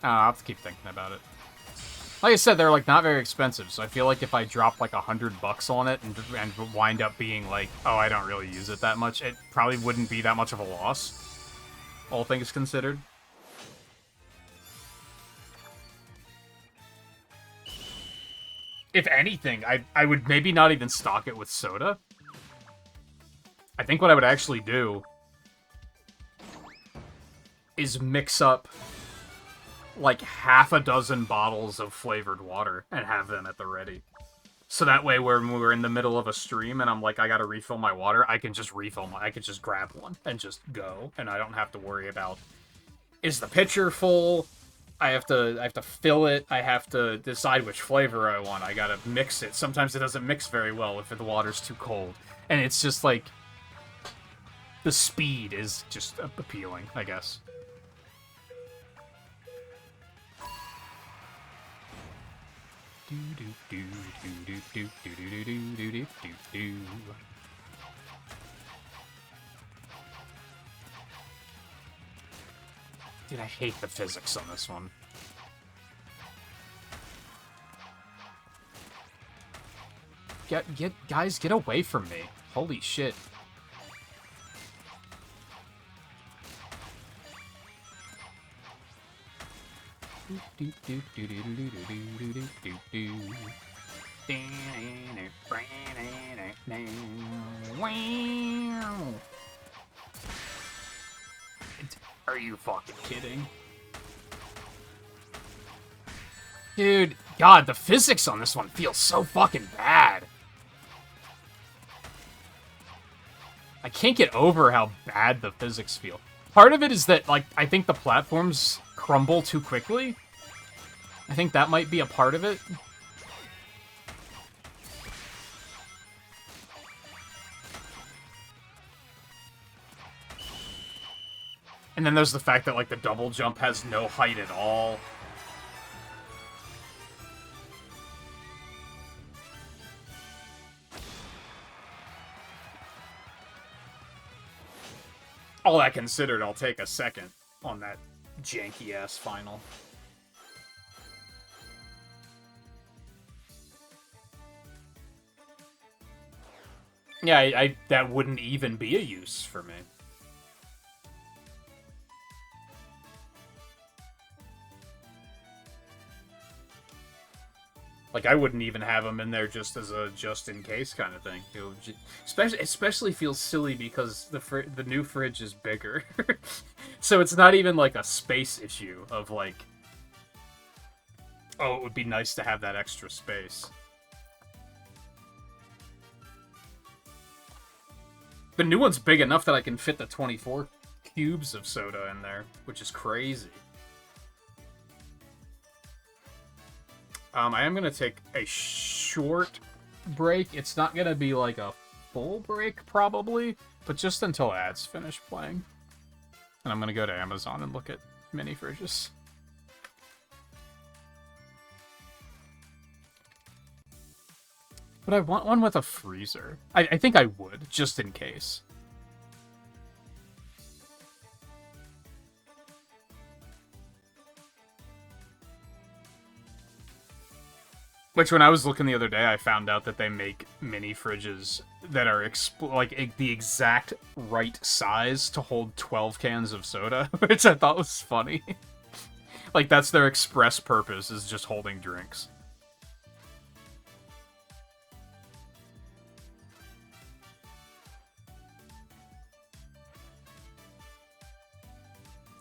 Speaker 1: I'll have to keep thinking about it. Like I said, they're like not very expensive, so I feel like if I drop like $100 on it and wind up being like, oh, I don't really use it that much, it probably wouldn't be that much of a loss, all things considered. If anything, I would maybe not even stock it with soda. I think what I would actually do is mix up like half a dozen bottles of flavored water and have them at the ready. So that way when we're in the middle of a stream and I'm like, I gotta refill my water, I can just I can just grab one and just go. And I don't have to worry about, is the pitcher full? I have to fill it. I have to decide which flavor I want. I gotta mix it. Sometimes it doesn't mix very well if the water's too cold. And it's just like, the speed is just appealing, I guess. Dude, I hate the physics on this one. Guys, get away from me. Holy shit. Are you fucking kidding? Dude, God, the physics on this one feels so fucking bad. I can't get over how bad the physics feel. Part of it is that, like, I think the platforms crumble too quickly. I think that might be a part of it. And then there's the fact that, like, the double jump has no height at all. All that considered, I'll take a second on that janky-ass final. Yeah, I that wouldn't even be a use for me. Like, I wouldn't even have them in there just as a just-in-case kind of thing. It would especially feels silly because the new fridge is bigger. So it's not even, like, a space issue of, like... Oh, it would be nice to have that extra space. The new one's big enough that I can fit the 24 cubes of soda in there, which is crazy. I am going to take a short break. It's not going to be like a full break, probably, but just until ads finish playing. And I'm going to go to Amazon and look at mini fridges. But I want one with a freezer. I think I would, just in case. Which, when I was looking the other day, I found out that they make mini fridges that are the exact right size to hold 12 cans of soda, which I thought was funny. Like, that's their express purpose, is just holding drinks.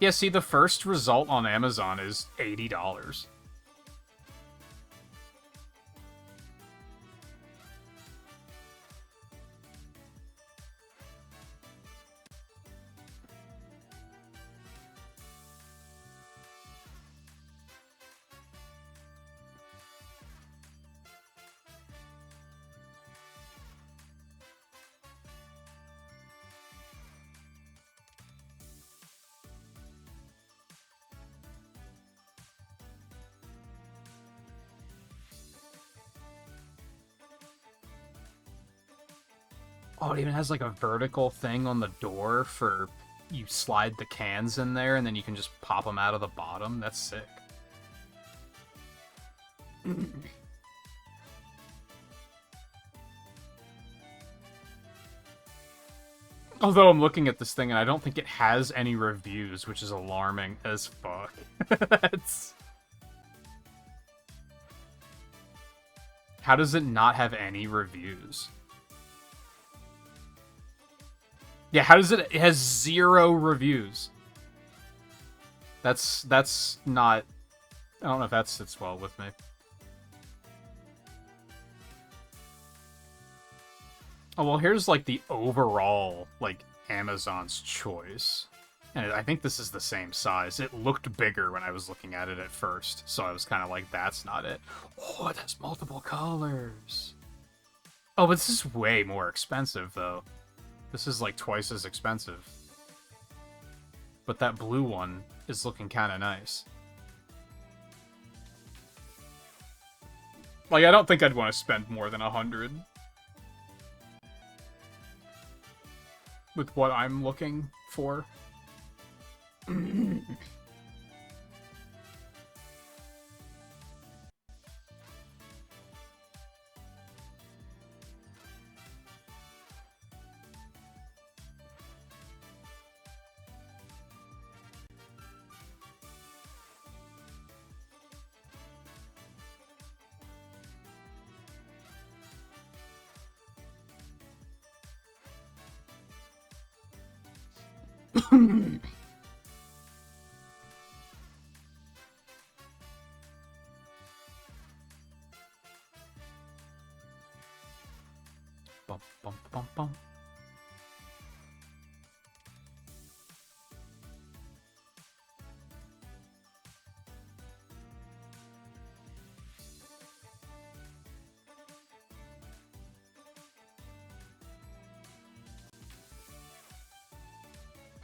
Speaker 1: Yeah, see, the first result on Amazon is $80. Oh, it even has, like, a vertical thing on the door for you slide the cans in there, and then you can just pop them out of the bottom. That's sick. Although I'm looking at this thing, and I don't think it has any reviews, which is alarming as fuck. That's... How does it not have any reviews? Yeah, how does it has 0 reviews? That's not... I don't know if that sits well with me. Oh, well, here's, like, the overall, like, Amazon's choice. And I think this is the same size. It looked bigger when I was looking at it at first, so I was kind of like, that's not it. Oh, it has multiple colors. Oh, but this is way more expensive, though. This is like twice as expensive. But that blue one is looking kind of nice. Like, I don't think I'd want to spend more than 100 with what I'm looking for.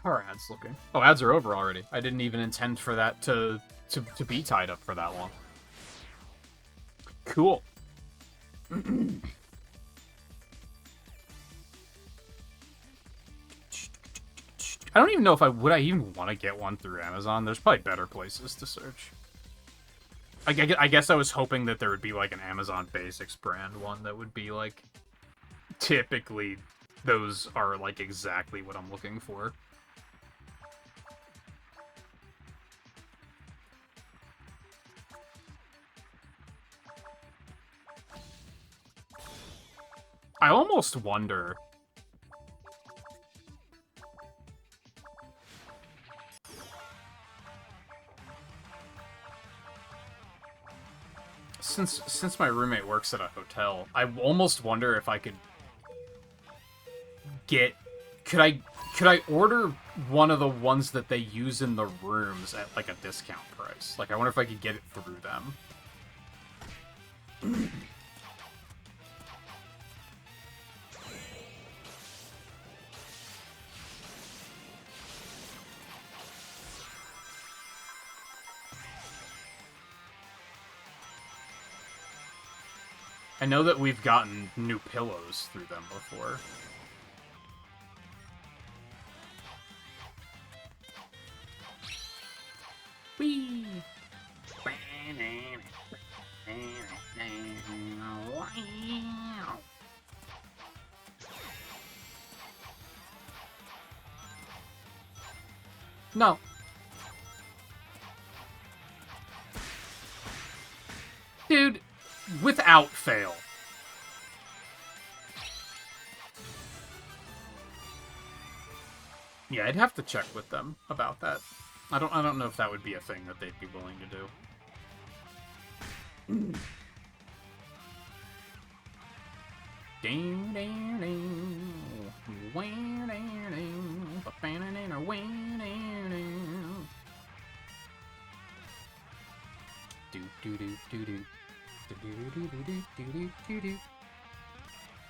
Speaker 1: How are ads looking? Oh, ads are over already. I didn't even intend for that to be tied up for that long. Cool. I don't even know if would I even want to get one through Amazon. There's probably better places to search. I guess I was hoping that there would be like an Amazon Basics brand one that would be like, typically those are like exactly what I'm looking for. I almost wonder... Since my roommate works at a hotel, I almost wonder if I could get... Could I order one of the ones that they use in the rooms at, like, a discount price? Like, I wonder if I could get it through them. I know that we've gotten new pillows through them before. Whee! No. Dude, without fail. Yeah, I'd have to check with them about that. I don't know if that would be a thing that they'd be willing to do.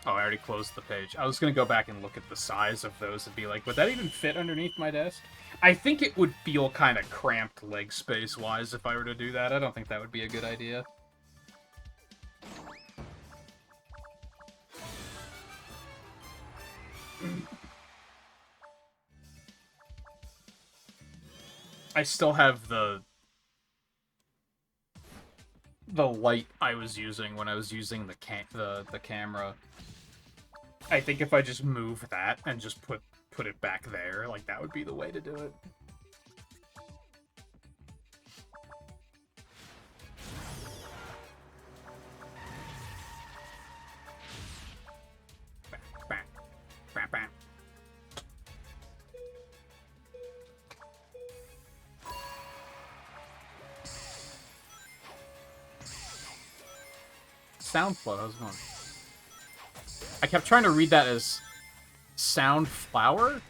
Speaker 1: Oh, I already closed the page. I was gonna go back and look at the size of those and be like, would that even fit underneath my desk? I think it would feel kind of cramped leg space-wise if I were to do that. I don't think that would be a good idea. I still have the light I was using when I was using the camera. I think if I just move that and just put it back there, like, that would be the way to do it. Soundflow, how's it going? I kept trying to read that as sound flower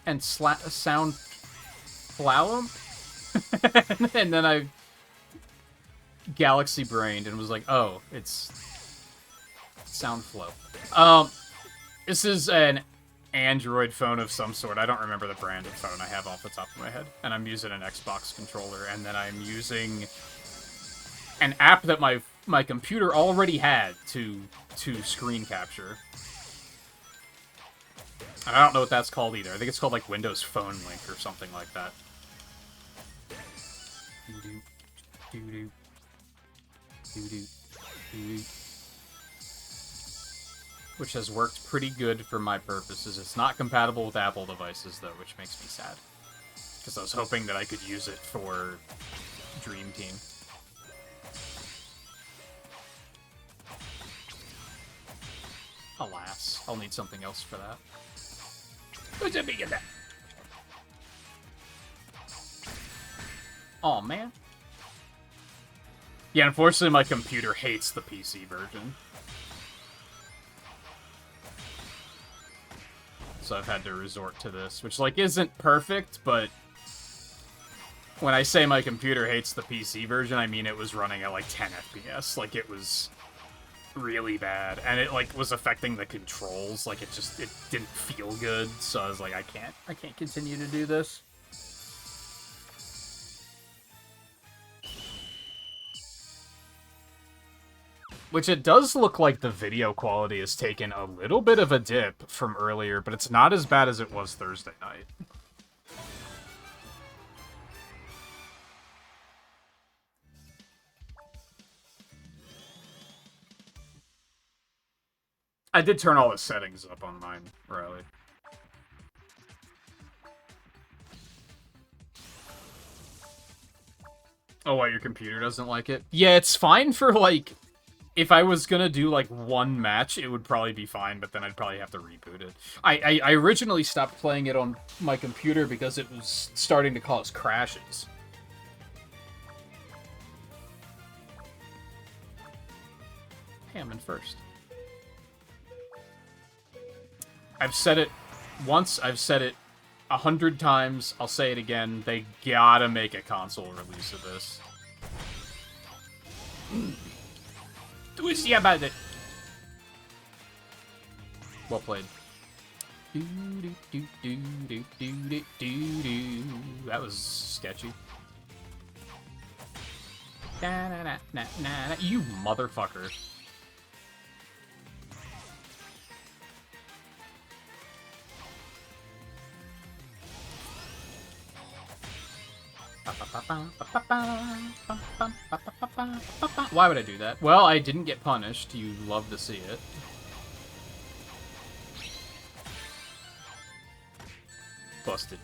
Speaker 1: and sound phloem, and then I galaxy brained and was like, oh, it's Soundflow. This is an Android phone of some sort. I don't remember the brand of phone I have off the top of my head, and I'm using an Xbox controller, and then I'm using an app that my computer already had to screen capture. And I don't know what that's called either. I think it's called like Windows Phone Link or something like that. Which has worked pretty good for my purposes. It's not compatible with Apple devices though, which makes me sad. Because I was hoping that I could use it for Dream Team. Alas, I'll need something else for that. Who's a big at that? Aw, man. Yeah, unfortunately my computer hates the PC version. So I've had to resort to this, which, like, isn't perfect, but when I say my computer hates the PC version, I mean it was running at, like, 10 FPS. Like, it was really bad, and it like was affecting the controls. Like it didn't feel good. So I was like, I can't continue to do this. Which it does look like the video quality has taken a little bit of a dip from earlier, but it's not as bad as it was Thursday night. I did turn all the settings up on mine, Riley. Oh, what, your computer doesn't like it? Yeah, it's fine for, like, if I was gonna do, like, one match, it would probably be fine, but then I'd probably have to reboot it. I originally stopped playing it on my computer because it was starting to cause crashes. Hey, I'm in first. I've said it once, I've said it 100 times, I'll say it again, they gotta make a console release of this. Do we see about it? Well played. That was sketchy. You motherfucker. Why would I do that? Well, I didn't get punished. You love to see it. Busted.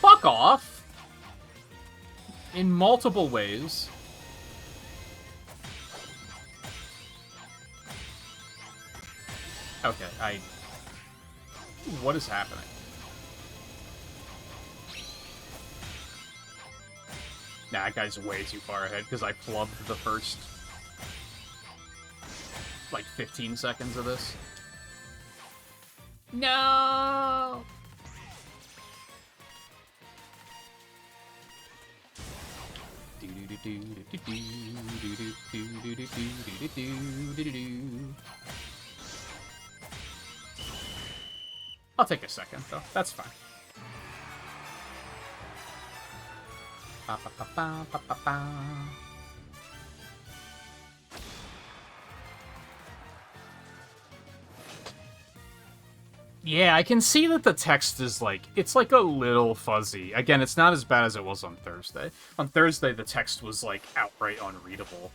Speaker 1: Fuck off! In multiple ways. Okay, what is happening? Nah, that guy's way too far ahead because I flubbed the first, like, 15 seconds of this. No! I'll take a second, though. That's fine. Yeah, I can see that the text is, like, it's, like, a little fuzzy. Again, it's not as bad as it was on Thursday. On Thursday, the text was, like, outright unreadable.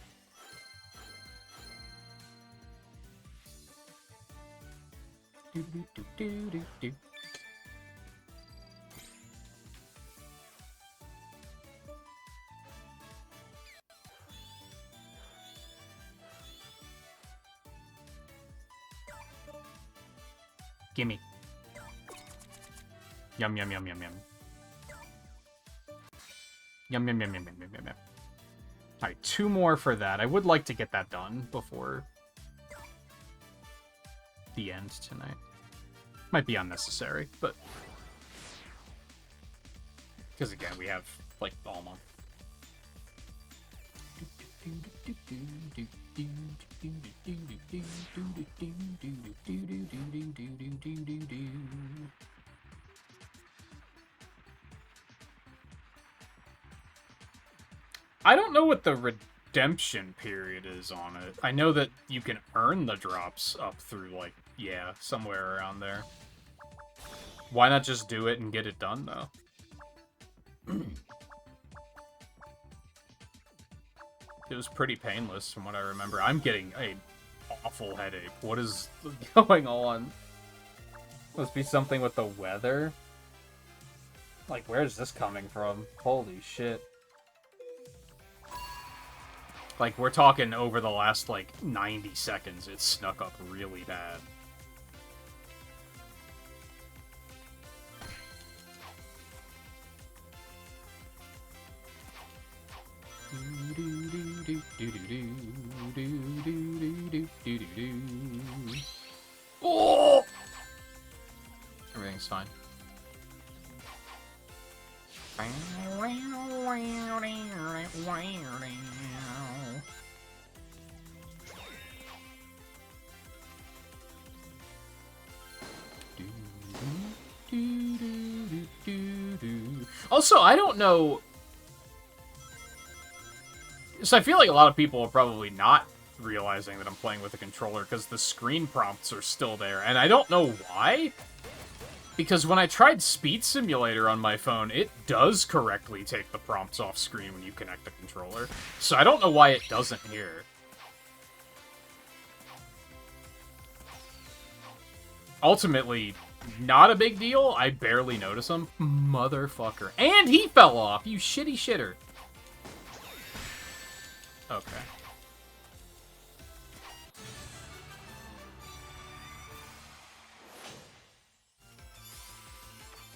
Speaker 1: Gimme. Yum, yum, yum, yum, yum. Yum, yum, yum, yum, yum, yum, yum. Alright, 2 more for that. I would like to get that done before the end tonight. Might be unnecessary, but... because, again, we have, like, all month. I don't know what the redemption period is on it. I know that you can earn the drops up through, like, yeah, somewhere around there. Why not just do it and get it done, though? It was pretty painless from what I remember. I'm getting an awful headache. What is going on? Must be something with the weather? Like, where's this coming from? Holy shit. Like, we're talking over the last, like, 90 seconds, it snuck up really bad. Oh! Everything's fine. Also, I don't know... So I feel like a lot of people are probably not realizing that I'm playing with a controller because the screen prompts are still there, and I don't know why. Because when I tried Speed Simulator on my phone, it does correctly take the prompts off screen when you connect the controller. So I don't know why it doesn't here. Ultimately, not a big deal. I barely notice him. Motherfucker. And he fell off, you shitty shitter. Okay.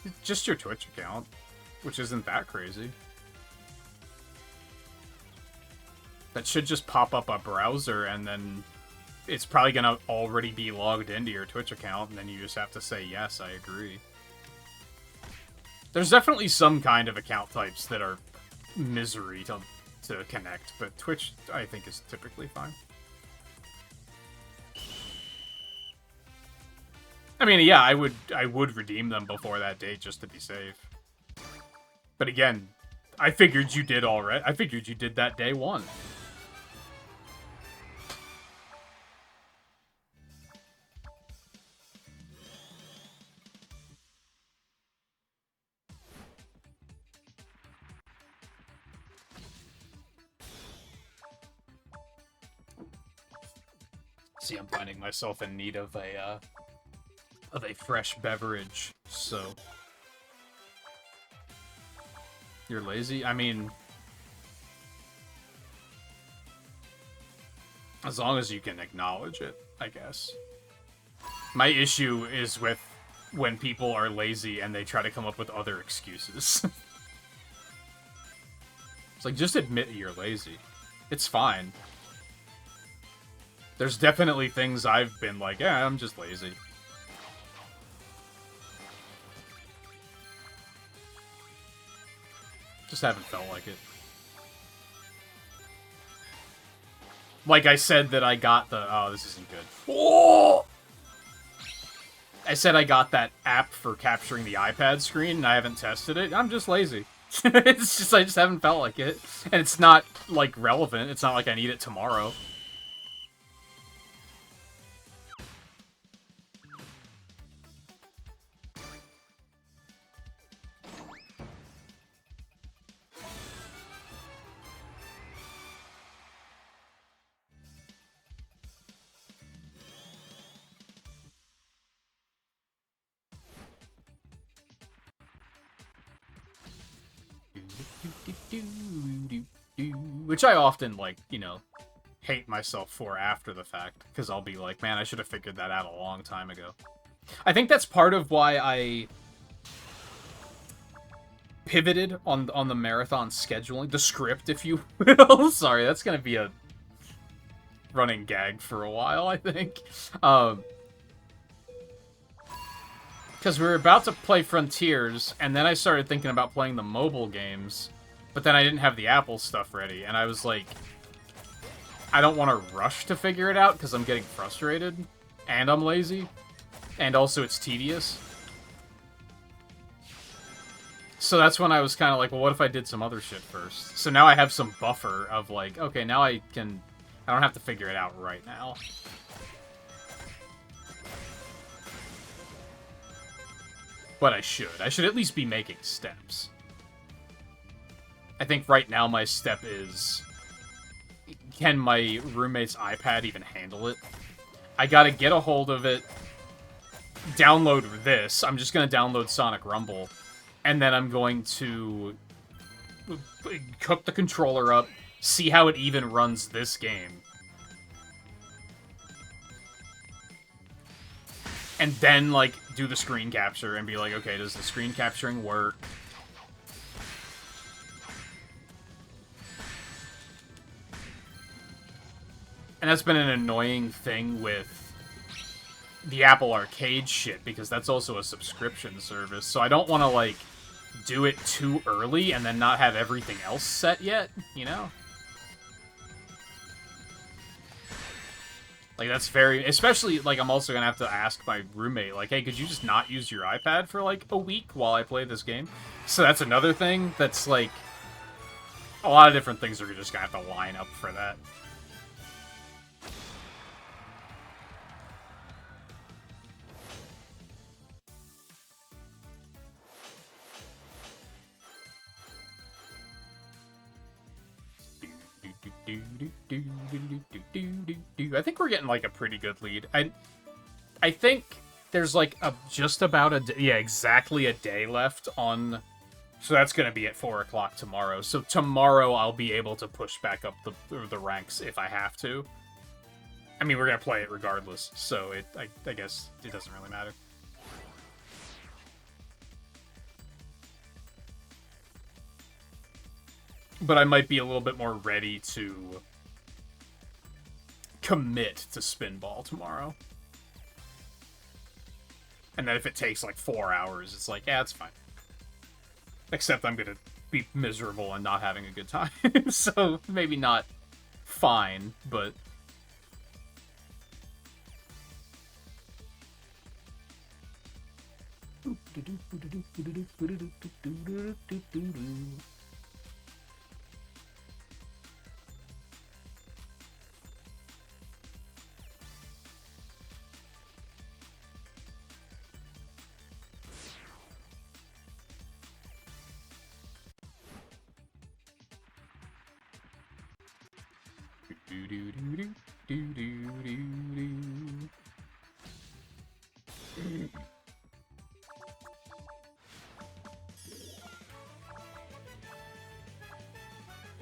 Speaker 1: It's just your Twitch account, which isn't that crazy. That should just pop up a browser, and then it's probably gonna already be logged into your Twitch account, and then you just have to say, yes, I agree. There's definitely some kind of account types that are misery to connect, but Twitch, I think, is typically fine. I mean, yeah, I would redeem them before that date just to be safe. But again, I figured you did already. I figured you did that day one. See, I'm finding myself in need of a fresh beverage, so... You're lazy? I mean... As long as you can acknowledge it, I guess. My issue is with when people are lazy and they try to come up with other excuses. It's like, just admit you're lazy. It's fine. There's definitely things I've been like, yeah, I'm just lazy. Just haven't felt like it. Like I said that I got the... Oh, this isn't good. Oh! I said I got that app for capturing the iPad screen, and I haven't tested it. I'm just lazy. It's just, I just haven't felt like it. And it's not, like, relevant. It's not like I need it tomorrow. Which I often, like, you know, hate myself for after the fact, because I'll be like, man, I should have figured that out a long time ago. I think that's part of why I pivoted on the marathon scheduling, the script, if you will. Sorry, that's gonna be a running gag for a while, I think. Because we were about to play Frontiers, and then I started thinking about playing the mobile games, but then I didn't have the Apple stuff ready, and I was like, I don't want to rush to figure it out, because I'm getting frustrated, and I'm lazy, and also it's tedious. So that's when I was kind of like, well, what if I did some other shit first? So now I have some buffer of like, okay, now I don't have to figure it out right now. But I should at least be making steps. I think right now my step is, can my roommate's iPad even handle it? I gotta get a hold of it, download this. I'm just gonna download Sonic Rumble, and then I'm going to cook the controller up, see how it even runs this game. And then, like, do the screen capture and be like, okay, does the screen capturing work? And that's been an annoying thing with the Apple Arcade shit, because that's also a subscription service. So I don't want to, like, do it too early and then not have everything else set yet, you know? Like, that's very... Especially, like, I'm also gonna have to ask my roommate, like, hey, could you just not use your iPad for, like, a week while I play this game? So that's another thing that's, like... A lot of different things are just gonna have to line up for that. I think we're getting, like, a pretty good lead. I think there's, like, just about exactly a day left on... So that's going to be at 4 o'clock tomorrow. So tomorrow I'll be able to push back up the ranks if I have to. I mean, we're going to play it regardless, so I guess it doesn't really matter. But I might be a little bit more ready to commit to Spinball tomorrow. And then if it takes like 4 hours, it's like, yeah, it's fine. Except I'm gonna be miserable and not having a good time. So maybe not fine, but...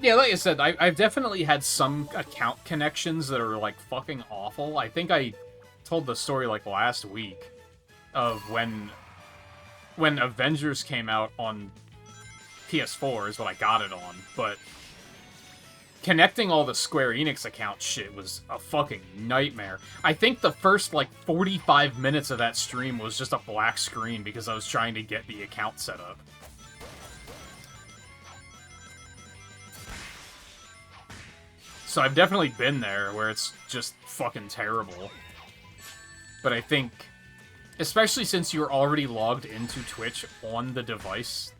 Speaker 1: Yeah, like I said, I've definitely had some account connections that are, like, fucking awful. I think I told the story, like, last week of when Avengers came out on PS4 is what I got it on, but connecting all the Square Enix account shit was a fucking nightmare. I think the first, like, 45 minutes of that stream was just a black screen because I was trying to get the account set up. So I've definitely been there where it's just fucking terrible. But I think, especially since you're already logged into Twitch on the device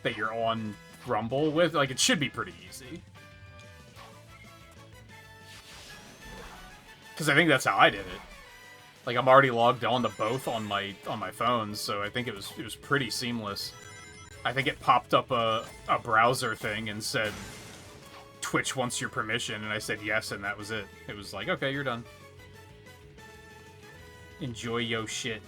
Speaker 1: that you're on Rumble with, like, it should be pretty easy. Because I think that's how I did it. Like, I'm already logged on to both on my phone, so I think it was pretty seamless. I think it popped up a browser thing and said, Twitch wants your permission, and I said yes, and that was it. It was like, okay, you're done. Enjoy yo shit.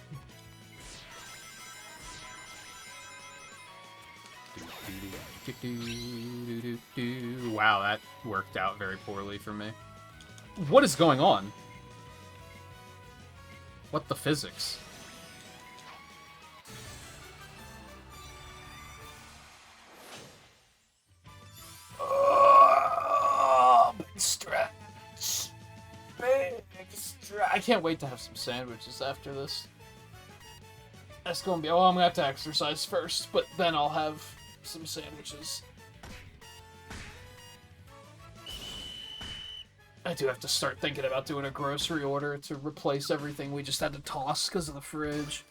Speaker 1: Wow, that worked out very poorly for me. What is going on? What the physics? Big stretch. Big stretch. I can't wait to have some sandwiches after this. That's gonna be... Oh, I'm gonna have to exercise first, but then I'll have some sandwiches. I do have to start thinking about doing a grocery order to replace everything we just had to toss because of the fridge.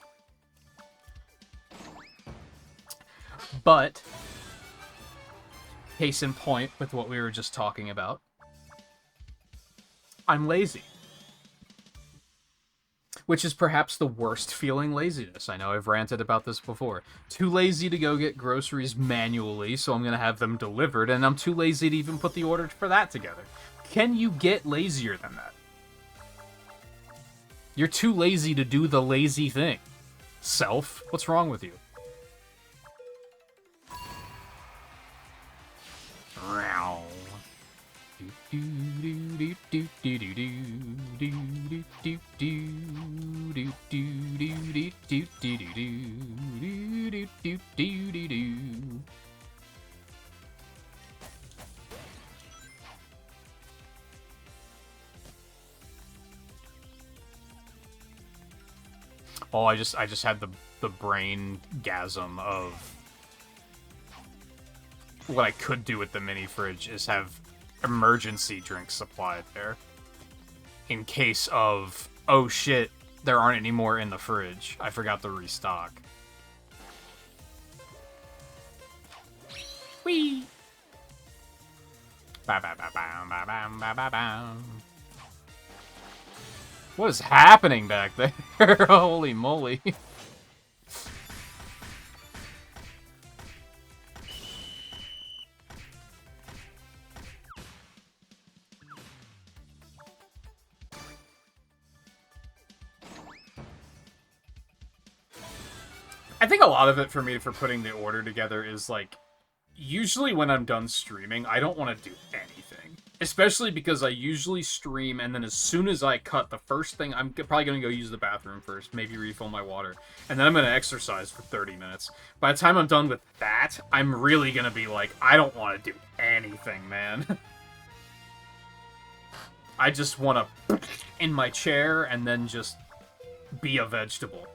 Speaker 1: But, case in point with what we were just talking about, I'm lazy. Which is perhaps the worst feeling laziness. I know I've ranted about this before. Too lazy to go get groceries manually, so I'm going to have them delivered, and I'm too lazy to even put the order for that together. Can you get lazier than that? You're too lazy to do the lazy thing. Self, what's wrong with you? Oh, I just had the brain gasm of what I could do with the mini fridge is have emergency drinks supplied there. in case of, oh shit, there aren't any more in the fridge. I forgot to restock. Whee! What is happening back there? Holy moly. I think a lot of it for me for putting the order together is like, usually when I'm done streaming, I don't want to do anything. Especially because I usually stream, and then as soon as I cut, the first thing, I'm probably going to go use the bathroom first, maybe refill my water, and then I'm going to exercise for 30 minutes. By the time I'm done with that, I'm really going to be like, I don't want to do anything, man. I just want to in my chair and then just be a vegetable.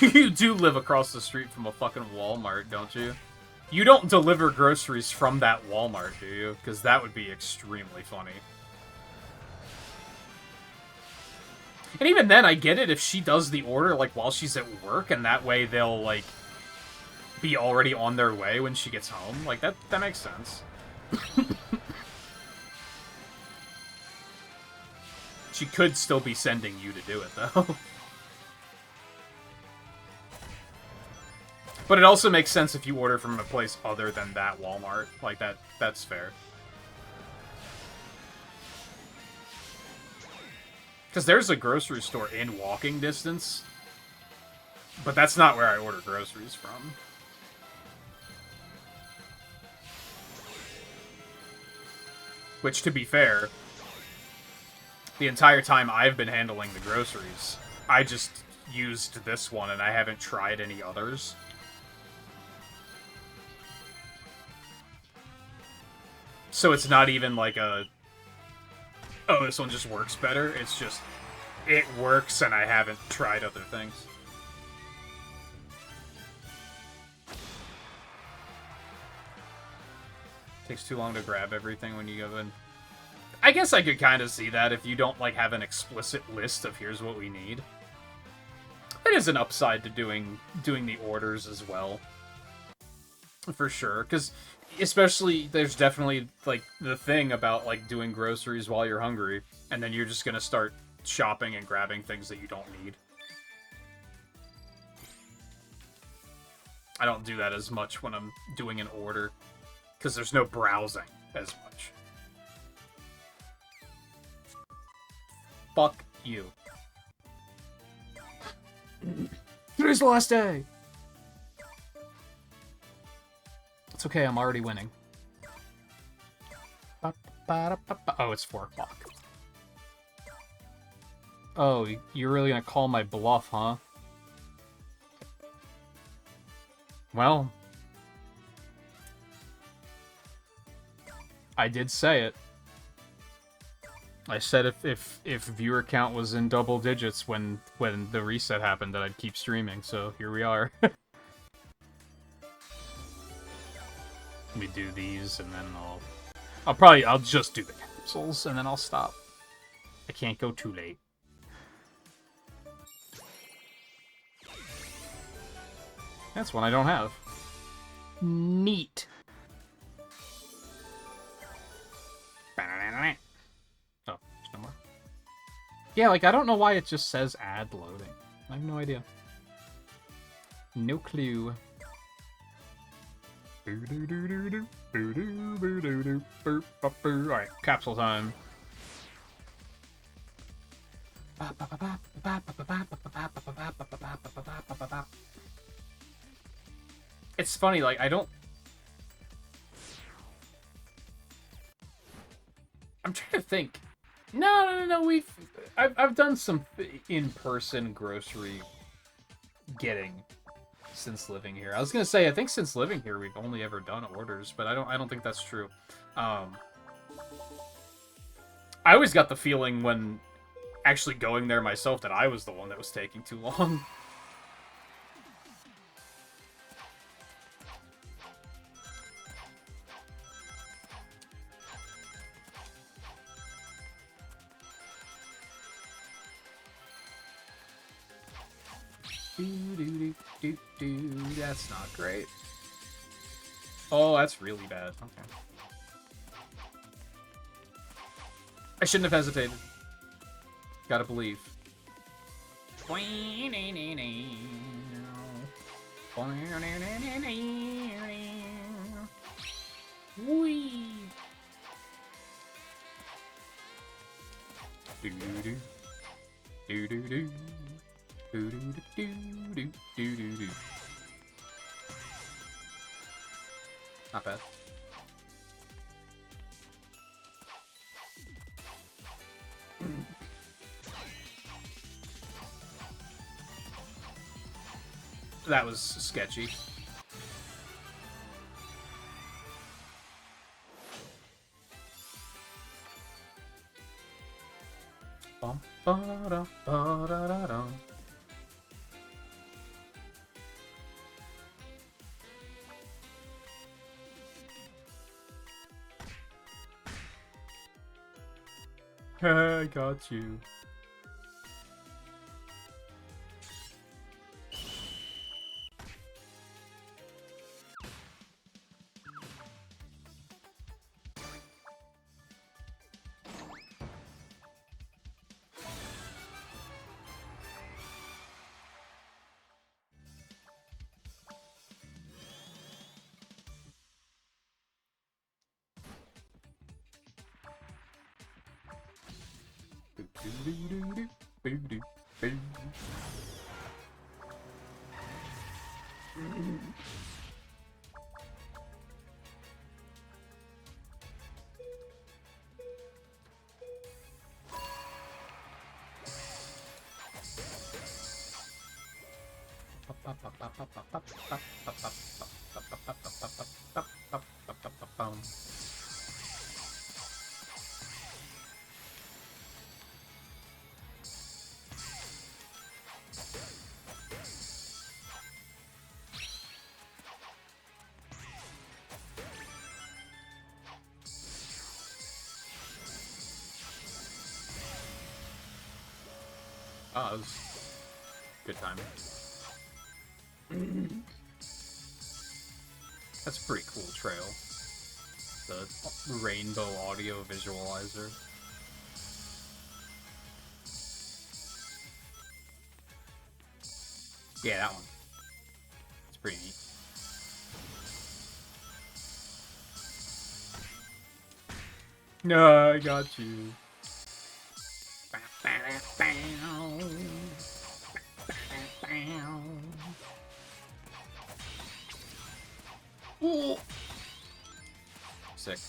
Speaker 1: You do live across the street from a fucking Walmart, don't you? You don't deliver groceries from that Walmart, do you? Because that would be extremely funny. And even then, I get it if she does the order, like, while she's at work, and that way they'll, like, be already on their way when she gets home. Like, that makes sense. She could still be sending you to do it, though. But it also makes sense if you order from a place other than that Walmart. Like, that's fair. Because there's a grocery store in walking distance, but that's not where I order groceries from. Which, to be fair, the entire time I've been handling the groceries, I just used this one and I haven't tried any others. So it's not even like a, oh, this one just works better. It's just, it works and I haven't tried other things. Takes too long to grab everything when you go in. I guess I could kind of see that if you don't like have an explicit list of here's what we need. That is an upside to doing the orders as well. For sure, because especially there's definitely like the thing about like doing groceries while you're hungry, and then you're just gonna start shopping and grabbing things that you don't need. I don't do that as much when I'm doing an order, because there's no browsing as much. Fuck you. Today's the last day! It's okay, I'm already winning. Oh, it's 4 o'clock. Oh, you're really gonna call my bluff, huh? Well, I did say it. I said if viewer count was in double digits when the reset happened that I'd keep streaming, so here we are. Let me do these, and then I'll just do the capsules, and then I'll stop. I can't go too late. That's one I don't have. Neat. Oh, there's no more. Yeah, like, I don't know why it just says add loading. I have no idea. No clue. Alright, capsule time. It's funny, like, I don't... I'm trying to think. No, I've done some in-person grocery getting since living here. I was gonna say, I think since living here, we've only ever done orders, but I don't think that's true. I always got the feeling when actually going there myself that I was the one that was taking too long. That's not great. Oh, that's really bad. Okay. I shouldn't have hesitated. Gotta believe. Whee! Do-do-do. Do-do-do. Do-do-do-do-do-do-do-do. Not bad. That was sketchy. Bum, ba-da, ba-da-da-da. I got you. Oh, that was good timing. That's a pretty cool trail. The rainbow audio visualizer. Yeah, that one. It's pretty neat. No, I got you. Ooh. Sick.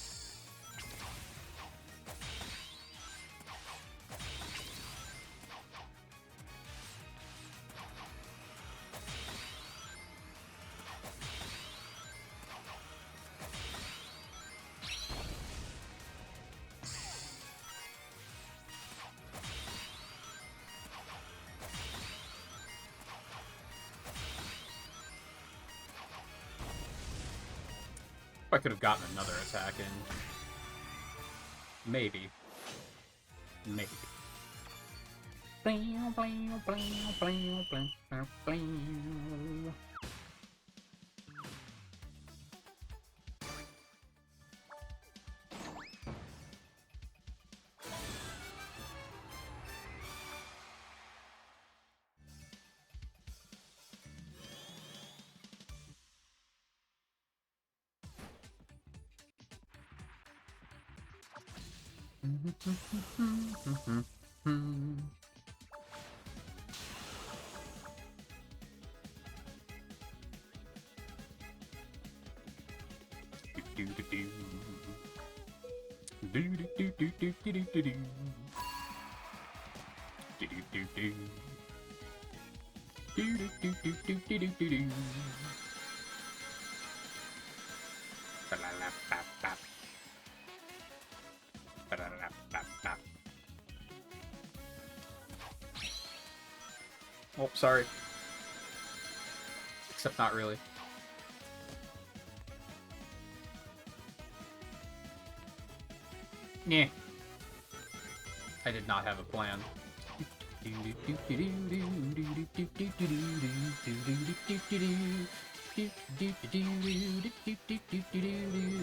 Speaker 1: I could have gotten another attack in. Maybe. Maybe. Oh, sorry. Except not really. Yeah. I did not have a plan.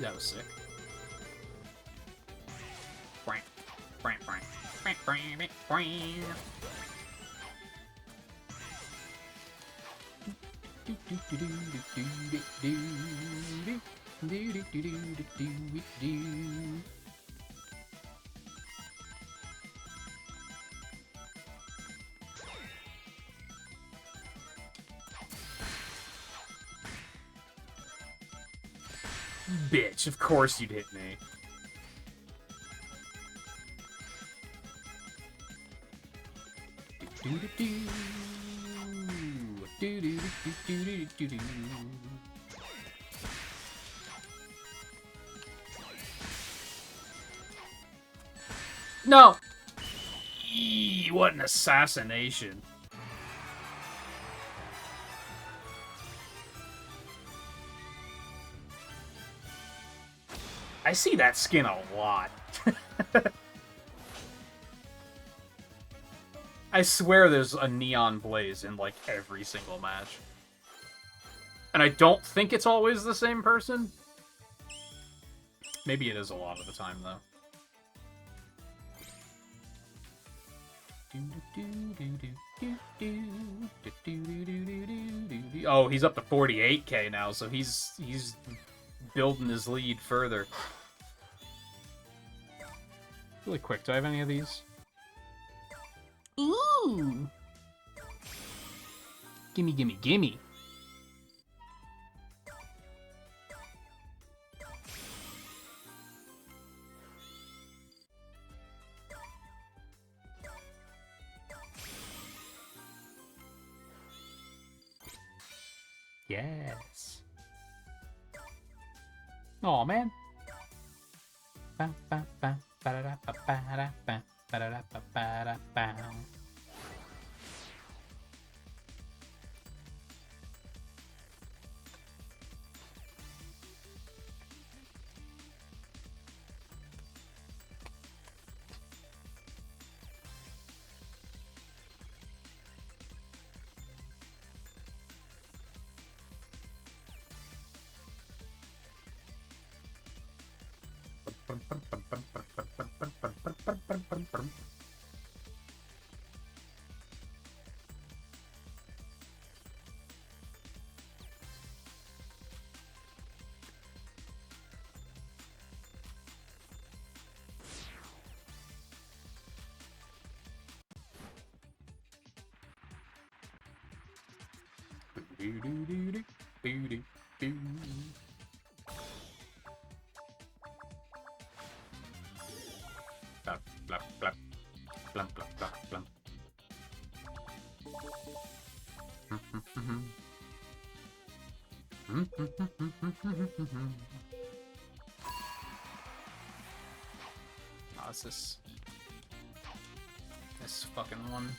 Speaker 1: That was sick. Bitch, of course you'd hit me. No! Eee, what an assassination. I see that skin a lot. I swear there's a neon blaze in, like, every single match. And I don't think it's always the same person. Maybe it is a lot of the time, though. Oh, he's up to 48k now, so he's building his lead further. Really quick, do I have any of these? Ooh! Gimme, gimme, gimme. Yes. Aw, man. Blap, blap, blap, blap, blap, blap. Oh, it's this fucking one.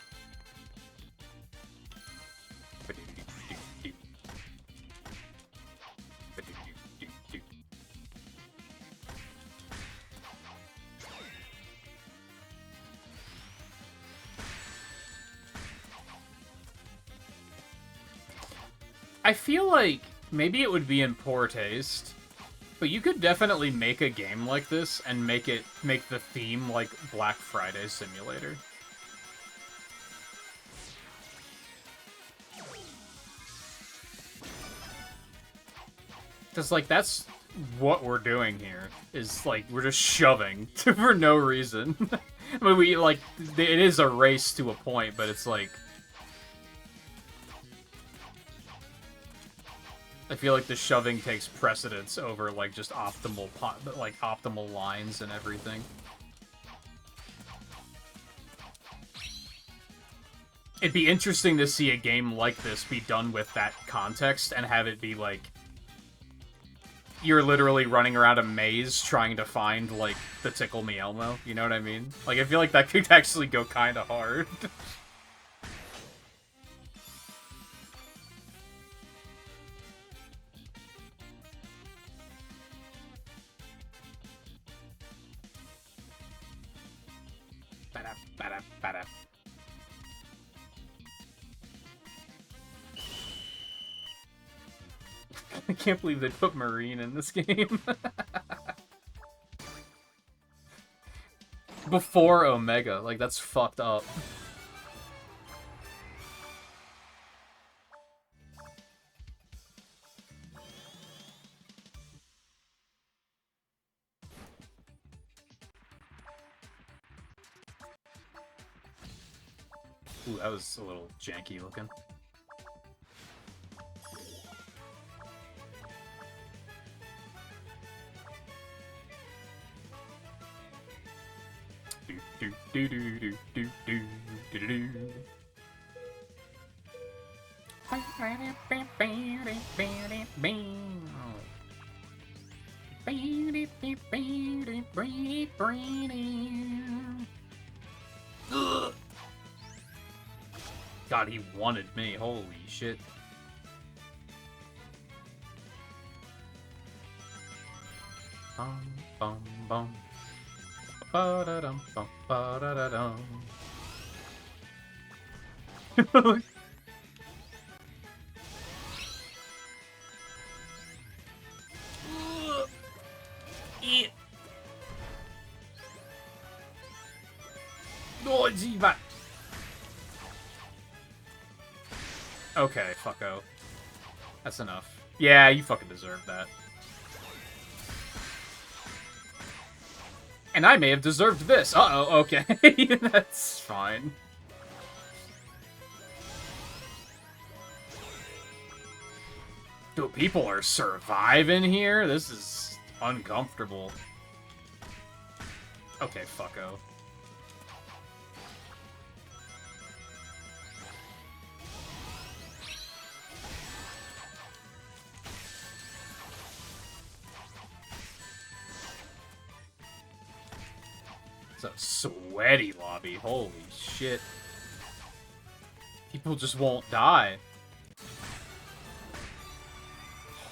Speaker 1: I feel like maybe it would be in poor taste, but you could definitely make a game like this and make the theme like Black Friday Simulator. Because, like, that's what we're doing here, is, like, we're just shoving for no reason. I mean, we, like, it is a race to a point, but it's, like... I feel like the shoving takes precedence over, like, just optimal lines and everything. It'd be interesting to see a game like this be done with that context and have it be like you're literally running around a maze trying to find like the Tickle Me Elmo. You know what I mean? Like I feel like that could actually go kind of hard. Ba-da. I can't believe they put Marine in this game. Before Omega, like that's fucked up. Ooh, that was a little janky looking. Do do do do do do do do do. God, he wanted me. Holy shit. Bum, bum, bum. Ba-da-dum, bum, ba-da-da-dum. Okay, fucko. That's enough. Yeah, you fucking deserve that. And I may have deserved this. Uh-oh, okay. That's fine. Dude, people are surviving here? This is uncomfortable. Okay, fucko. It's a sweaty lobby. Holy shit. People just won't die.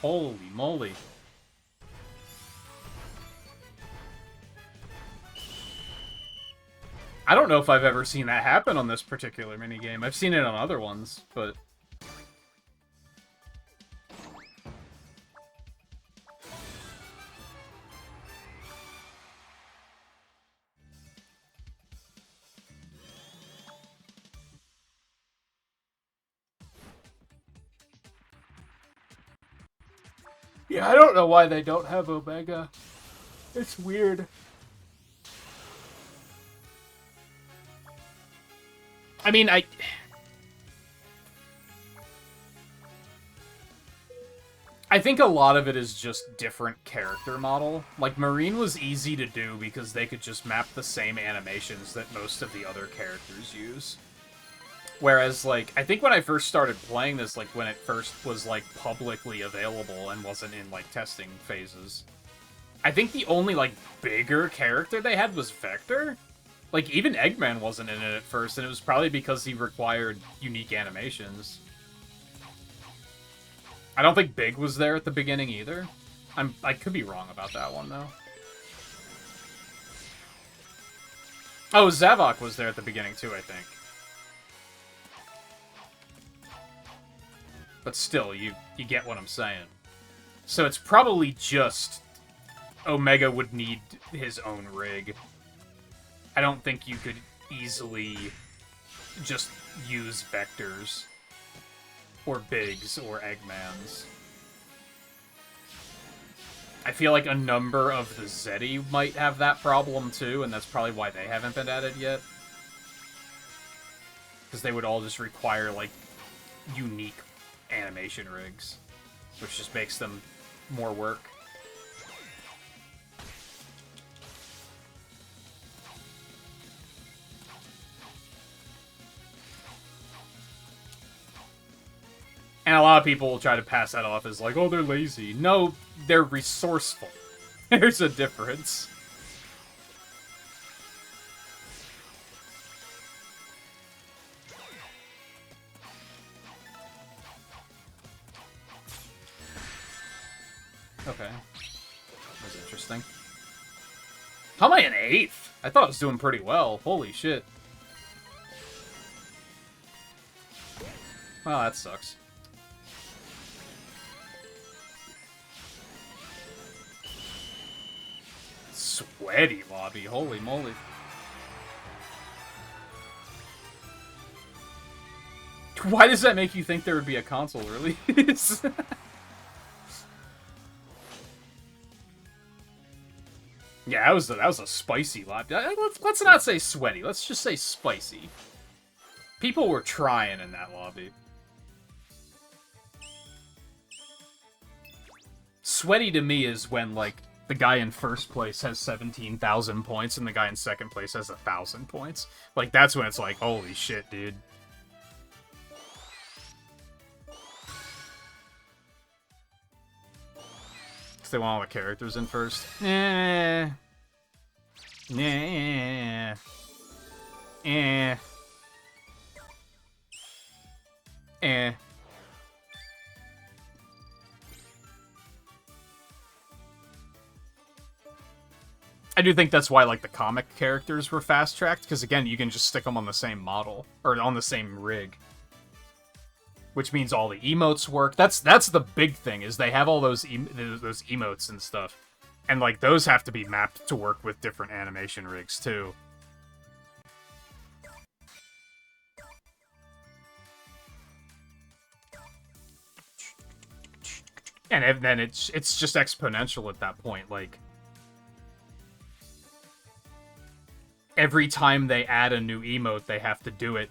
Speaker 1: Holy moly. I don't know if I've ever seen that happen on this particular minigame. I've seen it on other ones, but... Yeah, I don't know why they don't have Omega. It's weird. I mean, I think a lot of it is just different character model. Like, Marine was easy to do because they could just map the same animations that most of the other characters use. Whereas, like, I think when I first started playing this, like, when it first was, like, publicly available and wasn't in, like, testing phases, I think the only, like, bigger character they had was Vector. Like, even Eggman wasn't in it at first, and it was probably because he required unique animations. I don't think Big was there at the beginning either. I could be wrong about that one, though. Oh, Zavok was there at the beginning, too, I think. But still, you get what I'm saying. So it's probably just Omega would need his own rig. I don't think you could easily just use Vectors or Bigs or Eggmans. I feel like a number of the Zeti might have that problem too, and that's probably why they haven't been added yet. Because they would all just require, like, unique animation rigs, which just makes them more work. And a lot of people will try to pass that off as like, oh, they're lazy. No, they're resourceful. There's a difference. Okay. That's interesting. How am I an 8th? I thought I was doing pretty well. Holy shit. Well, that sucks. Sweaty lobby. Holy moly. Why does that make you think there would be a console release? Yeah, that was a spicy lobby. Let's not say sweaty. Let's just say spicy. People were trying in that lobby. Sweaty to me is when, like, the guy in first place has 17,000 points and the guy in second place has 1,000 points. Like, that's when it's like, holy shit, dude. Because they want all the characters in first. Eh. Nah. Eh. Eh. I do think that's why, like, the comic characters were fast-tracked, because, again, you can just stick them on the same model, or on the same rig. Which means all the emotes work. That's the big thing, is they have all those emotes and stuff. And, like, those have to be mapped to work with different animation rigs, too. And then it's just exponential at that point, like... Every time they add a new emote, they have to do it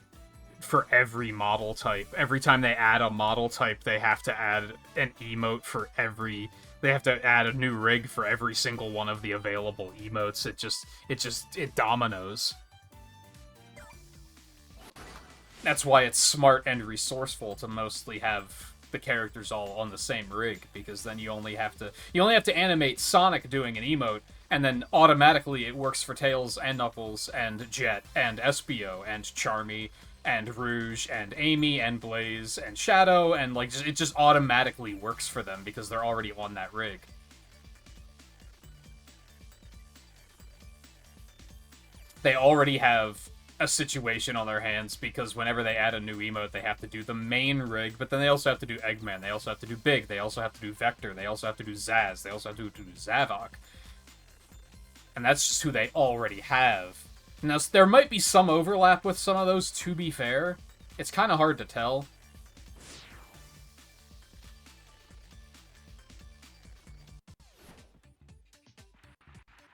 Speaker 1: for every model type. Every time they add a model type, they have to add an emote for every... They have to add a new rig for every single one of the available emotes. It dominoes. That's why it's smart and resourceful to mostly have the characters all on the same rig, because then you only have to animate Sonic doing an emote, and then automatically it works for Tails and Knuckles and Jet and Espio and Charmy and Rouge and Amy and Blaze and Shadow, and like it just automatically works for them because they're already on that rig. They already have a situation on their hands because whenever they add a new emote, they have to do the main rig, but then they also have to do Eggman, they also have to do Big, they also have to do Vector, they also have to do Zaz, they also have to do Zavok. And that's just who they already have. Now, there might be some overlap with some of those, to be fair. It's kind of hard to tell.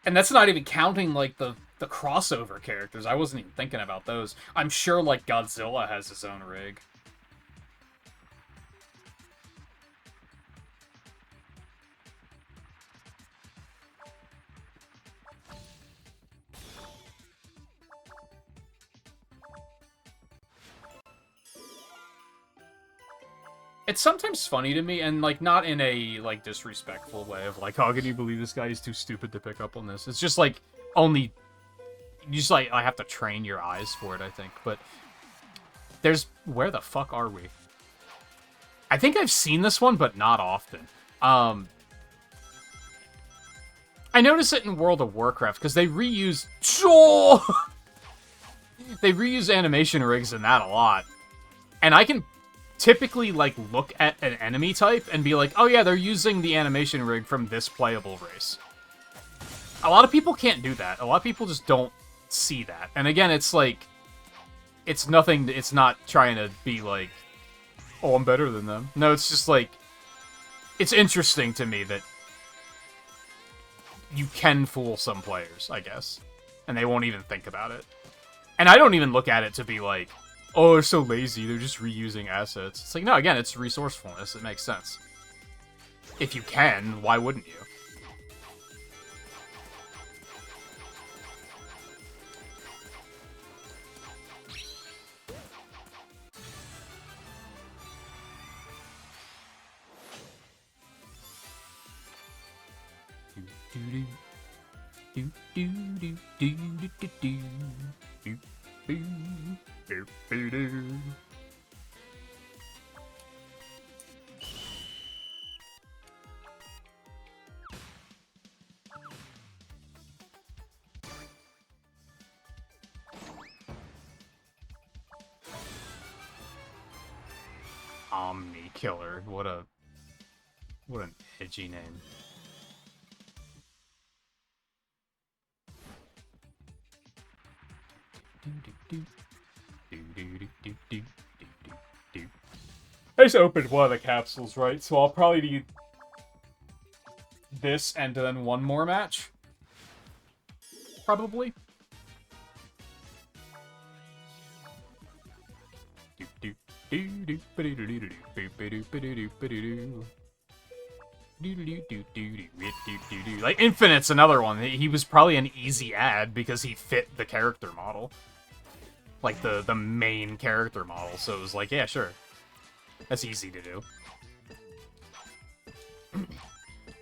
Speaker 1: And that's not even counting, like, the crossover characters. I wasn't even thinking about those. I'm sure, like, Godzilla has his own rig. It's sometimes funny to me, and, like, not in a, like, disrespectful way of, like, oh, can you believe this guy is too stupid to pick up on this? It's just, like, only... You just, like, I have to train your eyes for it, I think. But there's... Where the fuck are we? I think I've seen this one, but not often. I notice it in World of Warcraft, because they reuse... They reuse animation rigs in that a lot. And I can typically, like, look at an enemy type and be like, oh yeah, they're using the animation rig from this playable race. A lot of people can't do that. A lot of people just don't see that. And again, it's like, it's nothing, it's not trying to be like, oh, I'm better than them. No, it's just like, it's interesting to me that you can fool some players, I guess. And they won't even think about it. And I don't even look at it to be like, oh, they're so lazy, they're just reusing assets. It's like, no, again, it's resourcefulness, it makes sense. If you can, why wouldn't you? Do do do do do do do do do do do do. Omni Killer. What an edgy name. I just opened one of the capsules, right? So I'll probably need this and then one more match. Probably. Like Infinite's another one. He was probably an easy ad because he fit the character model. Like the main character model. So it was like, yeah, sure. That's easy to do.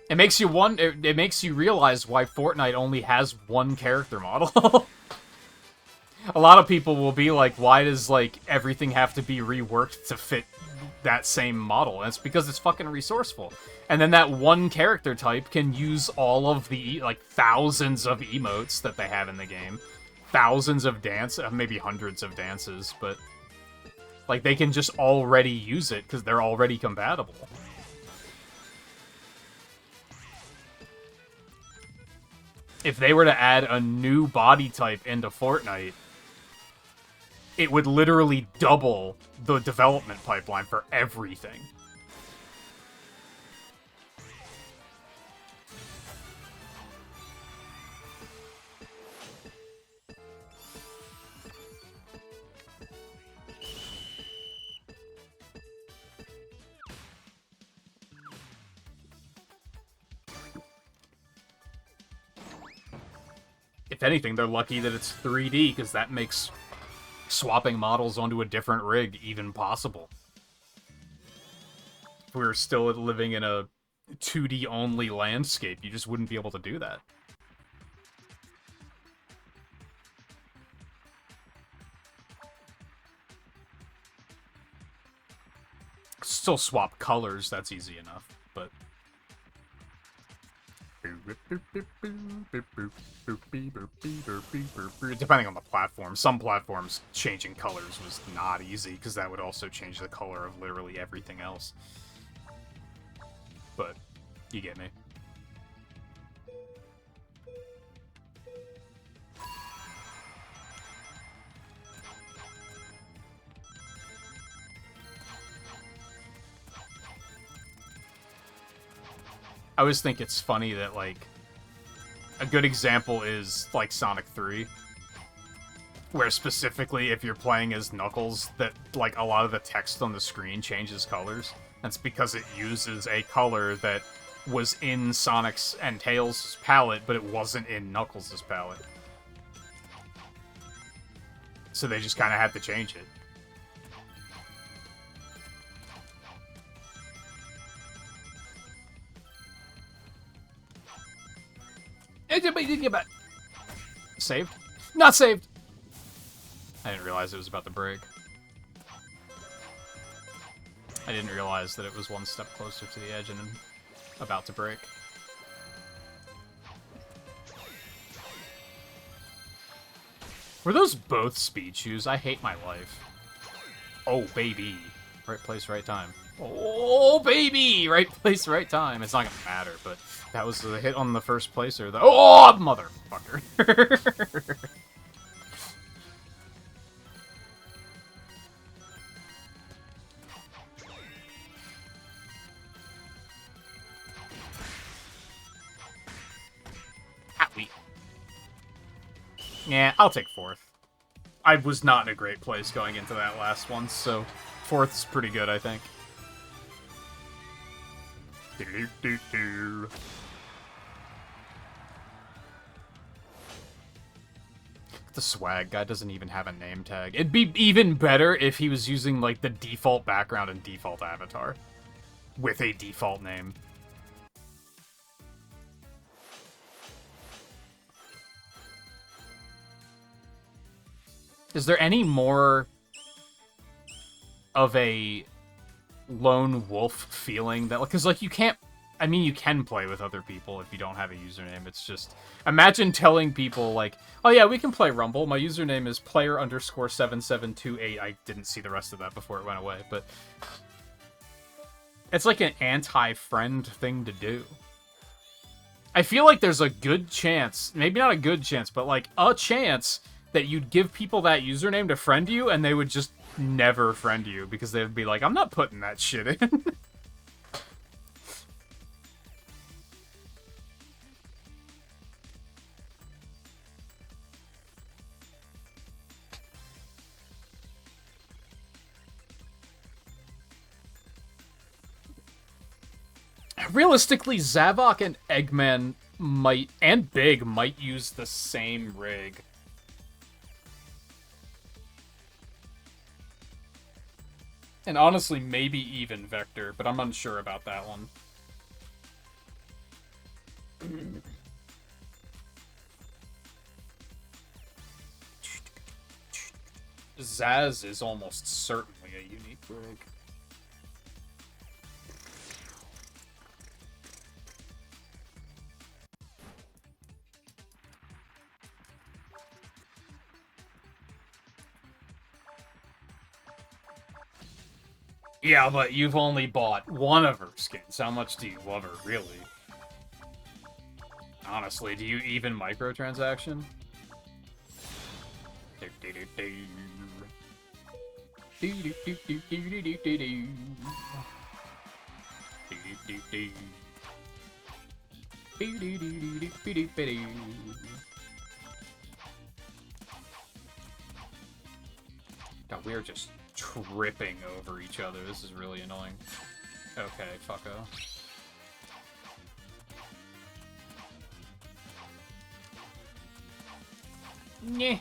Speaker 1: It makes you it makes you realize why Fortnite only has one character model. A lot of people will be like, why does, like, everything have to be reworked to fit that same model? And it's because it's fucking resourceful. And then that one character type can use all of the, like, thousands of emotes that they have in the game. Thousands of maybe hundreds of dances, but, like, they can just already use it because they're already compatible. If they were to add a new body type into Fortnite, it would literally double the development pipeline for everything. If anything, they're lucky that it's 3D, because that makes swapping models onto a different rig even possible. If we were still living in a 2D only landscape, you just wouldn't be able to do that. Still swap colors, that's easy enough, but... Depending on the platform. Some platforms, changing colors was not easy, because that would also change the color of literally everything else. But, you get me. I always think it's funny that, like, a good example is, like, Sonic 3. Where specifically, if you're playing as Knuckles, that, like, a lot of the text on the screen changes colors. That's because it uses a color that was in Sonic's and Tails' palette, but it wasn't in Knuckles' palette. So they just kind of had to change it. Saved? Not saved! I didn't realize it was about to break. I didn't realize that it was one step closer to the edge and about to break. Were those both speed shoes? I hate my life. Oh, baby. Right place, right time. Oh, baby! Right place, right time. It's not gonna matter, but that was the hit on the first placer. Oh, motherfucker. Owie. Yeah, I'll take fourth. I was not in a great place going into that last one, so fourth's pretty good, I think. The swag guy doesn't even have a name tag. It'd be even better if he was using, like, the default background and default avatar. With a default name. Is there any more of a lone wolf feeling that, because like you can't, I mean, you can play with other people if you don't have a username. It's just, imagine telling people like, oh yeah, we can play Rumble. My username is player_7728. I didn't see the rest of that before it went away, but it's like an anti-friend thing to do. I feel like there's a good chance, maybe not a good chance, but like a chance that you'd give people that username to friend you and they would just never friend you because they would be like, I'm not putting that shit in. Realistically, Zavok and Eggman might, and Big, might use the same rig. And honestly, maybe even Vector, but I'm unsure about that one. Zaz is almost certainly a unique rig. Yeah, but you've only bought one of her skins. How much do you love her, really? Honestly, do you even microtransaction? God, we're just tripping over each other. This is really annoying. Okay, fucko. Nyeh.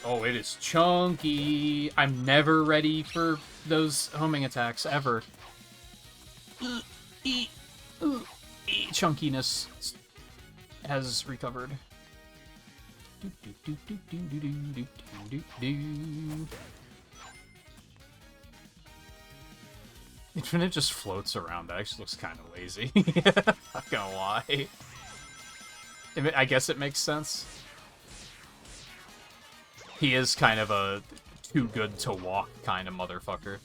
Speaker 1: Oh, it is chunky. I'm never ready for those homing attacks, ever. Chunkiness has recovered. When it just floats around, that actually looks kind of lazy. Not gonna lie. I guess it makes sense. He is kind of a too good to walk kind of motherfucker.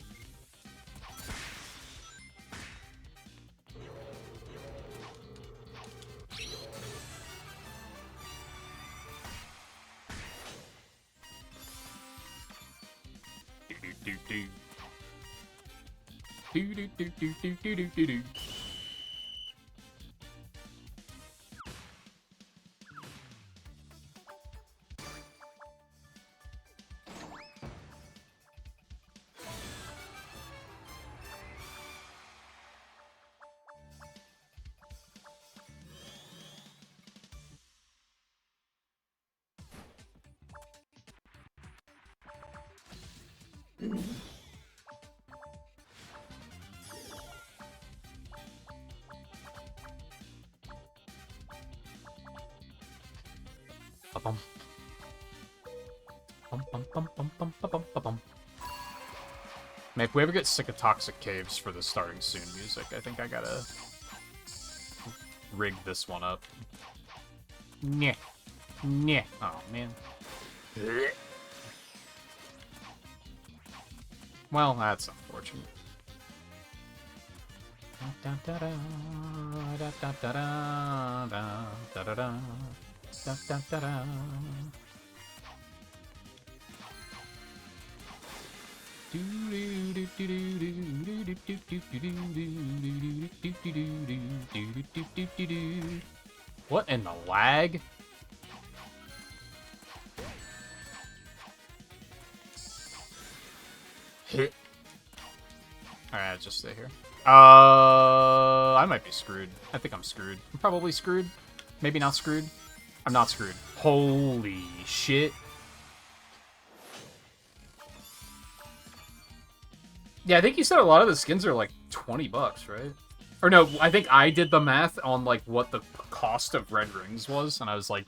Speaker 1: Man, if we ever get sick of Toxic Caves for the starting soon music, I think I gotta rig this one up. Nyeh. Nyeh. Oh, man. Well, that's unfortunate. What in the lag? Hit. Alright, just stay here. I might be screwed. I think I'm screwed. I'm probably screwed. Maybe not screwed. I'm not screwed. Holy shit. Yeah, I think you said a lot of the skins are like $20, right? Or no, I think I did the math on like what the cost of red rings was, and I was like,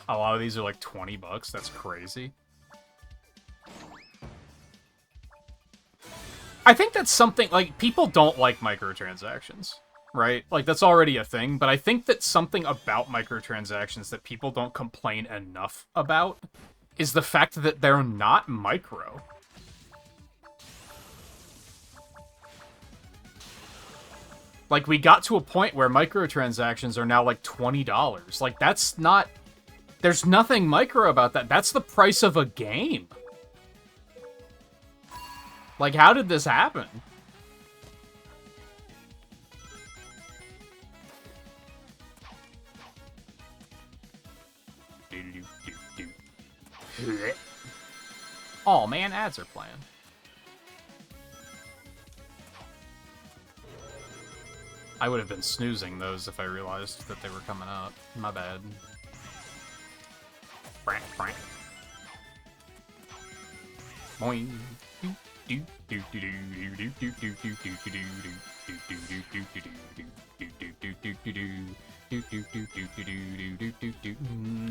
Speaker 1: a lot of these are like $20. That's crazy. I think that's something, like, people don't like microtransactions, right? Like, that's already a thing, but I think that something about microtransactions that people don't complain enough about is the fact that they're not micro. Like, we got to a point where microtransactions are now like $20. Like, that's not... There's nothing micro about that. That's the price of a game. Like, how did this happen? Oh man, ads are playing. I would have been snoozing those if I realized that they were coming up. My bad. Frank, Frank. Boing.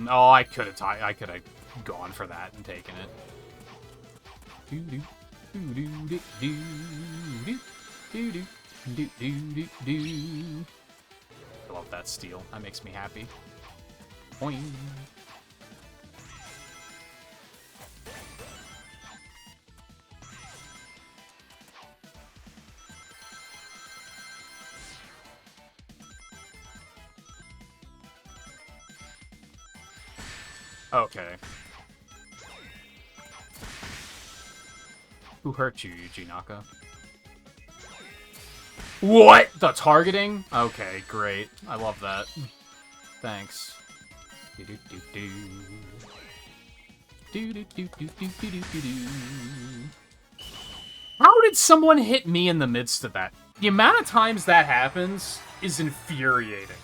Speaker 1: Oh, I could have gone for that and taken it. I love that steal. That makes me happy. Boing. Okay. Who hurt you, Yuji Naka? What? The targeting? Okay, great. I love that. Thanks. How did someone hit me in the midst of that? The amount of times that happens is infuriating.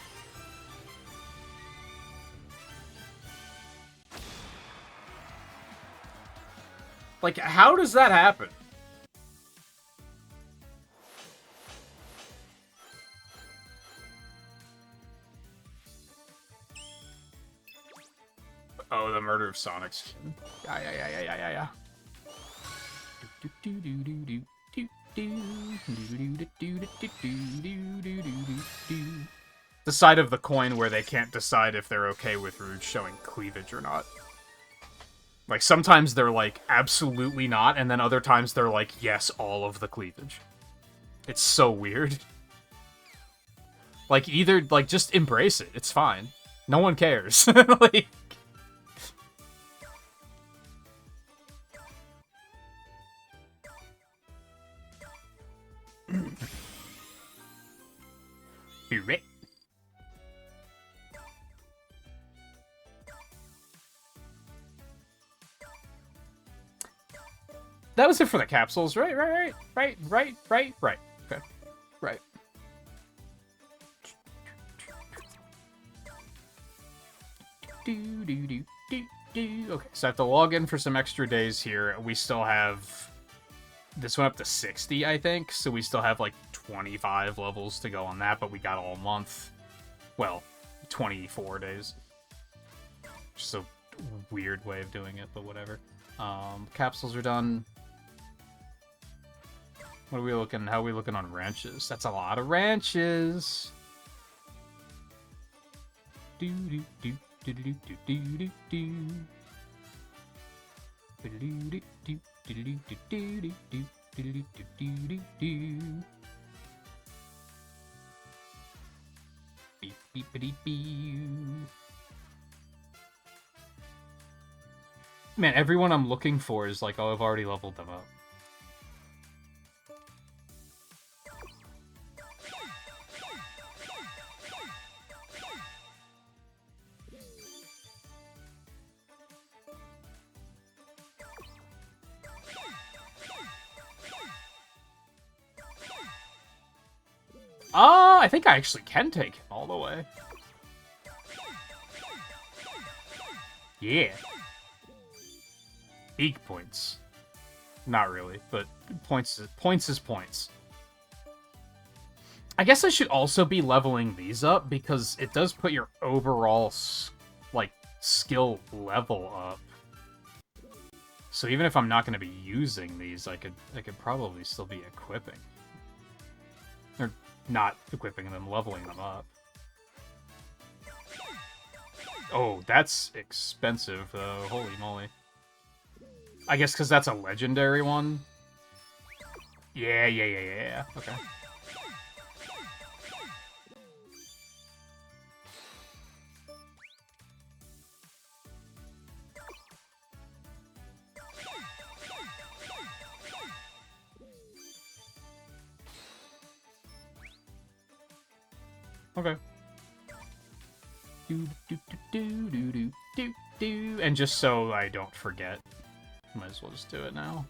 Speaker 1: Like, how does that happen? Oh, the murder of Sonic's. Yeah. The side of the coin where they can't decide if they're okay with Rouge showing cleavage or not. Like, sometimes they're like, absolutely not, and then other times they're like, yes, all of the cleavage. It's so weird. Like, either, like, just embrace it. It's fine. No one cares. Like... Hooray. That was it for the capsules, right? Right. Okay, right. Okay, so I have to log in for some extra days here. We still have... This went up to 60, I think, so we still have, like, 25 levels to go on that, but we got all month. Well, 24 days. Just a weird way of doing it, but whatever. Capsules are done. What are we looking? How are we looking on ranches? That's a lot of ranches. Man, everyone I'm looking for is like, oh, I've already leveled them up. I think I actually can take him all the way. Yeah. Peak points. not really, but points is points. I guess I should also be leveling these up, because it does put your overall, like, skill level up. So even if I'm not going to be using these, I could probably still be equipping. Or not equipping them, leveling them up. Oh, that's expensive, though. Holy moly. I guess because that's a legendary one? Yeah. Okay. Okay. And just so I don't forget, might as well just do it now.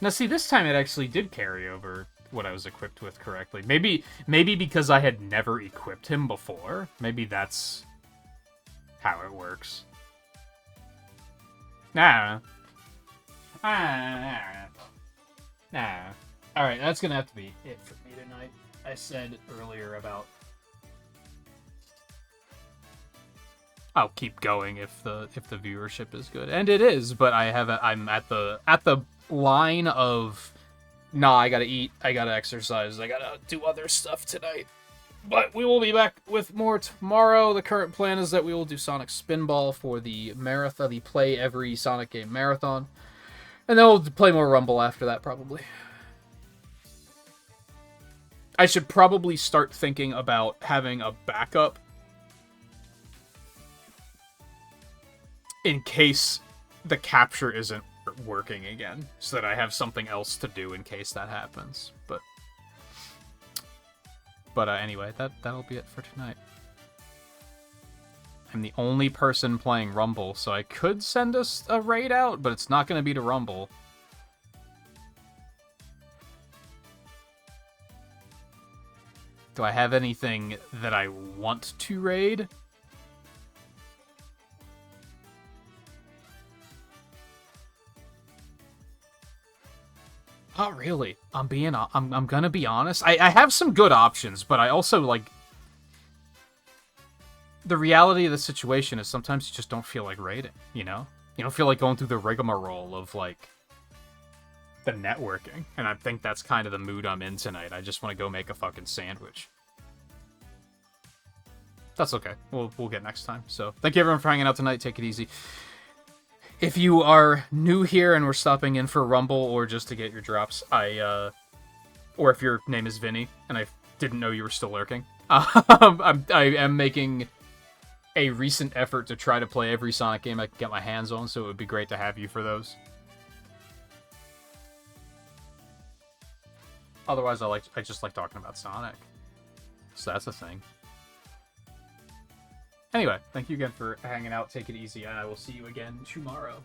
Speaker 1: Now, see, this time it actually did carry over what I was equipped with correctly. Maybe because I had never equipped him before. Maybe that's how it works. Nah. Alright, that's gonna have to be it for me tonight. I said earlier about I'll keep going if the viewership is good. And it is, but I'm at the line of nah, I gotta eat, I gotta exercise, I gotta do other stuff tonight. But we will be back with more tomorrow. The current plan is that we will do Sonic Spinball for the marathon, the play every Sonic game marathon. And then we'll play more Rumble after that, probably. I should probably start thinking about having a backup in case the capture isn't working again, so that I have something else to do in case that happens. But anyway, that'll be it for tonight. I'm the only person playing Rumble, so I could send us a raid out, but it's not going to be to Rumble. Do I have anything that I want to raid? Not really. I'm gonna be honest. I have some good options, but I also, like, the reality of the situation is sometimes you just don't feel like raiding, you know? You don't feel like going through the rigmarole of, like, the networking. And I think that's kind of the mood I'm in tonight. I just want to go make a fucking sandwich. That's okay. We'll get next time. So, thank you everyone for hanging out tonight. Take it easy. If you are new here and we're stopping in for Rumble or just to get your drops, or if your name is Vinny and I didn't know you were still lurking, I am making a recent effort to try to play every Sonic game I can get my hands on, so it would be great to have you for those. Otherwise, I just like talking about Sonic. So that's a thing. Anyway, thank you again for hanging out. Take it easy, and I will see you again tomorrow.